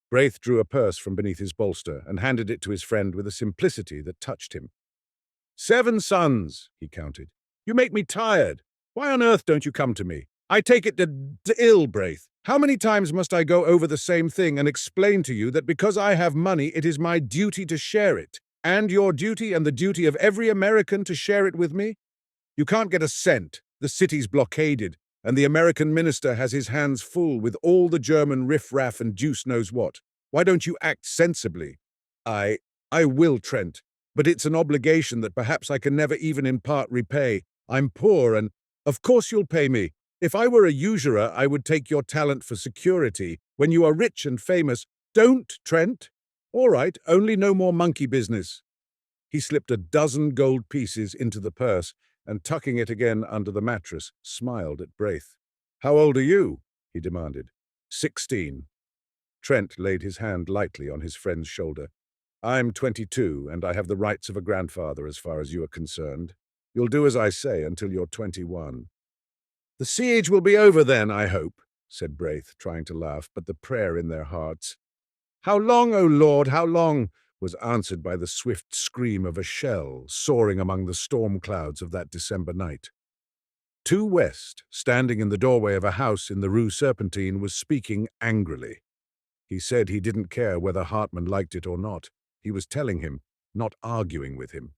Braith drew a purse from beneath his bolster and handed it to his friend with a simplicity that touched him. 7 sons, he counted. "You make me tired. Why on earth don't you come to me? I take it to ill, Braith. How many times must I go over the same thing and explain to you that because I have money, it is my duty to share it, and your duty and the duty of every American to share it with me? You can't get a cent. The city's blockaded, and the American minister has his hands full with all the German riff-raff and deuce knows what. Why don't you act sensibly?" I will, Trent, but it's an obligation that perhaps I can never even in part repay. I'm poor and, of course you'll pay me. If I were a usurer, I would take your talent for security, When you are rich and famous, don't, Trent. All right, only no more monkey business. He slipped a dozen gold pieces into the purse and, tucking it again under the mattress, smiled at Braith. How old are you? He demanded. 16. Trent laid his hand lightly on his friend's shoulder. I'm 22, and I have the rights of a grandfather as far as you are concerned. You'll do as I say until you're 21. The siege will be over then, I hope, said Braith, trying to laugh, but the prayer in their hearts. How long, O Lord, how long? Was answered by the swift scream of a shell soaring among the storm clouds of that December night. To West, standing in the doorway of a house in the Rue Serpentine, was speaking angrily. He said he didn't care whether Hartman liked it or not. He was telling him, not arguing with him.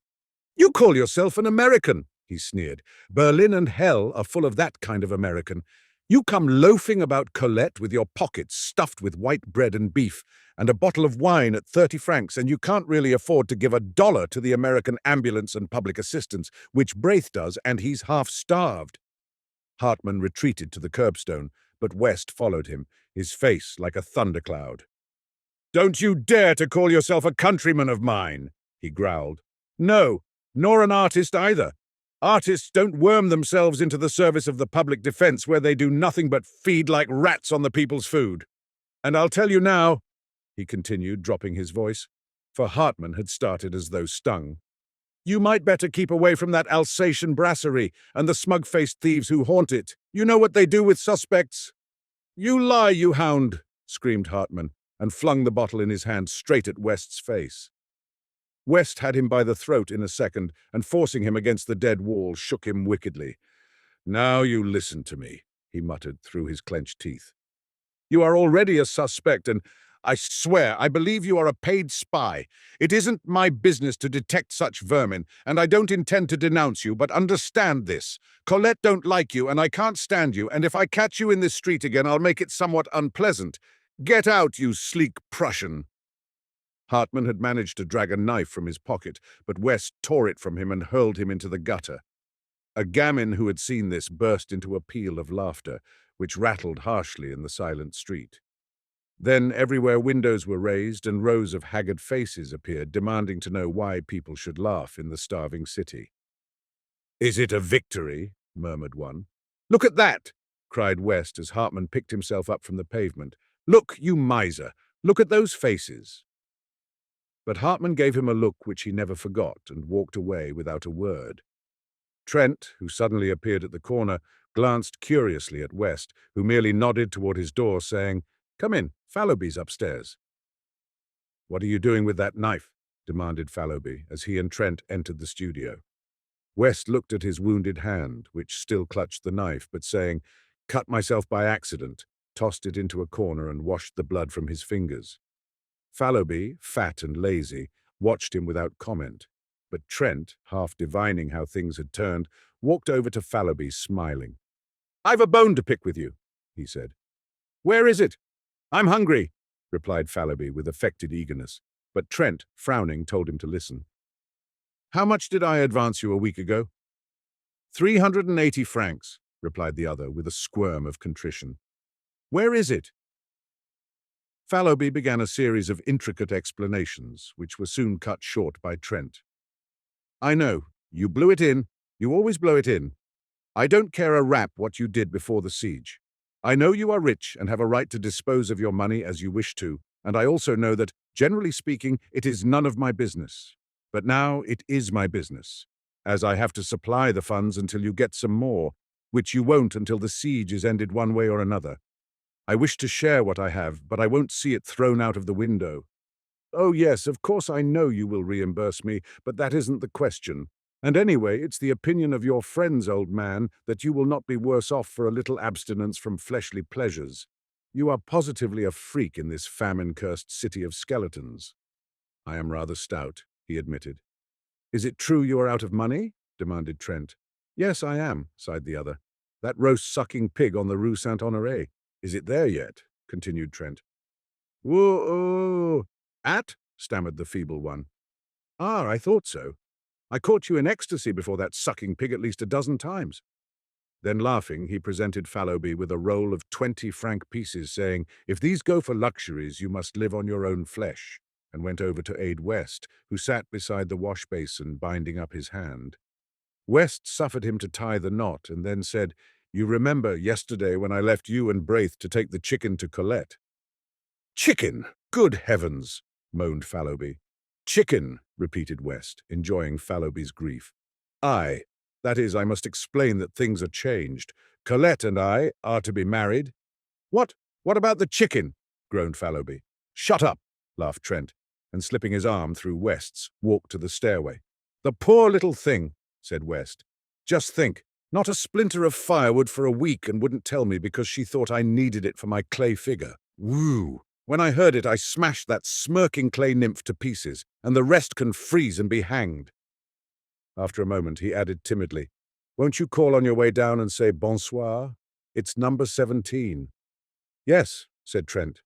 You call yourself an American, he sneered. Berlin and hell are full of that kind of American. You come loafing about Colette with your pockets stuffed with white bread and beef and a bottle of wine at 30 francs, and you can't really afford to give $1 to the American ambulance and public assistance, which Braith does, and he's half-starved. Hartman retreated to the curbstone, but West followed him, his face like a thundercloud. Don't you dare to call yourself a countryman of mine, he growled. No, nor an artist either. Artists don't worm themselves into the service of the public defense where they do nothing but feed like rats on the people's food. And I'll tell you now, he continued, dropping his voice, for Hartman had started as though stung. You might better keep away from that Alsatian brasserie and the smug-faced thieves who haunt it. You know what they do with suspects. You lie, you hound, screamed Hartman, and flung the bottle in his hand straight at West's face. West had him by the throat in a second, and forcing him against the dead wall, shook him wickedly. Now you listen to me, he muttered through his clenched teeth. You are already a suspect, and I swear I believe you are a paid spy. It isn't my business to detect such vermin, and I don't intend to denounce you, but understand this. Colette don't like you, and I can't stand you, and if I catch you in this street again, I'll make it somewhat unpleasant. Get out, you sleek Prussian. Hartman had managed to drag a knife from his pocket, but West tore it from him and hurled him into the gutter. A gamin who had seen this burst into a peal of laughter, which rattled harshly in the silent street. Then everywhere windows were raised and rows of haggard faces appeared, demanding to know why people should laugh in the starving city. Is it a victory? Murmured one. Look at that! Cried West as Hartman picked himself up from the pavement. Look, you miser! Look at those faces! But Hartman gave him a look which he never forgot and walked away without a word. Trent, who suddenly appeared at the corner, glanced curiously at West, who merely nodded toward his door, saying, Come in, Fallowby's upstairs. What are you doing with that knife? Demanded Fallowby as he and Trent entered the studio. West looked at his wounded hand, which still clutched the knife, but saying, Cut myself by accident, tossed it into a corner and washed the blood from his fingers. Fallowby, fat and lazy, watched him without comment, but Trent, half divining how things had turned, walked over to Fallowby, smiling. I've a bone to pick with you, he said. Where is it? I'm hungry, replied Fallowby with affected eagerness, but Trent, frowning, told him to listen. How much did I advance you a week ago? 380 francs, replied the other with a squirm of contrition. Where is it? Fallowby began a series of intricate explanations, which were soon cut short by Trent. I know, you blew it in, you always blow it in. I don't care a rap what you did before the siege. I know you are rich and have a right to dispose of your money as you wish to, and I also know that, generally speaking, it is none of my business. But now it is my business, as I have to supply the funds until you get some more, which you won't until the siege is ended one way or another. I wish to share what I have, but I won't see it thrown out of the window. Oh yes, of course I know you will reimburse me, but that isn't the question. And anyway, it's the opinion of your friends, old man, that you will not be worse off for a little abstinence from fleshly pleasures. You are positively a freak in this famine-cursed city of skeletons. I am rather stout, he admitted. Is it true you are out of money? Demanded Trent. Yes, I am, sighed the other. That roast-sucking pig on the Rue Saint-Honoré. Is it there yet? Continued Trent. Whoa! At? Stammered the feeble one. Ah, I thought so. I caught you in ecstasy before that sucking pig at least a dozen times. Then, laughing, he presented Fallowby with a roll of 20-franc pieces, saying, "If these go for luxuries, you must live on your own flesh," and went over to aid West, who sat beside the wash basin, binding up his hand. West suffered him to tie the knot, and then said, "You remember yesterday when I left you and Braith to take the chicken to Colette?" "Chicken! Good heavens!" moaned Fallowby. "Chicken," repeated West, enjoying Fallowby's grief. "Aye, that is, I must explain that things are changed. Colette and I are to be married." "What? What about the chicken?" groaned Fallowby. "Shut up," laughed Trent, and slipping his arm through West's, walked to the stairway. "The poor little thing," said West. "Just think, not a splinter of firewood for a week, and wouldn't tell me because she thought I needed it for my clay figure. Woo! When I heard it, I smashed that smirking clay nymph to pieces, and the rest can freeze and be hanged." After a moment, he added timidly, "Won't you call on your way down and say bonsoir? It's number 17. "Yes," said Trent,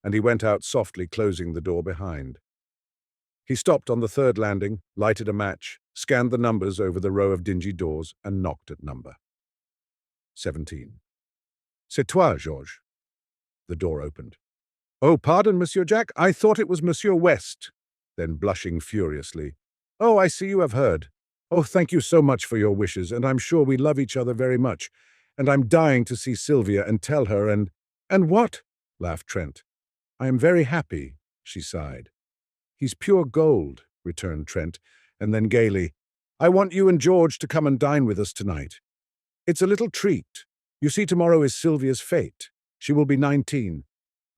and he went out softly, closing the door behind. He stopped on the third landing, lighted a match, scanned the numbers over the row of dingy doors, and knocked at number 17. "C'est toi, Georges." The door opened. "Oh, pardon, Monsieur Jack, I thought it was Monsieur West." Then, blushing furiously, "Oh, I see you have heard. Oh, thank you so much for your wishes, and I'm sure we love each other very much. And I'm dying to see Sylvia and tell her and—" "And what?" laughed Trent. "I am very happy," she sighed. "He's pure gold," returned Trent, and then gaily, "I want you and George to come and dine with us tonight. It's a little treat. You see, tomorrow is Sylvia's fete. She will be 19.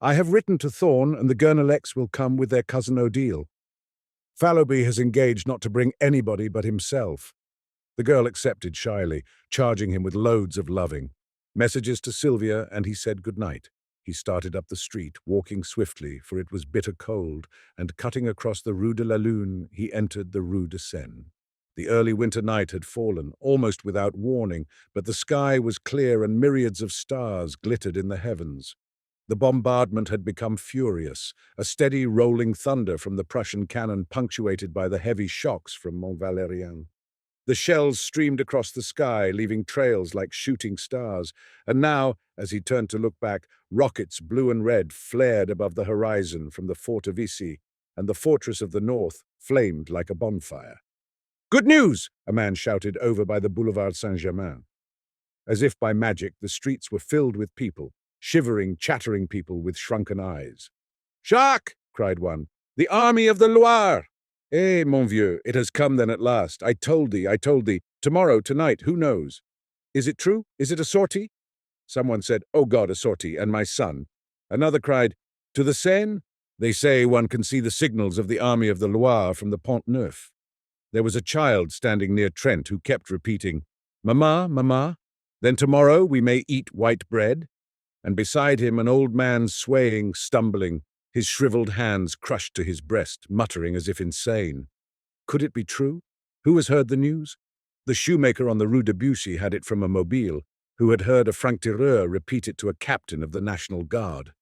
I have written to Thorne, and the Gurnelecks will come with their cousin Odile. Fallowby has engaged not to bring anybody but himself." The girl accepted shyly, charging him with loads of loving. Messages to Sylvia, and he said good night. He started up the street, walking swiftly, for it was bitter cold, and cutting across the Rue de la Lune, he entered the Rue de Seine. The early winter night had fallen, almost without warning, but the sky was clear and myriads of stars glittered in the heavens. The bombardment had become furious, a steady rolling thunder from the Prussian cannon punctuated by the heavy shocks from Mont Valérien. The shells streamed across the sky, leaving trails like shooting stars, and now, as he turned to look back, rockets blue and red flared above the horizon from the fort of Issy, and the fortress of the north flamed like a bonfire. "Good news!" a man shouted over by the Boulevard Saint-Germain. As if by magic, the streets were filled with people, shivering, chattering people with shrunken eyes. "Jacques!" cried one. "The army of the Loire!" "Eh, mon vieux, it has come then at last. I told thee. Tomorrow, tonight, who knows? Is it true? Is it a sortie?" Someone said, "Oh God, a sortie, and my son." Another cried, "To the Seine? They say one can see the signals of the army of the Loire from the Pont Neuf." There was a child standing near Trent who kept repeating, "Mamma, mamma, then tomorrow we may eat white bread?" And beside him an old man swaying, stumbling, his shriveled hands crushed to his breast, muttering as if insane. Could it be true? Who has heard the news? The shoemaker on the Rue de Bussy had it from a mobile, who had heard a franc-tireur repeat it to a captain of the National Guard.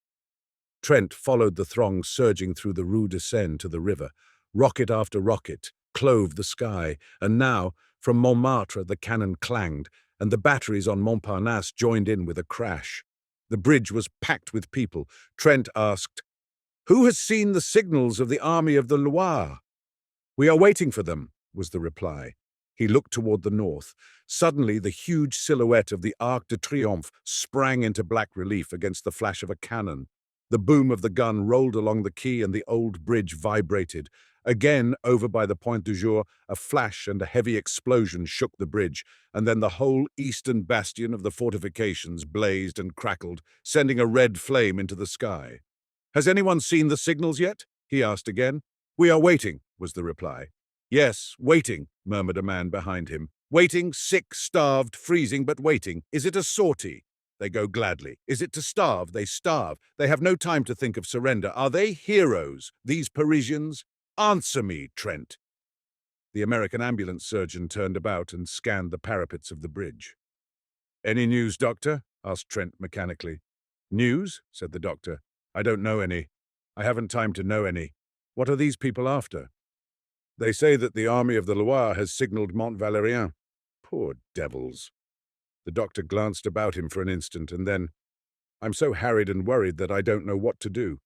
Trent followed the throng surging through the Rue de Seine to the river. Rocket after rocket clove the sky, and now, from Montmartre the cannon clanged, and the batteries on Montparnasse joined in with a crash. The bridge was packed with people. Trent asked, "Who has seen the signals of the army of the Loire?" "We are waiting for them," was the reply. He looked toward the north. Suddenly, the huge silhouette of the Arc de Triomphe sprang into black relief against the flash of a cannon. The boom of the gun rolled along the quay and the old bridge vibrated. Again, over by the Point du Jour, a flash and a heavy explosion shook the bridge, and then the whole eastern bastion of the fortifications blazed and crackled, sending a red flame into the sky. "Has anyone seen the signals yet?" he asked again. "We are waiting," was the reply. "Yes, waiting," murmured a man behind him. "Waiting, sick, starved, freezing, but waiting. Is it a sortie? They go gladly. Is it to starve? They starve. They have no time to think of surrender. Are they heroes, these Parisians? Answer me, Trent." The American ambulance surgeon turned about and scanned the parapets of the bridge. "Any news, doctor?" asked Trent mechanically. "News?" said the doctor. "I don't know any. I haven't time to know any. What are these people after?" "They say that the army of the Loire has signaled Mont Valérien." "Poor devils." The doctor glanced about him for an instant, and then, "I'm so harried and worried that I don't know what to do.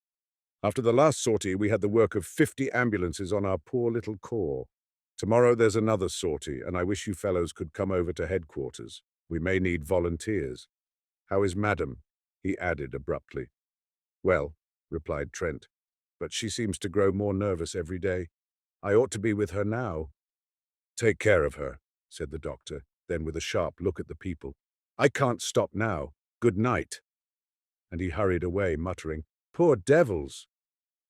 After the last sortie, we had the work of 50 ambulances on our poor little corps. Tomorrow there's another sortie, and I wish you fellows could come over to headquarters. We may need volunteers. How is Madam?" he added abruptly. "Well," replied Trent, "but she seems to grow more nervous every day. I ought to be with her now." "Take care of her," said the doctor, then with a sharp look at the people. "I can't stop now. Good night." And he hurried away, muttering, "Poor devils."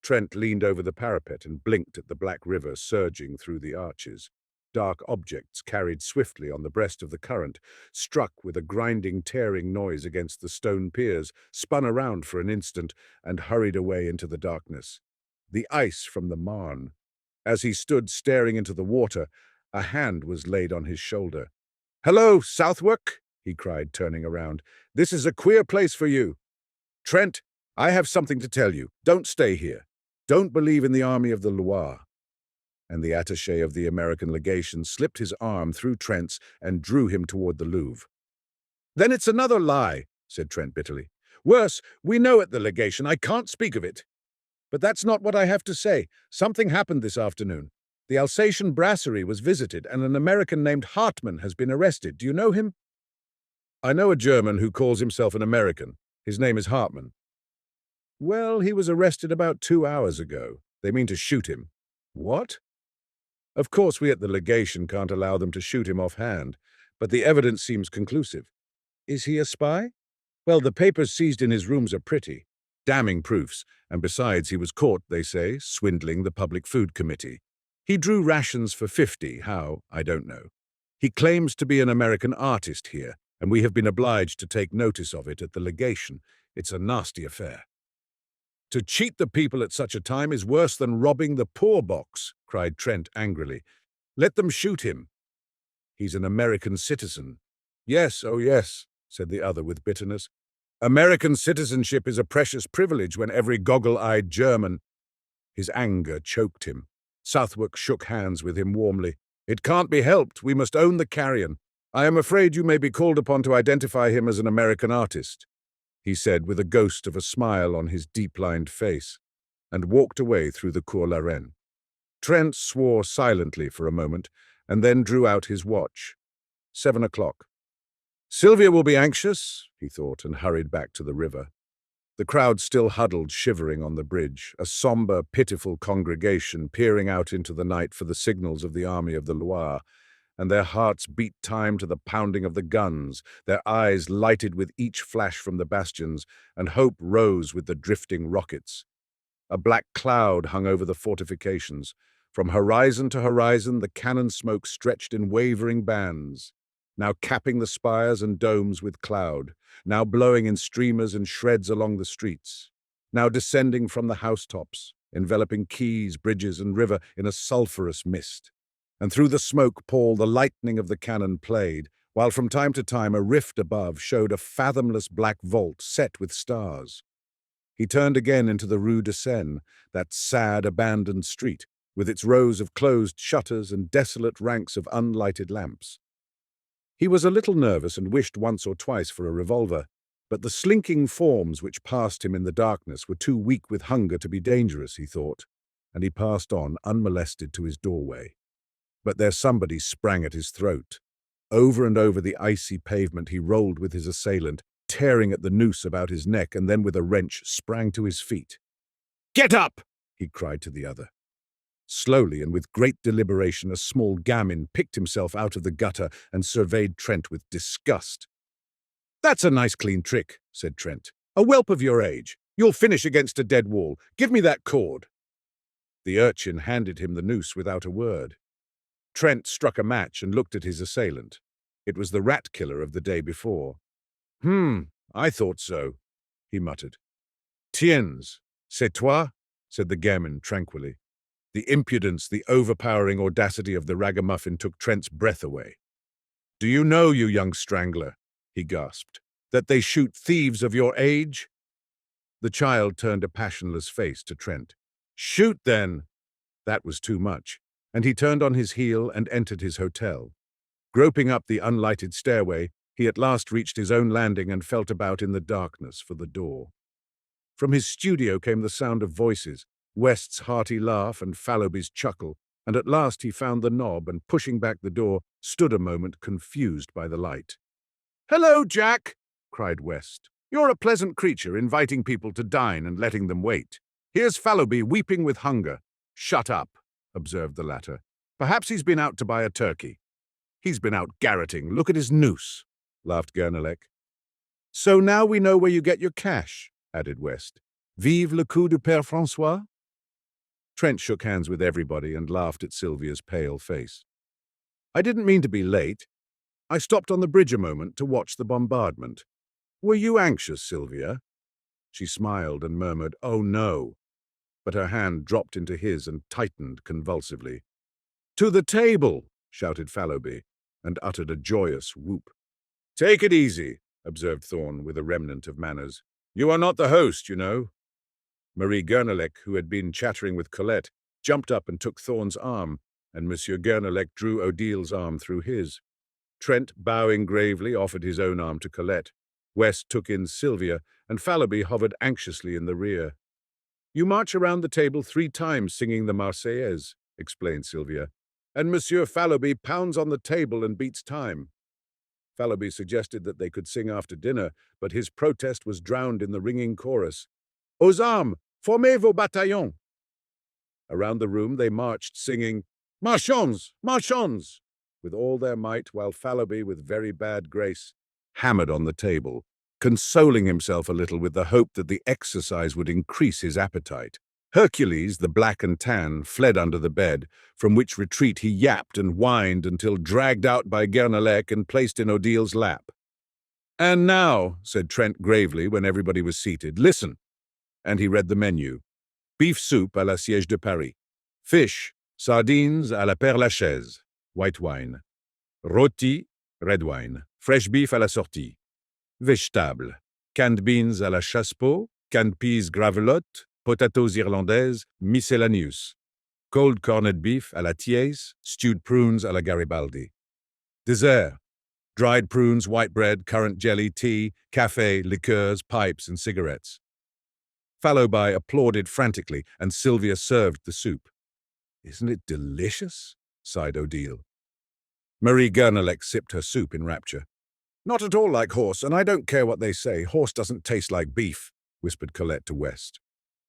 Trent leaned over the parapet and blinked at the black river surging through the arches. Dark objects carried swiftly on the breast of the current, struck with a grinding, tearing noise against the stone piers, spun around for an instant, and hurried away into the darkness. The ice from the Marne. As he stood staring into the water, a hand was laid on his shoulder. "Hello, Southwark," he cried, turning around. "This is a queer place for you. Trent, I have something to tell you. Don't stay here. Don't believe in the Army of the Loire." And the attaché of the American legation slipped his arm through Trent's and drew him toward the Louvre. "Then it's another lie," said Trent bitterly. "Worse, we know at the legation. I can't speak of it. But that's not what I have to say. Something happened this afternoon. The Alsatian brasserie was visited, and an American named Hartmann has been arrested. Do you know him?" "I know a German who calls himself an American. His name is Hartmann." "Well, he was arrested about 2 hours ago. They mean to shoot him." "What?" "Of course, we at the legation can't allow them to shoot him offhand, but the evidence seems conclusive." "Is he a spy?" "Well, the papers seized in his rooms are pretty. Damning proofs, and besides, he was caught, they say, swindling the Public Food Committee. He drew rations for 50, how, I don't know. He claims to be an American artist here, and we have been obliged to take notice of it at the legation. It's a nasty affair." "To cheat the people at such a time is worse than robbing the poor box," cried Trent angrily. "Let them shoot him. He's an American citizen." "Yes, oh yes," said the other with bitterness. "American citizenship is a precious privilege when every goggle-eyed German—" His anger choked him. Southwark shook hands with him warmly. "It can't be helped. We must own the carrion. I am afraid you may be called upon to identify him as an American artist," he said with a ghost of a smile on his deep-lined face, and walked away through the Cours la Reine. Trent swore silently for a moment, and then drew out his watch. 7 o'clock. "Sylvia will be anxious," he thought, and hurried back to the river. The crowd still huddled shivering on the bridge, a sombre, pitiful congregation peering out into the night for the signals of the Army of the Loire, and their hearts beat time to the pounding of the guns, their eyes lighted with each flash from the bastions, and hope rose with the drifting rockets. A black cloud hung over the fortifications. From horizon to horizon, the cannon smoke stretched in wavering bands, now capping the spires and domes with cloud, now blowing in streamers and shreds along the streets, now descending from the housetops, enveloping quays, bridges, and river in a sulphurous mist. And through the smoke pall the lightning of the cannon played, while from time to time a rift above showed a fathomless black vault set with stars. He turned again into the Rue de Seine, that sad, abandoned street, with its rows of closed shutters and desolate ranks of unlighted lamps. He was a little nervous and wished once or twice for a revolver, but the slinking forms which passed him in the darkness were too weak with hunger to be dangerous, he thought, and he passed on unmolested to his doorway. But there somebody sprang at his throat. Over and over the icy pavement he rolled with his assailant, tearing at the noose about his neck, and then with a wrench sprang to his feet. "Get up!" he cried to the other. Slowly and with great deliberation, a small gamin picked himself out of the gutter and surveyed Trent with disgust. "That's a nice clean trick," said Trent. "A whelp of your age. You'll finish against a dead wall. Give me that cord." The urchin handed him the noose without a word. Trent struck a match and looked at his assailant. It was the rat-killer of the day before. I thought so," he muttered. "Tiens, c'est toi?" said the gamin tranquilly. The impudence, the overpowering audacity of the ragamuffin took Trent's breath away. "Do you know, you young strangler," he gasped, "that they shoot thieves of your age?" The child turned a passionless face to Trent. "Shoot, then!" That was too much, and he turned on his heel and entered his hotel. Groping up the unlighted stairway, He at last reached his own landing and felt about in the darkness for the door. From his studio came the sound of voices, West's hearty laugh and Fallowby's chuckle, and at last he found the knob and, pushing back the door, stood a moment confused by the light. "Hello, Jack!" cried West. "You're a pleasant creature, inviting people to dine and letting them wait. Here's Fallowby weeping with hunger." "Shut up," observed the latter. "Perhaps he's been out to buy a turkey." "He's been out garroting. Look at his noose," laughed Gurnelec. "So now we know where you get your cash," added West. "Vive le coup du Père François?" Trent shook hands with everybody and laughed at Sylvia's pale face. "I didn't mean to be late. I stopped on the bridge a moment to watch the bombardment. Were you anxious, Sylvia?" She smiled and murmured, "Oh no," but her hand dropped into his and tightened convulsively. "To the table!" shouted Fallowby, and uttered a joyous whoop. "Take it easy," observed Thorne with a remnant of manners. "You are not the host, you know." Marie Gurnelec, who had been chattering with Colette, jumped up and took Thorne's arm, and Monsieur Gurnelec drew Odile's arm through his. Trent, bowing gravely, offered his own arm to Colette. West took in Sylvia, and Fallowby hovered anxiously in the rear. "You march around the table 3 times singing the Marseillaise," explained Sylvia, "and Monsieur Fallowby pounds on the table and beats time." Fallowby suggested that they could sing after dinner, but his protest was drowned in the ringing chorus. "Aux armes! Formez vos bataillons!" Around the room they marched, singing, "Marchons! Marchons!" with all their might, while Fallowby, with very bad grace, hammered on the table, consoling himself a little with the hope that the exercise would increase his appetite. Hercules, the black and tan, fled under the bed, from which retreat he yapped and whined until dragged out by Gurnelec and placed in Odile's lap. "And now," said Trent gravely when everybody was seated, "listen." And he read the menu. Beef soup à la Siège de Paris. Fish, sardines à la Père Lachaise, white wine. Rôti, red wine. Fresh beef à la sortie. Vegetable, canned beans à la Chassepot, canned peas gravelotte, potatoes irlandaises, miscellaneous. Cold corned beef à la Thiès, stewed prunes à la Garibaldi. Dessert, dried prunes, white bread, currant jelly, tea, café, liqueurs, pipes, and cigarettes. Fallowby applauded frantically, and Sylvia served the soup. "Isn't it delicious?" sighed Odile. Marie Gurnelec sipped her soup in rapture. "Not at all like horse, and I don't care what they say. Horse doesn't taste like beef," whispered Colette to West.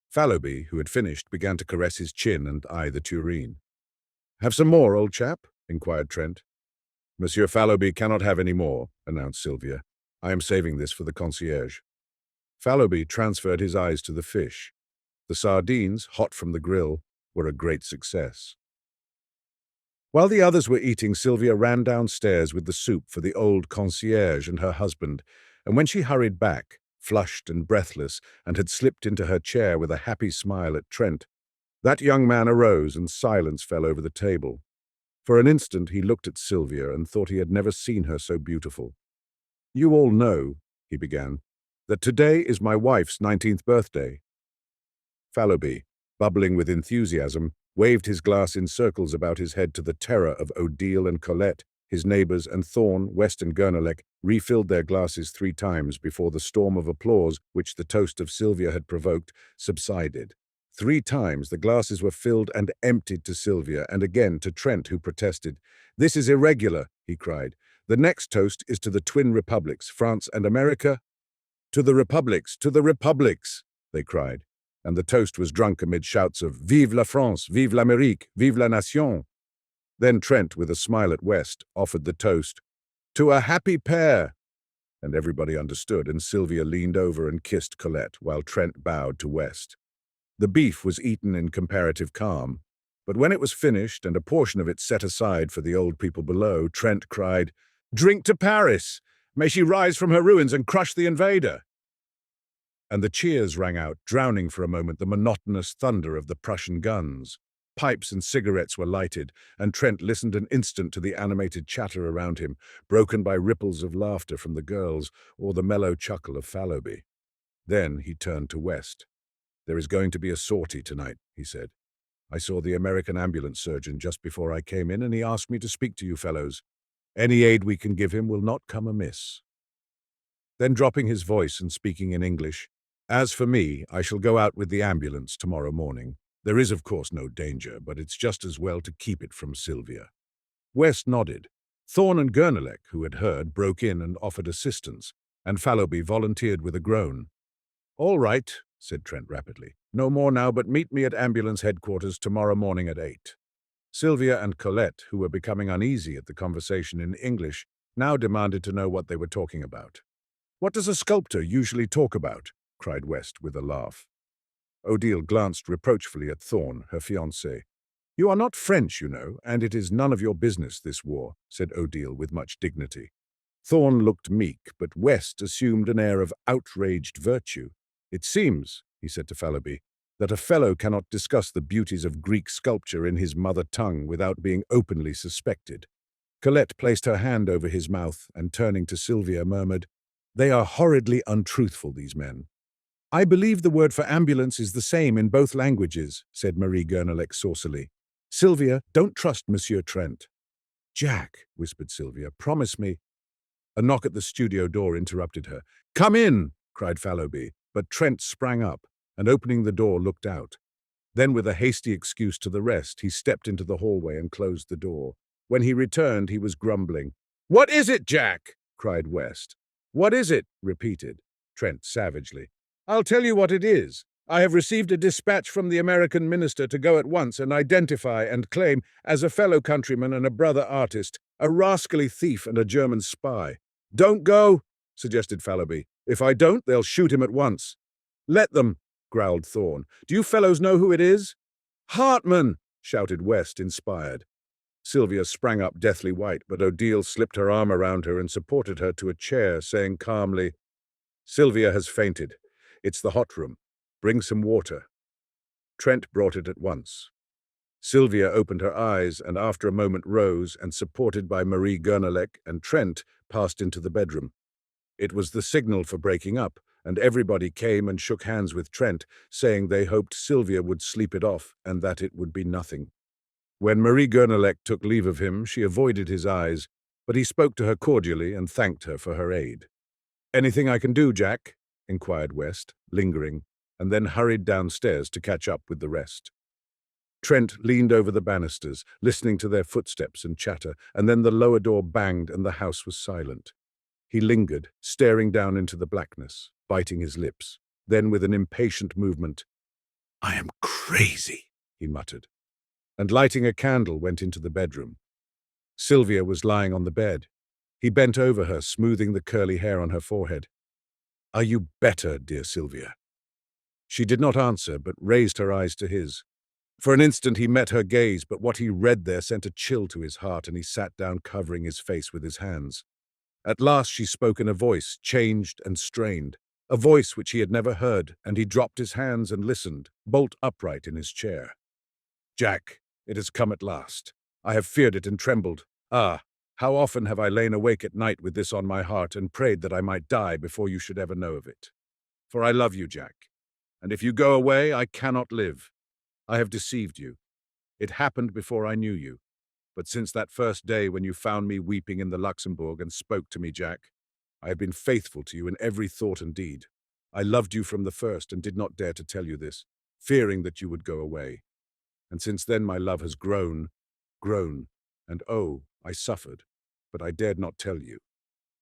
Fallowby, who had finished, began to caress his chin and eye the tureen. "Have some more, old chap?" inquired Trent. "Monsieur Fallowby cannot have any more," announced Sylvia. "I am saving this for the concierge." Fallowby transferred his eyes to the fish. The sardines, hot from the grill, were a great success. While the others were eating, Sylvia ran downstairs with the soup for the old concierge and her husband, and when she hurried back, flushed and breathless, and had slipped into her chair with a happy smile at Trent, that young man arose and silence fell over the table. For an instant he looked at Sylvia and thought he had never seen her so beautiful. "You all know," he began, "that today is my wife's 19th birthday." Fallowby, bubbling with enthusiasm, waved his glass in circles about his head to the terror of Odile and Colette. His neighbours and Thorne, West and Gurnelec refilled their glasses 3 times before the storm of applause which the toast of Sylvia had provoked subsided. 3 times the glasses were filled and emptied to Sylvia, and again to Trent, who protested. "This is irregular," he cried. "The next toast is to the twin republics, France and America." "To the republics, to the republics," they cried, and the toast was drunk amid shouts of "Vive la France, vive l'Amérique, vive la nation." Then Trent, with a smile at West, offered the toast, "To a happy pair," and everybody understood, and Sylvia leaned over and kissed Colette, while Trent bowed to West. The beef was eaten in comparative calm, but when it was finished and a portion of it set aside for the old people below, Trent cried, "Drink to Paris! May she rise from her ruins and crush the invader!" And the cheers rang out, drowning for a moment the monotonous thunder of the Prussian guns. Pipes and cigarettes were lighted, and Trent listened an instant to the animated chatter around him, broken by ripples of laughter from the girls or the mellow chuckle of Fallowby. Then he turned to West. "There is going to be a sortie tonight," he said. "I saw the American ambulance surgeon just before I came in, and he asked me to speak to you fellows. Any aid we can give him will not come amiss." Then dropping his voice and speaking in English, "As for me, I shall go out with the ambulance tomorrow morning. There is, of course, no danger, but it's just as well to keep it from Sylvia." West nodded. Thorne and Gurnelek, who had heard, broke in and offered assistance, and Fallowby volunteered with a groan. "All right," said Trent rapidly. "No more now, but meet me at ambulance headquarters tomorrow morning at 8. Sylvia and Colette, who were becoming uneasy at the conversation in English, now demanded to know what they were talking about. "What does a sculptor usually talk about?" cried West with a laugh. Odile glanced reproachfully at Thorne, her fiancé. "You are not French, you know, and it is none of your business, this war," said Odile with much dignity. Thorne looked meek, but West assumed an air of outraged virtue. "It seems," he said to Fallowby, "that a fellow cannot discuss the beauties of Greek sculpture in his mother tongue without being openly suspected." Colette placed her hand over his mouth and, turning to Sylvia, murmured, "They are horridly untruthful, these men." "I believe the word for ambulance is the same in both languages," said Marie Gurnelek saucily. "Sylvia, don't trust Monsieur Trent." "Jack," whispered Sylvia, "promise me—" A knock at the studio door interrupted her. "Come in!" cried Fallowby, but Trent sprang up, and opening the door looked out. Then, with a hasty excuse to the rest, he stepped into the hallway and closed the door. When he returned, he was grumbling. "What is it, Jack?" cried West. "What is it?" repeated Trent savagely. "I'll tell you what it is. I have received a dispatch from the American minister to go at once and identify and claim, as a fellow countryman and a brother artist, a rascally thief and a German spy." "Don't go," suggested Fallowby. "If I don't, they'll shoot him at once." "Let them," growled Thorne. "Do you fellows know who it is?" "Hartman!" shouted West, inspired. Sylvia sprang up deathly white, but Odile slipped her arm around her and supported her to a chair, saying calmly, "Sylvia has fainted. It's the hot room. Bring some water." Trent brought it at once. Sylvia opened her eyes and after a moment rose and, supported by Marie Gurnelek and Trent, passed into the bedroom. It was the signal for breaking up, and everybody came and shook hands with Trent, saying they hoped Sylvia would sleep it off and that it would be nothing. When Marie Gurnelek took leave of him, she avoided his eyes, but he spoke to her cordially and thanked her for her aid. "Anything I can do, Jack?" inquired West, lingering, and then hurried downstairs to catch up with the rest. Trent leaned over the banisters, listening to their footsteps and chatter, and then the lower door banged and the house was silent. He lingered, staring down into the blackness, biting his lips. Then, with an impatient movement, "I am crazy," he muttered, and lighting a candle went into the bedroom. Sylvia was lying on the bed. He bent over her, smoothing the curly hair on her forehead. "Are you better, dear Sylvia?" She did not answer, but raised her eyes to his. For an instant he met her gaze, but what he read there sent a chill to his heart, and he sat down, covering his face with his hands. At last she spoke in a voice, changed and strained, a voice which he had never heard, and he dropped his hands and listened, bolt upright in his chair. "Jack, it has come at last. I have feared it and trembled. Ah, how often have I lain awake at night with this on my heart and prayed that I might die before you should ever know of it. For I love you, Jack, and if you go away, I cannot live. I have deceived you. It happened before I knew you. But since that first day when you found me weeping in the Luxembourg and spoke to me, Jack, I have been faithful to you in every thought and deed. I loved you from the first and did not dare to tell you this, fearing that you would go away. And since then my love has grown, and oh, I suffered, but I dared not tell you.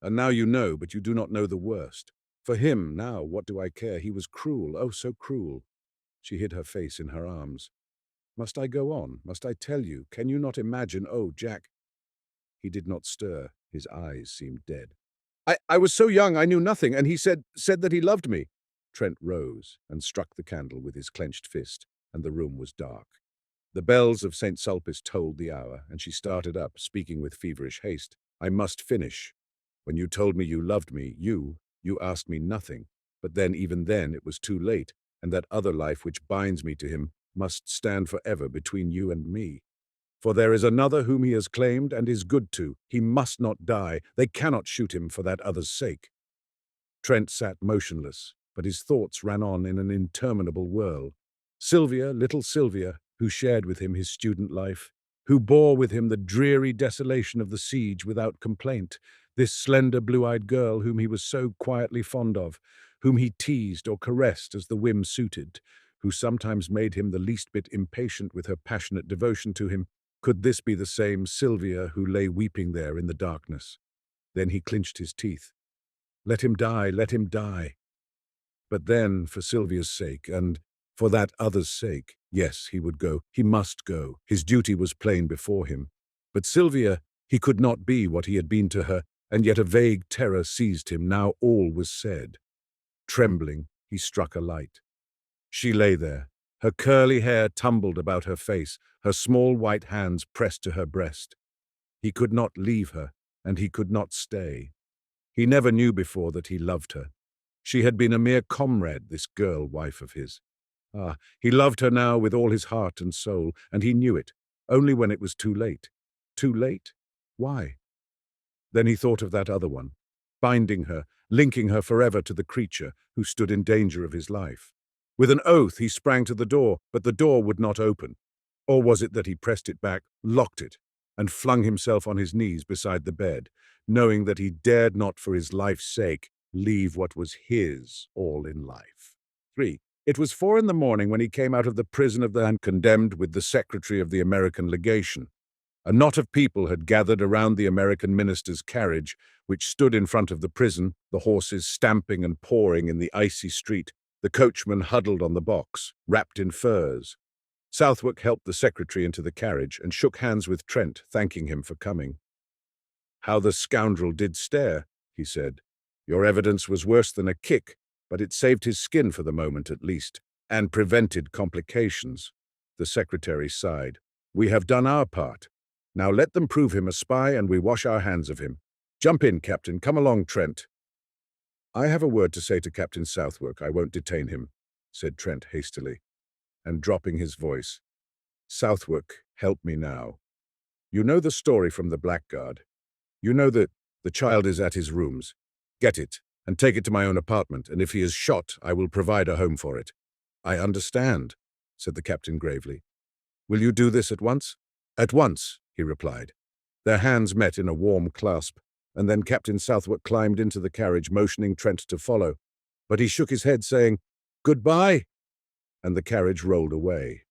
And now you know, but you do not know the worst. For him, now, what do I care? He was cruel, oh, so cruel." She hid her face in her arms. "Must I go on? Must I tell you? Can you not imagine? Oh, Jack." He did not stir. His eyes seemed dead. I was so young I knew nothing, and he said that he loved me." Trent rose and struck the candle with his clenched fist, and the room was dark. The bells of St. Sulpice tolled the hour, and she started up, speaking with feverish haste. "I must finish. When you told me you loved me, you asked me nothing. But then, even then, it was too late, and that other life which binds me to him must stand forever between you and me. For there is another whom he has claimed and is good to. He must not die. They cannot shoot him for that other's sake." Trent sat motionless, but his thoughts ran on in an interminable whirl. Sylvia, little Sylvia, who shared with him his student life, who bore with him the dreary desolation of the siege without complaint, this slender blue-eyed girl whom he was so quietly fond of, whom he teased or caressed as the whim suited, who sometimes made him the least bit impatient with her passionate devotion to him. Could this be the same Sylvia who lay weeping there in the darkness? Then he clinched his teeth. Let him die, let him die. But then, for Sylvia's sake, and for that other's sake, yes, he would go. He must go. His duty was plain before him. But Sylvia, he could not be what he had been to her, and yet a vague terror seized him. Now all was said. Trembling, he struck a light. She lay there, her curly hair tumbled about her face, her small white hands pressed to her breast. He could not leave her, and he could not stay. He never knew before that he loved her. She had been a mere comrade, this girl wife of his. Ah, he loved her now with all his heart and soul, and he knew it, only when it was too late. Too late? Why? Then he thought of that other one, binding her, linking her forever to the creature who stood in danger of his life. With an oath he sprang to the door, but the door would not open. Or was it that he pressed it back, locked it, and flung himself on his knees beside the bed, knowing that he dared not for his life's sake leave what was his all in life? 3. It was 4 in the morning when he came out of the prison of the uncondemned with the secretary of the American legation. A knot of people had gathered around the American minister's carriage, which stood in front of the prison, the horses stamping and pawing in the icy street, the coachman huddled on the box, wrapped in furs. Southwark helped the secretary into the carriage and shook hands with Trent, thanking him for coming. "How the scoundrel did stare," he said. "Your evidence was worse than a kick, but it saved his skin for the moment at least, and prevented complications." The secretary sighed. "We have done our part. Now let them prove him a spy and we wash our hands of him. Jump in, Captain. Come along, Trent." "I have a word to say to Captain Southwark. I won't detain him," said Trent hastily, and dropping his voice. "Southwark, help me now. You know the story from the blackguard. You know that the child is at his rooms. Get it, and take it to my own apartment, and if he is shot, I will provide a home for it." "I understand," said the captain gravely. "Will you do this at once?" "At once," he replied. Their hands met in a warm clasp, and then Captain Southwark climbed into the carriage, motioning Trent to follow. But he shook his head, saying, "Goodbye," and the carriage rolled away.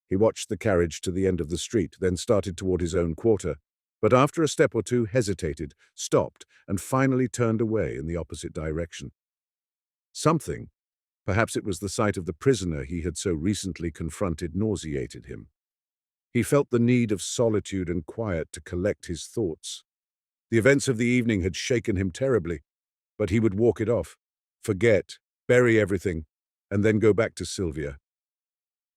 He watched the carriage to the end of the street, then started toward his own quarter, but after a step or two hesitated, stopped, and finally turned away in the opposite direction. Something, perhaps it was the sight of the prisoner he had so recently confronted, nauseated him. He felt the need of solitude and quiet to collect his thoughts. The events of the evening had shaken him terribly, but he would walk it off, forget, bury everything, and then go back to Sylvia.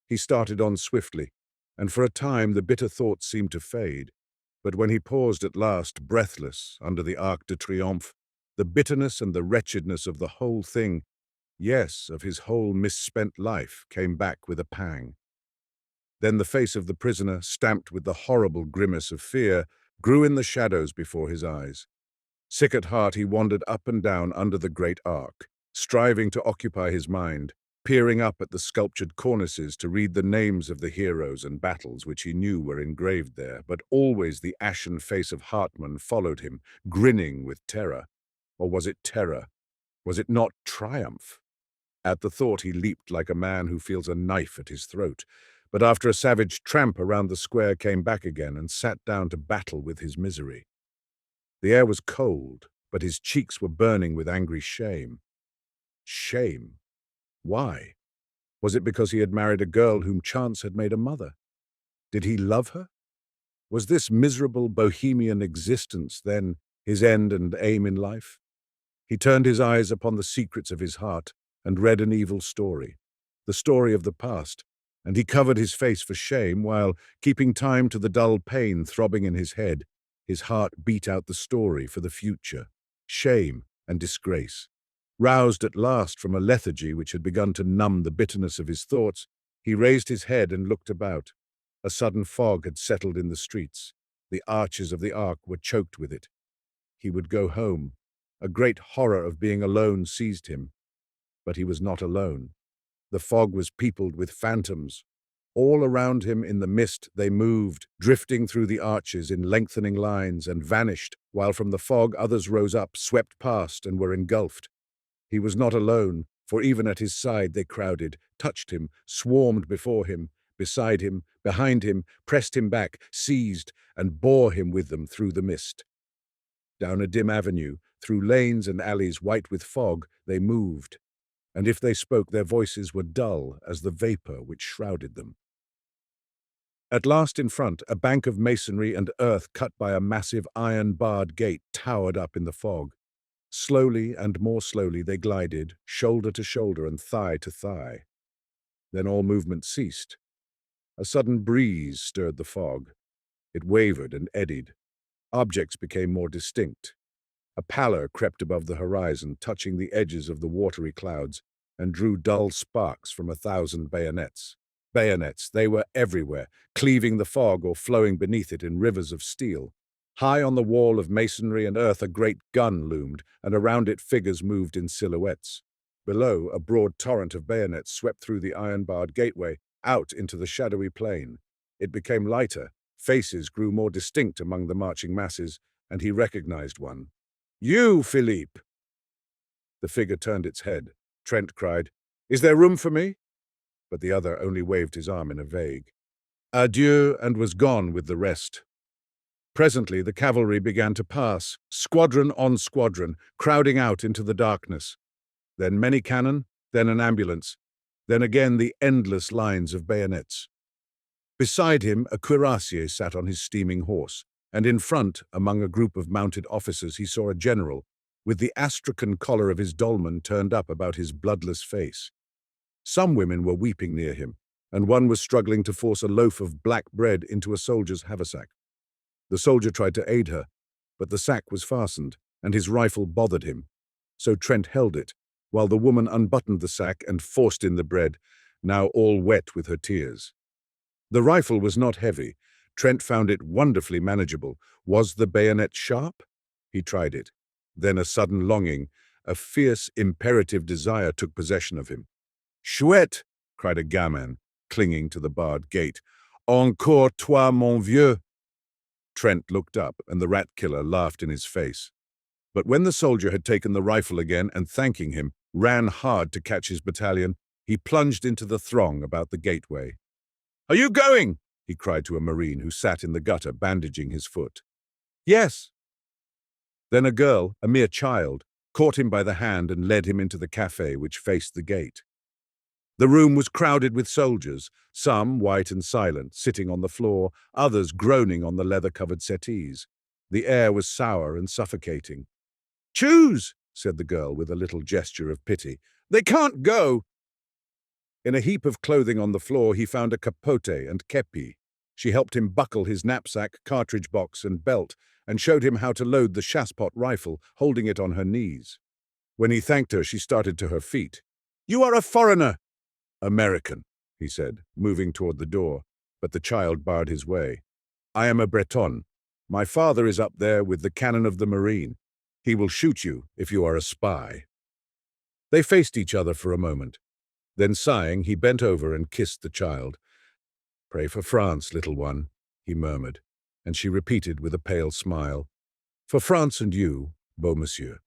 He started on swiftly, and for a time the bitter thoughts seemed to fade. But when he paused at last, breathless, under the Arc de Triomphe, the bitterness and the wretchedness of the whole thing, yes, of his whole misspent life, came back with a pang. Then the face of the prisoner, stamped with the horrible grimace of fear, grew in the shadows before his eyes. Sick at heart, he wandered up and down under the great arc, striving to occupy his mind, peering up at the sculptured cornices to read the names of the heroes and battles which he knew were engraved there, but always the ashen face of Hartmann followed him, grinning with terror. Or was it terror? Was it not triumph? At the thought he leaped like a man who feels a knife at his throat, but after a savage tramp around the square came back again and sat down to battle with his misery. The air was cold, but his cheeks were burning with angry shame. Shame? Why? Was it because he had married a girl whom chance had made a mother? Did he love her? Was this miserable bohemian existence, then, his end and aim in life? He turned his eyes upon the secrets of his heart and read an evil story, the story of the past, and he covered his face for shame while, keeping time to the dull pain throbbing in his head, his heart beat out the story for the future, shame and disgrace. Roused at last from a lethargy which had begun to numb the bitterness of his thoughts, he raised his head and looked about. A sudden fog had settled in the streets. The arches of the arc were choked with it. He would go home. A great horror of being alone seized him. But he was not alone. The fog was peopled with phantoms. All around him in the mist they moved, drifting through the arches in lengthening lines, and vanished, while from the fog others rose up, swept past, and were engulfed. He was not alone, for even at his side they crowded, touched him, swarmed before him, beside him, behind him, pressed him back, seized, and bore him with them through the mist. Down a dim avenue, through lanes and alleys white with fog, they moved, and if they spoke their voices were dull as the vapour which shrouded them. At last in front, a bank of masonry and earth cut by a massive iron-barred gate towered up in the fog. Slowly and more slowly they glided, shoulder to shoulder and thigh to thigh. Then all movement ceased. A sudden breeze stirred the fog. It wavered and eddied. Objects became more distinct. A pallor crept above the horizon, touching the edges of the watery clouds, and drew dull sparks from 1,000 bayonets. Bayonets, they were everywhere, cleaving the fog or flowing beneath it in rivers of steel. High on the wall of masonry and earth a great gun loomed, and around it figures moved in silhouettes. Below, a broad torrent of bayonets swept through the iron-barred gateway, out into the shadowy plain. It became lighter, faces grew more distinct among the marching masses, and he recognized one. "You, Philippe!" The figure turned its head. Trent cried, "Is there room for me?" But the other only waved his arm in a vague adieu and was gone with the rest. Presently the cavalry began to pass, squadron on squadron, crowding out into the darkness. Then many cannon, then an ambulance, then again the endless lines of bayonets. Beside him a cuirassier sat on his steaming horse, and in front, among a group of mounted officers, he saw a general, with the astrakhan collar of his dolman turned up about his bloodless face. Some women were weeping near him, and one was struggling to force a loaf of black bread into a soldier's haversack. The soldier tried to aid her, but the sack was fastened, and his rifle bothered him. So Trent held it, while the woman unbuttoned the sack and forced in the bread, now all wet with her tears. The rifle was not heavy. Trent found it wonderfully manageable. Was the bayonet sharp? He tried it. Then a sudden longing, a fierce, imperative desire took possession of him. "Chouette!" cried a gamin, clinging to the barred gate. "Encore toi, mon vieux!" Trent looked up, and the rat-killer laughed in his face. But when the soldier had taken the rifle again and, thanking him, ran hard to catch his battalion, he plunged into the throng about the gateway. "Are you going?" he cried to a marine who sat in the gutter bandaging his foot. "Yes." Then a girl, a mere child, caught him by the hand and led him into the café which faced the gate. The room was crowded with soldiers, some white and silent, sitting on the floor, others groaning on the leather-covered settees. The air was sour and suffocating. "Choose," said the girl with a little gesture of pity. "They can't go." In a heap of clothing on the floor he found a capote and kepi. She helped him buckle his knapsack, cartridge box and belt, and showed him how to load the chasspot rifle, holding it on her knees. When he thanked her, she started to her feet. "You are a foreigner!" "American," he said, moving toward the door, but the child barred his way. "I am a Breton. My father is up there with the cannon of the marine. He will shoot you if you are a spy." They faced each other for a moment. Then, sighing, he bent over and kissed the child. "Pray for France, little one," he murmured, and she repeated with a pale smile, "For France and you, beau monsieur."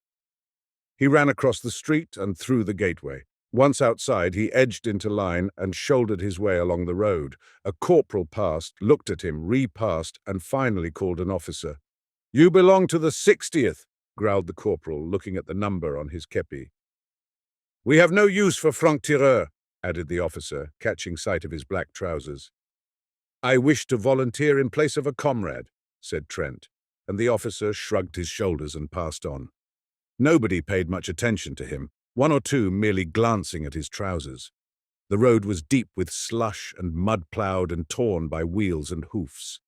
He ran across the street and through the gateway. Once outside, he edged into line and shouldered his way along the road. A corporal passed, looked at him, repassed, and finally called an officer. "You belong to the 60th, growled the corporal, looking at the number on his kepi. "We have no use for franc-tireur," added the officer, catching sight of his black trousers. "I wish to volunteer in place of a comrade," said Trent, and the officer shrugged his shoulders and passed on. Nobody paid much attention to him, one or two merely glancing at his trousers. The road was deep with slush and mud-ploughed and torn by wheels and hoofs.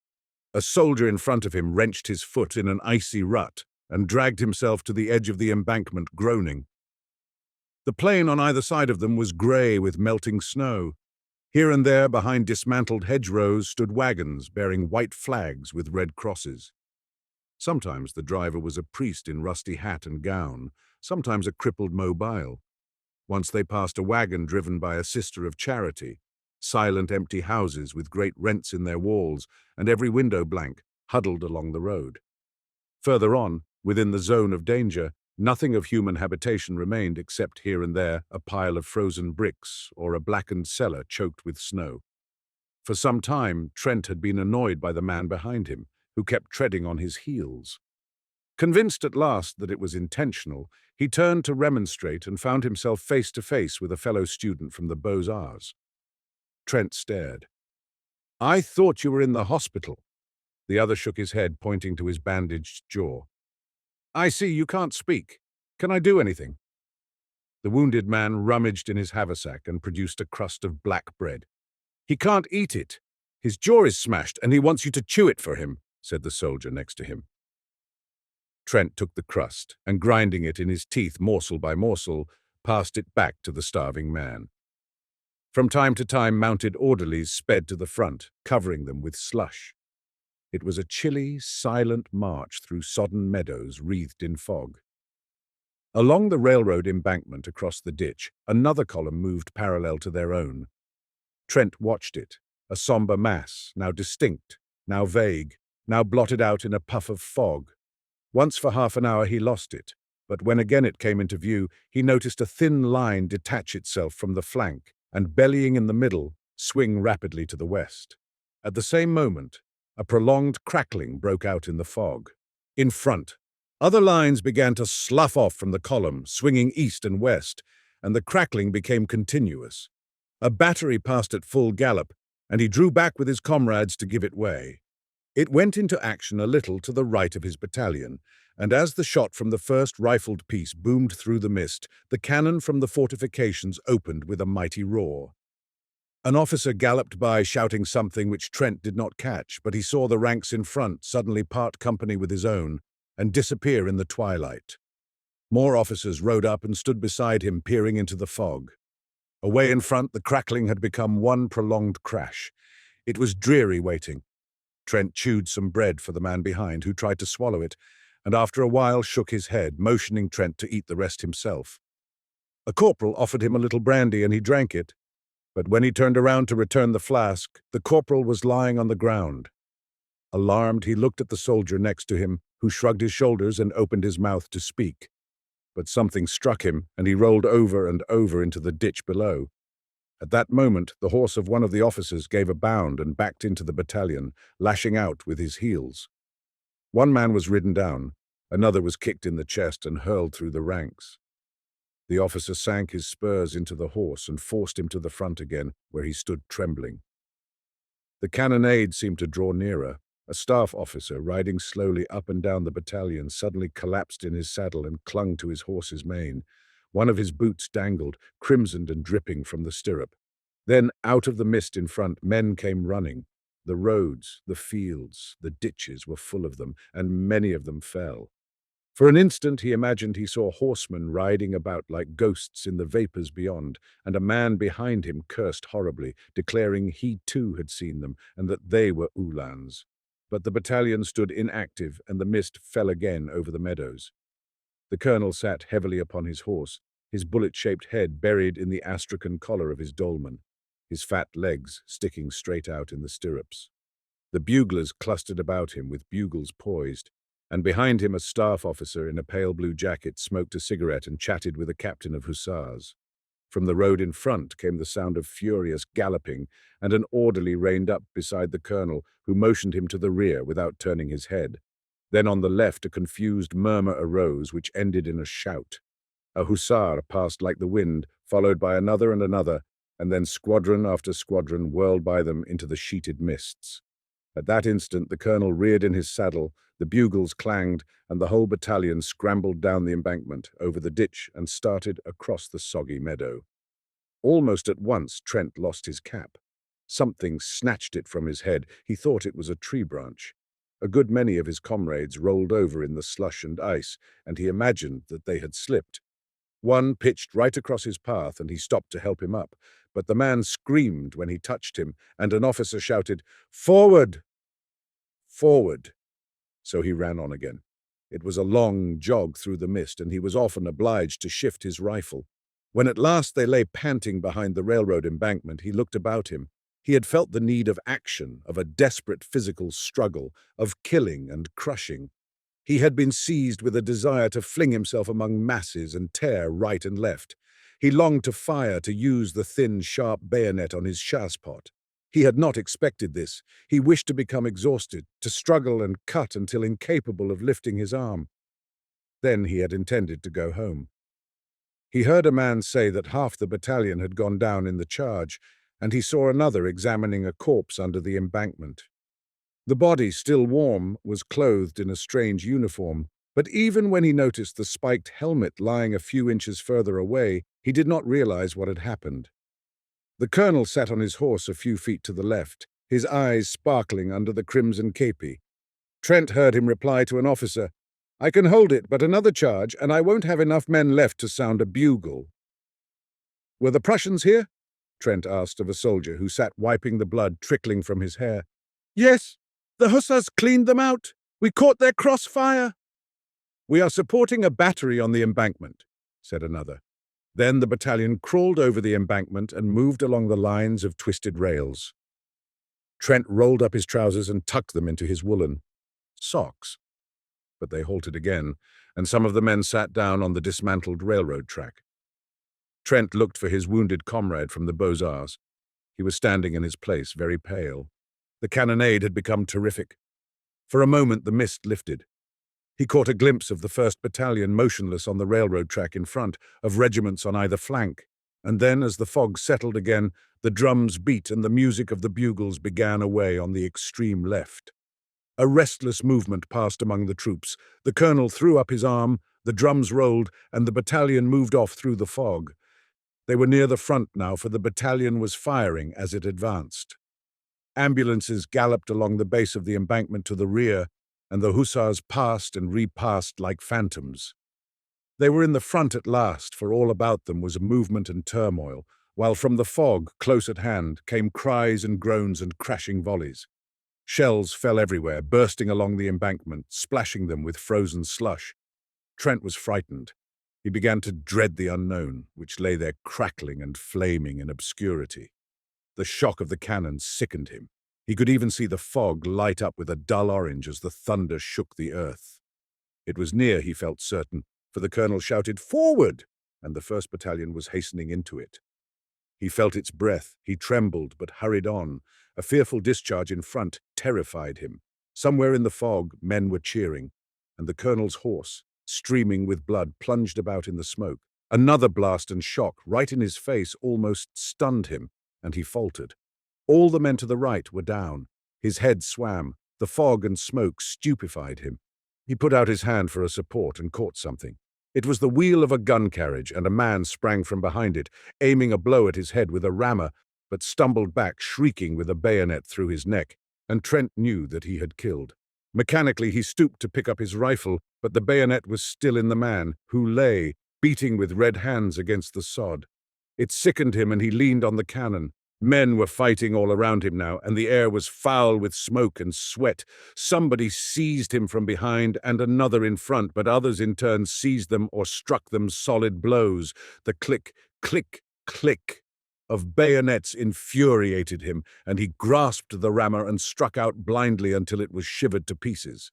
A soldier in front of him wrenched his foot in an icy rut and dragged himself to the edge of the embankment, groaning. The plain on either side of them was grey with melting snow. Here and there, behind dismantled hedgerows, stood wagons bearing white flags with red crosses. Sometimes the driver was a priest in rusty hat and gown, sometimes a crippled mobile. Once they passed a wagon driven by a sister of charity. Silent, empty houses with great rents in their walls and every window blank, huddled along the road. Further on, within the zone of danger, nothing of human habitation remained except here and there a pile of frozen bricks or a blackened cellar choked with snow. For some time, Trent had been annoyed by the man behind him, who kept treading on his heels. Convinced at last that it was intentional, he turned to remonstrate and found himself face to face with a fellow student from the Beaux-Arts. Trent stared. "I thought you were in the hospital." The other shook his head, pointing to his bandaged jaw. "I see you can't speak. Can I do anything?" The wounded man rummaged in his haversack and produced a crust of black bread. "He can't eat it. His jaw is smashed, and he wants you to chew it for him," said the soldier next to him. Trent took the crust, and grinding it in his teeth morsel by morsel, passed it back to the starving man. From time to time, mounted orderlies sped to the front, covering them with slush. It was a chilly, silent march through sodden meadows wreathed in fog. Along the railroad embankment across the ditch, another column moved parallel to their own. Trent watched it, a somber mass, now distinct, now vague, now blotted out in a puff of fog. Once for half an hour he lost it, but when again it came into view, he noticed a thin line detach itself from the flank and, bellying in the middle, swing rapidly to the west. At the same moment, a prolonged crackling broke out in the fog. In front, other lines began to slough off from the column, swinging east and west, and the crackling became continuous. A battery passed at full gallop, and he drew back with his comrades to give it way. It went into action a little to the right of his battalion, and as the shot from the first rifled piece boomed through the mist, the cannon from the fortifications opened with a mighty roar. An officer galloped by shouting something which Trent did not catch, but he saw the ranks in front suddenly part company with his own and disappear in the twilight. More officers rode up and stood beside him, peering into the fog. Away in front, the crackling had become one prolonged crash. It was dreary waiting. Trent chewed some bread for the man behind, who tried to swallow it, and after a while shook his head, motioning Trent to eat the rest himself. A corporal offered him a little brandy, and he drank it, but when he turned around to return the flask, the corporal was lying on the ground. Alarmed, he looked at the soldier next to him, who shrugged his shoulders and opened his mouth to speak. But something struck him, and he rolled over and over into the ditch below. At that moment, the horse of one of the officers gave a bound and backed into the battalion, lashing out with his heels. One man was ridden down, another was kicked in the chest and hurled through the ranks. The officer sank his spurs into the horse and forced him to the front again, where he stood trembling. The cannonade seemed to draw nearer. A staff officer, riding slowly up and down the battalion, suddenly collapsed in his saddle and clung to his horse's mane. One of his boots dangled, crimsoned and dripping from the stirrup. Then, out of the mist in front, men came running. The roads, the fields, the ditches were full of them, and many of them fell. For an instant he imagined he saw horsemen riding about like ghosts in the vapors beyond, and a man behind him cursed horribly, declaring he too had seen them, and that they were Uhlans. But the battalion stood inactive, and the mist fell again over the meadows. The colonel sat heavily upon his horse, his bullet-shaped head buried in the astrakhan collar of his dolman, his fat legs sticking straight out in the stirrups. The buglers clustered about him with bugles poised, and behind him a staff officer in a pale blue jacket smoked a cigarette and chatted with a captain of hussars. From the road in front came the sound of furious galloping, and an orderly reined up beside the colonel, who motioned him to the rear without turning his head. Then on the left a confused murmur arose, which ended in a shout. A hussar passed like the wind, followed by another and another, and then squadron after squadron whirled by them into the sheeted mists. At that instant the colonel reared in his saddle, the bugles clanged, and the whole battalion scrambled down the embankment, over the ditch, and started across the soggy meadow. Almost at once Trent lost his cap. Something snatched it from his head. He thought it was a tree branch. A good many of his comrades rolled over in the slush and ice, and he imagined that they had slipped. One pitched right across his path, and he stopped to help him up, but the man screamed when he touched him, and an officer shouted, "Forward! Forward!" So he ran on again. It was a long jog through the mist, and he was often obliged to shift his rifle. When at last they lay panting behind the railroad embankment, he looked about him. He had felt the need of action, of a desperate physical struggle, of killing and crushing. He had been seized with a desire to fling himself among masses and tear right and left. He longed to fire, to use the thin, sharp bayonet on his chassepot. He had not expected this. He wished to become exhausted, to struggle and cut until incapable of lifting his arm. Then he had intended to go home. He heard a man say that half the battalion had gone down in the charge, and he saw another examining a corpse under the embankment. The body, still warm, was clothed in a strange uniform, but even when he noticed the spiked helmet lying a few inches further away, he did not realize what had happened. The colonel sat on his horse a few feet to the left, his eyes sparkling under the crimson kepi. Trent heard him reply to an officer, "I can hold it, but another charge, and I won't have enough men left to sound a bugle." "Were the Prussians here?" Trent asked of a soldier who sat wiping the blood trickling from his hair. "Yes. The hussars cleaned them out. We caught their crossfire." "We are supporting a battery on the embankment," said another. Then the battalion crawled over the embankment and moved along the lines of twisted rails. Trent rolled up his trousers and tucked them into his woolen socks. But they halted again, and some of the men sat down on the dismantled railroad track. Trent looked for his wounded comrade from the Beaux-Arts. He was standing in his place, very pale. The cannonade had become terrific. For a moment the mist lifted. He caught a glimpse of the 1st Battalion motionless on the railroad track in front, of regiments on either flank. And then, as the fog settled again, the drums beat and the music of the bugles began away on the extreme left. A restless movement passed among the troops. The colonel threw up his arm, the drums rolled, and the battalion moved off through the fog. They were near the front now, for the battalion was firing as it advanced. Ambulances galloped along the base of the embankment to the rear, and the hussars passed and repassed like phantoms. They were in the front at last, for all about them was movement and turmoil, while from the fog, close at hand, came cries and groans and crashing volleys. Shells fell everywhere, bursting along the embankment, splashing them with frozen slush. Trent was frightened. He began to dread the unknown, which lay there crackling and flaming in obscurity. The shock of the cannon sickened him. He could even see the fog light up with a dull orange as the thunder shook the earth. It was near, he felt certain, for the colonel shouted, "Forward!" and the 1st Battalion was hastening into it. He felt its breath. He trembled, but hurried on. A fearful discharge in front terrified him. Somewhere in the fog, men were cheering, and the colonel's horse, streaming with blood, plunged about in the smoke. Another blast and shock, right in his face, almost stunned him, and he faltered. All the men to the right were down. His head swam. The fog and smoke stupefied him. He put out his hand for a support and caught something. It was the wheel of a gun carriage, and a man sprang from behind it, aiming a blow at his head with a rammer, but stumbled back, shrieking with a bayonet through his neck, and Trent knew that he had killed. Mechanically, he stooped to pick up his rifle, but the bayonet was still in the man, who lay, beating with red hands against the sod. It sickened him, and he leaned on the cannon. Men were fighting all around him now, and the air was foul with smoke and sweat. Somebody seized him from behind and another in front, but others in turn seized them or struck them solid blows. The click, click, click of bayonets infuriated him, and he grasped the rammer and struck out blindly until it was shivered to pieces.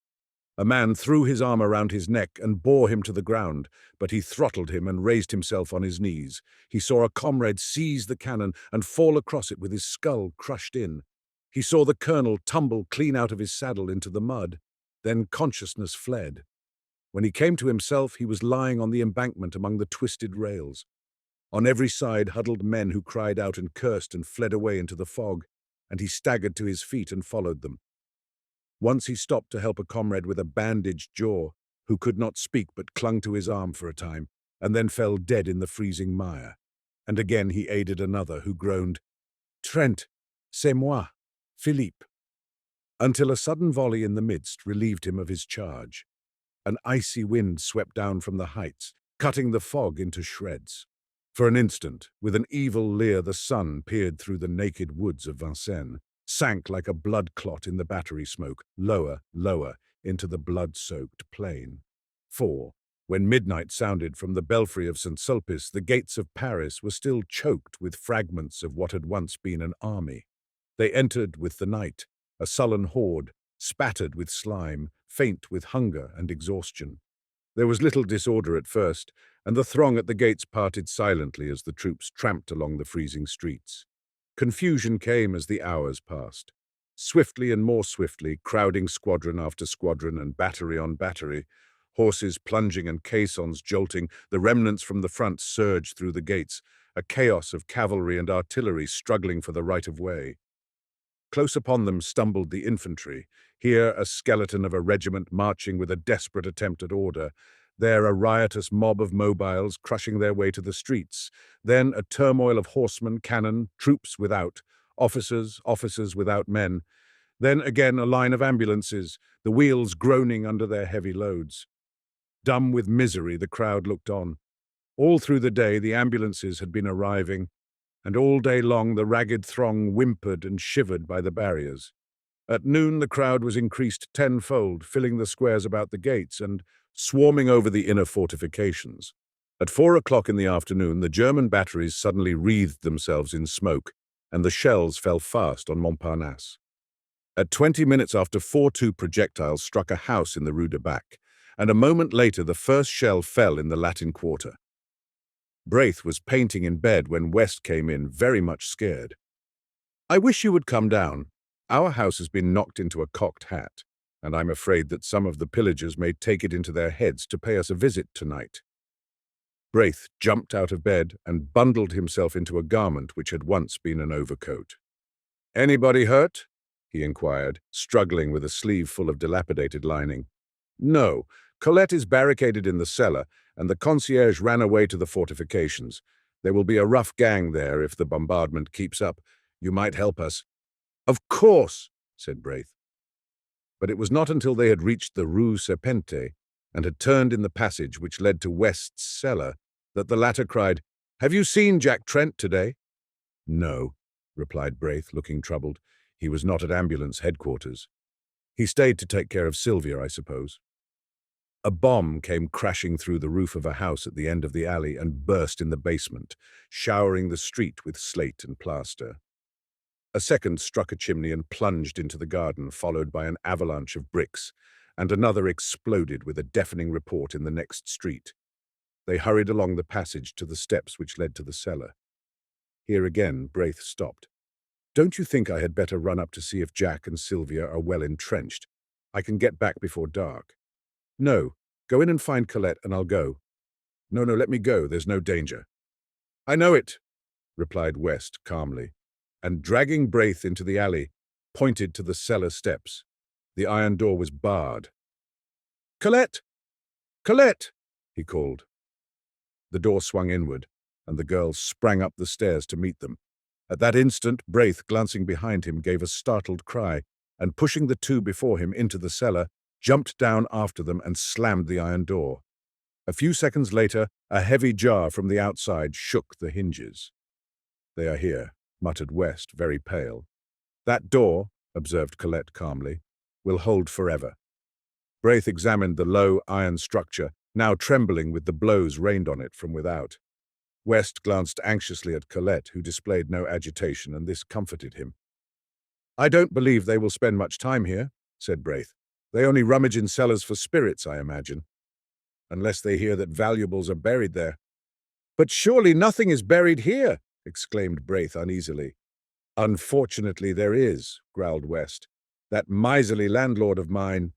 A man threw his arm around his neck and bore him to the ground, but he throttled him and raised himself on his knees. He saw a comrade seize the cannon and fall across it with his skull crushed in. He saw the colonel tumble clean out of his saddle into the mud. Then consciousness fled. When he came to himself, he was lying on the embankment among the twisted rails. On every side huddled men who cried out and cursed and fled away into the fog, and he staggered to his feet and followed them. Once he stopped to help a comrade with a bandaged jaw, who could not speak but clung to his arm for a time, and then fell dead in the freezing mire. And again he aided another, who groaned, "Trent, c'est moi, Philippe," until a sudden volley in the midst relieved him of his charge. An icy wind swept down from the heights, cutting the fog into shreds. For an instant, with an evil leer, the sun peered through the naked woods of Vincennes, sank like a blood clot in the battery smoke, lower, lower, into the blood-soaked plain. 4. When midnight sounded from the belfry of St. Sulpice, the gates of Paris were still choked with fragments of what had once been an army. They entered with the night, a sullen horde, spattered with slime, faint with hunger and exhaustion. There was little disorder at first, and the throng at the gates parted silently as the troops tramped along the freezing streets. Confusion came as the hours passed. Swiftly and more swiftly, crowding squadron after squadron and battery on battery, horses plunging and caissons jolting, the remnants from the front surged through the gates, a chaos of cavalry and artillery struggling for the right of way. Close upon them stumbled the infantry, here a skeleton of a regiment marching with a desperate attempt at order, there a riotous mob of mobiles crushing their way to the streets, then a turmoil of horsemen, cannon, troops without, officers without men, then again a line of ambulances, the wheels groaning under their heavy loads. Dumb with misery, the crowd looked on. All through the day the ambulances had been arriving, and all day long the ragged throng whimpered and shivered by the barriers. At noon the crowd was increased tenfold, filling the squares about the gates and swarming over the inner fortifications. At 4 o'clock in the afternoon the German batteries suddenly wreathed themselves in smoke, and the shells fell fast on Montparnasse. At 20 minutes after 4 projectiles struck a house in the Rue de Bac, and a moment later the first shell fell in the Latin Quarter. Braith was painting in bed when West came in, very much scared. "I wish you would come down. Our house has been knocked into a cocked hat, and I'm afraid that some of the pillagers may take it into their heads to pay us a visit tonight." Braith jumped out of bed and bundled himself into a garment which had once been an overcoat. "Anybody hurt?" he inquired, struggling with a sleeve full of dilapidated lining. "No. Colette is barricaded in the cellar, and the concierge ran away to the fortifications. There will be a rough gang there if the bombardment keeps up. You might help us." "Of course," said Braith. But it was not until they had reached the Rue Serpente and had turned in the passage which led to West's cellar that the latter cried, "Have you seen Jack Trent today?" "No," replied Braith, looking troubled. "He was not at ambulance headquarters. He stayed to take care of Sylvia, I suppose." A bomb came crashing through the roof of a house at the end of the alley and burst in the basement, showering the street with slate and plaster. A second struck a chimney and plunged into the garden, followed by an avalanche of bricks, and another exploded with a deafening report in the next street. They hurried along the passage to the steps which led to the cellar. Here again Braith stopped. "Don't you think I had better run up to see if Jack and Sylvia are well entrenched? I can get back before dark." "No, go in and find Colette and I'll go." No, let me go, there's no danger." "I know it," replied West calmly, and dragging Braith into the alley, pointed to the cellar steps. The iron door was barred. "Colette! Colette!" he called. The door swung inward, and the girls sprang up the stairs to meet them. At that instant, Braith, glancing behind him, gave a startled cry, and pushing the two before him into the cellar, jumped down after them and slammed the iron door. A few seconds later, a heavy jar from the outside shook the hinges. "They are here," muttered West, very pale. "That door," observed Colette calmly, "will hold forever." Braith examined the low iron structure, now trembling with the blows rained on it from without. West glanced anxiously at Colette, who displayed no agitation, and this comforted him. "I don't believe they will spend much time here," said Braith. "They only rummage in cellars for spirits, I imagine. Unless they hear that valuables are buried there." "But surely nothing is buried here," exclaimed Braith uneasily. "Unfortunately there is," growled West. "That miserly landlord of mine—"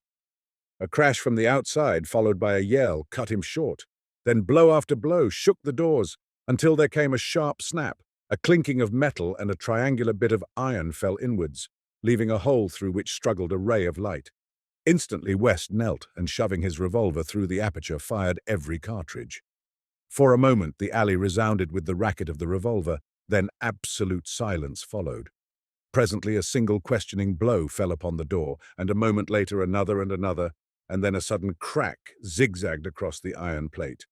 A crash from the outside, followed by a yell, cut him short. Then blow after blow shook the doors, until there came a sharp snap. A clinking of metal and a triangular bit of iron fell inwards, leaving a hole through which struggled a ray of light. Instantly West knelt and, shoving his revolver through the aperture, fired every cartridge. For a moment the alley resounded with the racket of the revolver, then absolute silence followed. Presently a single questioning blow fell upon the door, and a moment later another and another, and then a sudden crack zigzagged across the iron plate.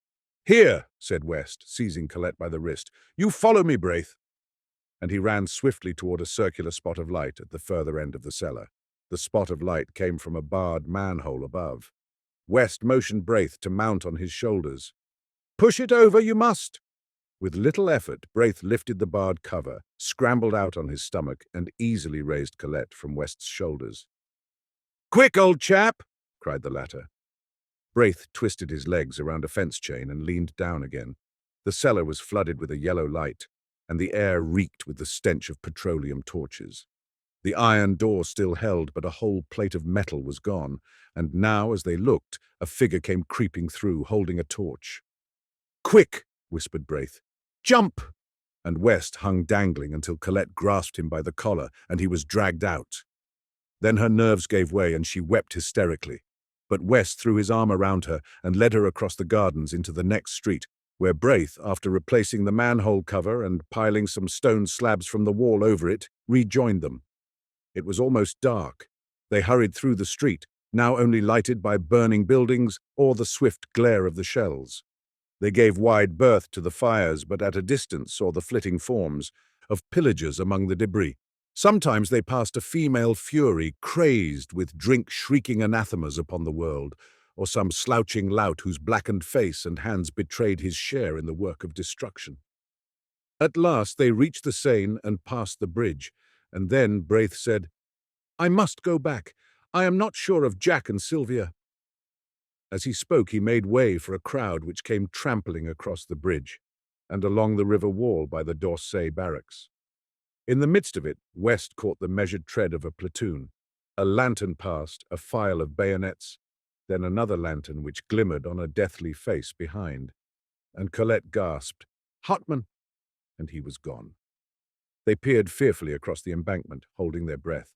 "Here," said West, seizing Colette by the wrist. "You follow me, Braith." And he ran swiftly toward a circular spot of light at the further end of the cellar. The spot of light came from a barred manhole above. West motioned Braith to mount on his shoulders. "Push it over, you must!" With little effort, Braith lifted the barred cover, scrambled out on his stomach, and easily raised Colette from West's shoulders. "Quick, old chap!" cried the latter. Braith twisted his legs around a fence chain and leaned down again. The cellar was flooded with a yellow light, and the air reeked with the stench of petroleum torches. The iron door still held, but a whole plate of metal was gone, and now, as they looked, a figure came creeping through, holding a torch. "Quick!" whispered Braith. "Jump!" And West hung dangling until Colette grasped him by the collar, and he was dragged out. Then her nerves gave way, and she wept hysterically. But West threw his arm around her and led her across the gardens into the next street, where Braith, after replacing the manhole cover and piling some stone slabs from the wall over it, rejoined them. It was almost dark. They hurried through the street, now only lighted by burning buildings or the swift glare of the shells. They gave wide berth to the fires, but at a distance saw the flitting forms of pillagers among the debris. Sometimes they passed a female fury, crazed with drink shrieking anathemas upon the world, or some slouching lout whose blackened face and hands betrayed his share in the work of destruction. At last they reached the Seine and passed the bridge, and then Braith said, "I must go back. I am not sure of Jack and Sylvia." As he spoke, he made way for a crowd which came trampling across the bridge and along the river wall by the d'Orsay barracks. In the midst of it, West caught the measured tread of a platoon. A lantern passed, a file of bayonets, then another lantern which glimmered on a deathly face behind, and Colette gasped, "Hartmann!" and he was gone. They peered fearfully across the embankment, holding their breath.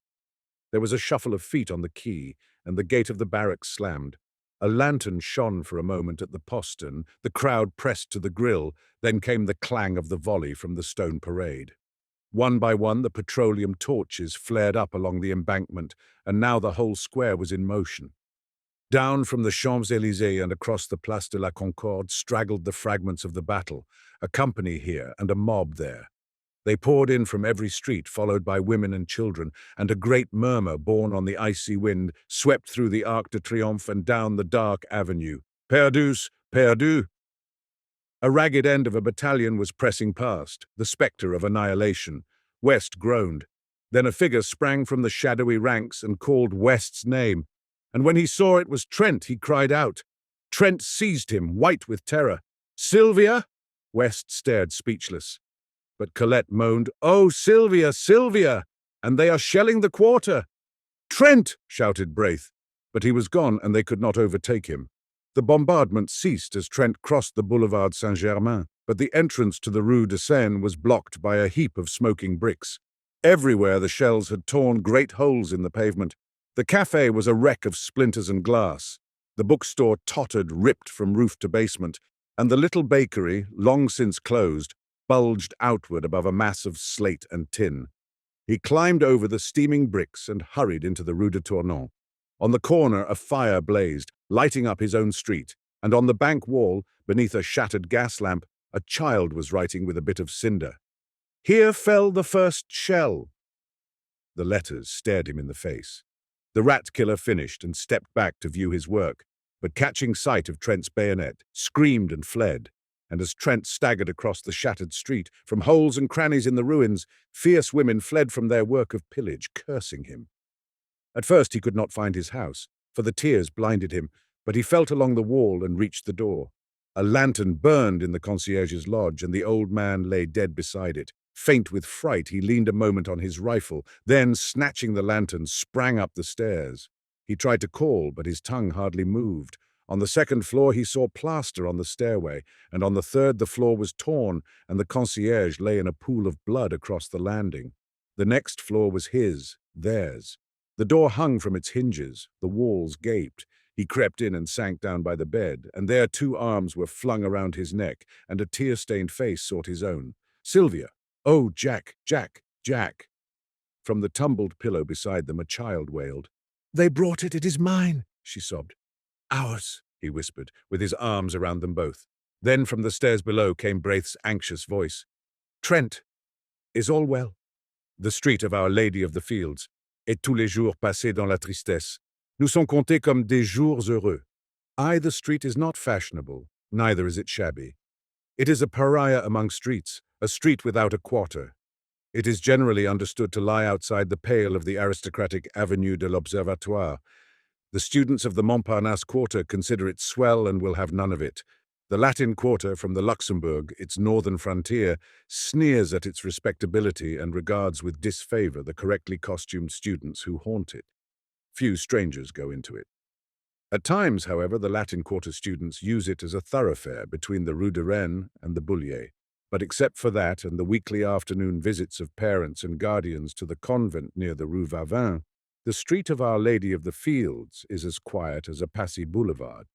There was a shuffle of feet on the quay, and the gate of the barracks slammed. A lantern shone for a moment at the postern, the crowd pressed to the grill, then came the clang of the volley from the stone parade. One by one, the petroleum torches flared up along the embankment, and now the whole square was in motion. Down from the Champs-Élysées and across the Place de la Concorde straggled the fragments of the battle, a company here and a mob there. They poured in from every street, followed by women and children, and a great murmur, borne on the icy wind, swept through the Arc de Triomphe and down the dark avenue. Perdus, perdus! A ragged end of a battalion was pressing past, the spectre of annihilation. West groaned. Then a figure sprang from the shadowy ranks and called West's name. And when he saw it was Trent, he cried out. Trent seized him, white with terror. "Sylvia?" West stared speechless. But Colette moaned, "Oh, Sylvia, Sylvia! And they are shelling the quarter!" "Trent!" shouted Braith. But he was gone, and they could not overtake him. The bombardment ceased as Trent crossed the boulevard Saint-Germain, but the entrance to the Rue de Seine was blocked by a heap of smoking bricks. Everywhere the shells had torn great holes in the pavement. The café was a wreck of splinters and glass. The bookstore tottered, ripped from roof to basement, and the little bakery, long since closed, bulged outward above a mass of slate and tin. He climbed over the steaming bricks and hurried into the Rue de Tournon. On the corner, a fire blazed, lighting up his own street, and on the bank wall, beneath a shattered gas lamp, a child was writing with a bit of cinder. "Here fell the first shell." The letters stared him in the face. The rat-killer finished and stepped back to view his work, but catching sight of Trent's bayonet, screamed and fled. And as Trent staggered across the shattered street, from holes and crannies in the ruins, fierce women fled from their work of pillage, cursing him. At first he could not find his house, for the tears blinded him, but he felt along the wall and reached the door. A lantern burned in the concierge's lodge, and the old man lay dead beside it. Faint with fright, he leaned a moment on his rifle, then, snatching the lantern, sprang up the stairs. He tried to call, but his tongue hardly moved. On the second floor he saw plaster on the stairway, and on the third the floor was torn, and the concierge lay in a pool of blood across the landing. The next floor was his, theirs. The door hung from its hinges, the walls gaped. He crept in and sank down by the bed, and there 2 arms were flung around his neck, and a tear-stained face sought his own. "Sylvia! Oh, Jack, Jack, Jack!" From the tumbled pillow beside them a child wailed. "They brought it, it is mine," she sobbed. "Ours," he whispered, with his arms around them both. Then from the stairs below came Braith's anxious voice. "Trent, is all well?" The street of Our Lady of the Fields. Et tous les jours passés dans la tristesse nous sont comptés comme des jours heureux. The street is not fashionable, neither is it shabby. It is a pariah among streets, a street without a quarter. It is generally understood to lie outside the pale of the aristocratic Avenue de l'Observatoire. The students of the Montparnasse quarter consider it swell and will have none of it. The Latin quarter from the Luxembourg, its northern frontier, sneers at its respectability and regards with disfavor the correctly costumed students who haunt it. Few strangers go into it. At times, however, the Latin Quarter students use it as a thoroughfare between the Rue de Rennes and the Bullier. But except for that and the weekly afternoon visits of parents and guardians to the convent near the Rue Vavin, the street of Our Lady of the Fields is as quiet as a Passy boulevard.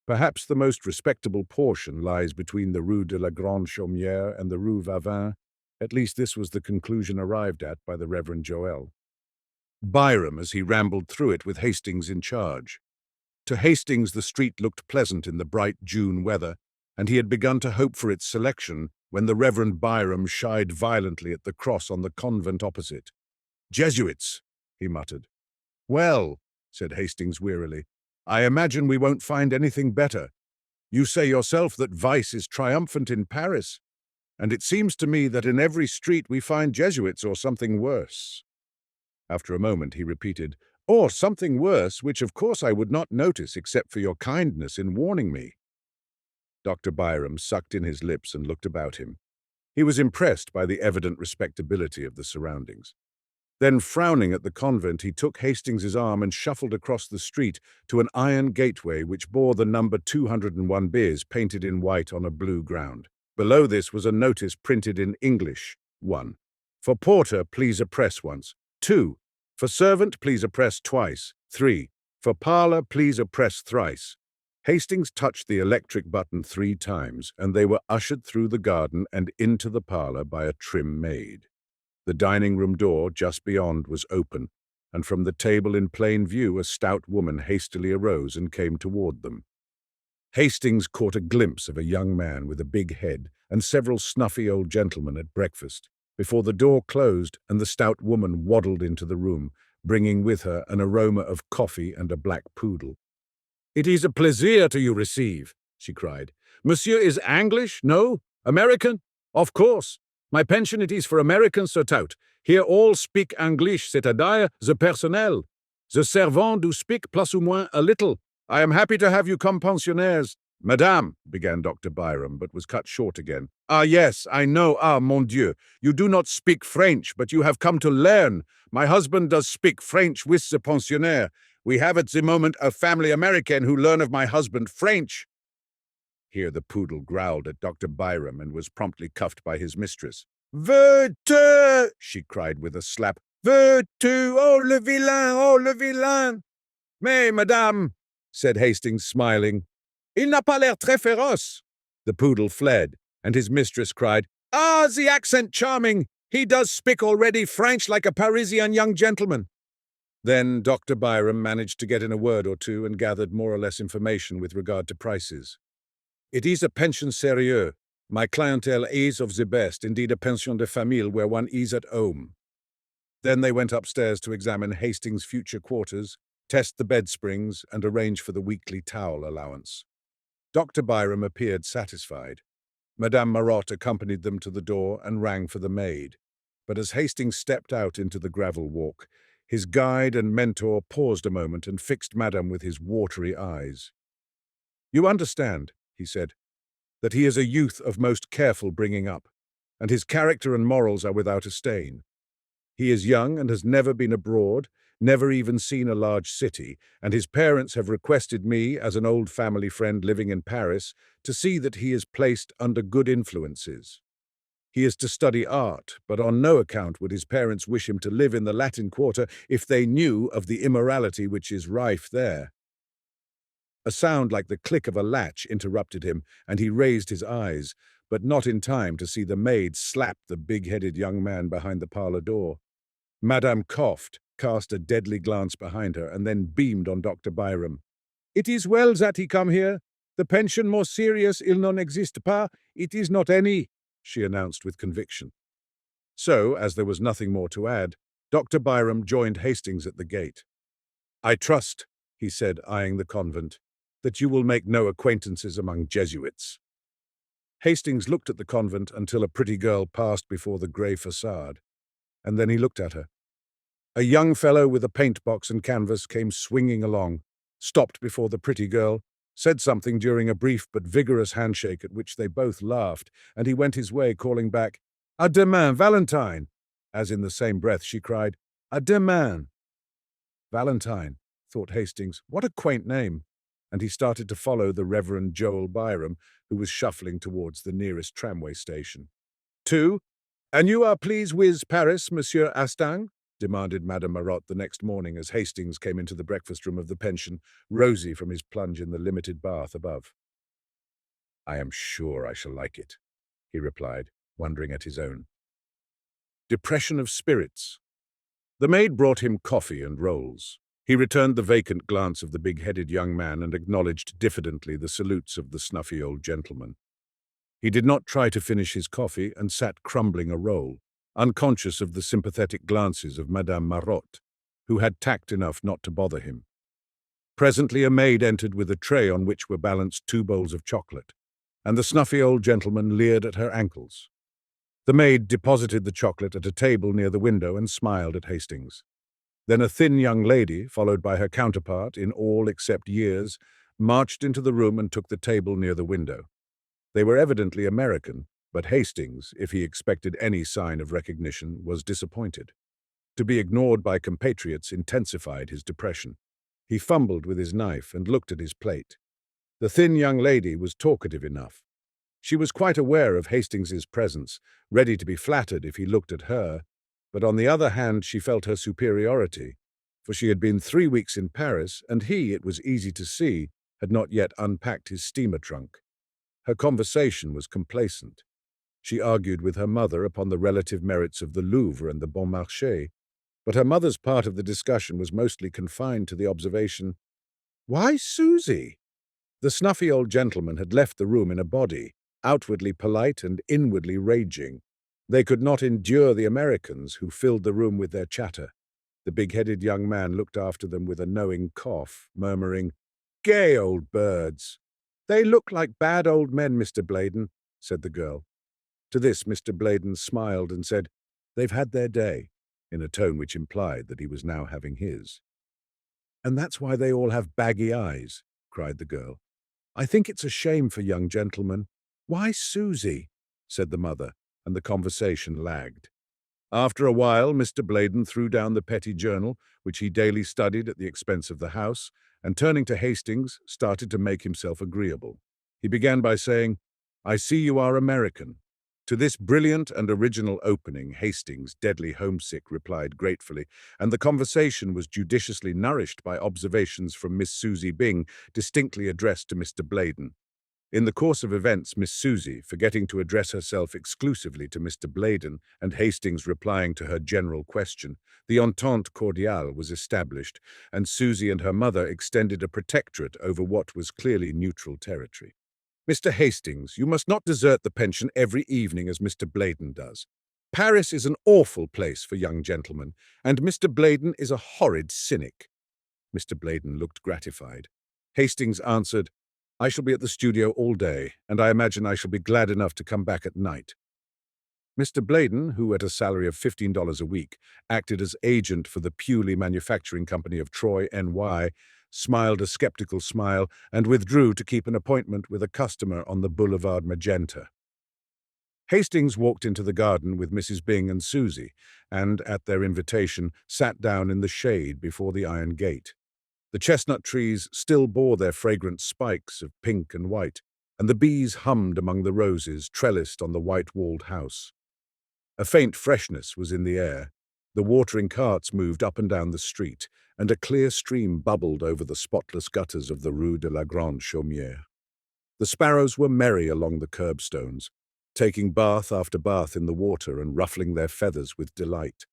Perhaps the most respectable portion lies between the Rue de la Grande Chaumière and the Rue Vavin. At least this was the conclusion arrived at by the Reverend Joel Byram as he rambled through it with Hastings in charge. To Hastings the street looked pleasant in the bright June weather, and he had begun to hope for its selection when the Reverend Byram shied violently at the cross on the convent opposite. "Jesuits," he muttered. "Well," said Hastings wearily, "I imagine we won't find anything better. You say yourself that vice is triumphant in Paris, and it seems to me that in every street we find Jesuits or something worse." After a moment he repeated, "Or something worse, which of course I would not notice except for your kindness in warning me." Dr. Byram sucked in his lips and looked about him. He was impressed by the evident respectability of the surroundings. Then, frowning at the convent, he took Hastings's arm and shuffled across the street to an iron gateway which bore the number 201 Bis painted in white on a blue ground. Below this was a notice printed in English. 1. For porter, please press once. 2. For servant, please press twice. 3. For parlour, please press thrice. Hastings touched the electric button 3 times, and they were ushered through the garden and into the parlour by a trim maid. The dining-room door just beyond was open, and from the table in plain view a stout woman hastily arose and came toward them. Hastings caught a glimpse of a young man with a big head and several snuffy old gentlemen at breakfast, before the door closed and the stout woman waddled into the room, bringing with her an aroma of coffee and a black poodle. "It is a plaisir to you receive," she cried. "Monsieur is English? No? American? Of course. My pension it is for Americans, so tout. Here all speak English, c'est-à-dire the personnel. The servants do speak plus ou moins a little. I am happy to have you come pensionnaires." "Madame," began Dr. Byram, but was cut short again. "Ah, yes, I know. Ah, mon Dieu. You do not speak French, but you have come to learn. My husband does speak French with the pensionnaire. We have at the moment a family American who learn of my husband French." Here the poodle growled at Dr. Byram and was promptly cuffed by his mistress. "Veux-tu?" she cried with a slap. "Veux-tu? Oh, le vilain! Oh, le vilain!" "Mais, madame," said Hastings, smiling, "il n'a pas l'air très féroce." The poodle fled, and his mistress cried, "Ah, the accent charming! He does speak already French like a Parisian young gentleman." Then Dr. Byram managed to get in a word or two and gathered more or less information with regard to prices. "It is a pension sérieux. My clientele is of the best, indeed a pension de famille where one is at home." Then they went upstairs to examine Hastings' future quarters, test the bed springs, and arrange for the weekly towel allowance. Dr. Byram appeared satisfied. Madame Marotte accompanied them to the door and rang for the maid. But as Hastings stepped out into the gravel walk, his guide and mentor paused a moment and fixed Madame with his watery eyes. "You understand," he said, "that he is a youth of most careful bringing up, and his character and morals are without a stain. He is young and has never been abroad, never even seen a large city, and his parents have requested me, as an old family friend living in Paris, to see that he is placed under good influences. He is to study art, but on no account would his parents wish him to live in the Latin Quarter if they knew of the immorality which is rife there." A sound like the click of a latch interrupted him, and he raised his eyes, but not in time to see the maid slap the big-headed young man behind the parlour door. Madame coughed, cast a deadly glance behind her, and then beamed on Dr. Byram. "It is well that he come here. The pension more serious il n'en existe pas. It is not any," she announced with conviction. So, as there was nothing more to add, Dr. Byram joined Hastings at the gate. "I trust," he said, eyeing the convent, that you will make no acquaintances among Jesuits." Hastings looked at the convent until a pretty girl passed before the grey facade, and then he looked at her. A young fellow with a paint box and canvas came swinging along, stopped before the pretty girl, said something during a brief but vigorous handshake at which they both laughed, and he went his way calling back, "À demain, Valentine!" As in the same breath she cried, "À demain!" Valentine, thought Hastings, what a quaint name, and he started to follow the Reverend Joel Byram, who was shuffling towards the nearest tramway station. "Two, and you are please whiz Paris, Monsieur Astang?" demanded Madame Marotte the next morning as Hastings came into the breakfast room of the pension, rosy from his plunge in the limited bath above. "I am sure I shall like it," he replied, wondering at his own depression of spirits. The maid brought him coffee and rolls. He returned the vacant glance of the big-headed young man and acknowledged diffidently the salutes of the snuffy old gentleman. He did not try to finish his coffee and sat crumbling a roll, unconscious of the sympathetic glances of Madame Marotte, who had tact enough not to bother him. Presently a maid entered with a tray on which were balanced 2 bowls of chocolate, and the snuffy old gentleman leered at her ankles. The maid deposited the chocolate at a table near the window and smiled at Hastings. Then a thin young lady, followed by her counterpart in all except years, marched into the room and took the table near the window. They were evidently American, but Hastings, if he expected any sign of recognition, was disappointed. To be ignored by compatriots intensified his depression. He fumbled with his knife and looked at his plate. The thin young lady was talkative enough. She was quite aware of Hastings's presence, ready to be flattered if he looked at her, but on the other hand she felt her superiority, for she had been 3 weeks in Paris, and he, it was easy to see, had not yet unpacked his steamer trunk. Her conversation was complacent. She argued with her mother upon the relative merits of the Louvre and the Bon Marché, but her mother's part of the discussion was mostly confined to the observation, "Why, Susie?" The snuffy old gentleman had left the room in a body, outwardly polite and inwardly raging. They could not endure the Americans who filled the room with their chatter. The big-headed young man looked after them with a knowing cough, murmuring, "Gay old birds." "They look like bad old men, Mr. Bladen," said the girl. To this Mr. Bladen smiled and said, "They've had their day," in a tone which implied that he was now having his. "And that's why they all have baggy eyes," cried the girl. "I think it's a shame for young gentlemen." "Why, Susie?" said the mother, and the conversation lagged. After a while, Mr. Bladen threw down the petty journal, which he daily studied at the expense of the house, and turning to Hastings, started to make himself agreeable. He began by saying, "I see you are American." To this brilliant and original opening, Hastings, deadly homesick, replied gratefully, and the conversation was judiciously nourished by observations from Miss Susie Byng, distinctly addressed to Mr. Bladen. In the course of events, Miss Susie, forgetting to address herself exclusively to Mr. Bladen, and Hastings replying to her general question, the entente cordiale was established, and Susie and her mother extended a protectorate over what was clearly neutral territory. "Mr. Hastings, you must not desert the pension every evening as Mr. Bladen does. Paris is an awful place for young gentlemen, and Mr. Bladen is a horrid cynic." Mr. Bladen looked gratified. Hastings answered, "I shall be at the studio all day, and I imagine I shall be glad enough to come back at night." Mr. Bladen, who at a salary of $15 a week acted as agent for the Pewley Manufacturing Company of Troy, NY, smiled a skeptical smile and withdrew to keep an appointment with a customer on the Boulevard Magenta. Hastings walked into the garden with Mrs. Byng and Susie, and, at their invitation, sat down in the shade before the iron gate. The chestnut trees still bore their fragrant spikes of pink and white, and the bees hummed among the roses trellised on the white-walled house. A faint freshness was in the air. The watering carts moved up and down the street, and a clear stream bubbled over the spotless gutters of the Rue de la Grande Chaumière. The sparrows were merry along the curbstones, taking bath after bath in the water and ruffling their feathers with delight.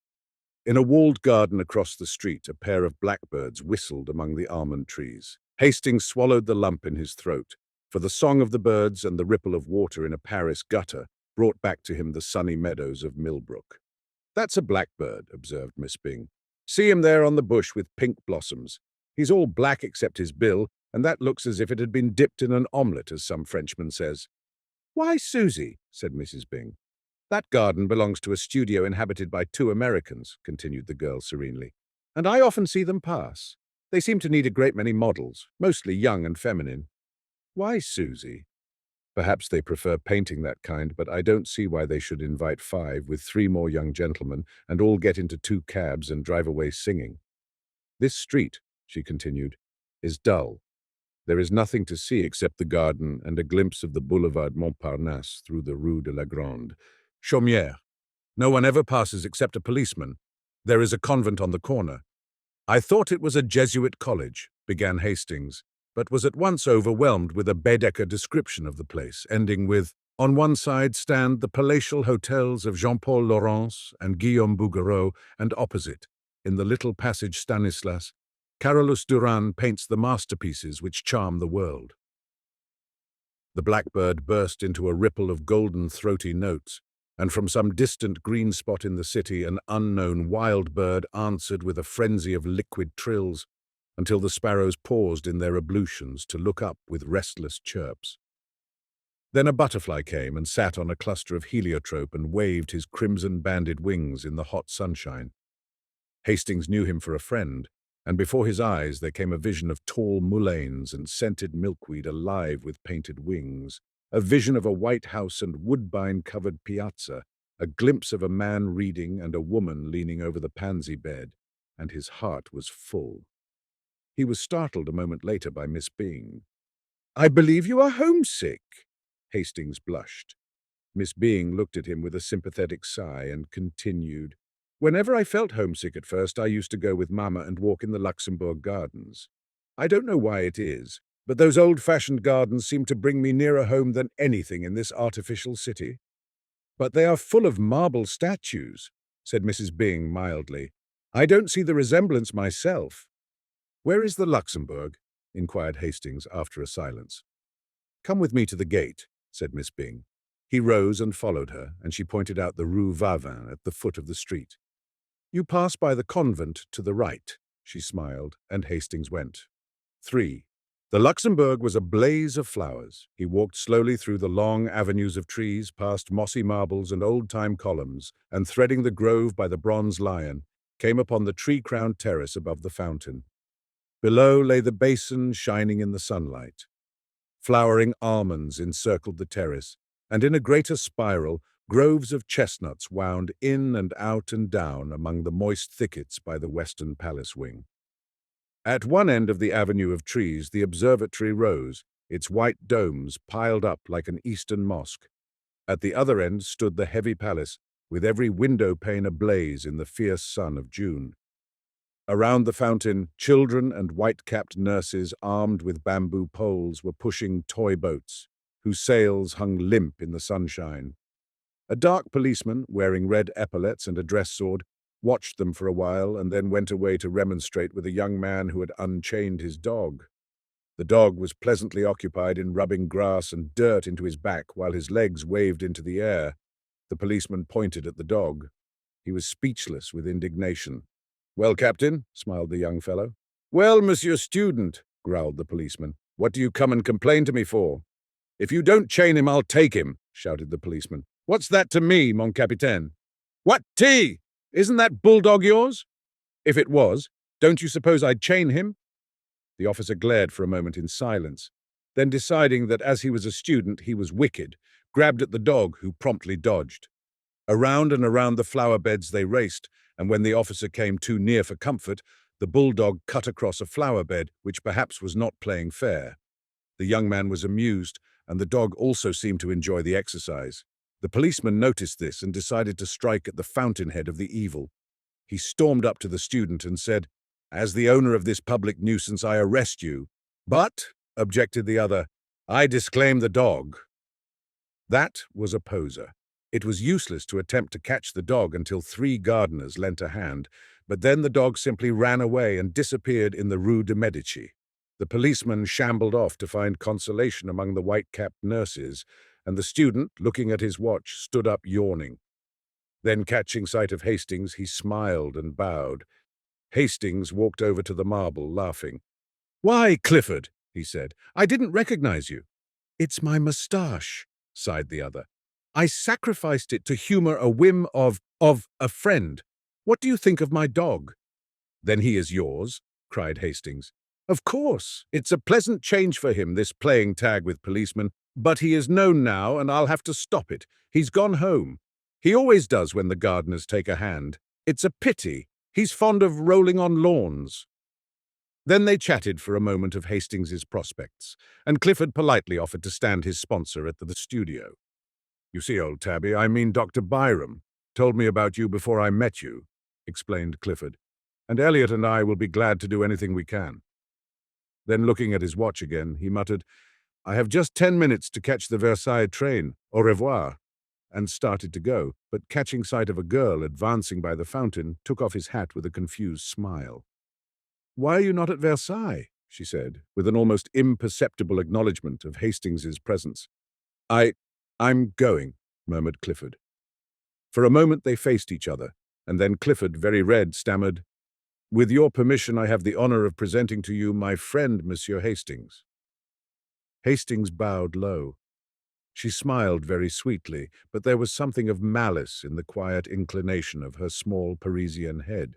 In a walled garden across the street, a pair of blackbirds whistled among the almond trees. Hastings swallowed the lump in his throat, for the song of the birds and the ripple of water in a Paris gutter brought back to him the sunny meadows of Millbrook. "That's a blackbird," observed Miss Byng. "See him there on the bush with pink blossoms. He's all black except his bill, and that looks as if it had been dipped in an omelette, as some Frenchman says. Why, Susie, said Mrs. Byng. That garden belongs to a studio inhabited by two Americans, continued the girl serenely, and I often see them pass. They seem to need a great many models, mostly young and feminine. Why, Susie? Perhaps they prefer painting that kind, but I don't see why they should invite 5 with 3 more young gentlemen and all get into 2 cabs and drive away singing. This street, she continued, is dull. There is nothing to see except the garden and a glimpse of the boulevard Montparnasse through the Rue de la Grande. Chaumière. No one ever passes except a policeman. There is a convent on the corner. I thought it was a Jesuit college, began Hastings, but was at once overwhelmed with a Baedeker description of the place, ending with, on one side stand the palatial hotels of Jean-Paul Laurence and Guillaume Bouguereau, and opposite, in the little passage Stanislas, Carolus Duran paints the masterpieces which charm the world. The blackbird burst into a ripple of golden throaty notes, and from some distant green spot in the city an unknown wild bird answered with a frenzy of liquid trills, until the sparrows paused in their ablutions to look up with restless chirps. Then a butterfly came and sat on a cluster of heliotrope and waved his crimson-banded wings in the hot sunshine. Hastings knew him for a friend, and before his eyes there came a vision of tall mulleins and scented milkweed alive with painted wings, a vision of a white house and woodbine-covered piazza, a glimpse of a man reading and a woman leaning over the pansy bed, and his heart was full. He was startled a moment later by Miss Byng. "I believe you are homesick." Hastings blushed. Miss Byng looked at him with a sympathetic sigh and continued, "Whenever I felt homesick at first, I used to go with Mama and walk in the Luxembourg Gardens. I don't know why it is, but those old-fashioned gardens seem to bring me nearer home than anything in this artificial city." "But they are full of marble statues," said Mrs. Byng mildly. "I don't see the resemblance myself." "Where is the Luxembourg?" inquired Hastings after a silence. "Come with me to the gate," said Miss Byng. He rose and followed her, and she pointed out the Rue Vavin at the foot of the street. "You pass by the convent to the right," she smiled, and Hastings went. 3. The Luxembourg was a blaze of flowers. He walked slowly through the long avenues of trees, past mossy marbles and old-time columns, and threading the grove by the bronze lion, came upon the tree-crowned terrace above the fountain. Below lay the basin shining in the sunlight. Flowering almonds encircled the terrace, and in a greater spiral, groves of chestnuts wound in and out and down among the moist thickets by the western palace wing. At one end of the avenue of trees, the observatory rose, its white domes piled up like an eastern mosque. At the other end stood the heavy palace, with every window pane ablaze in the fierce sun of June. Around the fountain, children and white-capped nurses armed with bamboo poles were pushing toy boats, whose sails hung limp in the sunshine. A dark policeman, wearing red epaulets and a dress sword, watched them for a while and then went away to remonstrate with a young man who had unchained his dog. The dog was pleasantly occupied in rubbing grass and dirt into his back while his legs waved into the air. The policeman pointed at the dog. He was speechless with indignation. "Well, Captain," smiled the young fellow. "Well, Monsieur Student," growled the policeman, "what do you come and complain to me for?" "If you don't chain him, I'll take him," shouted the policeman. "What's that to me, mon capitaine?" "What tea? Isn't that bulldog yours?" "If it was, don't you suppose I'd chain him?" The officer glared for a moment in silence, then deciding that as he was a student, he was wicked, grabbed at the dog, who promptly dodged. Around and around the flower beds they raced, and when the officer came too near for comfort, the bulldog cut across a flower bed, which perhaps was not playing fair. The young man was amused, and the dog also seemed to enjoy the exercise. The policeman noticed this and decided to strike at the fountainhead of the evil. He stormed up to the student and said, "As the owner of this public nuisance, I arrest you." "But," objected the other, "I disclaim the dog." That was a poser. It was useless to attempt to catch the dog until 3 gardeners lent a hand, but then the dog simply ran away and disappeared in the Rue de Medici. The policeman shambled off to find consolation among the white-capped nurses, and the student, looking at his watch, stood up yawning. Then, catching sight of Hastings, he smiled and bowed. Hastings walked over to the marble, laughing. "Why, Clifford, he said. "I didn't recognize you." "It's my moustache," sighed the other. "I sacrificed it to humor a whim of a friend. What do you think of my dog?" "Then he is yours?" cried Hastings. "Of course. It's a pleasant change for him, this playing tag with policemen. But he is known now, and I'll have to stop it. He's gone home. He always does when the gardeners take a hand. It's a pity. He's fond of rolling on lawns." Then they chatted for a moment of Hastings's prospects, and Clifford politely offered to stand his sponsor at the studio. "You see, old Tabby, I mean Dr. Byram, told me about you before I met you," explained Clifford. "And Elliot and I will be glad to do anything we can." Then, looking at his watch again, he muttered, "I have just 10 minutes to catch the Versailles train. Au revoir," and started to go, but catching sight of a girl advancing by the fountain, took off his hat with a confused smile. "Why are you not at Versailles?" she said, with an almost imperceptible acknowledgement of Hastings's presence. I'm going," murmured Clifford. For a moment they faced each other, and then Clifford, very red, stammered, "With your permission, I have the honor of presenting to you my friend, Monsieur Hastings." Hastings bowed low. She smiled very sweetly, but there was something of malice in the quiet inclination of her small Parisian head.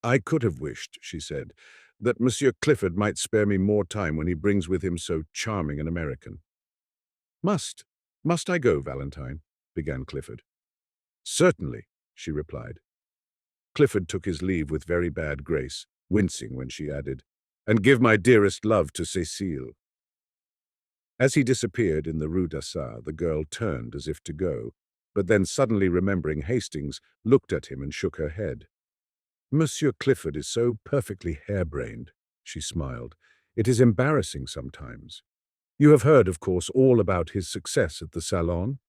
"I could have wished," she said, "that Monsieur Clifford might spare me more time when he brings with him so charming an American." Must I go, Valentine?" began Clifford. "Certainly," she replied. Clifford took his leave with very bad grace, wincing when she added, "And give my dearest love to Cécile." As he disappeared in the Rue d'Assas, the girl turned as if to go, but then suddenly remembering Hastings, looked at him and shook her head. "Monsieur Clifford is so perfectly harebrained," she smiled. "It is embarrassing sometimes. You have heard, of course, all about his success at the Salon?"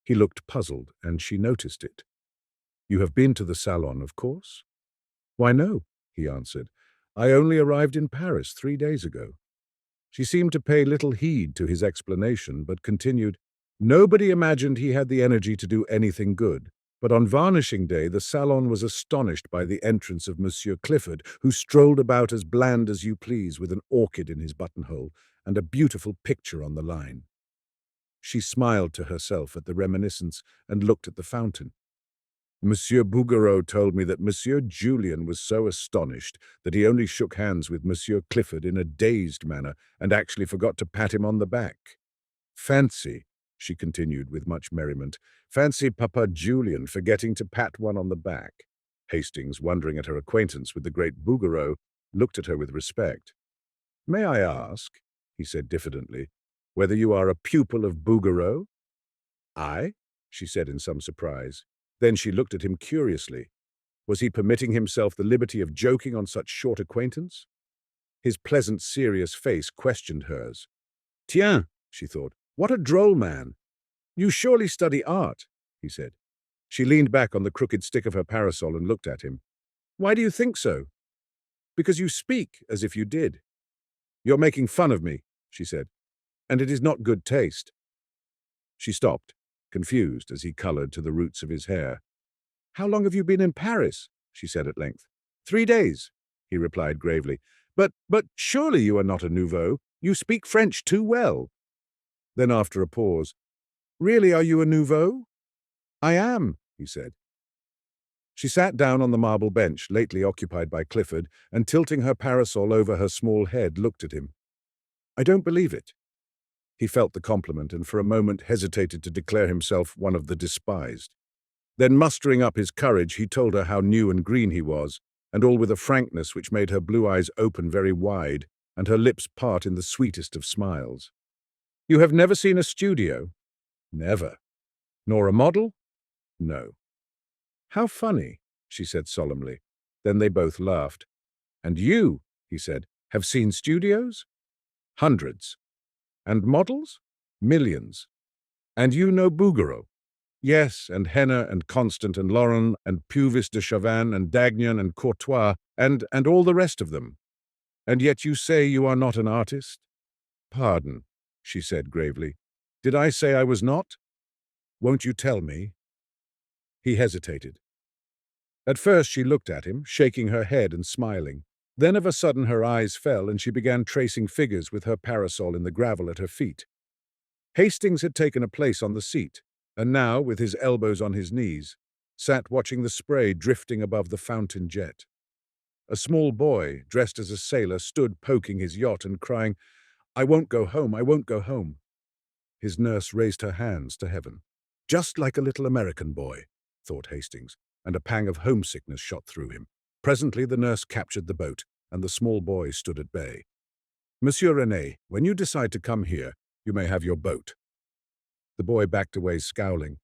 He looked puzzled, and she noticed it. "You have been to the Salon, of course?" "Why, no," he answered. "I only arrived in Paris 3 days ago." She seemed to pay little heed to his explanation, but continued, "Nobody imagined he had the energy to do anything good. But on varnishing day, the Salon was astonished by the entrance of Monsieur Clifford, who strolled about as bland as you please with an orchid in his buttonhole and a beautiful picture on the line." She smiled to herself at the reminiscence and looked at the fountain. "Monsieur Bouguereau told me that Monsieur Julien was so astonished that he only shook hands with Monsieur Clifford in a dazed manner and actually forgot to pat him on the back. Fancy," she continued with much merriment, "fancy Papa Julien forgetting to pat one on the back." Hastings, wondering at her acquaintance with the great Bouguereau, looked at her with respect. "May I ask," he said diffidently, "whether you are a pupil of Bouguereau?" "I?" she said in some surprise. Then she looked at him curiously. Was he permitting himself the liberty of joking on such short acquaintance? His pleasant, serious face questioned hers. "Tiens," she thought, "what a droll man." "You surely study art," he said. She leaned back on the crooked stick of her parasol and looked at him. "Why do you think so?" "Because you speak as if you did." "You're making fun of me," she said, "and it is not good taste." She stopped, confused as he colored to the roots of his hair. "How long have you been in Paris?" she said at length. 3 days, he replied gravely. But surely you are not a nouveau. You speak French too well." Then after a pause, "Really, are you a nouveau?" "I am," he said. She sat down on the marble bench lately occupied by Clifford and, tilting her parasol over her small head, looked at him. "I don't believe it." He felt the compliment and for a moment hesitated to declare himself one of the despised. Then, mustering up his courage, he told her how new and green he was, and all with a frankness which made her blue eyes open very wide and her lips part in the sweetest of smiles. "You have never seen a studio?" "Never." "Nor a model?" "No." "How funny," she said solemnly. Then they both laughed. "And you," he said, "have seen studios?" "Hundreds." "And models?" "Millions." "And you know Bouguereau?" "Yes, and Henner and Constant and Laurent and Puvis de Chavannes and Dagnan and Courtois and all the rest of them. And yet you say you are not an artist?" "Pardon," she said gravely. "Did I say I was not? Won't you tell me?" He hesitated. At first she looked at him, shaking her head and smiling. Then of a sudden her eyes fell and she began tracing figures with her parasol in the gravel at her feet. Hastings had taken a place on the seat, and now, with his elbows on his knees, sat watching the spray drifting above the fountain jet. A small boy, dressed as a sailor, stood poking his yacht and crying, "I won't go home, I won't go home." His nurse raised her hands to heaven. Just like a little American boy, thought Hastings, and a pang of homesickness shot through him. Presently the nurse captured the boat, and the small boy stood at bay. "Monsieur René, when you decide to come here, you may have your boat." The boy backed away, scowling.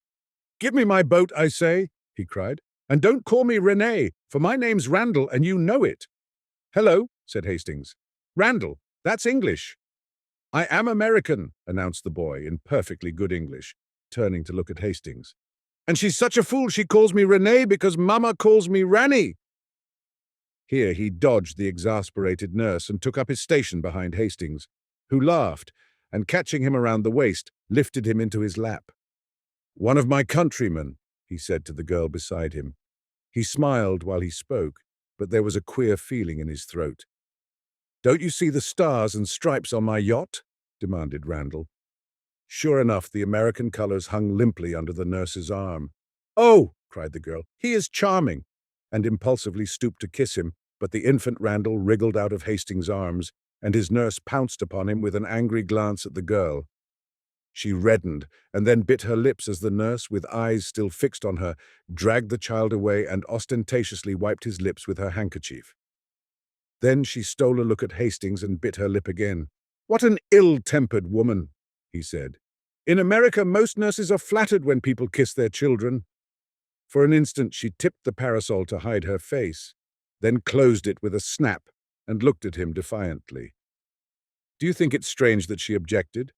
"Give me my boat, I say," he cried. "And don't call me René, for my name's Randall, and you know it." "Hello," said Hastings. "Randall, that's English." "I am American," announced the boy in perfectly good English, turning to look at Hastings. "And she's such a fool she calls me René because Mama calls me Ranny." Here he dodged the exasperated nurse and took up his station behind Hastings, who laughed, and catching him around the waist, lifted him into his lap. "One of my countrymen," he said to the girl beside him. He smiled while he spoke, but there was a queer feeling in his throat. "Don't you see the stars and stripes on my yacht?" demanded Randall. Sure enough, the American colors hung limply under the nurse's arm. "Oh!" cried the girl, "he is charming," and impulsively stooped to kiss him, but the infant Randall wriggled out of Hastings' arms, and his nurse pounced upon him with an angry glance at the girl. She reddened, and then bit her lips as the nurse, with eyes still fixed on her, dragged the child away and ostentatiously wiped his lips with her handkerchief. Then she stole a look at Hastings and bit her lip again. "What an ill-tempered woman," he said. "In America, most nurses are flattered when people kiss their children." For an instant she tipped the parasol to hide her face, then closed it with a snap and looked at him defiantly. "Do you think it's strange that she objected?"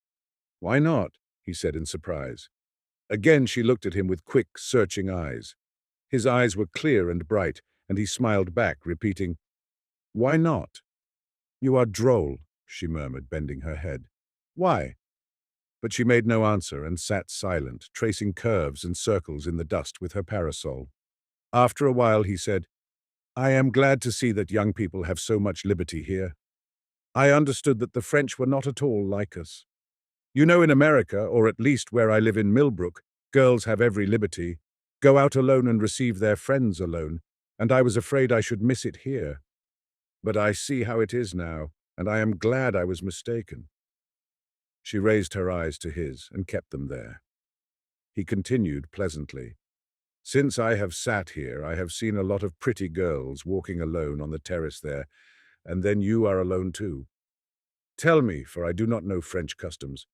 "Why not?" he said in surprise. Again she looked at him with quick, searching eyes. His eyes were clear and bright, and he smiled back, repeating, "Why not?" "You are droll," she murmured, bending her head. "Why?" But she made no answer and sat silent, tracing curves and circles in the dust with her parasol. After a while he said, "I am glad to see that young people have so much liberty here. I understood that the French were not at all like us. You know, in America, or at least where I live in Millbrook, girls have every liberty, go out alone and receive their friends alone, and I was afraid I should miss it here. But I see how it is now, and I am glad I was mistaken." She raised her eyes to his and kept them there. He continued pleasantly, "Since I have sat here, I have seen a lot of pretty girls walking alone on the terrace there, and then you are alone too. Tell me, for I do not know French customs,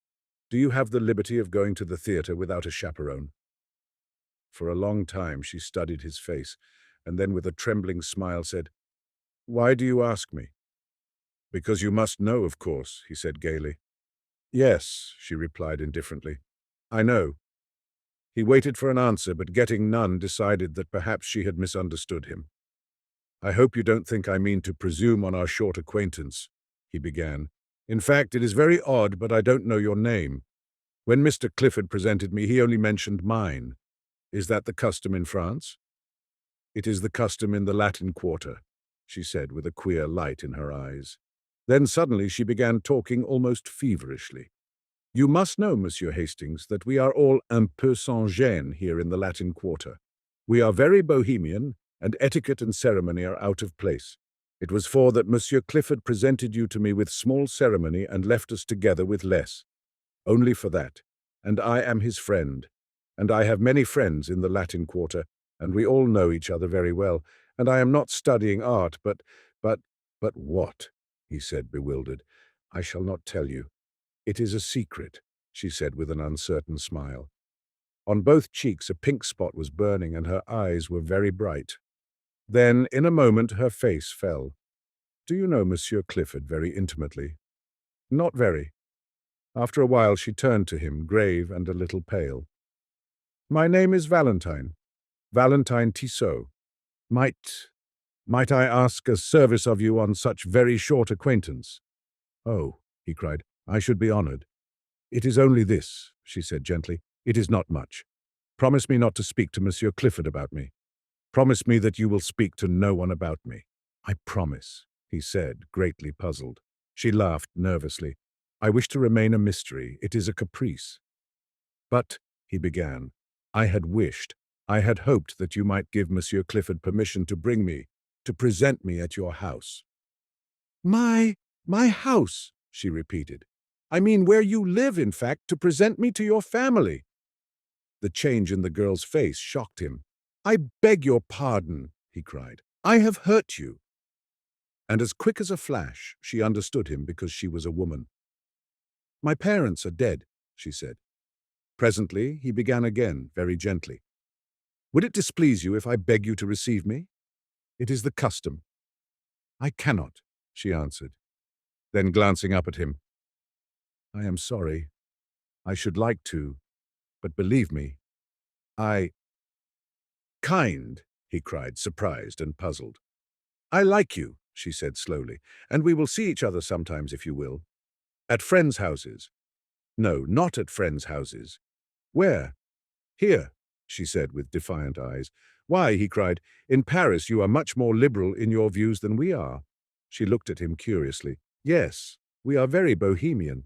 do you have the liberty of going to the theatre without a chaperone?" For a long time she studied his face, and then with a trembling smile said, "Why do you ask me?" "Because you must know, of course," he said gaily. "Yes," she replied indifferently. "I know." He waited for an answer, but getting none, decided that perhaps she had misunderstood him. "I hope you don't think I mean to presume on our short acquaintance," he began. "In fact, it is very odd, but I don't know your name. When Mr. Clifford presented me, he only mentioned mine. Is that the custom in France?" "It is the custom in the Latin Quarter," she said with a queer light in her eyes. Then suddenly she began talking almost feverishly. "You must know, Monsieur Hastings, that we are all un peu sans gêne here in the Latin Quarter. We are very bohemian, and etiquette and ceremony are out of place. It was for that Monsieur Clifford presented you to me with small ceremony and left us together with less. Only for that. And I am his friend. And I have many friends in the Latin Quarter, and we all know each other very well. And I am not studying art, but what?" he said, bewildered. "I shall not tell you. It is a secret," she said with an uncertain smile. On both cheeks a pink spot was burning, and her eyes were very bright. Then, in a moment, her face fell. "Do you know Monsieur Clifford very intimately?" "Not very." After a while she turned to him, grave and a little pale. "My name is Valentine. Valentine Tissot. Might I ask a service of you on such very short acquaintance?" "Oh," he cried, "I should be honored." "It is only this," she said gently. "It is not much. Promise me not to speak to Monsieur Clifford about me. Promise me that you will speak to no one about me." "I promise." he said, greatly puzzled. She laughed nervously. I wish to remain a mystery. It is a caprice. But, he began, I had hoped that you might give Monsieur Clifford permission to bring me, to present me at your house. My house, she repeated. I mean where you live, in fact, to present me to your family. The change in the girl's face shocked him. I beg your pardon, he cried. I have hurt you. And as quick as a flash, she understood him because she was a woman. My parents are dead, she said. Presently, he began again, very gently. Would it displease you if I beg you to receive me? It is the custom. I cannot, she answered. Then glancing up at him, I am sorry. I should like to, but believe me, Kind, he cried, surprised and puzzled. I like you, she said slowly, and we will see each other sometimes if you will. At friends' houses. No, not at friends' houses. Where? Here, she said with defiant eyes. Why, he cried, in Paris you are much more liberal in your views than we are. She looked at him curiously. Yes, we are very bohemian.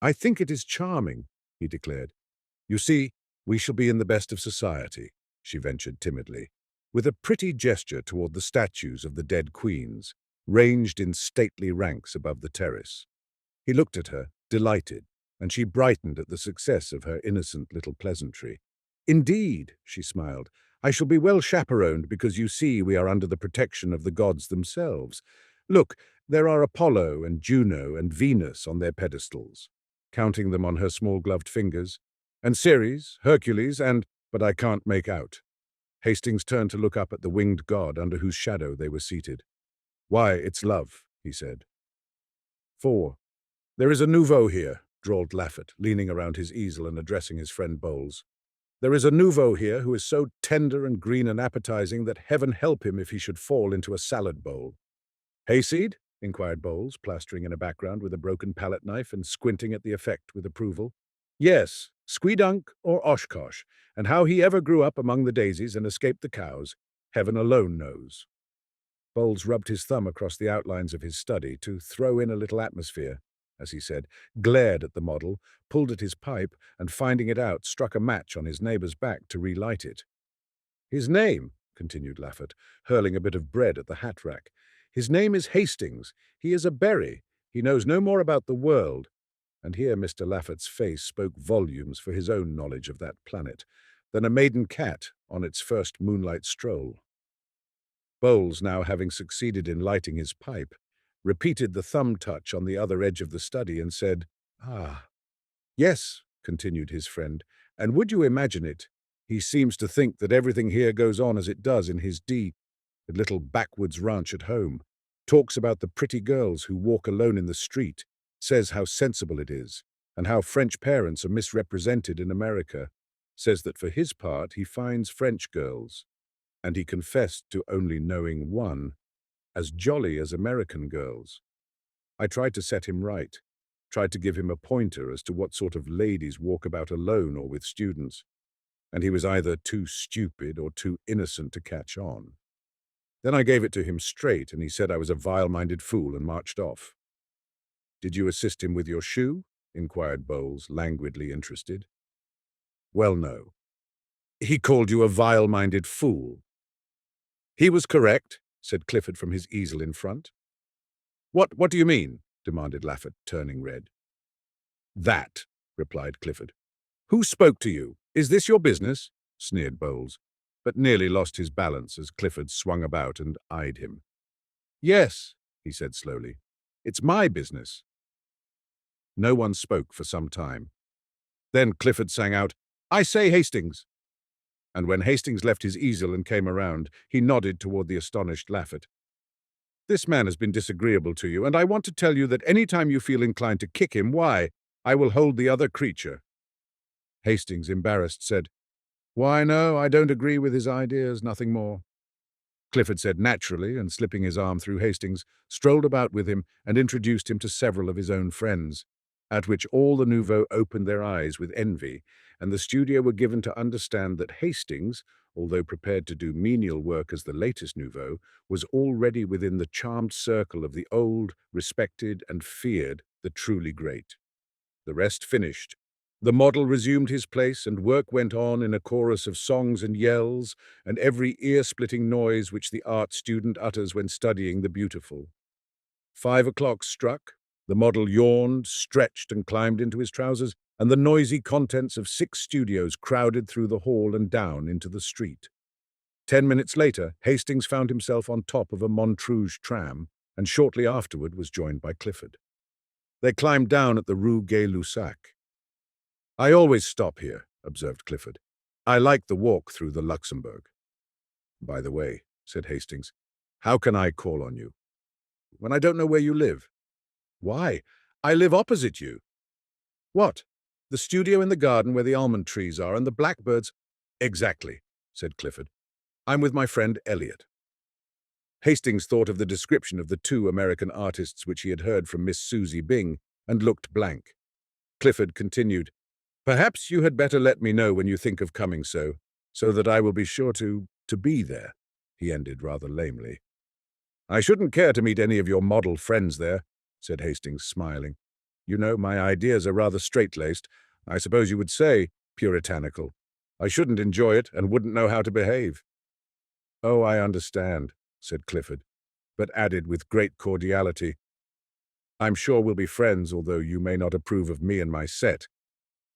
I think it is charming, he declared. You see, we shall be in the best of society, she ventured timidly, with a pretty gesture toward the statues of the dead queens, ranged in stately ranks above the terrace. He looked at her, delighted, and she brightened at the success of her innocent little pleasantry. Indeed, she smiled, I shall be well chaperoned because you see we are under the protection of the gods themselves. Look, there are Apollo and Juno and Venus on their pedestals, counting them on her small gloved fingers, and Ceres, Hercules, but I can't make out. Hastings turned to look up at the winged god under whose shadow they were seated. Why, it's love, he said. 4. There is a nouveau here, drawled Laffat, leaning around his easel and addressing his friend Bowles. There is a nouveau here who is so tender and green and appetizing that heaven help him if he should fall into a salad bowl. Hayseed? Inquired Bowles, plastering in a background with a broken palette knife and squinting at the effect with approval. Yes, Squeedunk or Oshkosh, and how he ever grew up among the daisies and escaped the cows, heaven alone knows. Bowles rubbed his thumb across the outlines of his study to throw in a little atmosphere, as he said, glared at the model, pulled at his pipe, and finding it out, struck a match on his neighbour's back to relight it. His name, continued Laffat, hurling a bit of bread at the hat rack, his name is Hastings. He is a berry. He knows no more about the world. And here Mr. Laffat's face spoke volumes for his own knowledge of that planet, than a maiden cat on its first moonlight stroll. Bowles, now having succeeded in lighting his pipe, repeated the thumb touch on the other edge of the study and said, Ah. Yes, continued his friend, and would you imagine it? He seems to think that everything here goes on as it does in his the little backwoods ranch at home, talks about the pretty girls who walk alone in the street, says how sensible it is, and how French parents are misrepresented in America, says that for his part he finds French girls, and he confessed to only knowing one, as jolly as American girls. I tried to set him right, tried to give him a pointer as to what sort of ladies walk about alone or with students, and he was either too stupid or too innocent to catch on. Then I gave it to him straight, and he said I was a vile-minded fool and marched off. Did you assist him with your shoe? Inquired Bowles, languidly interested. Well, no. He called you a vile-minded fool. He was correct, said Clifford from his easel in front. What do you mean? Demanded Laffat, turning red. That, replied Clifford. Who spoke to you? Is this your business? Sneered Bowles, but nearly lost his balance as Clifford swung about and eyed him. Yes, he said slowly. It's my business. No one spoke for some time. Then Clifford sang out, I say, Hastings. And when Hastings left his easel and came around, he nodded toward the astonished Laffat. This man has been disagreeable to you, and I want to tell you that any time you feel inclined to kick him, why, I will hold the other creature. Hastings, embarrassed, said, Why, no, I don't agree with his ideas, nothing more. Clifford said naturally, and slipping his arm through Hastings, strolled about with him and introduced him to several of his own friends, at which all the nouveaux opened their eyes with envy, and the studio were given to understand that Hastings, although prepared to do menial work as the latest nouveau, was already within the charmed circle of the old, respected, and feared the truly great. The rest finished. The model resumed his place, and work went on in a chorus of songs and yells, and every ear-splitting noise which the art student utters when studying the beautiful. 5 o'clock struck. The model yawned, stretched, and climbed into his trousers, and the noisy contents of 6 studios crowded through the hall and down into the street. 10 minutes later, Hastings found himself on top of a Montrouge tram, and shortly afterward was joined by Clifford. They climbed down at the Rue Gay-Lussac. "I always stop here," observed Clifford. "I like the walk through the Luxembourg." "By the way," said Hastings, "how can I call on you when I don't know where you live?" "Why, I live opposite you." "What? The studio in the garden where the almond trees are and the blackbirds—" "Exactly," said Clifford. "I'm with my friend Elliot." Hastings thought of the description of the 2 American artists which he had heard from Miss Susie Byng, and looked blank. Clifford continued, "Perhaps you had better let me know when you think of coming so that I will be sure to be there," he ended rather lamely. "I shouldn't care to meet any of your model friends there," said Hastings, smiling. "You know, my ideas are rather straight-laced. I suppose you would say puritanical. I shouldn't enjoy it and wouldn't know how to behave." "Oh, I understand," said Clifford, but added with great cordiality, "I'm sure we'll be friends, although you may not approve of me and my set.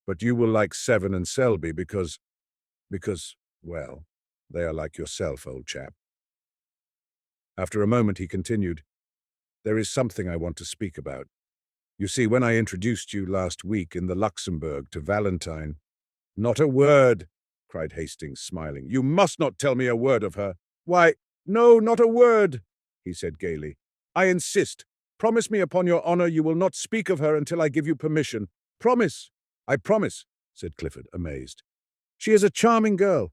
But you will like Seven and Selby because, well, they are like yourself, old chap." After a moment he continued, "There is something I want to speak about. You see, when I introduced you last week in the Luxembourg to Valentine—" "Not a word!" cried Hastings, smiling. "You must not tell me a word of her." "Why, no, not a word," he said gaily. "I insist. Promise me upon your honor you will not speak of her until I give you permission. Promise." "I promise," said Clifford, amazed. "She is a charming girl.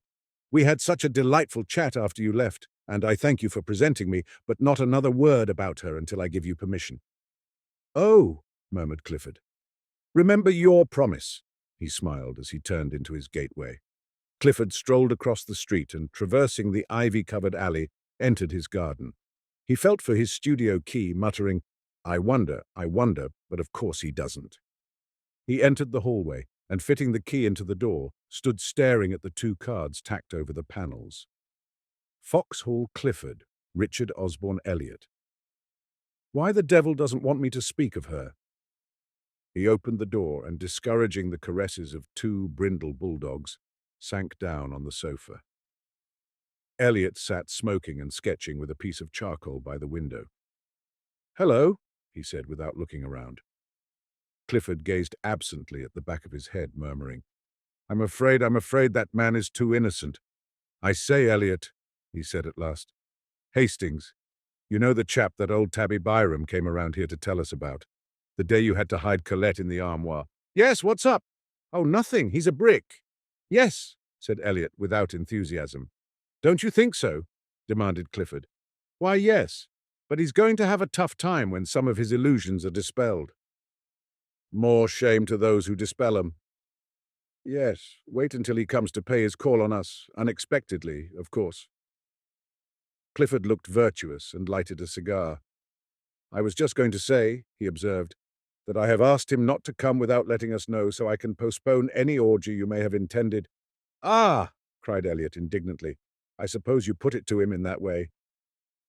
We had such a delightful chat after you left, and I thank you for presenting me, but not another word about her until I give you permission." "Oh," murmured Clifford. "Remember your promise," he smiled as he turned into his gateway. Clifford strolled across the street and, traversing the ivy-covered alley, entered his garden. He felt for his studio key, muttering, I wonder, but of course he doesn't." He entered the hallway, and fitting the key into the door, stood staring at the 2 cards tacked over the panels. Foxhall Clifford, Richard Osborne Elliot. Why the devil doesn't want me to speak of her? He opened the door and, discouraging the caresses of 2 brindle bulldogs, sank down on the sofa. Elliot sat smoking and sketching with a piece of charcoal by the window. "Hello," he said without looking around. Clifford gazed absently at the back of his head, murmuring, I'm afraid that man is too innocent." "I say, Elliot," he said at last. "Hastings, you know the chap that old Tabby Byram came around here to tell us about? The day you had to hide Colette in the armoire." "Yes, what's up?" "Oh, nothing. He's a brick." "Yes," said Elliot without enthusiasm. "Don't you think so?" demanded Clifford. "Why, yes, but he's going to have a tough time when some of his illusions are dispelled." "More shame to those who dispel 'em." "Yes, wait until he comes to pay his call on us, unexpectedly, of course." Clifford looked virtuous and lighted a cigar. "I was just going to say," he observed, "that I have asked him not to come without letting us know so I can postpone any orgy you may have intended." "Ah!" cried Elliot indignantly. "I suppose you put it to him in that way."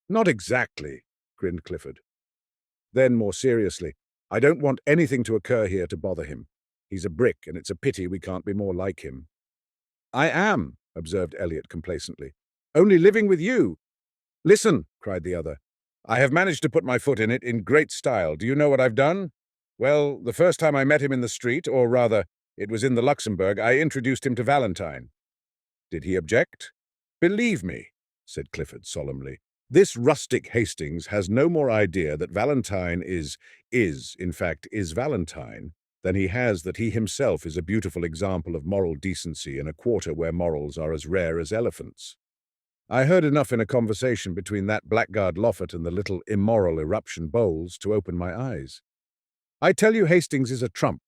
"Not exactly," grinned Clifford. Then, more seriously, "I don't want anything to occur here to bother him. He's a brick, and it's a pity we can't be more like him." "I am," observed Elliot complacently. "Only living with you." "Listen," cried the other. "I have managed to put my foot in it in great style. Do you know what I've done? Well, the first time I met him in the street, or rather, it was in the Luxembourg, I introduced him to Valentine." "Did he object?" "Believe me," said Clifford solemnly, "this rustic Hastings has no more idea that Valentine is Valentine than he has that he himself is a beautiful example of moral decency in a quarter where morals are as rare as elephants. I heard enough in a conversation between that blackguard Loffat and the little immoral eruption Bowles to open my eyes. I tell you, Hastings is a trump.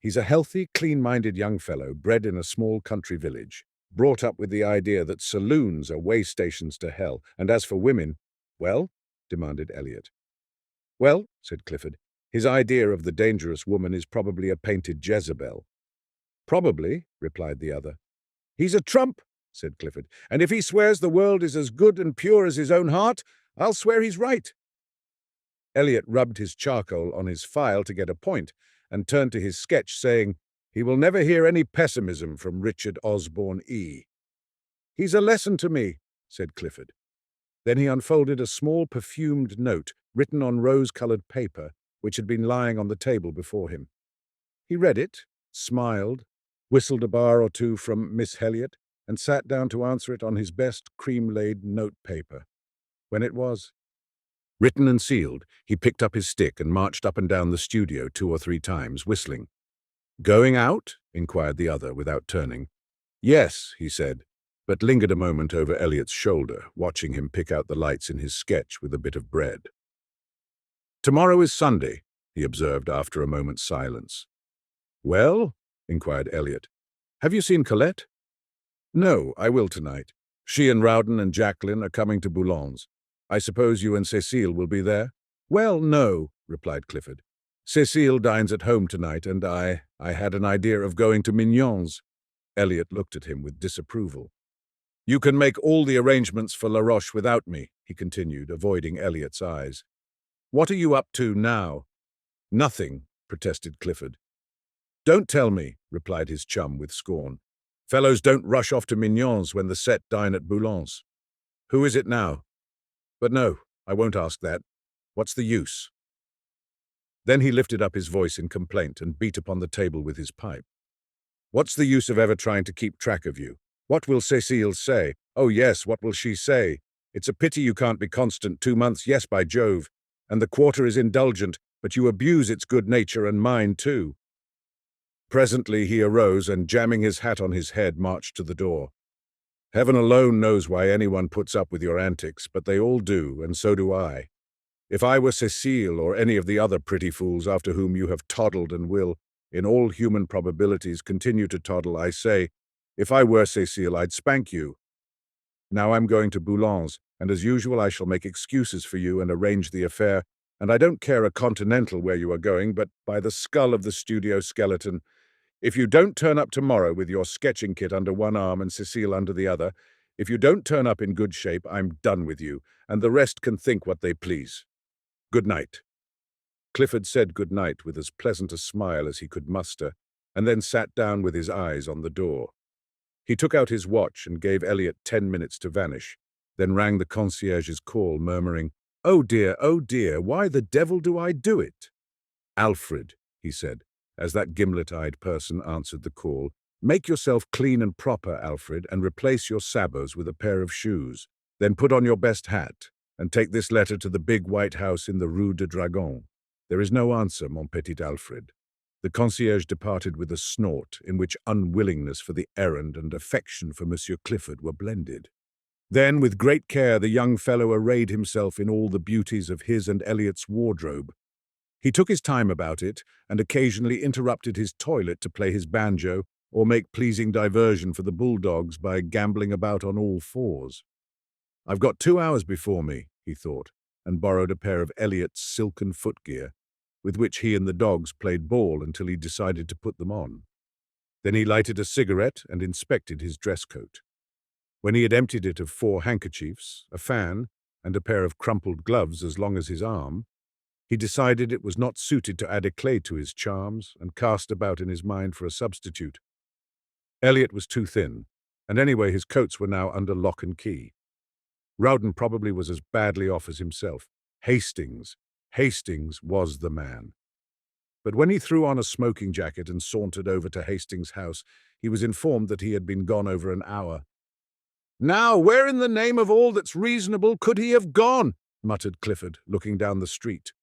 He's a healthy, clean-minded young fellow, bred in a small country village, brought up with the idea that saloons are way stations to hell, and as for women, well, demanded Elliot. Well, said Clifford, his idea of the dangerous woman is probably a painted Jezebel. Probably, replied the other. He's a trump, said Clifford, and if he swears the world is as good and pure as his own heart, I'll swear he's right. Elliot rubbed his charcoal on his file to get a point and turned to his sketch, saying, He will never hear any pessimism from Richard Osborne E. He's a lesson to me, said Clifford. Then he unfolded a small perfumed note written on rose-colored paper, which had been lying on the table before him. He read it, smiled, whistled a bar or two from Miss Heliot, and sat down to answer it on his best cream-laid note paper. When it was written and sealed, he picked up his stick and marched up and down the studio 2 or 3 times, whistling. Going out? Inquired the other, without turning. Yes, he said, but lingered a moment over Elliot's shoulder, watching him pick out the lights in his sketch with a bit of bread. Tomorrow is Sunday, he observed after a moment's silence. Well? Inquired Elliot. Have you seen Colette? No, I will tonight. She and Rowden and Jacqueline are coming to Boulogne. I suppose you and Cécile will be there? Well, no, replied Clifford. Cécile dines at home tonight, and I had an idea of going to Mignon's. Elliot looked at him with disapproval. You can make all the arrangements for La Roche without me, he continued, avoiding Elliot's eyes. What are you up to now? Nothing, protested Clifford. Don't tell me, replied his chum with scorn. Fellows don't rush off to Mignon's when the set dine at Boulogne. Who is it now? But no, I won't ask that. What's the use? Then he lifted up his voice in complaint and beat upon the table with his pipe. What's the use of ever trying to keep track of you? What will Cécile say? Oh yes, what will she say? It's a pity you can't be constant 2 months, yes, by Jove. And the quarter is indulgent, but you abuse its good nature and mine too. Presently he arose and, jamming his hat on his head, marched to the door. Heaven alone knows why anyone puts up with your antics, but they all do, and so do I. If I were Cécile or any of the other pretty fools after whom you have toddled and will, in all human probabilities, continue to toddle, I say, if I were Cécile, I'd spank you. Now I'm going to Boulon's, and as usual I shall make excuses for you and arrange the affair, and I don't care a continental where you are going, but by the skull of the studio skeleton, if you don't turn up tomorrow with your sketching kit under one arm and Cécile under the other, if you don't turn up in good shape, I'm done with you, and the rest can think what they please. Good night. Clifford said good night with as pleasant a smile as he could muster, and then sat down with his eyes on the door. He took out his watch and gave Elliot 10 minutes to vanish, then rang the concierge's call, murmuring, oh dear, why the devil do I do it? Alfred, he said, as that gimlet-eyed person answered the call, make yourself clean and proper, Alfred, and replace your sabots with a pair of shoes. Then put on your best hat, and take this letter to the big white house in the Rue de Dragon. There is no answer, mon petit Alfred. The concierge departed with a snort in which unwillingness for the errand and affection for Monsieur Clifford were blended. Then, with great care, the young fellow arrayed himself in all the beauties of his and Elliot's wardrobe. He took his time about it, and occasionally interrupted his toilet to play his banjo or make pleasing diversion for the bulldogs by gambling about on all fours. I've got 2 hours before me, he thought, and borrowed a pair of Elliot's silken footgear, with which he and the dogs played ball until he decided to put them on. Then he lighted a cigarette and inspected his dress coat. When he had emptied it of 4 handkerchiefs, a fan, and a pair of crumpled gloves as long as his arm, he decided it was not suited to add éclat to his charms, and cast about in his mind for a substitute. Elliot was too thin, and anyway his coats were now under lock and key. Rowden probably was as badly off as himself. Hastings was the man. But when he threw on a smoking jacket and sauntered over to Hastings' house, he was informed that he had been gone over an hour. Now, where in the name of all that's reasonable could he have gone? Muttered Clifford, looking down the street.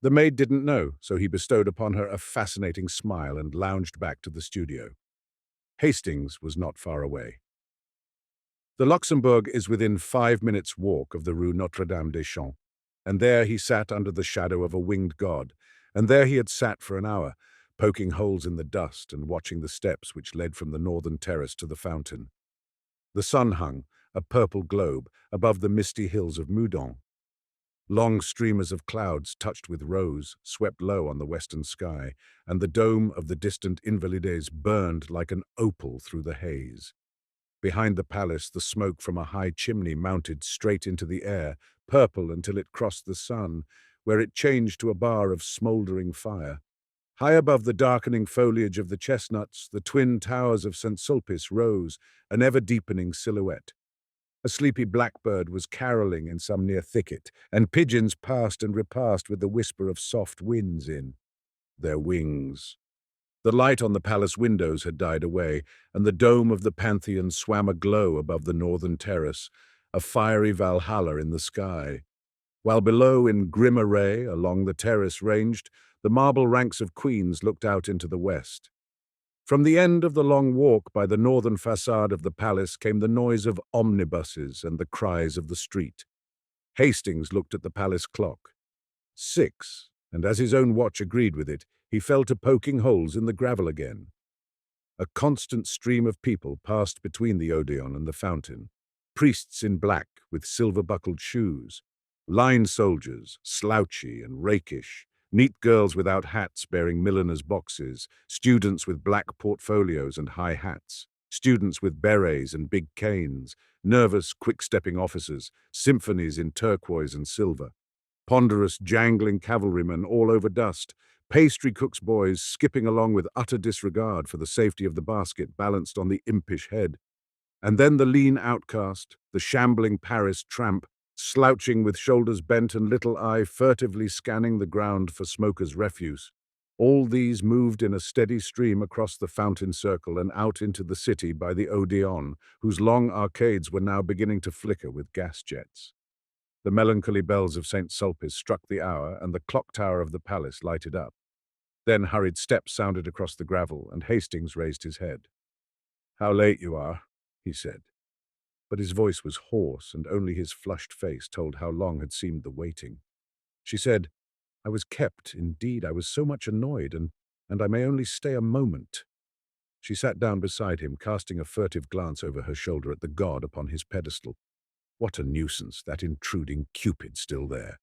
The maid didn't know, so he bestowed upon her a fascinating smile and lounged back to the studio. Hastings was not far away. The Luxembourg is within 5 minutes' walk of the Rue Notre-Dame-des-Champs, and there he sat under the shadow of a winged god, and there he had sat for an hour, poking holes in the dust and watching the steps which led from the northern terrace to the fountain. The sun hung, a purple globe, above the misty hills of Moudon. Long streamers of clouds touched with rose swept low on the western sky, and the dome of the distant Invalides burned like an opal through the haze. Behind the palace, the smoke from a high chimney mounted straight into the air, purple until it crossed the sun, where it changed to a bar of smouldering fire. High above the darkening foliage of the chestnuts, the twin towers of St. Sulpice rose, an ever-deepening silhouette. A sleepy blackbird was carolling in some near thicket, and pigeons passed and repassed with the whisper of soft winds in their wings. The light on the palace windows had died away, and the dome of the Pantheon swam aglow above the northern terrace, a fiery Valhalla in the sky. While below, in grim array, along the terrace ranged, the marble ranks of queens looked out into the west. From the end of the long walk by the northern facade of the palace came the noise of omnibuses and the cries of the street. Hastings looked at the palace clock. 6, and as his own watch agreed with it, he fell to poking holes in the gravel again. A constant stream of people passed between the Odeon and the fountain. Priests in black with silver-buckled shoes, line soldiers, slouchy and rakish, neat girls without hats bearing milliners' boxes, students with black portfolios and high hats, students with berets and big canes, nervous, quick-stepping officers, symphonies in turquoise and silver, ponderous, jangling cavalrymen all over dust, pastry cook's boys skipping along with utter disregard for the safety of the basket balanced on the impish head, and then the lean outcast, the shambling Paris tramp, slouching with shoulders bent and little eye furtively scanning the ground for smokers' refuse. All these moved in a steady stream across the fountain circle and out into the city by the Odeon, whose long arcades were now beginning to flicker with gas jets. The melancholy bells of St. Sulpice struck the hour, and the clock tower of the palace lighted up. Then hurried steps sounded across the gravel, and Hastings raised his head. "How late you are," he said. But his voice was hoarse, and only his flushed face told how long had seemed the waiting. She said, "I was kept, indeed, I was so much annoyed, and I may only stay a moment." She sat down beside him, casting a furtive glance over her shoulder at the god upon his pedestal. What a nuisance, that intruding Cupid still there.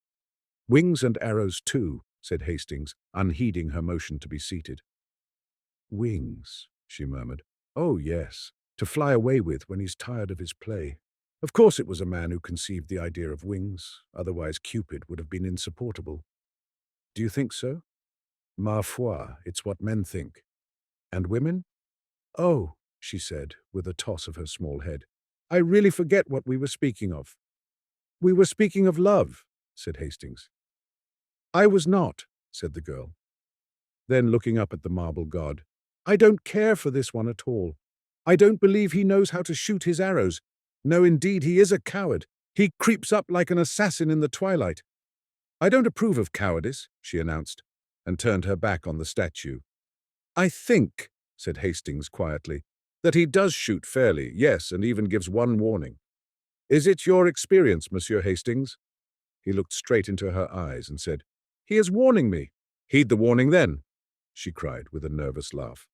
"Wings and arrows too," said Hastings, unheeding her motion to be seated. "Wings," she murmured. "Oh, yes. To fly away with when he's tired of his play. Of course it was a man who conceived the idea of wings, otherwise Cupid would have been insupportable." "Do you think so?" "Ma foi, it's what men think." "And women?" "Oh," she said, with a toss of her small head. "I really forget what we were speaking of." "We were speaking of love," said Hastings. "I was not," said the girl. Then, looking up at the marble god, "I don't care for this one at all. I don't believe he knows how to shoot his arrows. No, indeed, he is a coward. He creeps up like an assassin in the twilight." "I don't approve of cowardice," she announced, and turned her back on the statue. "I think," said Hastings quietly, "that he does shoot fairly, yes, and even gives one warning. Is it your experience, Monsieur Hastings?" He looked straight into her eyes and said, "He is warning me." "Heed the warning then," she cried with a nervous laugh.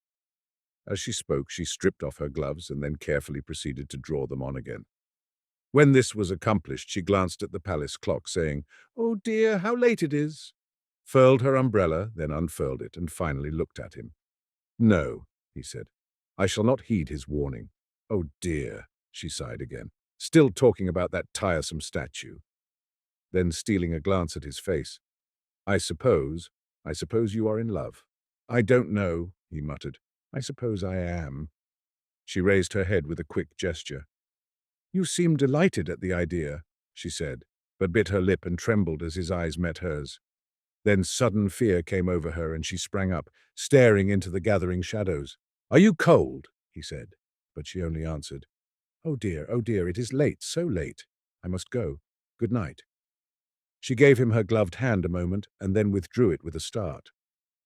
As she spoke, she stripped off her gloves and then carefully proceeded to draw them on again. When this was accomplished, she glanced at the palace clock, saying, "Oh dear, how late it is," furled her umbrella, then unfurled it, and finally looked at him. "No," he said, "I shall not heed his warning." "Oh dear," she sighed again, still talking about that tiresome statue. Then, stealing a glance at his face, I suppose you are in love." "I don't know," he muttered. "I suppose I am." She raised her head with a quick gesture. "You seem delighted at the idea," she said, but bit her lip and trembled as his eyes met hers. Then sudden fear came over her, and she sprang up, staring into the gathering shadows. "Are you cold?" he said, but she only answered, oh dear, it is late, so late. I must go. Good night." She gave him her gloved hand a moment, and then withdrew it with a start.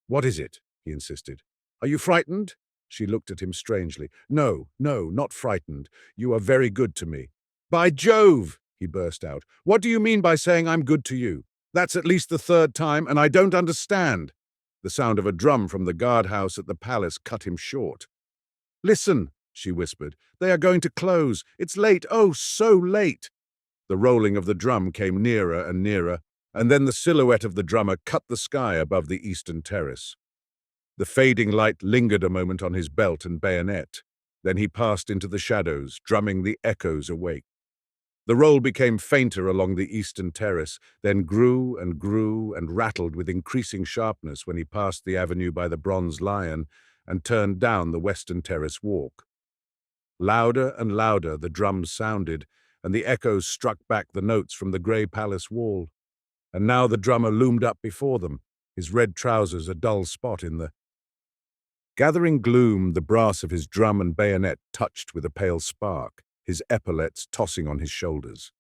"What is it?" he insisted. "Are you frightened?" She looked at him strangely. No, not frightened. You are very good to me." "By Jove!" he burst out. "What do you mean by saying I'm good to you? That's at least the third time, and I don't understand." The sound of a drum from the guardhouse at the palace cut him short. "Listen," she whispered. "They are going to close. It's late, oh, so late." The rolling of the drum came nearer and nearer, and then the silhouette of the drummer cut the sky above the eastern terrace. The fading light lingered a moment on his belt and bayonet. Then he passed into the shadows, drumming the echoes awake. The roll became fainter along the eastern terrace, then grew and rattled with increasing sharpness when he passed the avenue by the Bronze Lion and turned down the western terrace walk. Louder and louder the drums sounded, and the echoes struck back the notes from the grey palace wall. And now the drummer loomed up before them, his red trousers a dull spot in the gathering gloom. The brass of his drum and bayonet touched with a pale spark, his epaulets tossing on his shoulders.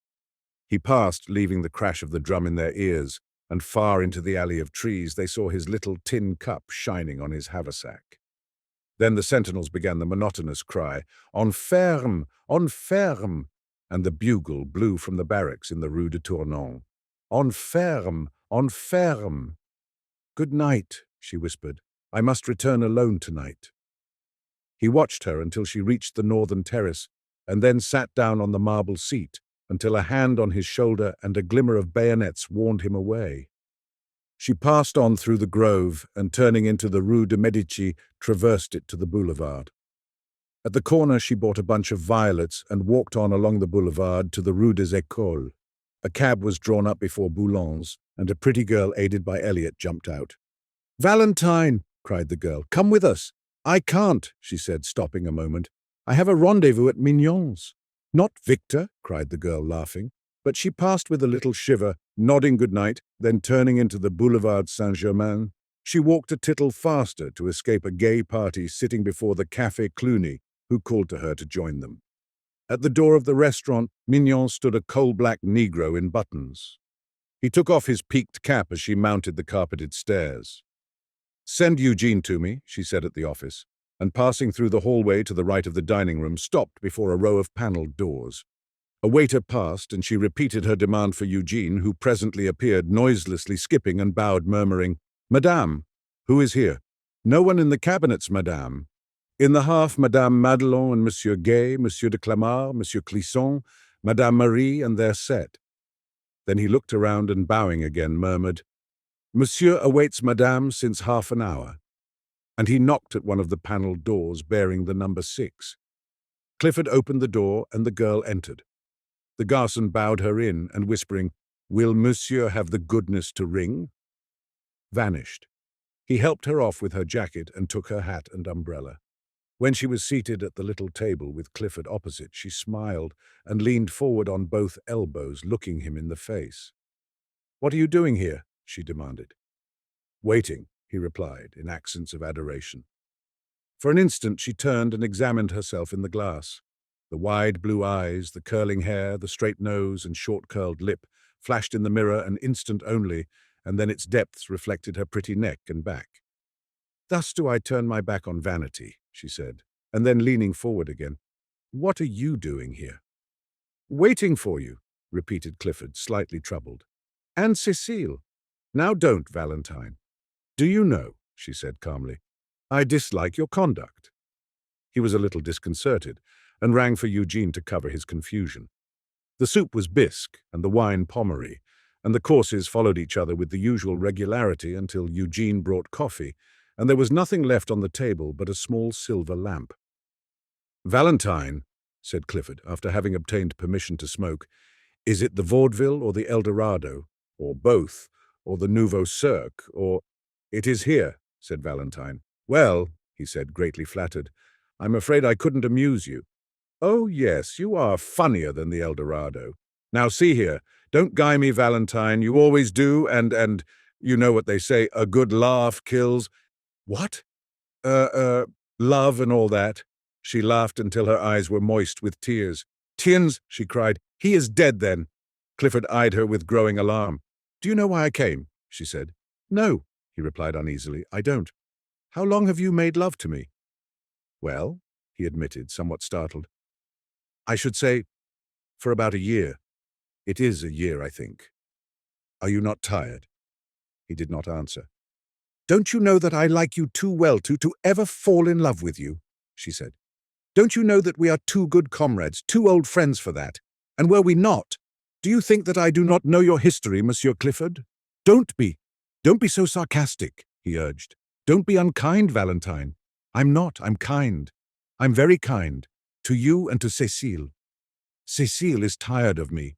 He passed, leaving the crash of the drum in their ears, and far into the alley of trees they saw his little tin cup shining on his haversack. Then the sentinels began the monotonous cry, "En ferme! En ferme!" and the bugle blew from the barracks in the Rue de Tournon. "En ferme! En ferme!" "Good night," she whispered. "I must return alone tonight." He watched her until she reached the northern terrace, and then sat down on the marble seat until a hand on his shoulder and a glimmer of bayonets warned him away. She passed on through the grove and, turning into the Rue de Medici, traversed it to the boulevard. At the corner she bought a bunch of violets and walked on along the boulevard to the Rue des Écoles. A cab was drawn up before Boulogn's, and a pretty girl aided by Elliot jumped out. "Valentine!" cried the girl. "Come with us." "I can't," she said, stopping a moment. "I have a rendezvous at Mignon's." "Not Victor," cried the girl, laughing. But she passed with a little shiver, nodding good night, then turning into the Boulevard Saint-Germain. She walked a tittle faster to escape a gay party sitting before the Café Cluny, who called to her to join them. At the door of the restaurant, Mignon stood a coal-black Negro in buttons. He took off his peaked cap as she mounted the carpeted stairs. "Send Eugene to me," she said at the office, and passing through the hallway to the right of the dining room, stopped before a row of panelled doors. A waiter passed, and she repeated her demand for Eugene, who presently appeared, noiselessly skipping, and bowed, murmuring, "Madame, who is here?" "No one in the cabinets, madame." "In the half, Madame Madelon and Monsieur Gay, Monsieur de Clamart, Monsieur Clisson, Madame Marie, and their set." Then he looked around and, bowing again, murmured, "Monsieur awaits Madame since half an hour." And he knocked at one of the panelled doors bearing the number 6. Clifford opened the door, and the girl entered. The garçon bowed her in, and whispering, "Will Monsieur have the goodness to ring?" vanished. He helped her off with her jacket and took her hat and umbrella. When she was seated at the little table with Clifford opposite, she smiled and leaned forward on both elbows, looking him in the face. "What are you doing here?" she demanded. "Waiting," he replied, in accents of adoration. For an instant she turned and examined herself in the glass. The wide blue eyes, the curling hair, the straight nose and short-curled lip flashed in the mirror an instant only, and then its depths reflected her pretty neck and back. "Thus do I turn my back on vanity," she said, and then leaning forward again, "What are you doing here?" "Waiting for you," repeated Clifford, slightly troubled. "And Cecile." "Now don't, Valentine." "Do you know," she said calmly, "I dislike your conduct." He was a little disconcerted, and rang for Eugene to cover his confusion. The soup was bisque, and the wine Pommery, and the courses followed each other with the usual regularity until Eugene brought coffee, and there was nothing left on the table but a small silver lamp. "Valentine," said Clifford, after having obtained permission to smoke, "is it the vaudeville or the Eldorado, or both, or the Nouveau Cirque, or—" "It is here," said Valentine. "Well," he said, greatly flattered, "I'm afraid I couldn't amuse you." "Oh, yes, you are funnier than the Eldorado. Now see here, don't guy me, Valentine, you always do, and, you know what they say, a good laugh kills—" "What?" Love and all that." She laughed until her eyes were moist with tears. "Tiens," she cried, "he is dead then." Clifford eyed her with growing alarm. "Do you know why I came?" she said. "No," he replied uneasily, "I don't. How long have you made love to me?" "Well," he admitted, somewhat startled, "I should say, for about a year. It is a year, I think. Are you not tired?" He did not answer. "Don't you know that I like you too well to ever fall in love with you?" she said. "Don't you know that we are too good comrades, too old friends for that? And were we not, do you think that I do not know your history, Monsieur Clifford? Don't be. Don't be so sarcastic," he urged. "Don't be unkind, Valentine. I'm not. I'm kind. I'm very kind. To you and to Cécile. Cécile is tired of me."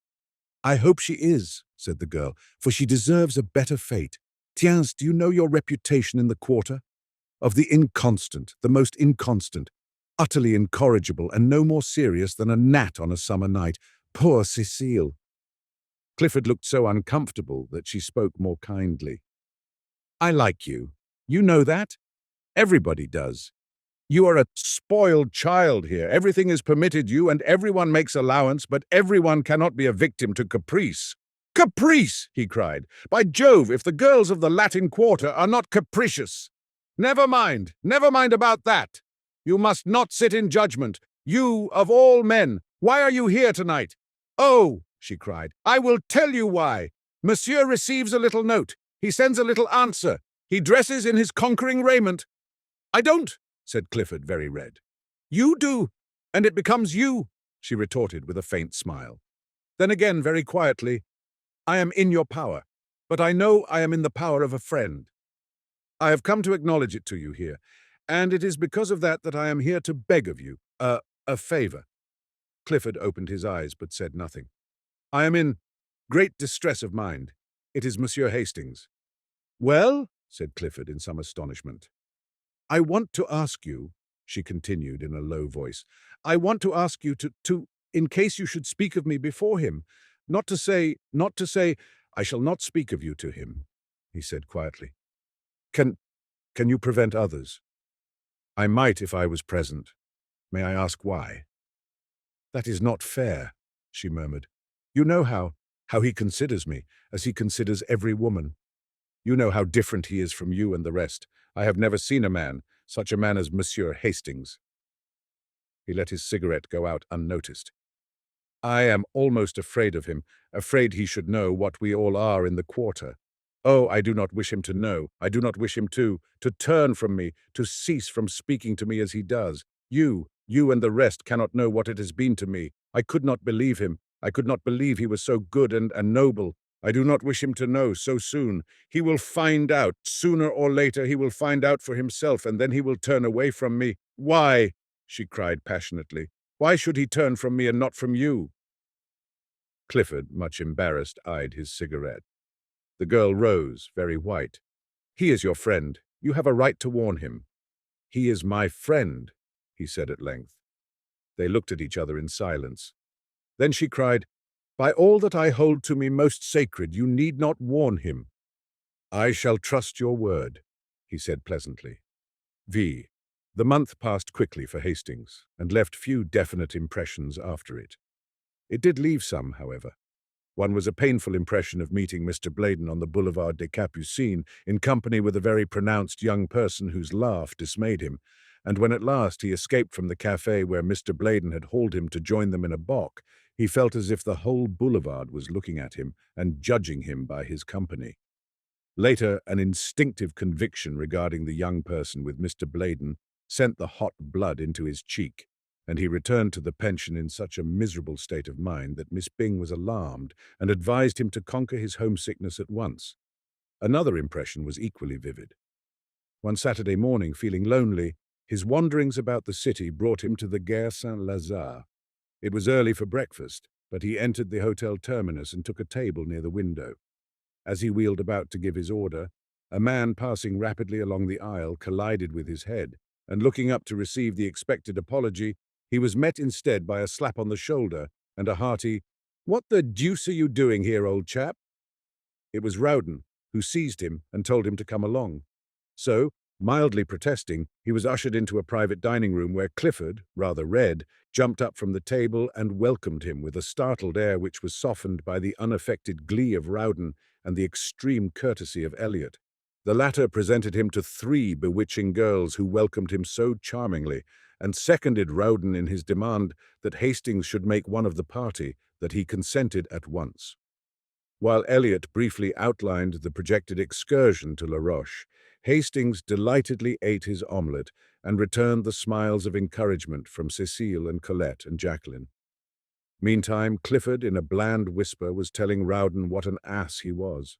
"I hope she is," said the girl, "for she deserves a better fate. Tiens, do you know your reputation in the quarter? Of the inconstant, the most inconstant, utterly incorrigible, and no more serious than a gnat on a summer night. Poor Cécile." Clifford looked so uncomfortable that she spoke more kindly. "I like you. You know that? Everybody does. You are a spoiled child here. Everything is permitted you, and everyone makes allowance, but everyone cannot be a victim to caprice." "Caprice!" he cried. "By Jove, if the girls of the Latin Quarter are not capricious! Never mind about that. You must not sit in judgment. You, of all men, why are you here tonight?" "Oh," she cried, "I will tell you why. Monsieur receives a little note. He sends a little answer. He dresses in his conquering raiment." "I don't," said Clifford, very red. "You do, and it becomes you," she retorted with a faint smile. Then again, very quietly, "I am in your power, but I know I am in the power of a friend. I have come to acknowledge it to you here, and it is because of that that I am here to beg of you a favor." Clifford opened his eyes but said nothing. "I am in great distress of mind. It is Monsieur Hastings." "Well?" said Clifford in some astonishment. "I want to ask you," she continued in a low voice, "I want to ask you in case you should speak of me before him, not to say, I shall not speak of you to him," he said quietly. Can you prevent others?" "I might if I was present. May I ask why?" "That is not fair," she murmured. "You know how he considers me, as he considers every woman. You know how different he is from you and the rest. I have never seen such a man as Monsieur Hastings." He let his cigarette go out unnoticed. "I am almost afraid of him, afraid he should know what we all are in the quarter. Oh, I do not wish him to know. I do not wish him to turn from me, to cease from speaking to me as he does. You and the rest cannot know what it has been to me. I could not believe him. I could not believe he was so good and noble. I do not wish him to know so soon. He will find out. Sooner or later he will find out for himself, and then he will turn away from me." "Why?" she cried passionately. "Why should he turn from me and not from you?" Clifford, much embarrassed, eyed his cigarette. The girl rose, very white. "He is your friend. You have a right to warn him." "He is my friend," he said at length. They looked at each other in silence. Then she cried, "By all that I hold to me most sacred, you need not warn him." "I shall trust your word," he said pleasantly. V. The month passed quickly for Hastings, and left few definite impressions after it. It did leave some, however. One was a painful impression of meeting Mr. Bladen on the Boulevard des Capucines in company with a very pronounced young person whose laugh dismayed him, and when at last he escaped from the café where Mr. Bladen had hauled him to join them in a bock, he felt as if the whole boulevard was looking at him and judging him by his company. Later, an instinctive conviction regarding the young person with Mr. Bladen sent the hot blood into his cheek, and he returned to the pension in such a miserable state of mind that Miss Byng was alarmed and advised him to conquer his homesickness at once. Another impression was equally vivid. One Saturday morning, feeling lonely, his wanderings about the city brought him to the Gare Saint-Lazare. It was early for breakfast, but he entered the Hotel Terminus and took a table near the window. As he wheeled about to give his order, a man passing rapidly along the aisle collided with his head, and looking up to receive the expected apology, he was met instead by a slap on the shoulder and a hearty, "What the deuce are you doing here, old chap?" It was Rowden, who seized him and told him to come along. So, mildly protesting, he was ushered into a private dining room where Clifford, rather red, jumped up from the table and welcomed him with a startled air which was softened by the unaffected glee of Rowden and the extreme courtesy of Elliot. The latter presented him to 3 bewitching girls who welcomed him so charmingly, and seconded Rowden in his demand that Hastings should make one of the party, that he consented at once. While Elliot briefly outlined the projected excursion to La Roche, Hastings delightedly ate his omelette and returned the smiles of encouragement from Cecile and Colette and Jacqueline. Meantime, Clifford, in a bland whisper, was telling Rowden what an ass he was.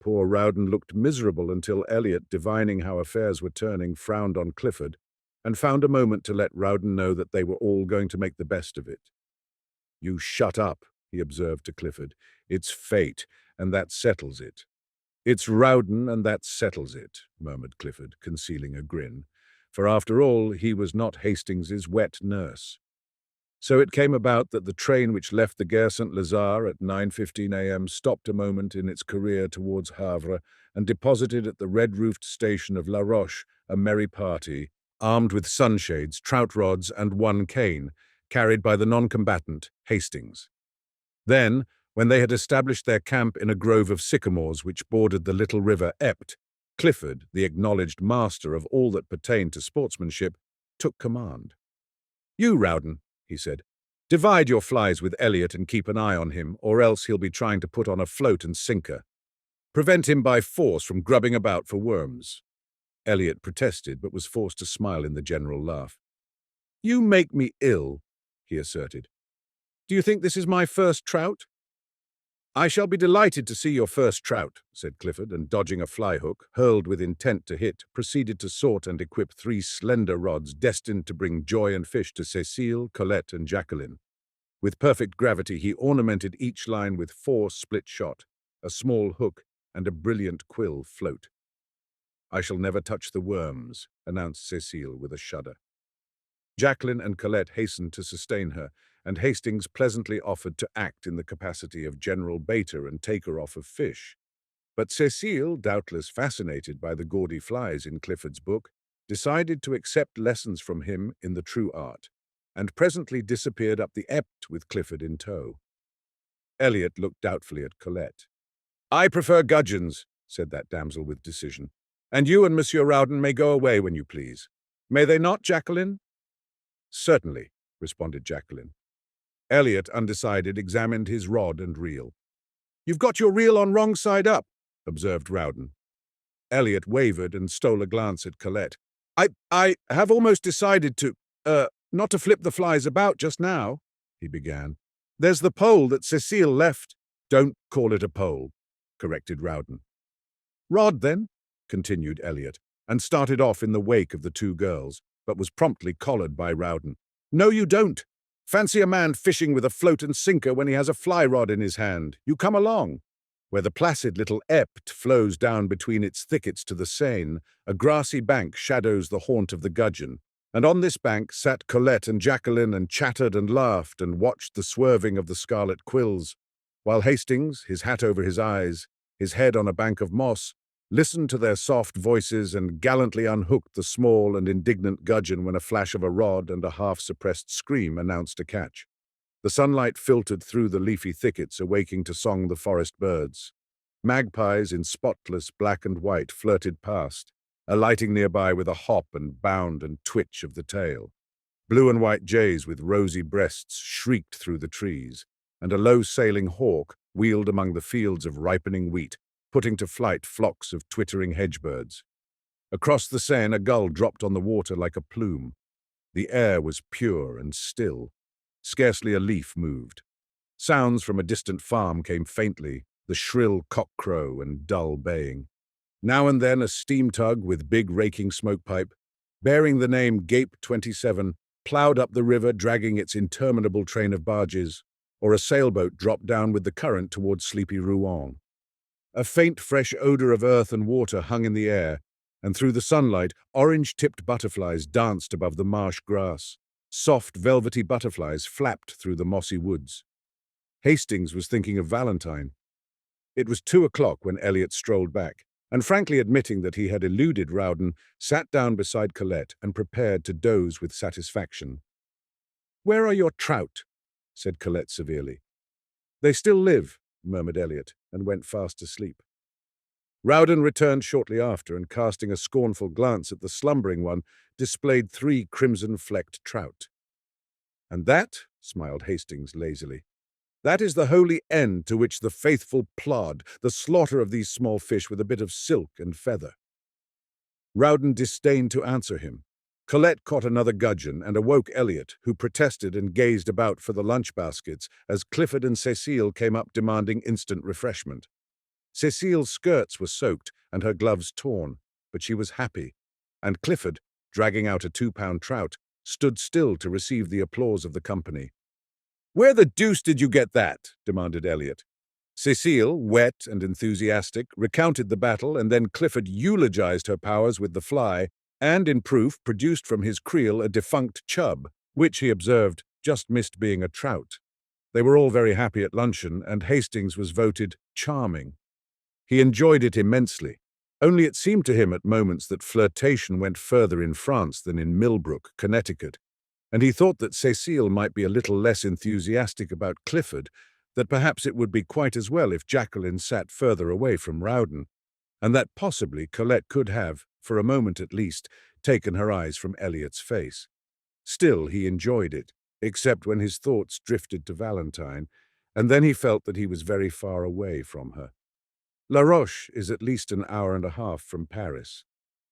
Poor Rowden looked miserable until Elliot, divining how affairs were turning, frowned on Clifford and found a moment to let Rowden know that they were all going to make the best of it. "You shut up," he observed to Clifford. "It's fate, and that settles it." "It's Rowden, and that settles it," murmured Clifford, concealing a grin, for after all he was not Hastings's wet nurse. So it came about that the train which left the Gare Saint-Lazare at 9:15 a.m. stopped a moment in its career towards Havre and deposited at the red-roofed station of La Roche a merry party, armed with sunshades, trout rods, and one cane, carried by the non-combatant Hastings. Then, when they had established their camp in a grove of sycamores which bordered the little river Epte, Clifford, the acknowledged master of all that pertained to sportsmanship, took command. "You, Rowden," he said, "divide your flies with Elliot and keep an eye on him, or else he'll be trying to put on a float and sinker. Prevent him by force from grubbing about for worms." Elliot protested, but was forced to smile in the general laugh. "You make me ill," he asserted. "Do you think this is my first trout?" "I shall be delighted to see your first trout," said Clifford, and dodging a fly hook, hurled with intent to hit, proceeded to sort and equip 3 slender rods destined to bring joy and fish to Cecile, Colette, and Jacqueline. With perfect gravity, he ornamented each line with 4 split shot, a small hook, and a brilliant quill float. "I shall never touch the worms," announced Cecile with a shudder. Jacqueline and Colette hastened to sustain her, and Hastings pleasantly offered to act in the capacity of general baiter and taker-off of fish. But Cecile, doubtless fascinated by the gaudy flies in Clifford's book, decided to accept lessons from him in the true art, and presently disappeared up the Epte with Clifford in tow. Elliot looked doubtfully at Colette. "I prefer gudgeons," said that damsel with decision, "and you and Monsieur Rowden may go away when you please. May they not, Jacqueline?" "Certainly," responded Jacqueline. Elliot, undecided, examined his rod and reel. "You've got your reel on wrong side up," observed Rowden. Elliot wavered and stole a glance at Colette. I have almost decided not to flip the flies about just now," he began. "There's the pole that Cecile left." "Don't call it a pole," corrected Rowden. "Rod, then," continued Elliot, and started off in the wake of the 2 girls, but was promptly collared by Rowden. "No, you don't. Fancy a man fishing with a float and sinker when he has a fly rod in his hand. You come along." Where the placid little Epte flows down between its thickets to the Seine, a grassy bank shadows the haunt of the gudgeon, and on this bank sat Colette and Jacqueline and chattered and laughed and watched the swerving of the scarlet quills, while Hastings, his hat over his eyes, his head on a bank of moss, listened to their soft voices and gallantly unhooked the small and indignant gudgeon when a flash of a rod and a half-suppressed scream announced a catch. The sunlight filtered through the leafy thickets, awaking to song the forest birds. Magpies in spotless black and white flirted past, alighting nearby with a hop and bound and twitch of the tail. Blue and white jays with rosy breasts shrieked through the trees, and a low-sailing hawk wheeled among the fields of ripening wheat, putting to flight flocks of twittering hedge-birds. Across the Seine, a gull dropped on the water like a plume. The air was pure and still. Scarcely a leaf moved. Sounds from a distant farm came faintly, the shrill cock-crow and dull baying. Now and then a steam tug with big raking smoke-pipe, bearing the name Gape 27, ploughed up the river dragging its interminable train of barges, or a sailboat dropped down with the current towards sleepy Rouen. A faint, fresh odor of earth and water hung in the air, and through the sunlight, orange-tipped butterflies danced above the marsh grass. Soft, velvety butterflies flapped through the mossy woods. Hastings was thinking of Valentine. It was 2 o'clock when Elliot strolled back, and frankly admitting that he had eluded Rowden, sat down beside Colette and prepared to doze with satisfaction. "Where are your trout?" said Colette severely. "They still live," murmured Elliot, and went fast asleep. Rowden returned shortly after, and casting a scornful glance at the slumbering one, displayed 3 crimson-flecked trout. "And that," smiled Hastings lazily, "that is the holy end to which the faithful plod, the slaughter of these small fish with a bit of silk and feather." Rowden disdained to answer him. Colette caught another gudgeon and awoke Elliot, who protested and gazed about for the lunch baskets as Clifford and Cecile came up demanding instant refreshment. Cecile's skirts were soaked and her gloves torn, but she was happy, and Clifford, dragging out a 2-pound trout, stood still to receive the applause of the company. "Where the deuce did you get that?" demanded Elliot. Cecile, wet and enthusiastic, recounted the battle, and then Clifford eulogized her powers with the fly, and in proof produced from his creel a defunct chub, which, he observed, just missed being a trout. They were all very happy at luncheon, and Hastings was voted charming. He enjoyed it immensely, only it seemed to him at moments that flirtation went further in France than in Millbrook, Connecticut, and he thought that Cecile might be a little less enthusiastic about Clifford, that perhaps it would be quite as well if Jacqueline sat further away from Rowden, and that possibly Colette could have, for a moment at least, taken her eyes from Elliot's face. Still, he enjoyed it, except when his thoughts drifted to Valentine, and then he felt that he was very far away from her. La Roche is at least an hour and a half from Paris.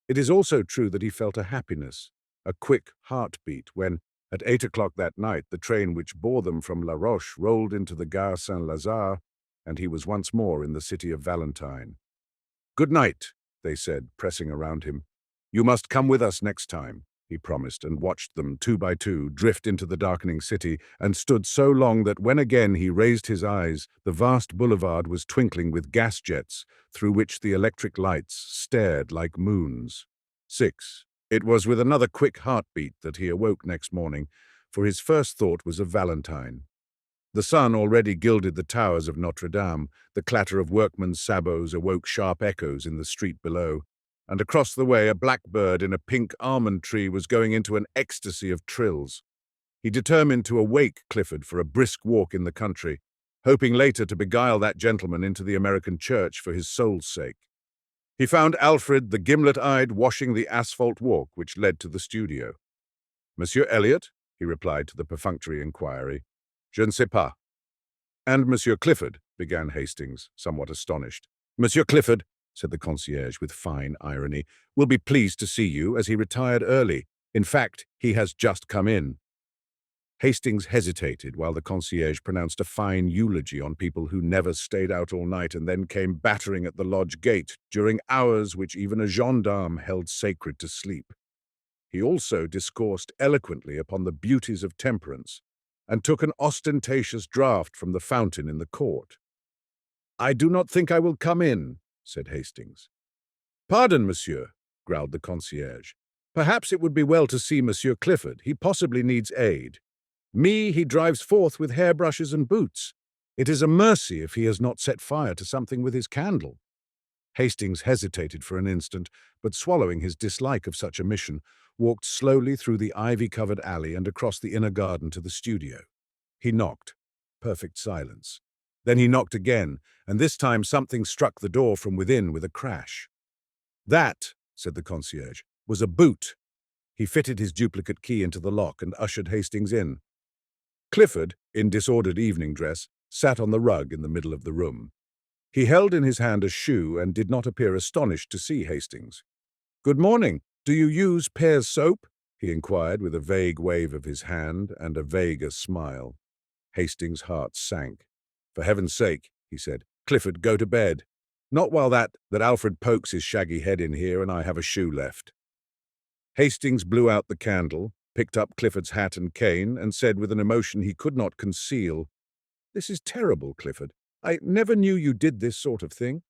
It is also true that he felt a happiness, a quick heartbeat, when, at 8 o'clock that night, the train which bore them from La Roche rolled into the Gare Saint-Lazare, and he was once more in the city of Valentine. "Good night," they said, pressing around him. "You must come with us next time," he promised, and watched them, 2 by 2, drift into the darkening city, and stood so long that when again he raised his eyes, the vast boulevard was twinkling with gas jets, through which the electric lights stared like moons. 6. It was with another quick heartbeat that he awoke next morning, for his first thought was of Valentine. The sun already gilded the towers of Notre Dame, the clatter of workmen's sabots awoke sharp echoes in the street below, and across the way a blackbird in a pink almond tree was going into an ecstasy of trills. He determined to awake Clifford for a brisk walk in the country, hoping later to beguile that gentleman into the American church for his soul's sake. He found Alfred, the gimlet-eyed, washing the asphalt walk which led to the studio. "Monsieur Elliot?" he replied to the perfunctory inquiry. "Je ne sais pas." "And Monsieur Clifford," began Hastings, somewhat astonished. "Monsieur Clifford," said the concierge with fine irony, "will be pleased to see you, as he retired early. In fact, he has just come in." Hastings hesitated while the concierge pronounced a fine eulogy on people who never stayed out all night and then came battering at the lodge gate during hours which even a gendarme held sacred to sleep. He also discoursed eloquently upon the beauties of temperance, and took an ostentatious draught from the fountain in the court. "I do not think I will come in," said Hastings. "Pardon, monsieur," growled the concierge. "Perhaps it would be well to see Monsieur Clifford. He possibly needs aid. Me, he drives forth with hairbrushes and boots. It is a mercy if he has not set fire to something with his candle." Hastings hesitated for an instant, but swallowing his dislike of such a mission, walked slowly through the ivy-covered alley and across the inner garden to the studio. He knocked. Perfect silence. Then he knocked again, and this time something struck the door from within with a crash. "That," said the concierge, "was a boot." He fitted his duplicate key into the lock and ushered Hastings in. Clifford, in disordered evening dress, sat on the rug in the middle of the room. He held in his hand a shoe and did not appear astonished to see Hastings. "Good morning. Do you use Pear's soap?" he inquired with a vague wave of his hand and a vaguer smile. Hastings' heart sank. "For heaven's sake," he said, "Clifford, go to bed. Not while that Alfred pokes his shaggy head in here and I have a shoe left." Hastings blew out the candle, picked up Clifford's hat and cane, and said with an emotion he could not conceal, "This is terrible, Clifford. I never knew you did this sort of thing."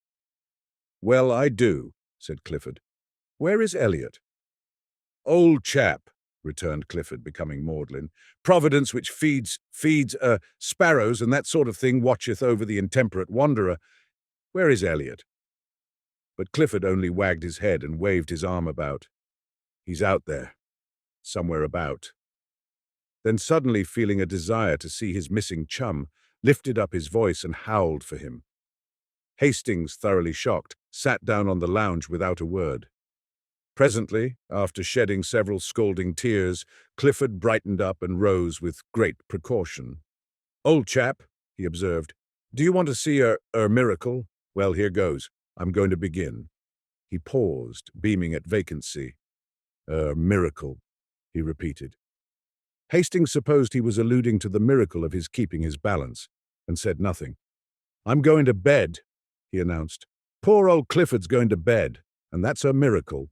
"Well, I do," said Clifford. "Where is Elliot?" "Old chap," returned Clifford, becoming maudlin. "Providence which feeds sparrows and that sort of thing watcheth over the intemperate wanderer. Where is Elliot?" But Clifford only wagged his head and waved his arm about. "He's out there, somewhere about." Then suddenly feeling a desire to see his missing chum, lifted up his voice and howled for him. Hastings, thoroughly shocked, sat down on the lounge without a word. Presently, after shedding several scalding tears, Clifford brightened up and rose with great precaution. "Old chap," he observed, "do you want to see a miracle? Well, here goes. I'm going to begin." He paused, beaming at vacancy. "A miracle," he repeated. Hastings supposed he was alluding to the miracle of his keeping his balance, and said nothing. "I'm going to bed," he announced. "Poor old Clifford's going to bed, and that's a miracle."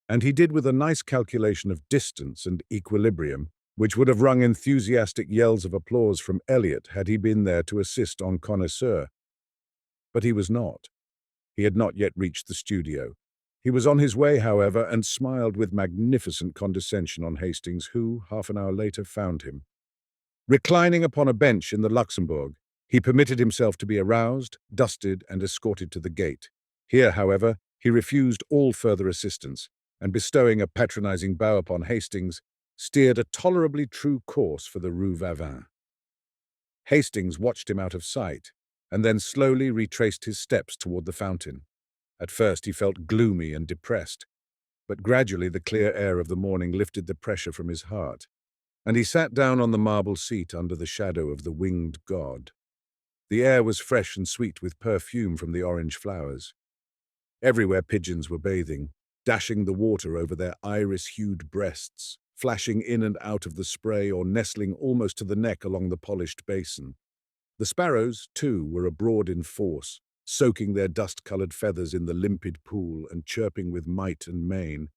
And he did with a nice calculation of distance and equilibrium, which would have wrung enthusiastic yells of applause from Elliot had he been there to assist en connoisseur. But he was not. He had not yet reached the studio. He was on his way, however, and smiled with magnificent condescension on Hastings, who, half an hour later, found him. Reclining upon a bench in the Luxembourg, he permitted himself to be aroused, dusted, and escorted to the gate. Here, however, he refused all further assistance, and bestowing a patronizing bow upon Hastings, steered a tolerably true course for the Rue Vavin. Hastings watched him out of sight, and then slowly retraced his steps toward the fountain. At first he felt gloomy and depressed, but gradually the clear air of the morning lifted the pressure from his heart, and he sat down on the marble seat under the shadow of the winged god. The air was fresh and sweet with perfume from the orange flowers. Everywhere pigeons were bathing, dashing the water over their iris-hued breasts, flashing in and out of the spray or nestling almost to the neck along the polished basin. The sparrows, too, were abroad in force, soaking their dust-colored feathers in the limpid pool and chirping with might and main.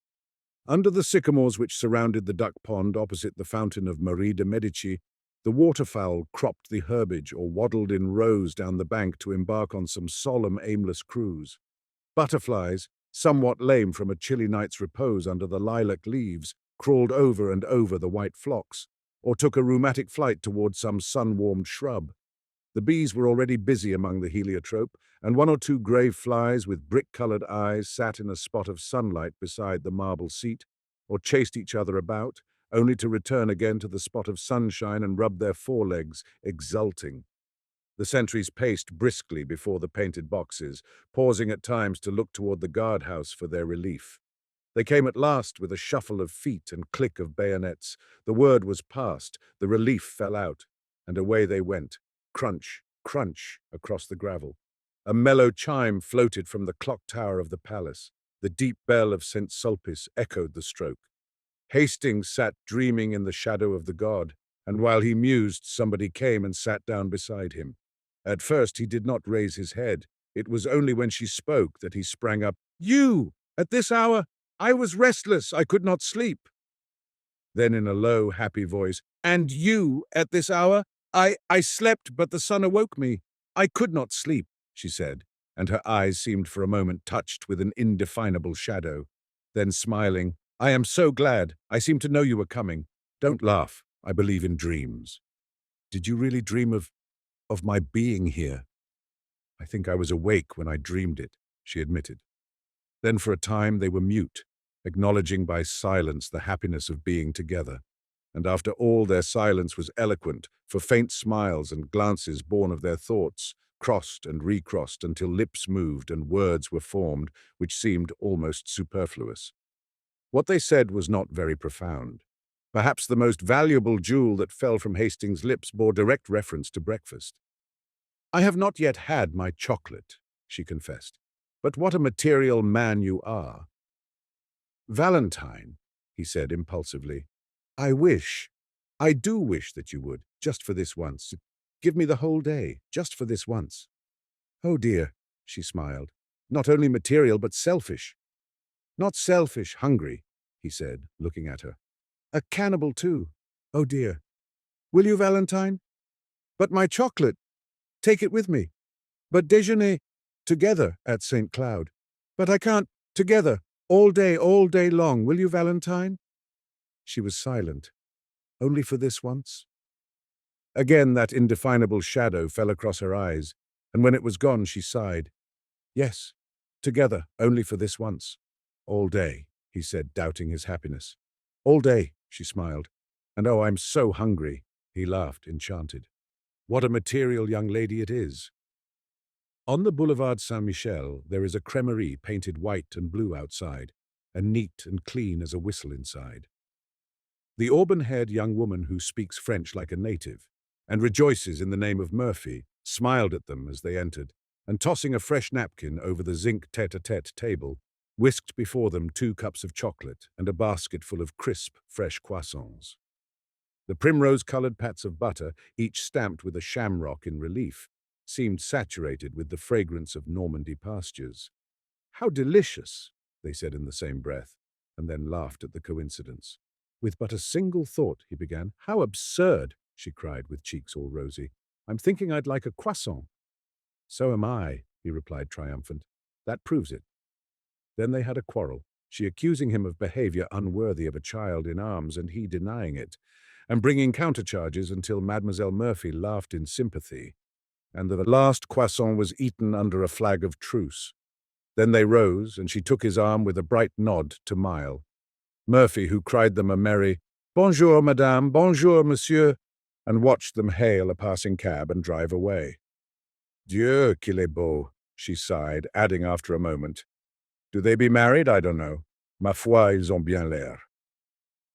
Under the sycamores which surrounded the duck pond opposite the fountain of Marie de Medici, the waterfowl cropped the herbage or waddled in rows down the bank to embark on some solemn, aimless cruise. Butterflies, somewhat lame from a chilly night's repose under the lilac leaves, crawled over and over the white phlox, or took a rheumatic flight toward some sun-warmed shrub. The bees were already busy among the heliotrope, and one or two grave flies with brick-colored eyes sat in a spot of sunlight beside the marble seat, or chased each other about, only to return again to the spot of sunshine and rub their forelegs, exulting. The sentries paced briskly before the painted boxes, pausing at times to look toward the guardhouse for their relief. They came at last with a shuffle of feet and click of bayonets. The word was passed, the relief fell out, and away they went, crunch, crunch, across the gravel. A mellow chime floated from the clock tower of the palace. The deep bell of St. Sulpice echoed the stroke. Hastings sat dreaming in the shadow of the god, and while he mused, somebody came and sat down beside him. At first he did not raise his head. It was only when she spoke that he sprang up. "You! At this hour? I was restless. I could not sleep." Then in a low, happy voice, "And you, at this hour? I slept, but the sun awoke me. I could not sleep," she said, and her eyes seemed for a moment touched with an indefinable shadow. Then smiling, "I am so glad. I seemed to know you were coming. Don't laugh. I believe in dreams." "Did you really dream of my being here?" "I think I was awake when I dreamed it," she admitted. Then for a time they were mute, acknowledging by silence the happiness of being together. And after all their silence was eloquent, for faint smiles and glances born of their thoughts, crossed and recrossed until lips moved and words were formed which seemed almost superfluous. What they said was not very profound. Perhaps the most valuable jewel that fell from Hastings' lips bore direct reference to breakfast. "I have not yet had my chocolate," she confessed. "But what a material man you are." "Valentine," he said impulsively, I do wish that you would, just for this once. Give me the whole day, just for this once." "Oh dear," she smiled. "Not only material, but selfish." "Not selfish, hungry," he said, looking at her. "A cannibal, too. Oh dear. Will you, Valentine? But my chocolate. Take it with me. But déjeuner together at St. Cloud. But I can't. Together, all day long. Will you, Valentine?" She was silent. "Only for this once?" Again that indefinable shadow fell across her eyes, and when it was gone she sighed. "Yes, together, only for this once." "All day," he said, doubting his happiness. "All day," she smiled. "And oh, I'm so hungry." He laughed, enchanted. "What a material young lady it is." On the Boulevard Saint-Michel there is a crèmerie painted white and blue outside, and neat and clean as a whistle inside. The auburn-haired young woman who speaks French like a native, and rejoices in the name of Murphy, smiled at them as they entered, and tossing a fresh napkin over the zinc tête-à-tête table, whisked before them 2 cups of chocolate and a basket full of crisp, fresh croissants. The primrose-colored pats of butter, each stamped with a shamrock in relief, seemed saturated with the fragrance of Normandy pastures. "How delicious," they said in the same breath, and then laughed at the coincidence. "With but a single thought," he began. "How absurd," she cried with cheeks all rosy. "I'm thinking I'd like a croissant." "So am I," he replied triumphant. "That proves it." Then they had a quarrel, she accusing him of behavior unworthy of a child in arms and he denying it, and bringing countercharges until Mademoiselle Murphy laughed in sympathy, and the last croissant was eaten under a flag of truce. Then they rose, and she took his arm with a bright nod to Mile. Murphy, who cried them a merry "Bonjour, madame, bonjour, monsieur," and watched them hail a passing cab and drive away. "Dieu qu'il est beau," she sighed, adding after a moment, "Do they be married? I don't know. Ma foi, ils ont bien l'air."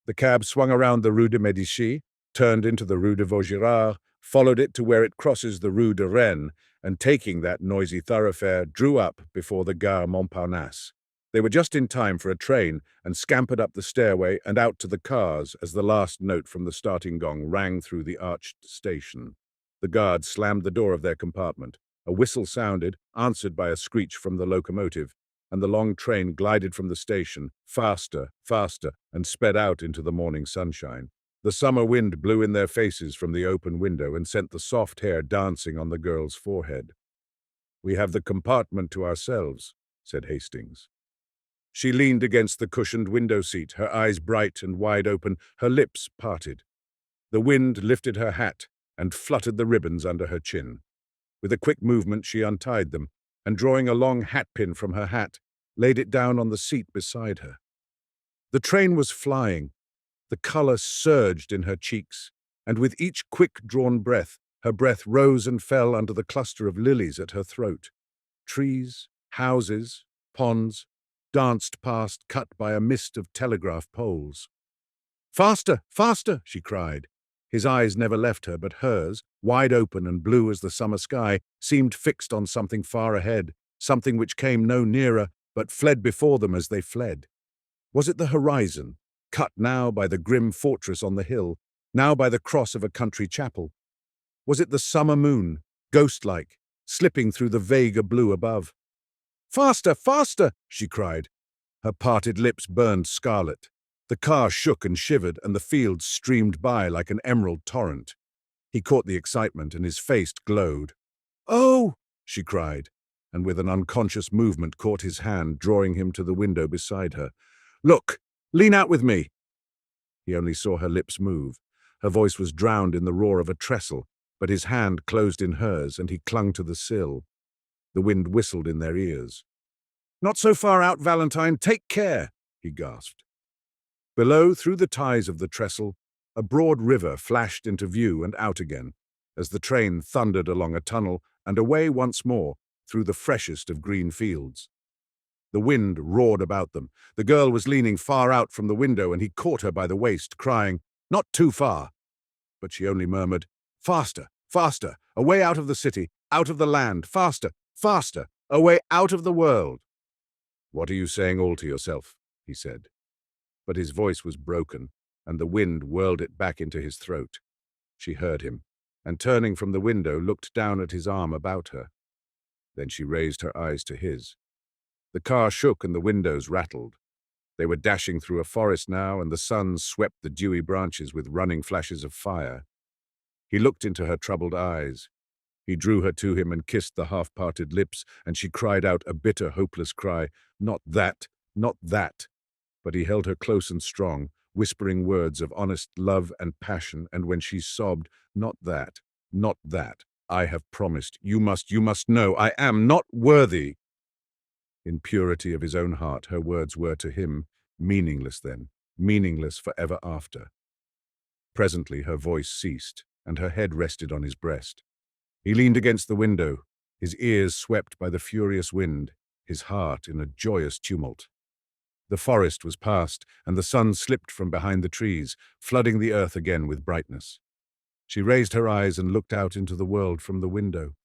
The cab swung around the Rue de Médicis, turned into the Rue de Vaugirard, followed it to where it crosses the Rue de Rennes, and taking that noisy thoroughfare, drew up before the Gare Montparnasse. They were just in time for a train and scampered up the stairway and out to the cars as the last note from the starting gong rang through the arched station. The guard slammed the door of their compartment. A whistle sounded, answered by a screech from the locomotive, and the long train glided from the station, faster, faster, and sped out into the morning sunshine. The summer wind blew in their faces from the open window and sent the soft hair dancing on the girl's forehead. "We have the compartment to ourselves," said Hastings. She leaned against the cushioned window seat, her eyes bright and wide open, her lips parted. The wind lifted her hat and fluttered the ribbons under her chin. With a quick movement she untied them, and drawing a long hatpin from her hat, laid it down on the seat beside her. The train was flying. The color surged in her cheeks, and with each quick-drawn breath, her breath rose and fell under the cluster of lilies at her throat. Trees, houses, ponds, danced past, cut by a mist of telegraph poles. "Faster, faster!" she cried. His eyes never left her, but hers, wide open and blue as the summer sky, seemed fixed on something far ahead, something which came no nearer, but fled before them as they fled. Was it the horizon, cut now by the grim fortress on the hill, now by the cross of a country chapel? Was it the summer moon, ghost-like, slipping through the vaguer blue above? "Faster, faster!" she cried. Her parted lips burned scarlet. The car shook and shivered, and the fields streamed by like an emerald torrent. He caught the excitement, and his face glowed. "Oh!" she cried, and with an unconscious movement caught his hand, drawing him to the window beside her. "Look! Lean out with me!" He only saw her lips move. Her voice was drowned in the roar of a trestle, but his hand closed in hers, and he clung to the sill. The wind whistled in their ears. "Not so far out, Valentine! Take care!" he gasped. Below, through the ties of the trestle, a broad river flashed into view and out again, as the train thundered along a tunnel and away once more through the freshest of green fields. The wind roared about them. The girl was leaning far out from the window, and he caught her by the waist, crying, "Not too far!" But she only murmured, "Faster, faster, away out of the city, out of the land, faster, faster, away out of the world." "What are you saying all to yourself?" he said. But his voice was broken, and the wind whirled it back into his throat. She heard him, and turning from the window, looked down at his arm about her. Then she raised her eyes to his. The car shook and the windows rattled. They were dashing through a forest now, and the sun swept the dewy branches with running flashes of fire. He looked into her troubled eyes. He drew her to him and kissed the half-parted lips, and she cried out a bitter, hopeless cry, "Not that, not that." But he held her close and strong, whispering words of honest love and passion, and when she sobbed, "Not that, not that, I have promised, you must know, I am not worthy." In purity of his own heart, her words were to him meaningless then, meaningless forever after. Presently her voice ceased, and her head rested on his breast. He leaned against the window, his ears swept by the furious wind, his heart in a joyous tumult. The forest was past, and the sun slipped from behind the trees, flooding the earth again with brightness. She raised her eyes and looked out into the world from the window.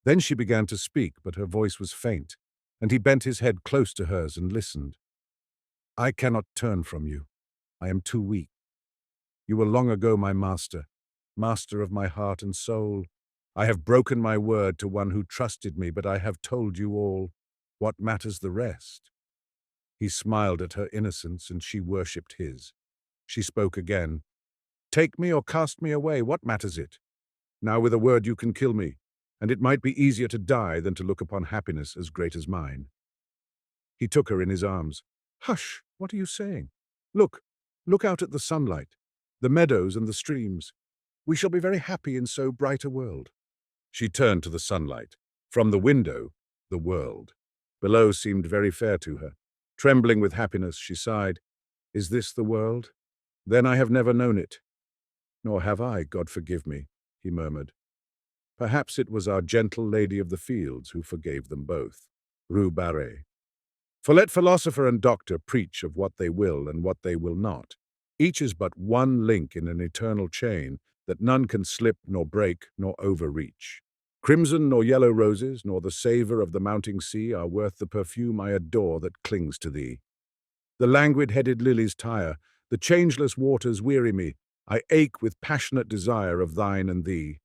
Then she began to speak, but her voice was faint, and he bent his head close to hers and listened. "I cannot turn from you. I am too weak. You were long ago my master, master of my heart and soul. I have broken my word to one who trusted me, but I have told you all. What matters the rest?" He smiled at her innocence, and she worshipped his. She spoke again. "Take me or cast me away, what matters it? Now with a word you can kill me, and it might be easier to die than to look upon happiness as great as mine." He took her in his arms. "Hush, what are you saying? Look out at the sunlight, the meadows and the streams. We shall be very happy in so bright a world." She turned to the sunlight. From the window, the world below seemed very fair to her. Trembling with happiness, she sighed. "Is this the world? Then I have never known it." "Nor have I, God forgive me," he murmured. Perhaps it was our gentle lady of the fields who forgave them both. Rue Barré. For let philosopher and doctor preach of what they will and what they will not. Each is but one link in an eternal chain that none can slip nor break nor overreach. Crimson nor yellow roses, nor the savour of the mounting sea are worth the perfume I adore that clings to thee. The languid-headed lilies tire, the changeless waters weary me. I ache with passionate desire of thine and thee.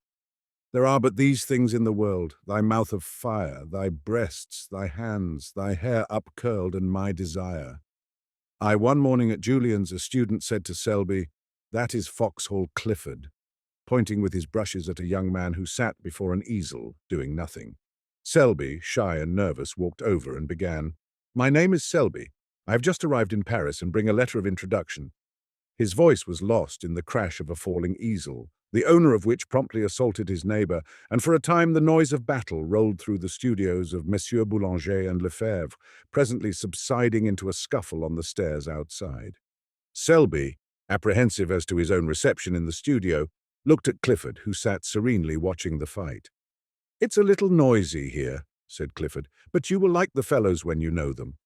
There are but these things in the world, thy mouth of fire, thy breasts, thy hands, thy hair upcurled, and my desire. One morning at Julian's, a student said to Selby, "That is Foxhall Clifford," pointing with his brushes at a young man who sat before an easel, doing nothing. Selby, shy and nervous, walked over and began, "My name is Selby. I have just arrived in Paris and bring a letter of introduction." His voice was lost in the crash of a falling easel, the owner of which promptly assaulted his neighbor, and for a time the noise of battle rolled through the studios of Messieurs Boulanger and Lefebvre, presently subsiding into a scuffle on the stairs outside. Selby, apprehensive as to his own reception in the studio, looked at Clifford, who sat serenely watching the fight. "It's a little noisy here," said Clifford, "but you will like the fellows when you know them."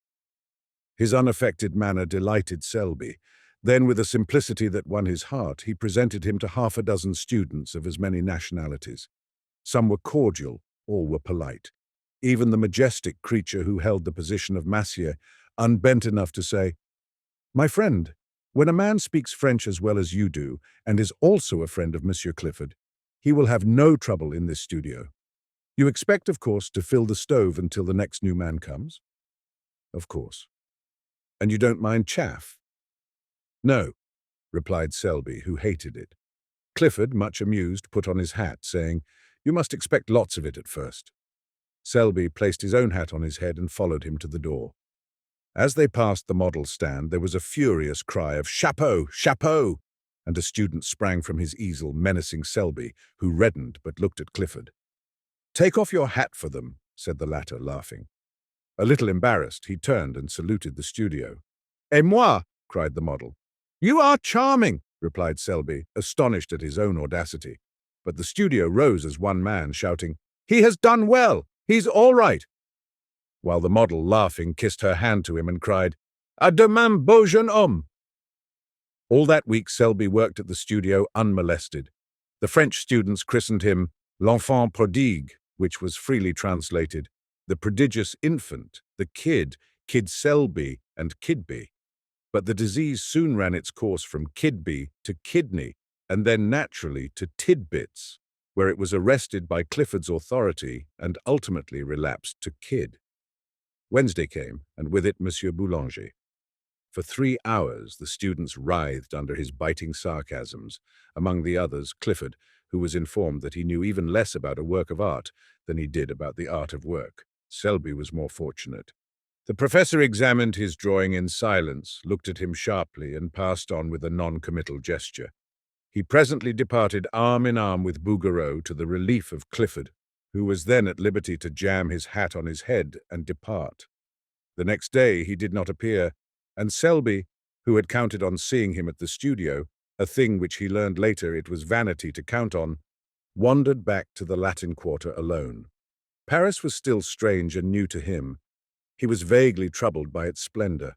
His unaffected manner delighted Selby. Then, with a simplicity that won his heart, he presented him to half a dozen students of as many nationalities. Some were cordial, all were polite. Even the majestic creature who held the position of massier, unbent enough to say, "My friend, when a man speaks French as well as you do, and is also a friend of Monsieur Clifford, he will have no trouble in this studio. You expect, of course, to fill the stove until the next new man comes?" "Of course." "And you don't mind chaff?" "No," replied Selby, who hated it. Clifford, much amused, put on his hat, saying, "You must expect lots of it at first." Selby placed his own hat on his head and followed him to the door. As they passed the model stand, there was a furious cry of "Chapeau! Chapeau!" and a student sprang from his easel, menacing Selby, who reddened but looked at Clifford. "Take off your hat for them," said the latter, laughing. A little embarrassed, he turned and saluted the studio. "Et moi!" cried the model. "You are charming," replied Selby, astonished at his own audacity. But the studio rose as one man, shouting, "He has done well! He's all right!" While the model, laughing, kissed her hand to him and cried, "À demain, beau jeune homme!" All that week Selby worked at the studio unmolested. The French students christened him l'enfant prodigue, which was freely translated the prodigious infant, the kid, Kid Selby, and Kidby. But the disease soon ran its course from Kidby to kidney, and then naturally to tidbits, where it was arrested by Clifford's authority and ultimately relapsed to kid. Wednesday came, and with it Monsieur Boulanger. For 3 hours the students writhed under his biting sarcasms, among the others Clifford, who was informed that he knew even less about a work of art than he did about the art of work. Selby was more fortunate. The professor examined his drawing in silence, looked at him sharply, and passed on with a non-committal gesture. He presently departed arm in arm with Bouguereau, to the relief of Clifford, who was then at liberty to jam his hat on his head and depart. The next day he did not appear, and Selby, who had counted on seeing him at the studio, a thing which he learned later it was vanity to count on, wandered back to the Latin Quarter alone. Paris was still strange and new to him. He was vaguely troubled by its splendor.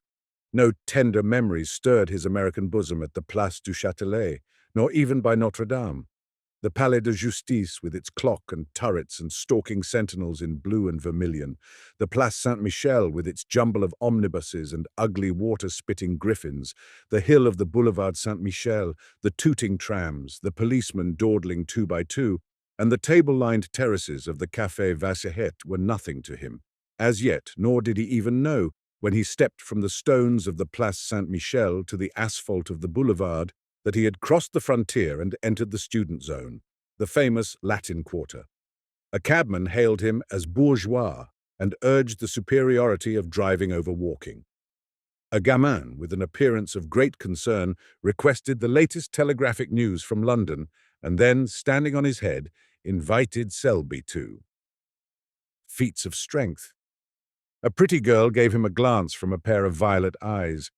No tender memories stirred his American bosom at the Place du Châtelet, nor even by Notre Dame. The Palais de Justice with its clock and turrets and stalking sentinels in blue and vermilion, the Place Saint-Michel with its jumble of omnibuses and ugly water-spitting griffins, the hill of the Boulevard Saint-Michel, the tooting trams, the policemen dawdling two by two, and the table-lined terraces of the Café Vassihette were nothing to him. As yet, nor did he even know, when he stepped from the stones of the Place Saint-Michel to the asphalt of the boulevard, that he had crossed the frontier and entered the student zone, the famous Latin Quarter. A cabman hailed him as bourgeois and urged the superiority of driving over walking. A gamin, with an appearance of great concern, requested the latest telegraphic news from London, and then, standing on his head, invited Selby to. Feats of strength. A pretty girl gave him a glance from a pair of violet eyes.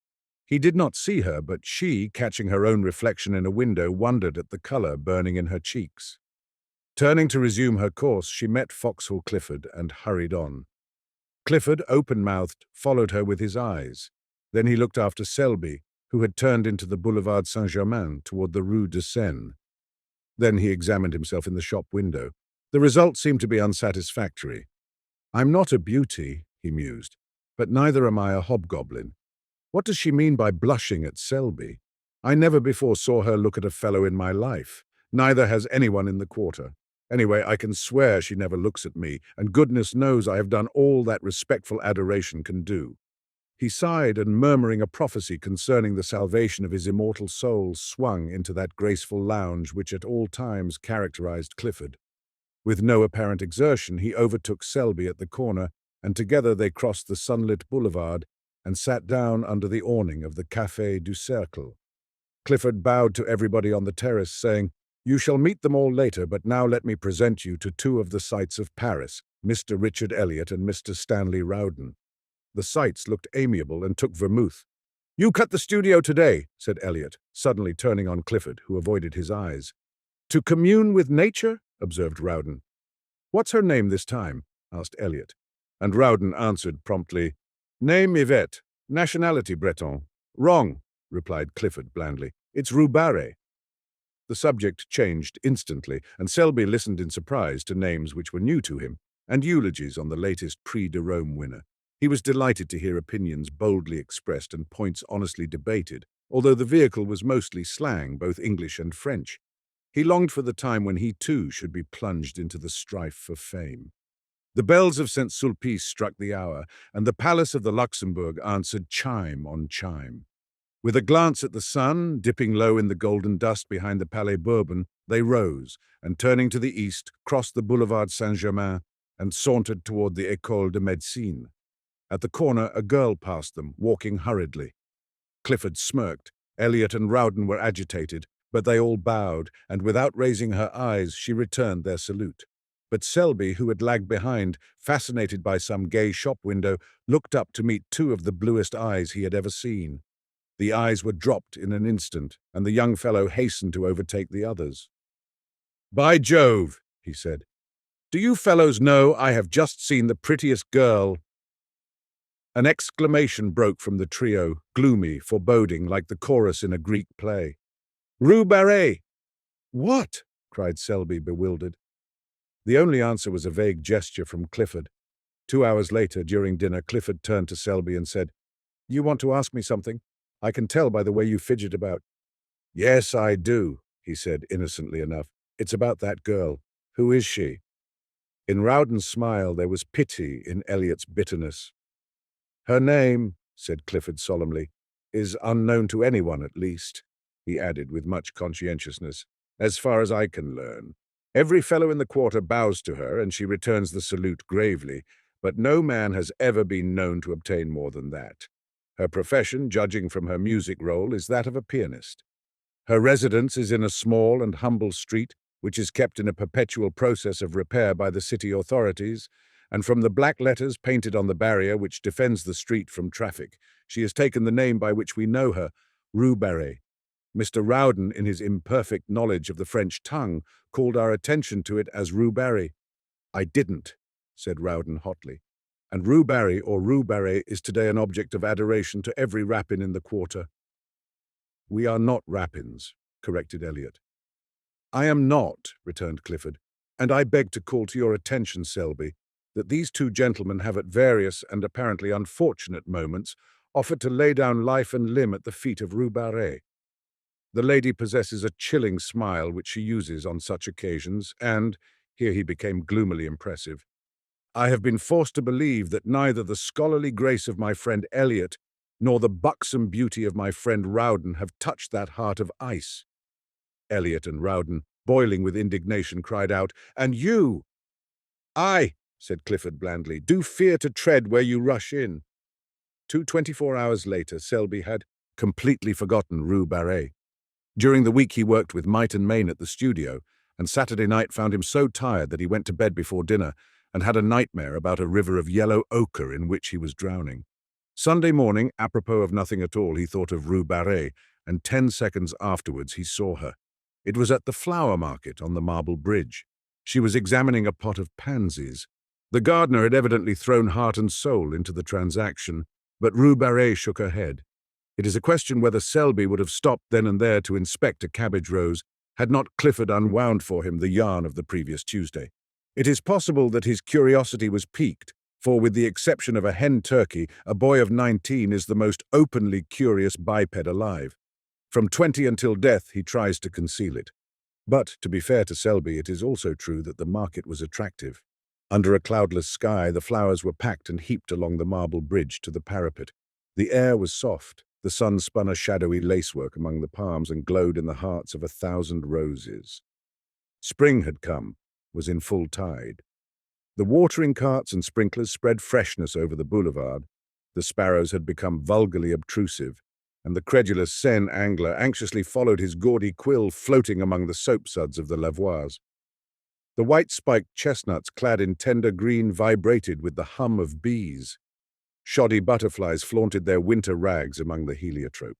He did not see her, but she, catching her own reflection in a window, wondered at the colour burning in her cheeks. Turning to resume her course, she met Foxhall Clifford and hurried on. Clifford, open-mouthed, followed her with his eyes. Then he looked after Selby, who had turned into the Boulevard Saint-Germain toward the Rue de Seine. Then he examined himself in the shop window. The result seemed to be unsatisfactory. "I'm not a beauty," he mused, "but neither am I a hobgoblin. What does she mean by blushing at Selby? I never before saw her look at a fellow in my life. Neither has anyone in the quarter. Anyway, I can swear she never looks at me, and goodness knows I have done all that respectful adoration can do." He sighed, and murmuring a prophecy concerning the salvation of his immortal soul, swung into that graceful lounge which at all times characterized Clifford. With no apparent exertion, he overtook Selby at the corner, and together they crossed the sunlit boulevard and sat down under the awning of the Café du Cercle. Clifford bowed to everybody on the terrace, saying, "You shall meet them all later, but now let me present you to two of the sights of Paris, Mr. Richard Elliot and Mr. Stanley Rowden." The sights looked amiable and took vermouth. "You cut the studio today," said Elliot, suddenly turning on Clifford, who avoided his eyes. "To commune with nature?" observed Rowden. "What's her name this time?" asked Elliot. And Rowden answered promptly, "Name Yvette, nationality Breton." "Wrong," replied Clifford blandly. "It's Roubaret." The subject changed instantly, and Selby listened in surprise to names which were new to him, and eulogies on the latest Prix de Rome winner. He was delighted to hear opinions boldly expressed and points honestly debated, although the vehicle was mostly slang, both English and French. He longed for the time when he too should be plunged into the strife for fame. The bells of St. Sulpice struck the hour, and the Palace of the Luxembourg answered chime on chime. With a glance at the sun, dipping low in the golden dust behind the Palais Bourbon, they rose, and turning to the east, crossed the Boulevard Saint-Germain and sauntered toward the École de Médecine. At the corner, a girl passed them, walking hurriedly. Clifford smirked. Elliot and Rowden were agitated, but they all bowed, and without raising her eyes, she returned their salute. But Selby, who had lagged behind, fascinated by some gay shop window, looked up to meet two of the bluest eyes he had ever seen. The eyes were dropped in an instant, and the young fellow hastened to overtake the others. "By Jove," he said, "do you fellows know I have just seen the prettiest girl?" An exclamation broke from the trio, gloomy, foreboding, like the chorus in a Greek play. "Roubaret!" "What?" cried Selby, bewildered. The only answer was a vague gesture from Clifford. 2 hours later, during dinner, Clifford turned to Selby and said, "You want to ask me something? I can tell by the way you fidget about." "Yes, I do," he said, innocently enough. "It's about that girl. Who is she?" In Rowden's smile there was pity in Elliot's bitterness. "Her name," said Clifford solemnly, "is unknown to anyone, at least," he added with much conscientiousness, "as far as I can learn. Every fellow in the quarter bows to her, and she returns the salute gravely, but no man has ever been known to obtain more than that. Her profession, judging from her music roll, is that of a pianist. Her residence is in a small and humble street, which is kept in a perpetual process of repair by the city authorities, and from the black letters painted on the barrier which defends the street from traffic, she has taken the name by which we know her, Roubaret. Mr. Rowden, in his imperfect knowledge of the French tongue, called our attention to it as Roubaret." "I didn't," said Rowden hotly. "And Roubaret or Roubaret is today an object of adoration to every rapine in the quarter." "We are not rapines," corrected Elliot. "I am not," returned Clifford, "and I beg to call to your attention, Selby, that these two gentlemen have at various and apparently unfortunate moments offered to lay down life and limb at the feet of Rue Barré. The lady possesses a chilling smile which she uses on such occasions, and," here he became gloomily impressive, "I have been forced to believe that neither the scholarly grace of my friend Eliot nor the buxom beauty of my friend Rowden have touched that heart of ice." Eliot and Rowden, boiling with indignation, cried out, "And you?" "I," said Clifford blandly, "do fear to tread where you rush in." 24 hours later, Selby had completely forgotten Rue Barré. During the week he worked with might and main at the studio, and Saturday night found him so tired that he went to bed before dinner and had a nightmare about a river of yellow ochre in which he was drowning. Sunday morning, apropos of nothing at all, he thought of Rue Barré, and 10 seconds afterwards he saw her. It was at the flower market on the Marble Bridge. She was examining a pot of pansies. The gardener had evidently thrown heart and soul into the transaction, but Rue Barré shook her head. It is a question whether Selby would have stopped then and there to inspect a cabbage rose had not Clifford unwound for him the yarn of the previous Tuesday. It is possible that his curiosity was piqued, for with the exception of a hen turkey, a boy of 19 is the most openly curious biped alive. From 20 until death he tries to conceal it. But, to be fair to Selby, it is also true that the market was attractive. Under a cloudless sky, the flowers were packed and heaped along the marble bridge to the parapet. The air was soft. The sun spun a shadowy lacework among the palms and glowed in the hearts of 1,000 roses. Spring had come, was in full tide. The watering carts and sprinklers spread freshness over the boulevard. The sparrows had become vulgarly obtrusive, and the credulous Seine angler anxiously followed his gaudy quill floating among the soapsuds of the lavoirs. The white-spiked chestnuts clad in tender green vibrated with the hum of bees. Shoddy butterflies flaunted their winter rags among the heliotrope.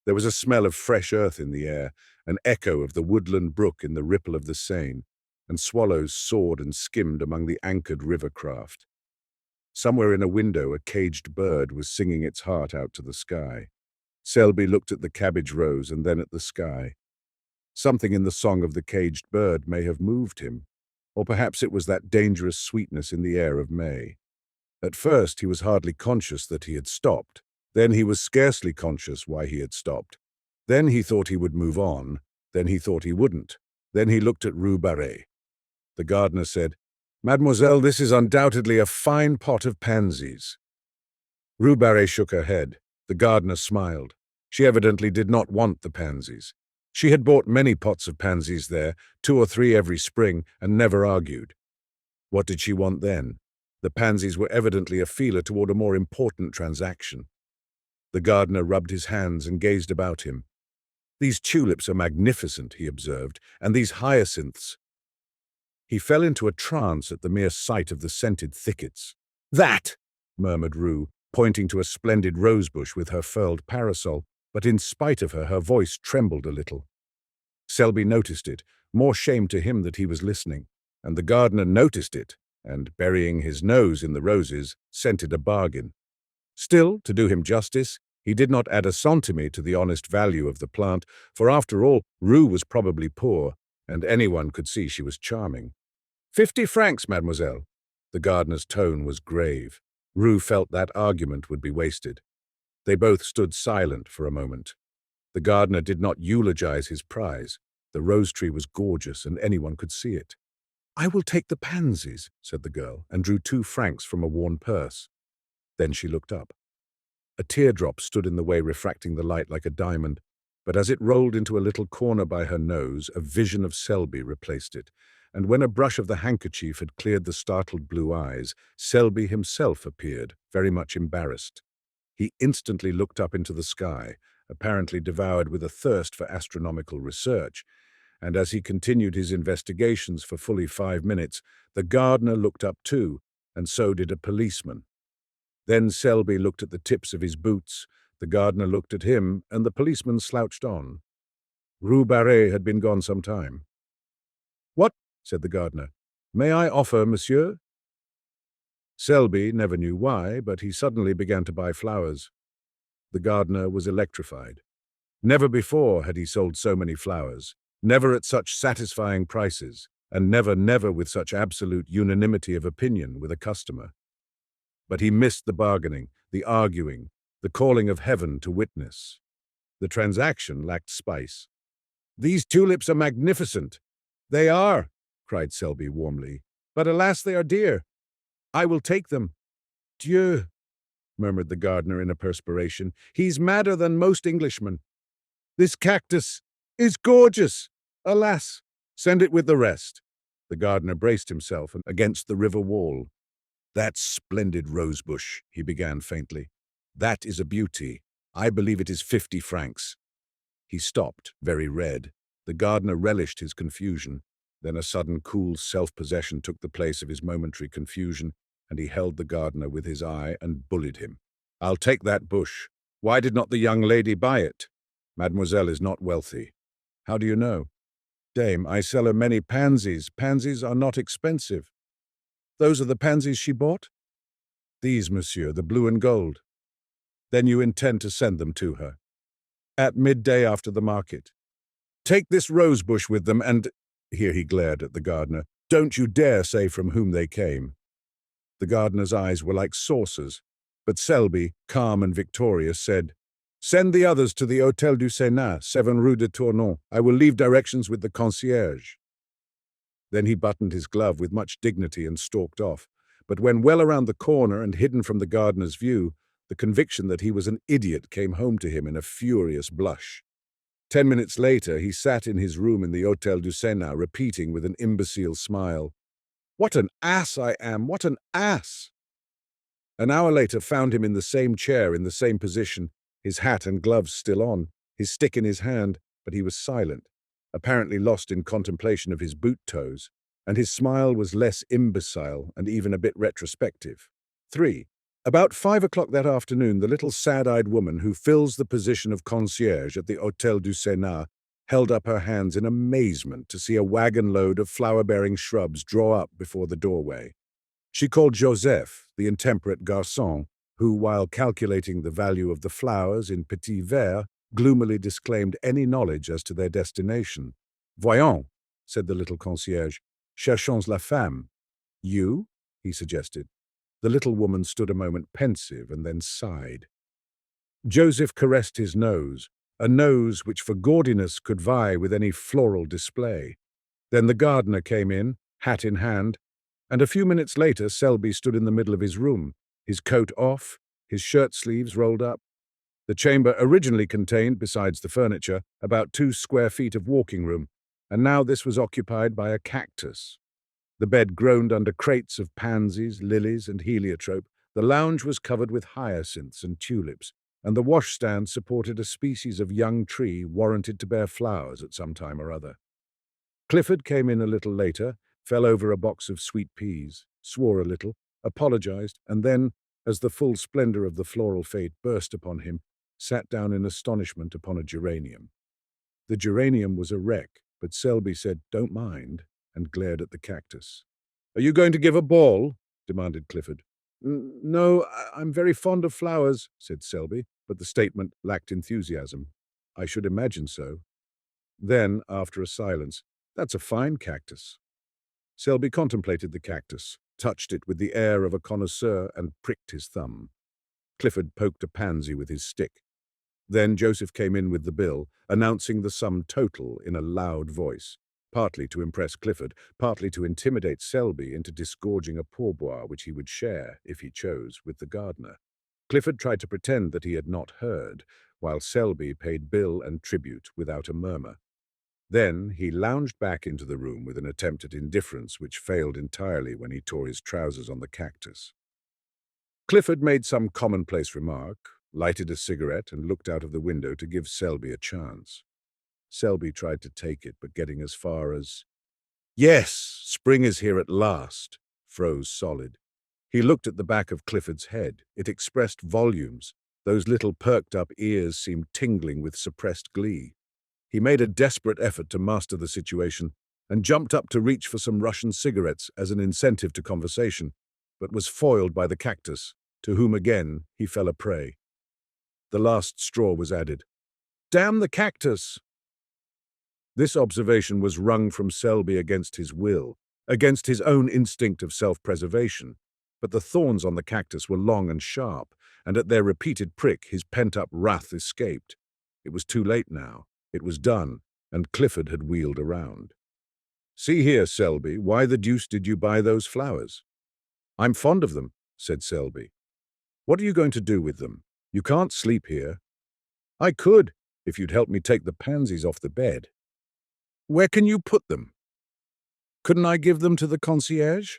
There was a smell of fresh earth in the air, an echo of the woodland brook in the ripple of the Seine, and swallows soared and skimmed among the anchored river craft. Somewhere in a window a caged bird was singing its heart out to the sky. Selby looked at the cabbage rose and then at the sky. Something in the song of the caged bird may have moved him, or perhaps it was that dangerous sweetness in the air of May. At first he was hardly conscious that he had stopped. Then he was scarcely conscious why he had stopped. Then he thought he would move on. Then he thought he wouldn't. Then he looked at Rue Barré. The gardener said, "Mademoiselle, this is undoubtedly a fine pot of pansies." Rue Barré shook her head. The gardener smiled. She evidently did not want the pansies. She had bought many pots of pansies there, 2 or 3 every spring, and never argued. What did she want then? The pansies were evidently a feeler toward a more important transaction. The gardener rubbed his hands and gazed about him. "These tulips are magnificent," he observed, "and these hyacinths." He fell into a trance at the mere sight of the scented thickets. "That!" murmured Rue, pointing to a splendid rosebush with her furled parasol, but in spite of her voice trembled a little. Selby noticed it, more shame to him that he was listening, and the gardener noticed it, and, burying his nose in the roses, scented a bargain. Still, to do him justice, he did not add a centime to the honest value of the plant, for after all, Rue was probably poor, and anyone could see she was charming. 50 francs, mademoiselle." The gardener's tone was grave. Rue felt that argument would be wasted. They both stood silent for a moment. The gardener did not eulogize his prize. The rose tree was gorgeous, and anyone could see it. "I will take the pansies," said the girl, and drew 2 francs from a worn purse. Then she looked up. A teardrop stood in the way, refracting the light like a diamond, but as it rolled into a little corner by her nose, a vision of Selby replaced it, and when a brush of the handkerchief had cleared the startled blue eyes, Selby himself appeared, very much embarrassed. He instantly looked up into the sky, apparently devoured with a thirst for astronomical research, and as he continued his investigations for fully 5 minutes, the gardener looked up too, and so did a policeman. Then Selby looked at the tips of his boots, the gardener looked at him, and the policeman slouched on. Rue Barré had been gone some time. "What?" said the gardener. "May I offer, monsieur?" Selby never knew why, but he suddenly began to buy flowers. The gardener was electrified. Never before had he sold so many flowers. Never at such satisfying prices, and never with such absolute unanimity of opinion with a customer. But he missed the bargaining, the arguing, the calling of heaven to witness. The transaction lacked spice. "These tulips are magnificent." "They are," cried Selby warmly. "But alas, they are dear. I will take them." "Dieu," murmured the gardener in a perspiration. "He's madder than most Englishmen. This cactus is gorgeous. Alas, send it with the rest." The gardener braced himself against the river wall. "That splendid rosebush," he began faintly. "That is a beauty. I believe it is 50 francs. He stopped, very red. The gardener relished his confusion. Then a sudden cool self-possession took the place of his momentary confusion, and he held the gardener with his eye and bullied him. "I'll take that bush. Why did not the young lady buy it? Mademoiselle is not wealthy." "How do you know?" "Dame, I sell her many pansies. Pansies are not expensive." "Those are the pansies she bought?" "These, monsieur, the blue and gold." "Then you intend to send them to her?" "At midday after the market." "Take this rosebush with them and—" Here he glared at the gardener. "Don't you dare say from whom they came." The gardener's eyes were like saucers, but Selby, calm and victorious, said, "Send the others to the Hôtel du Sénat, 7 Rue de Tournon. I will leave directions with the concierge." Then he buttoned his glove with much dignity and stalked off. But when well around the corner and hidden from the gardener's view, the conviction that he was an idiot came home to him in a furious blush. 10 minutes later, he sat in his room in the Hôtel du Sénat, repeating with an imbecile smile, "What an ass I am! What an ass!" An hour later found him in the same chair, in the same position, his hat and gloves still on, his stick in his hand, but he was silent, apparently lost in contemplation of his boot toes, and his smile was less imbecile and even a bit retrospective. 3. About 5 o'clock that afternoon, the little sad-eyed woman who fills the position of concierge at the Hôtel du Sénat held up her hands in amazement to see a wagon-load of flower-bearing shrubs draw up before the doorway. She called Joseph, the intemperate garçon, who, while calculating the value of the flowers in petits verres, gloomily disclaimed any knowledge as to their destination. "Voyons," said the little concierge, "cherchons la femme." "You?" he suggested. The little woman stood a moment pensive and then sighed. Joseph caressed his nose, a nose which for gaudiness could vie with any floral display. Then the gardener came in, hat in hand, and a few minutes later Selby stood in the middle of his room, his coat off, his shirt sleeves rolled up. The chamber originally contained, besides the furniture, about 2 square feet of walking room, and now this was occupied by a cactus. The bed groaned under crates of pansies, lilies, and heliotrope. The lounge was covered with hyacinths and tulips, and the washstand supported a species of young tree warranted to bear flowers at some time or other. Clifford came in a little later, fell over a box of sweet peas, swore a little, apologized, and then, as the full splendor of the floral fete burst upon him, sat down in astonishment upon a geranium. The geranium was a wreck, but Selby said, "Don't mind," and glared at the cactus. "Are you going to give a ball?" demanded Clifford. "No, I'm very fond of flowers," said Selby, but the statement lacked enthusiasm. "I should imagine so." Then, after a silence, "That's a fine cactus." Selby contemplated the cactus, touched it with the air of a connoisseur, and pricked his thumb. Clifford poked a pansy with his stick. Then Joseph came in with the bill, announcing the sum total in a loud voice, partly to impress Clifford, partly to intimidate Selby into disgorging a pourboire which he would share, if he chose, with the gardener. Clifford tried to pretend that he had not heard, while Selby paid bill and tribute without a murmur. Then he lounged back into the room with an attempt at indifference which failed entirely when he tore his trousers on the cactus. Clifford made some commonplace remark, lighted a cigarette, and looked out of the window to give Selby a chance. Selby tried to take it, but getting as far as, "Yes, spring is here at last," froze solid. He looked at the back of Clifford's head. It expressed volumes. Those little perked-up ears seemed tingling with suppressed glee. He made a desperate effort to master the situation and jumped up to reach for some Russian cigarettes as an incentive to conversation, but was foiled by the cactus, to whom again he fell a prey. The last straw was added. "Damn the cactus!" This observation was wrung from Selby against his will, against his own instinct of self-preservation. But the thorns on the cactus were long and sharp, and at their repeated prick his pent-up wrath escaped. It was too late now. It was done, and Clifford had wheeled around. "See here, Selby, why the deuce did you buy those flowers?" "I'm fond of them," said Selby. "What are you going to do with them? You can't sleep here." "I could, if you'd help me take the pansies off the bed." "Where can you put them?" "Couldn't I give them to the concierge?"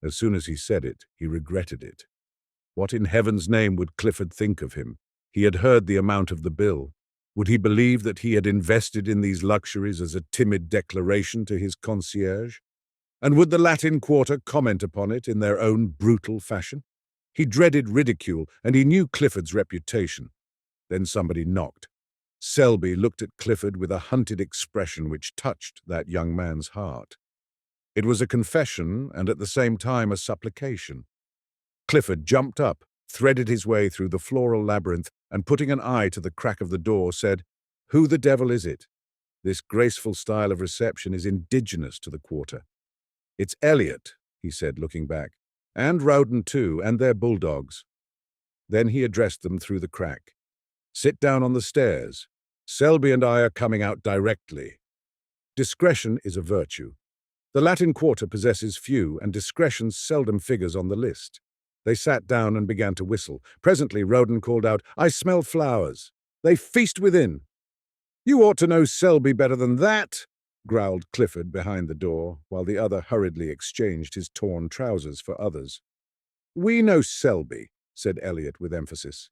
As soon as he said it, he regretted it. What in heaven's name would Clifford think of him? He had heard the amount of the bill. Would he believe that he had invested in these luxuries as a timid declaration to his concierge? And would the Latin Quarter comment upon it in their own brutal fashion? He dreaded ridicule, and he knew Clifford's reputation. Then somebody knocked. Selby looked at Clifford with a hunted expression which touched that young man's heart. It was a confession and at the same time a supplication. Clifford jumped up, threaded his way through the floral labyrinth, and putting an eye to the crack of the door, said, "Who the devil is it? This graceful style of reception is indigenous to the Quarter." "It's Elliot," he said, looking back, "and Rowden too, and their bulldogs." Then he addressed them through the crack. "Sit down on the stairs. Selby and I are coming out directly." Discretion is a virtue. The Latin Quarter possesses few, and discretion seldom figures on the list. They sat down and began to whistle. Presently Rowden called out, "I smell flowers. They feast within." "You ought to know Selby better than that," growled Clifford behind the door, while the other hurriedly exchanged his torn trousers for others. "We know Selby," said Elliot with emphasis.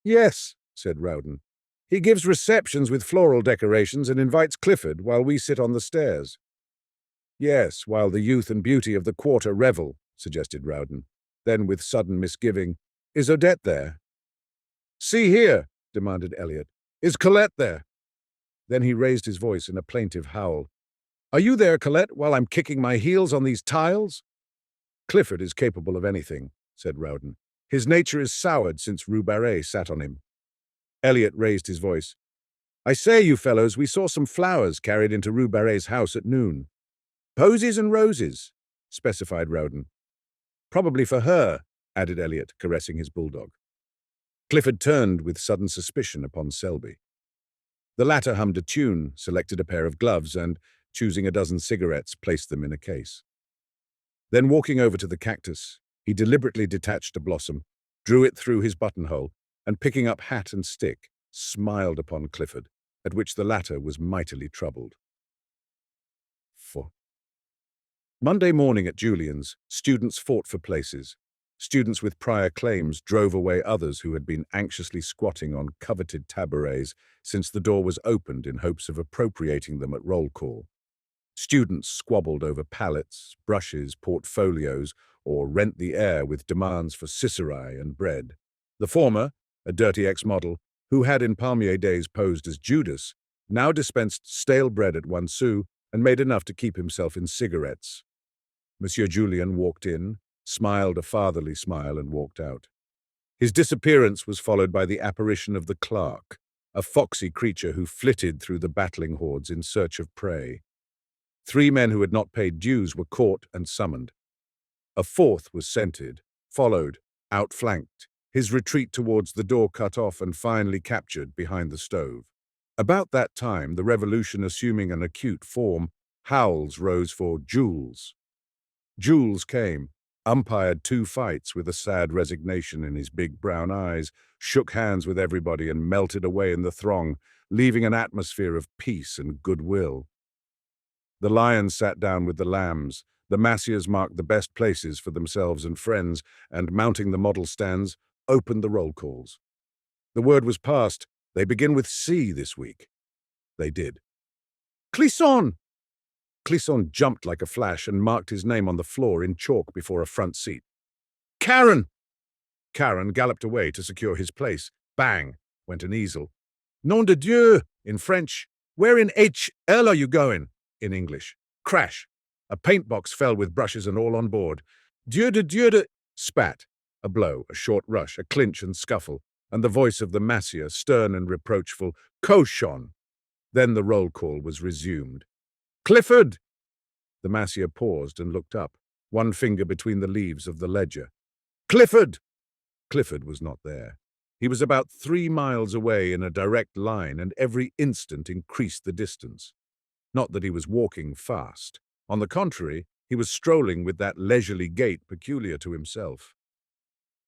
"Yes," said Rowden. "He gives receptions with floral decorations and invites Clifford while we sit on the stairs." "Yes, while the youth and beauty of the Quarter revel," suggested Rowden. Then, with sudden misgiving, "Is Odette there?" "See here," demanded Elliot. "Is Colette there?" Then he raised his voice in a plaintive howl. "Are you there, Colette, while I'm kicking my heels on these tiles?" "Clifford is capable of anything," said Rowden. "His nature is soured since Rue Barré sat on him." Elliot raised his voice. "I say, you fellows, we saw some flowers carried into Rue Barré's house at noon." "Posies and roses," specified Rowden. "Probably for her," added Elliot, caressing his bulldog. Clifford turned with sudden suspicion upon Selby. The latter hummed a tune, selected a pair of gloves, and, choosing a dozen cigarettes, placed them in a case. Then, walking over to the cactus, he deliberately detached a blossom, drew it through his buttonhole, and picking up hat and stick, smiled upon Clifford, at which the latter was mightily troubled. 4. Monday morning at Julian's, students fought for places. Students with prior claims drove away others who had been anxiously squatting on coveted tabourets since the door was opened in hopes of appropriating them at roll call. Students squabbled over pallets, brushes, portfolios, or rent the air with demands for Cicerai and bread. The former, a dirty ex-model, who had in Palmier days posed as Judas, now dispensed stale bread at 1 sou and made enough to keep himself in cigarettes. Monsieur Julien walked in, smiled a fatherly smile, and walked out. His disappearance was followed by the apparition of the clerk, a foxy creature who flitted through the battling hordes in search of prey. 3 men who had not paid dues were caught and summoned. A 4th was scented, followed, outflanked, his retreat towards the door cut off and finally captured behind the stove. About that time, the revolution assuming an acute form, howls rose for Jules. Jules came, umpired 2 fights with a sad resignation in his big brown eyes, shook hands with everybody and melted away in the throng, leaving an atmosphere of peace and goodwill. The lions sat down with the lambs, the massiers marked the best places for themselves and friends, and mounting the model stands, opened the roll calls. The word was passed, they begin with C this week. They did. Clisson! Clisson jumped like a flash and marked his name on the floor in chalk before a front seat. Karen! Karen galloped away to secure his place. Bang! Went an easel. Nom de Dieu! In French. Where in H.L. are you going? In English. Crash! A paint box fell with brushes and all on board. Dieu de... Spat. A blow, a short rush, a clinch and scuffle, and the voice of the massier, stern and reproachful, Cochon! Then the roll call was resumed. "Clifford!" The massier paused and looked up, one finger between the leaves of the ledger. "Clifford!" Clifford was not there. He was about 3 miles away in a direct line, and every instant increased the distance. Not that he was walking fast. On the contrary, he was strolling with that leisurely gait peculiar to himself.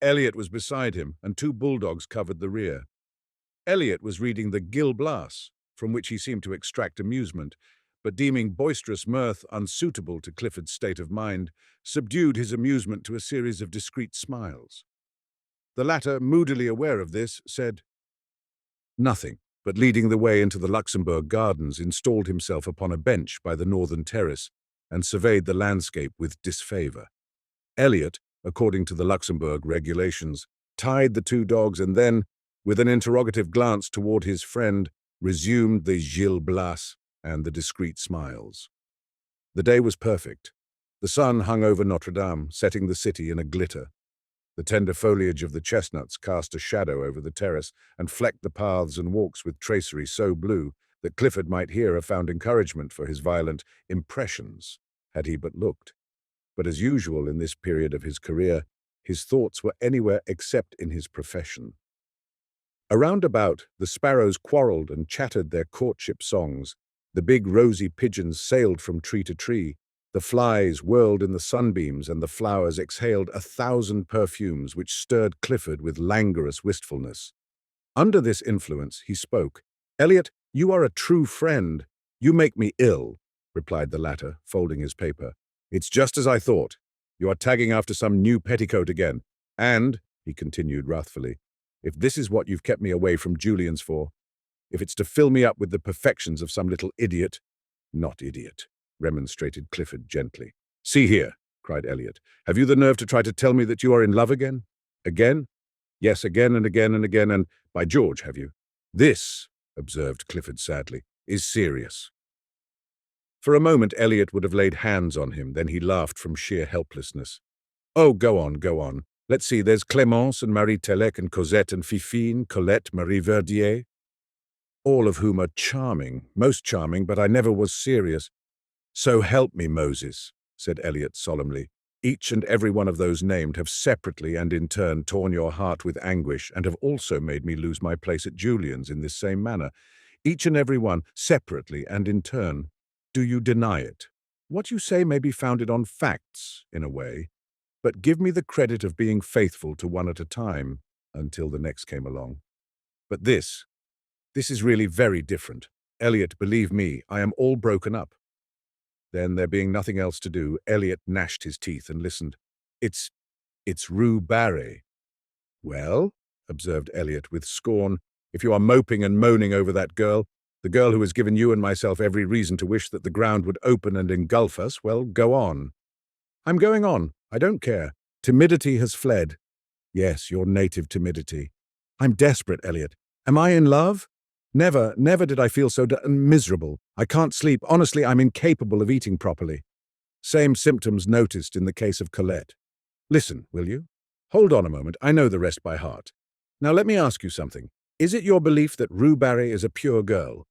Elliot was beside him, and 2 bulldogs covered the rear. Elliot was reading the Gil Blas, from which he seemed to extract amusement, but deeming boisterous mirth unsuitable to Clifford's state of mind, subdued his amusement to a series of discreet smiles. The latter, moodily aware of this, said nothing, but leading the way into the Luxembourg Gardens, installed himself upon a bench by the northern terrace and surveyed the landscape with disfavour. Elliot, according to the Luxembourg regulations, tied the 2 dogs and then, with an interrogative glance toward his friend, resumed the Gil Blas and the discreet smiles. The day was perfect. The sun hung over Notre Dame, setting the city in a glitter. The tender foliage of the chestnuts cast a shadow over the terrace and flecked the paths and walks with tracery so blue that Clifford might here have found encouragement for his violent impressions, had he but looked. But as usual in this period of his career, his thoughts were anywhere except in his profession. Around about, the sparrows quarrelled and chattered their courtship songs. The big rosy pigeons sailed from tree to tree. The flies whirled in the sunbeams, and the flowers exhaled 1,000 perfumes which stirred Clifford with languorous wistfulness. Under this influence, he spoke. "Elliot, you are a true friend." "You make me ill," replied the latter, folding his paper. "It's just as I thought. You are tagging after some new petticoat again. And," he continued wrathfully, "if this is what you've kept me away from Julian's for, if it's to fill me up with the perfections of some little idiot—" "Not idiot," remonstrated Clifford gently. "See here," cried Elliot. "Have you the nerve to try to tell me that you are in love again? Again? Yes, again and again and again, and by George, have you?" "This," observed Clifford sadly, "is serious." For a moment Elliot would have laid hands on him, then he laughed from sheer helplessness. "Oh, go on, go on. Let's see, there's Clémence and Marie Telec and Cosette and Fifine, Colette, Marie Verdier, all of whom are charming, most charming, but I never was serious." "So help me, Moses," said Elliot solemnly. "Each and every one of those named have separately and in turn torn your heart with anguish and have also made me lose my place at Julian's in this same manner. Each and every one, separately and in turn. Do you deny it? What you say may be founded on facts, in a way, but give me the credit of being faithful to one at a time, until the next came along. But this is really very different. Elliot, believe me, I am all broken up." Then, there being nothing else to do, Elliot gnashed his teeth and listened. It's Rue Barré." "Well," observed Elliot with scorn, "if you are moping and moaning over that girl, the girl who has given you and myself every reason to wish that the ground would open and engulf us, well, go on." "I'm going on. I don't care. Timidity has fled." "Yes, your native timidity." "I'm desperate, Elliot. Am I in love? Never, never did I feel so miserable. I can't sleep. Honestly, I'm incapable of eating properly." Same symptoms noticed in the case of Colette. "Listen, will you? Hold on a moment. I know the rest by heart. Now let me ask you something. Is it your belief that Rue Barré is a pure girl?"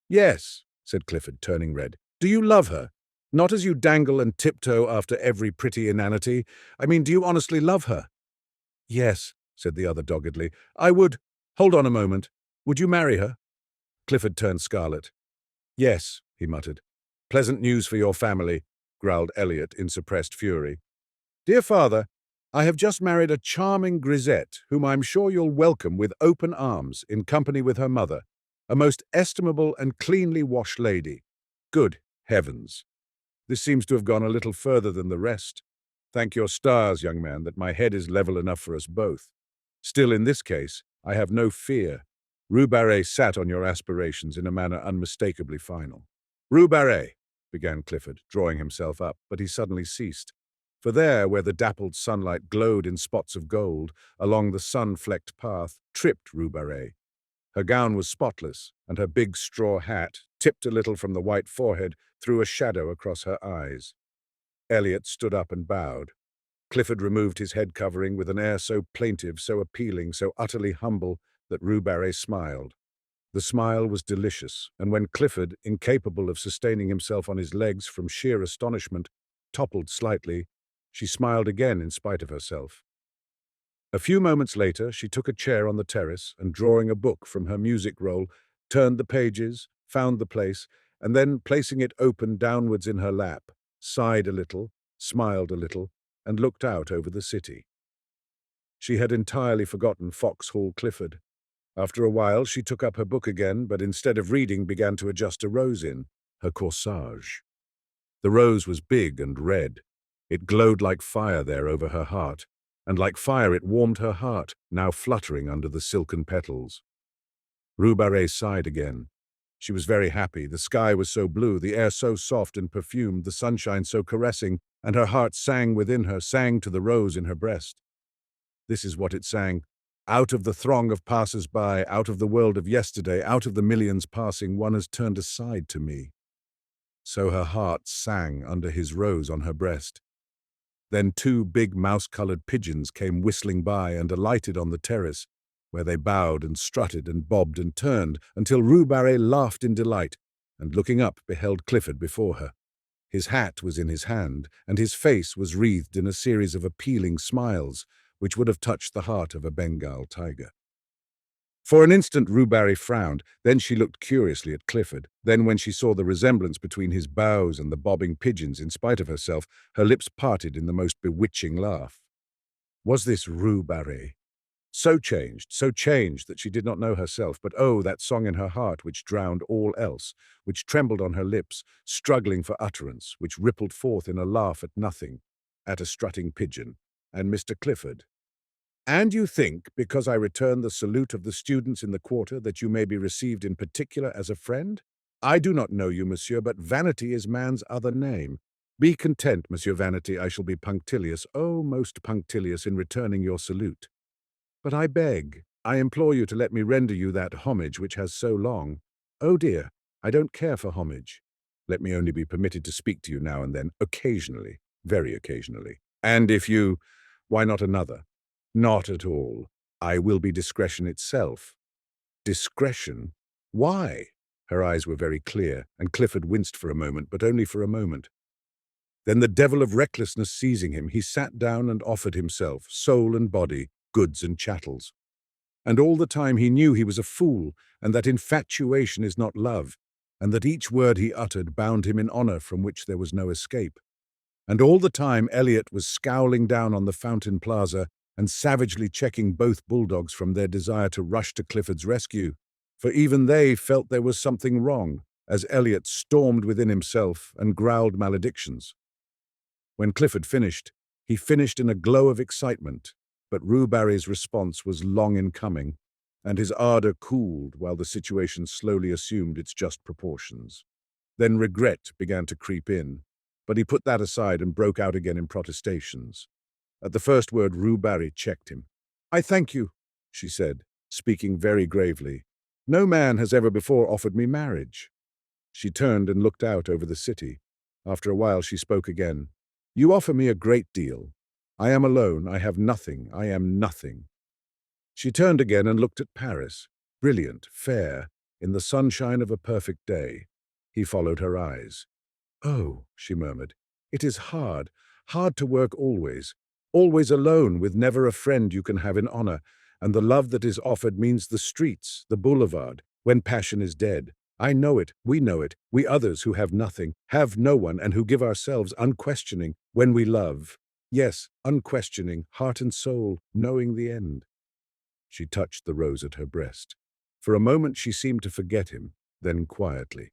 "Yes," said Clifford, turning red. "Do you love her? Not as you dangle and tiptoe after every pretty inanity. I mean, do you honestly love her?" "Yes," said the other doggedly. "I would—" "Hold on a moment. Would you marry her?" Clifford turned scarlet. "Yes," he muttered. "Pleasant news for your family," growled Elliot in suppressed fury. "Dear father, I have just married a charming grisette, whom I'm sure you'll welcome with open arms, in company with her mother, a most estimable and cleanly washed lady. Good heavens! This seems to have gone a little further than the rest. Thank your stars, young man, that my head is level enough for us both. Still, in this case, I have no fear. Rue Barré sat on your aspirations in a manner unmistakably final." "Rue Barré," began Clifford, drawing himself up, but he suddenly ceased. For there, where the dappled sunlight glowed in spots of gold, along the sun-flecked path, tripped Rue Barré. Her gown was spotless, and her big straw hat, tipped a little from the white forehead, threw a shadow across her eyes. Elliot stood up and bowed. Clifford removed his head covering with an air so plaintive, so appealing, so utterly humble, that Rue Barré smiled. The smile was delicious, and when Clifford, incapable of sustaining himself on his legs from sheer astonishment, toppled slightly, she smiled again in spite of herself. A few moments later, she took a chair on the terrace and, drawing a book from her music roll, turned the pages, found the place, and then, placing it open downwards in her lap, sighed a little, smiled a little, and looked out over the city. She had entirely forgotten Foxhall Clifford. After a while, she took up her book again, but instead of reading, began to adjust a rose in her corsage. The rose was big and red. It glowed like fire there over her heart, and like fire it warmed her heart, now fluttering under the silken petals. Rue Barré sighed again. She was very happy. The sky was so blue, the air so soft and perfumed, the sunshine so caressing, and her heart sang within her, sang to the rose in her breast. This is what it sang. Out of the throng of passers-by, out of the world of yesterday, out of the millions passing, one has turned aside to me. So her heart sang under his rose on her breast. Then two big mouse-colored pigeons came whistling by and alighted on the terrace, where they bowed and strutted and bobbed and turned, until Rue Barré laughed in delight, and looking up beheld Clifford before her. His hat was in his hand, and his face was wreathed in a series of appealing smiles, which would have touched the heart of a Bengal tiger. For an instant Rue Barré frowned, then she looked curiously at Clifford. Then when she saw the resemblance between his bows and the bobbing pigeons, in spite of herself, her lips parted in the most bewitching laugh. Was this Rue Barré? So changed that she did not know herself, but oh, that song in her heart which drowned all else, which trembled on her lips, struggling for utterance, which rippled forth in a laugh at nothing, at a strutting pigeon, and Mr. Clifford. And you think, because I return the salute of the students in the quarter, that you may be received in particular as a friend? I do not know you, monsieur, but vanity is man's other name. Be content, Monsieur Vanity, I shall be punctilious, oh, most punctilious in returning your salute. But I beg, I implore you to let me render you that homage which has so long. Oh dear, I don't care for homage. Let me only be permitted to speak to you now and then, occasionally, very occasionally. And if you, why not another? Not at all. I will be discretion itself. Discretion? Why? Her eyes were very clear, and Clifford winced for a moment, but only for a moment. Then the devil of recklessness seizing him, he sat down and offered himself, soul and body, goods and chattels. And all the time he knew he was a fool, and that infatuation is not love, and that each word he uttered bound him in honor from which there was no escape. And all the time Elliot was scowling down on the Fountain Plaza and savagely checking both bulldogs from their desire to rush to Clifford's rescue, for even they felt there was something wrong, as Elliot stormed within himself and growled maledictions. When Clifford finished, he finished in a glow of excitement, but Rue Barré's response was long in coming, and his ardor cooled while the situation slowly assumed its just proportions. Then regret began to creep in, but he put that aside and broke out again in protestations. At the first word, Rue Barré checked him. I thank you, she said, speaking very gravely. No man has ever before offered me marriage. She turned and looked out over the city. After a while she spoke again. You offer me a great deal. I am alone, I have nothing, I am nothing. She turned again and looked at Paris, brilliant, fair, in the sunshine of a perfect day. He followed her eyes. Oh, she murmured, it is hard to work always alone with never a friend you can have in honor, and the love that is offered means the streets, the boulevard, when passion is dead. I know it, we others who have nothing, have no one, and who give ourselves unquestioning when we love. Yes, unquestioning, heart and soul, knowing the end. She touched the rose at her breast. For a moment she seemed to forget him, then quietly.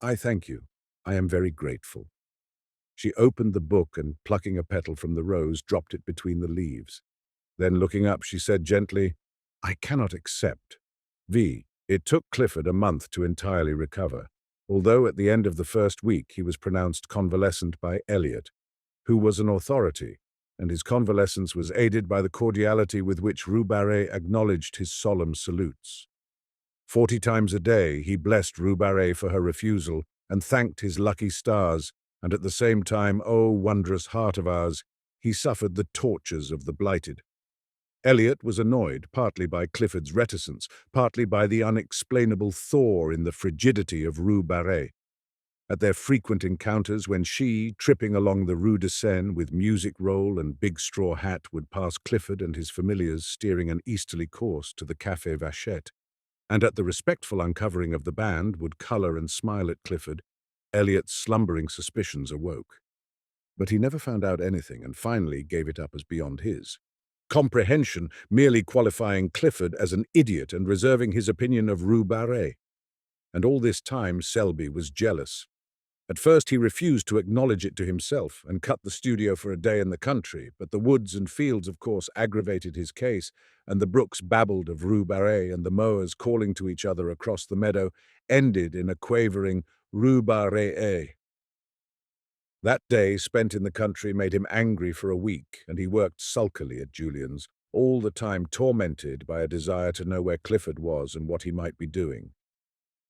I thank you. I am very grateful. She opened the book and, plucking a petal from the rose, dropped it between the leaves. Then, looking up, she said gently, I cannot accept. It took Clifford a month to entirely recover, although at the end of the first week he was pronounced convalescent by Elliot, who was an authority, and his convalescence was aided by the cordiality with which Rue Barré acknowledged his solemn salutes. 40 times a day he blessed Rue Barré for her refusal and thanked his lucky stars, and at the same time, oh, wondrous heart of ours, he suffered the tortures of the blighted. Elliot was annoyed, partly by Clifford's reticence, partly by the unexplainable thaw in the frigidity of Rue Barré. At their frequent encounters when she, tripping along the Rue de Seine with music roll and big straw hat, would pass Clifford and his familiars steering an easterly course to the Café Vachette, and at the respectful uncovering of the band would colour and smile at Clifford, Elliot's slumbering suspicions awoke. But he never found out anything and finally gave it up as beyond his comprehension, merely qualifying Clifford as an idiot and reserving his opinion of Rue Barré. And all this time Selby was jealous. At first he refused to acknowledge it to himself and cut the studio for a day in the country, but the woods and fields, of course, aggravated his case, and the brooks babbled of Rue Barré, and the mowers calling to each other across the meadow ended in a quavering Rue Barré. That day spent in the country made him angry for a week, and he worked sulkily at Julian's, all the time tormented by a desire to know where Clifford was and what he might be doing.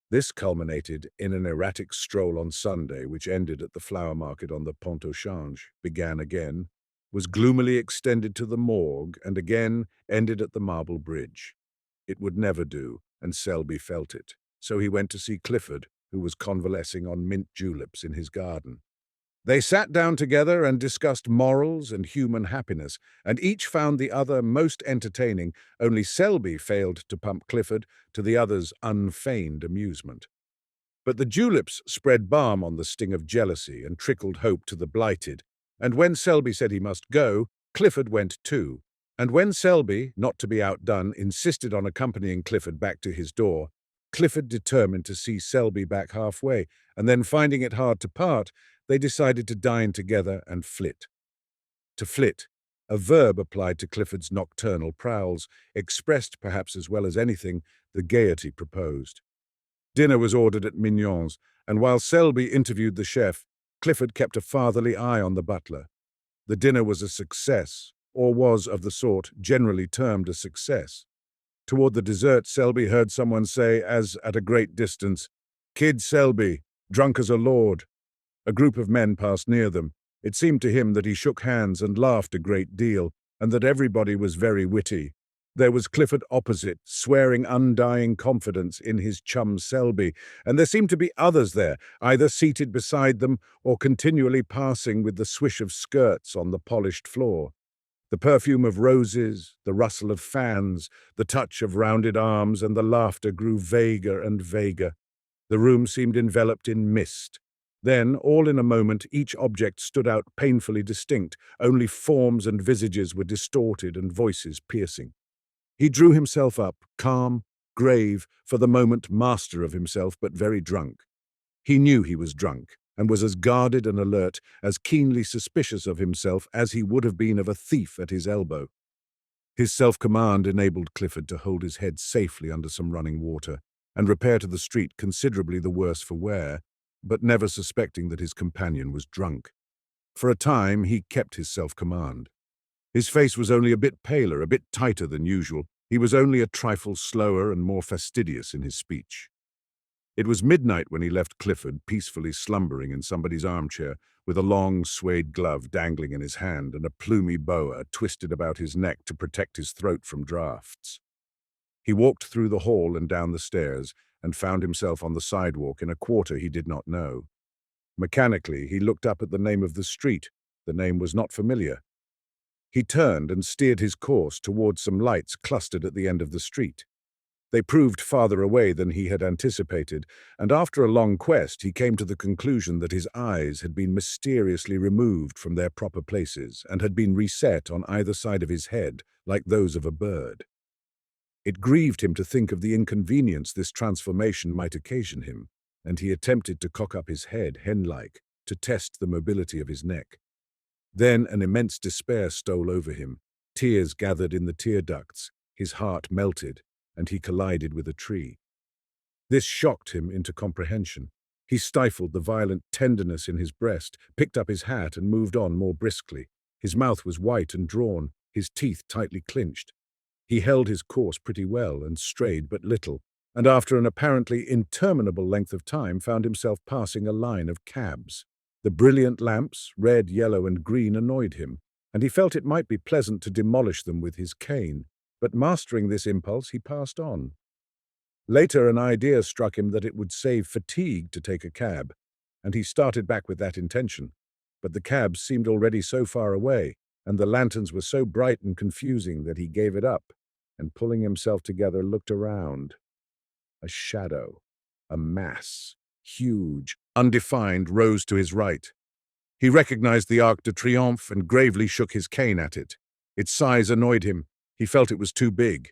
This culminated in an erratic stroll on Sunday, which ended at the flower market on the Pont au Change, began again, was gloomily extended to the morgue, and again ended at the Marble Bridge. It would never do, and Selby felt it, so he went to see Clifford, who was convalescing on mint juleps in his garden. They sat down together and discussed morals and human happiness, and each found the other most entertaining, only Selby failed to pump Clifford to the other's unfeigned amusement. But the juleps spread balm on the sting of jealousy and trickled hope to the blighted, and when Selby said he must go, Clifford went too. And when Selby, not to be outdone, insisted on accompanying Clifford back to his door, Clifford determined to see Selby back halfway, and then finding it hard to part, they decided to dine together and flit. To flit, a verb applied to Clifford's nocturnal prowls, expressed perhaps as well as anything the gaiety proposed. Dinner was ordered at Mignon's, and while Selby interviewed the chef, Clifford kept a fatherly eye on the butler. The dinner was a success, or was of the sort generally termed a success. Toward the dessert, Selby heard someone say, as at a great distance, "Kid Selby, drunk as a lord." A group of men passed near them. It seemed to him that he shook hands and laughed a great deal, and that everybody was very witty. There was Clifford opposite, swearing undying confidence in his chum Selby, and there seemed to be others there, either seated beside them or continually passing with the swish of skirts on the polished floor. The perfume of roses, the rustle of fans, the touch of rounded arms, and the laughter grew vaguer and vaguer. The room seemed enveloped in mist. Then, all in a moment, each object stood out painfully distinct, only forms and visages were distorted and voices piercing. He drew himself up, calm, grave, for the moment master of himself, but very drunk. He knew he was drunk, and was as guarded and alert, as keenly suspicious of himself as he would have been of a thief at his elbow. His self-command enabled Clifford to hold his head safely under some running water, and repair to the street considerably the worse for wear, but never suspecting that his companion was drunk. For a time he kept his self-command. His face was only a bit paler, a bit tighter than usual. He was only a trifle slower and more fastidious in his speech. It was midnight when he left Clifford peacefully slumbering in somebody's armchair, with a long suede glove dangling in his hand and a plumy boa twisted about his neck to protect his throat from draughts. He walked through the hall and down the stairs, and found himself on the sidewalk in a quarter he did not know. Mechanically, he looked up at the name of the street. The name was not familiar. He turned and steered his course towards some lights clustered at the end of the street. They proved farther away than he had anticipated, and after a long quest he came to the conclusion that his eyes had been mysteriously removed from their proper places and had been reset on either side of his head, like those of a bird. It grieved him to think of the inconvenience this transformation might occasion him, and he attempted to cock up his head, hen-like, to test the mobility of his neck. Then an immense despair stole over him. Tears gathered in the tear ducts, his heart melted, and he collided with a tree. This shocked him into comprehension. He stifled the violent tenderness in his breast, picked up his hat and moved on more briskly. His mouth was white and drawn, his teeth tightly clinched. He held his course pretty well and strayed but little, and after an apparently interminable length of time found himself passing a line of cabs. The brilliant lamps, red, yellow, and green, annoyed him, and he felt it might be pleasant to demolish them with his cane, but mastering this impulse, he passed on. Later, an idea struck him that it would save fatigue to take a cab, and he started back with that intention. But the cab seemed already so far away, and the lanterns were so bright and confusing that he gave it up, and pulling himself together, looked around. A shadow, a mass, huge, undefined, rose to his right. He recognized the Arc de Triomphe and gravely shook his cane at it. Its size annoyed him. He felt it was too big.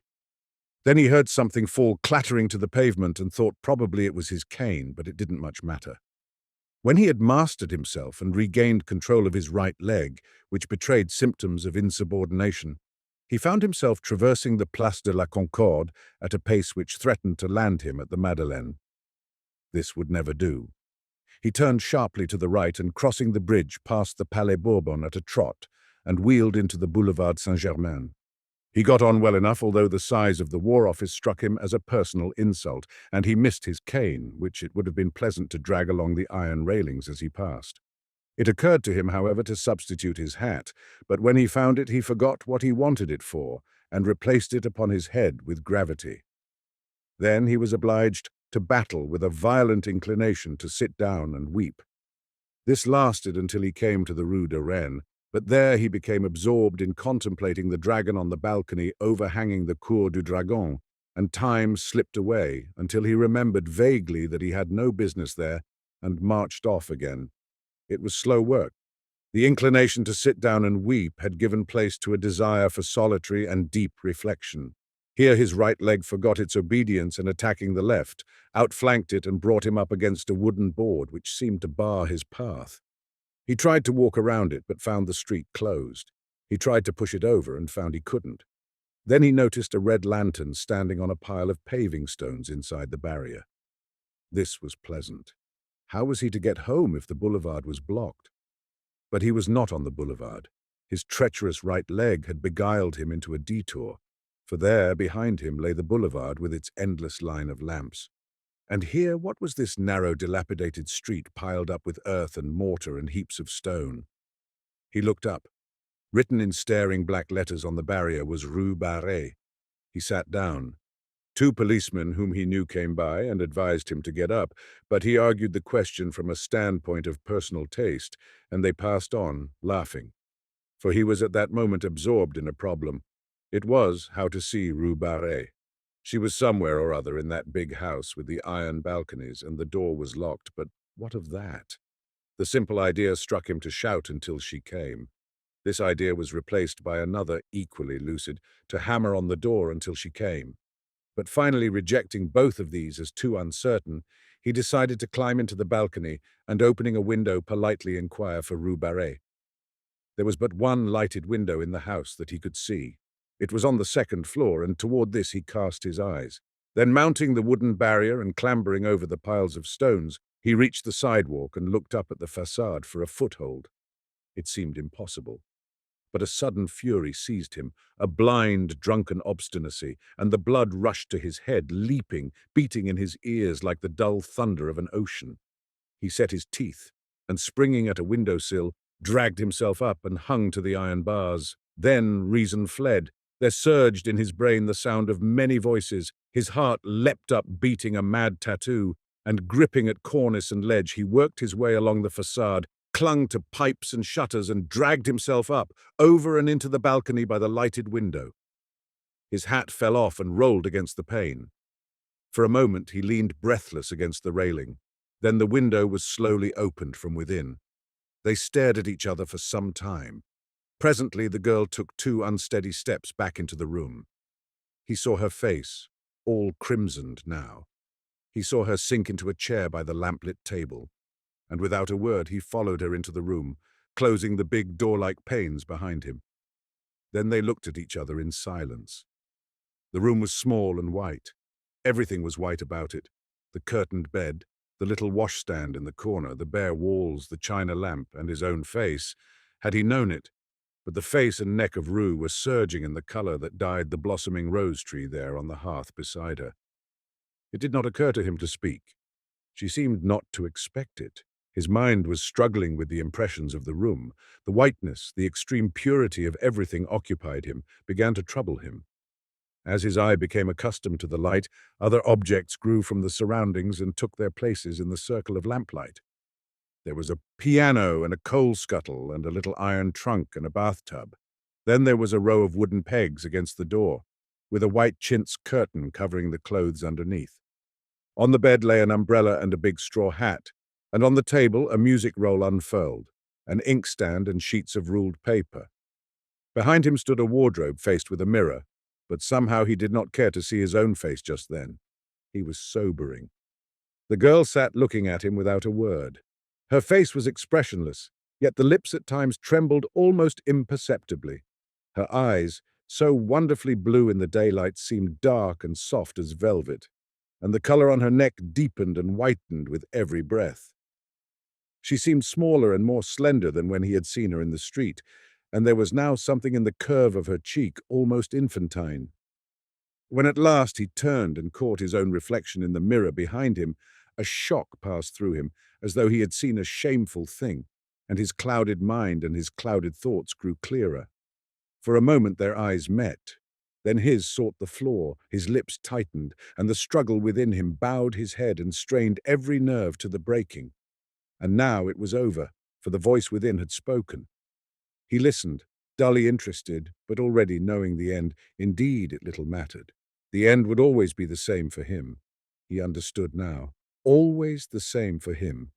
Then he heard something fall clattering to the pavement and thought probably it was his cane, but it didn't much matter. When he had mastered himself and regained control of his right leg, which betrayed symptoms of insubordination, he found himself traversing the Place de la Concorde at a pace which threatened to land him at the Madeleine. This would never do. He turned sharply to the right and, crossing the bridge, passed the Palais Bourbon at a trot and wheeled into the Boulevard Saint-Germain. He got on well enough, although the size of the War Office struck him as a personal insult, and he missed his cane, which it would have been pleasant to drag along the iron railings as he passed. It occurred to him, however, to substitute his hat, but when he found it, he forgot what he wanted it for, and replaced it upon his head with gravity. Then he was obliged to battle with a violent inclination to sit down and weep. This lasted until he came to the Rue de Rennes, but there he became absorbed in contemplating the dragon on the balcony overhanging the Cour du Dragon, and time slipped away until he remembered vaguely that he had no business there and marched off again. It was slow work. The inclination to sit down and weep had given place to a desire for solitary and deep reflection. Here his right leg forgot its obedience and, attacking the left, outflanked it and brought him up against a wooden board which seemed to bar his path. He tried to walk around it, but found the street closed. He tried to push it over and found he couldn't. Then he noticed a red lantern standing on a pile of paving stones inside the barrier. This was pleasant. How was he to get home if the boulevard was blocked? But he was not on the boulevard. His treacherous right leg had beguiled him into a detour, for there, behind him, lay the boulevard with its endless line of lamps. And here, what was this narrow, dilapidated street piled up with earth and mortar and heaps of stone? He looked up. Written in staring black letters on the barrier was Rue Barré. He sat down. 2 policemen whom he knew came by and advised him to get up, but he argued the question from a standpoint of personal taste, and they passed on, laughing. For he was at that moment absorbed in a problem. It was how to see Rue Barré. She was somewhere or other in that big house with the iron balconies, and the door was locked, but what of that? The simple idea struck him to shout until she came. This idea was replaced by another, equally lucid, to hammer on the door until she came. But finally, rejecting both of these as too uncertain, he decided to climb into the balcony and, opening a window, politely inquire for Rue Barré. There was but one lighted window in the house that he could see. It was on the 2nd floor, and toward this he cast his eyes. Then, mounting the wooden barrier and clambering over the piles of stones, he reached the sidewalk and looked up at the façade for a foothold. It seemed impossible. But a sudden fury seized him, a blind, drunken obstinacy, and the blood rushed to his head, leaping, beating in his ears like the dull thunder of an ocean. He set his teeth, and springing at a windowsill, dragged himself up and hung to the iron bars. Then reason fled. There surged in his brain the sound of many voices. His heart leapt up, beating a mad tattoo, and gripping at cornice and ledge, he worked his way along the façade, clung to pipes and shutters, and dragged himself up, over and into the balcony by the lighted window. His hat fell off and rolled against the pane. For a moment he leaned breathless against the railing. Then the window was slowly opened from within. They stared at each other for some time. Presently the girl took 2 unsteady steps back into the room. He saw her face, all crimsoned now. He saw her sink into a chair by the lamplit table, and without a word he followed her into the room, closing the big door-like panes behind him. Then they looked at each other in silence. The room was small and white. Everything was white about it. The curtained bed, the little washstand in the corner, the bare walls, the china lamp, and his own face, had he known it. But the face and neck of Rue were surging in the color that dyed the blossoming rose tree there on the hearth beside her. It did not occur to him to speak. She seemed not to expect it. His mind was struggling with the impressions of the room. The whiteness, the extreme purity of everything occupied him, began to trouble him. As his eye became accustomed to the light, other objects grew from the surroundings and took their places in the circle of lamplight. There was a piano and a coal scuttle and a little iron trunk and a bathtub. Then there was a row of wooden pegs against the door, with a white chintz curtain covering the clothes underneath. On the bed lay an umbrella and a big straw hat, and on the table a music roll unfurled, an inkstand and sheets of ruled paper. Behind him stood a wardrobe faced with a mirror, but somehow he did not care to see his own face just then. He was sobering. The girl sat looking at him without a word. Her face was expressionless, yet the lips at times trembled almost imperceptibly. Her eyes, so wonderfully blue in the daylight, seemed dark and soft as velvet, and the color on her neck deepened and whitened with every breath. She seemed smaller and more slender than when he had seen her in the street, and there was now something in the curve of her cheek almost infantine. When at last he turned and caught his own reflection in the mirror behind him, a shock passed through him, as though he had seen a shameful thing, and his clouded mind and his clouded thoughts grew clearer. For a moment their eyes met. Then his sought the floor, his lips tightened, and the struggle within him bowed his head and strained every nerve to the breaking. And now it was over, for the voice within had spoken. He listened, dully interested, but already knowing the end. Indeed, it little mattered. The end would always be the same for him. He understood now. Always the same for him.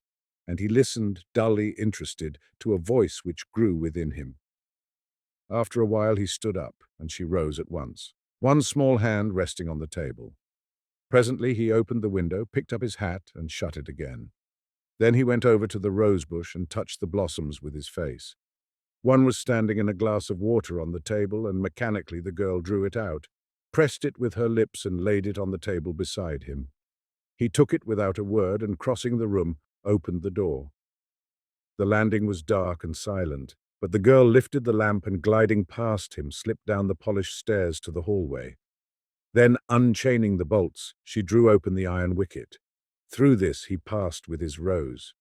And he listened, dully interested, to a voice which grew within him. After a while he stood up, and she rose at once, one small hand resting on the table. Presently he opened the window, picked up his hat, and shut it again. Then he went over to the rosebush and touched the blossoms with his face. One was standing in a glass of water on the table, and mechanically the girl drew it out, pressed it with her lips, and laid it on the table beside him. He took it without a word, and crossing the room, opened the door. The landing was dark and silent, but the girl lifted the lamp and, gliding past him, slipped down the polished stairs to the hallway. Then, unchaining the bolts, she drew open the iron wicket. Through this he passed with his rose.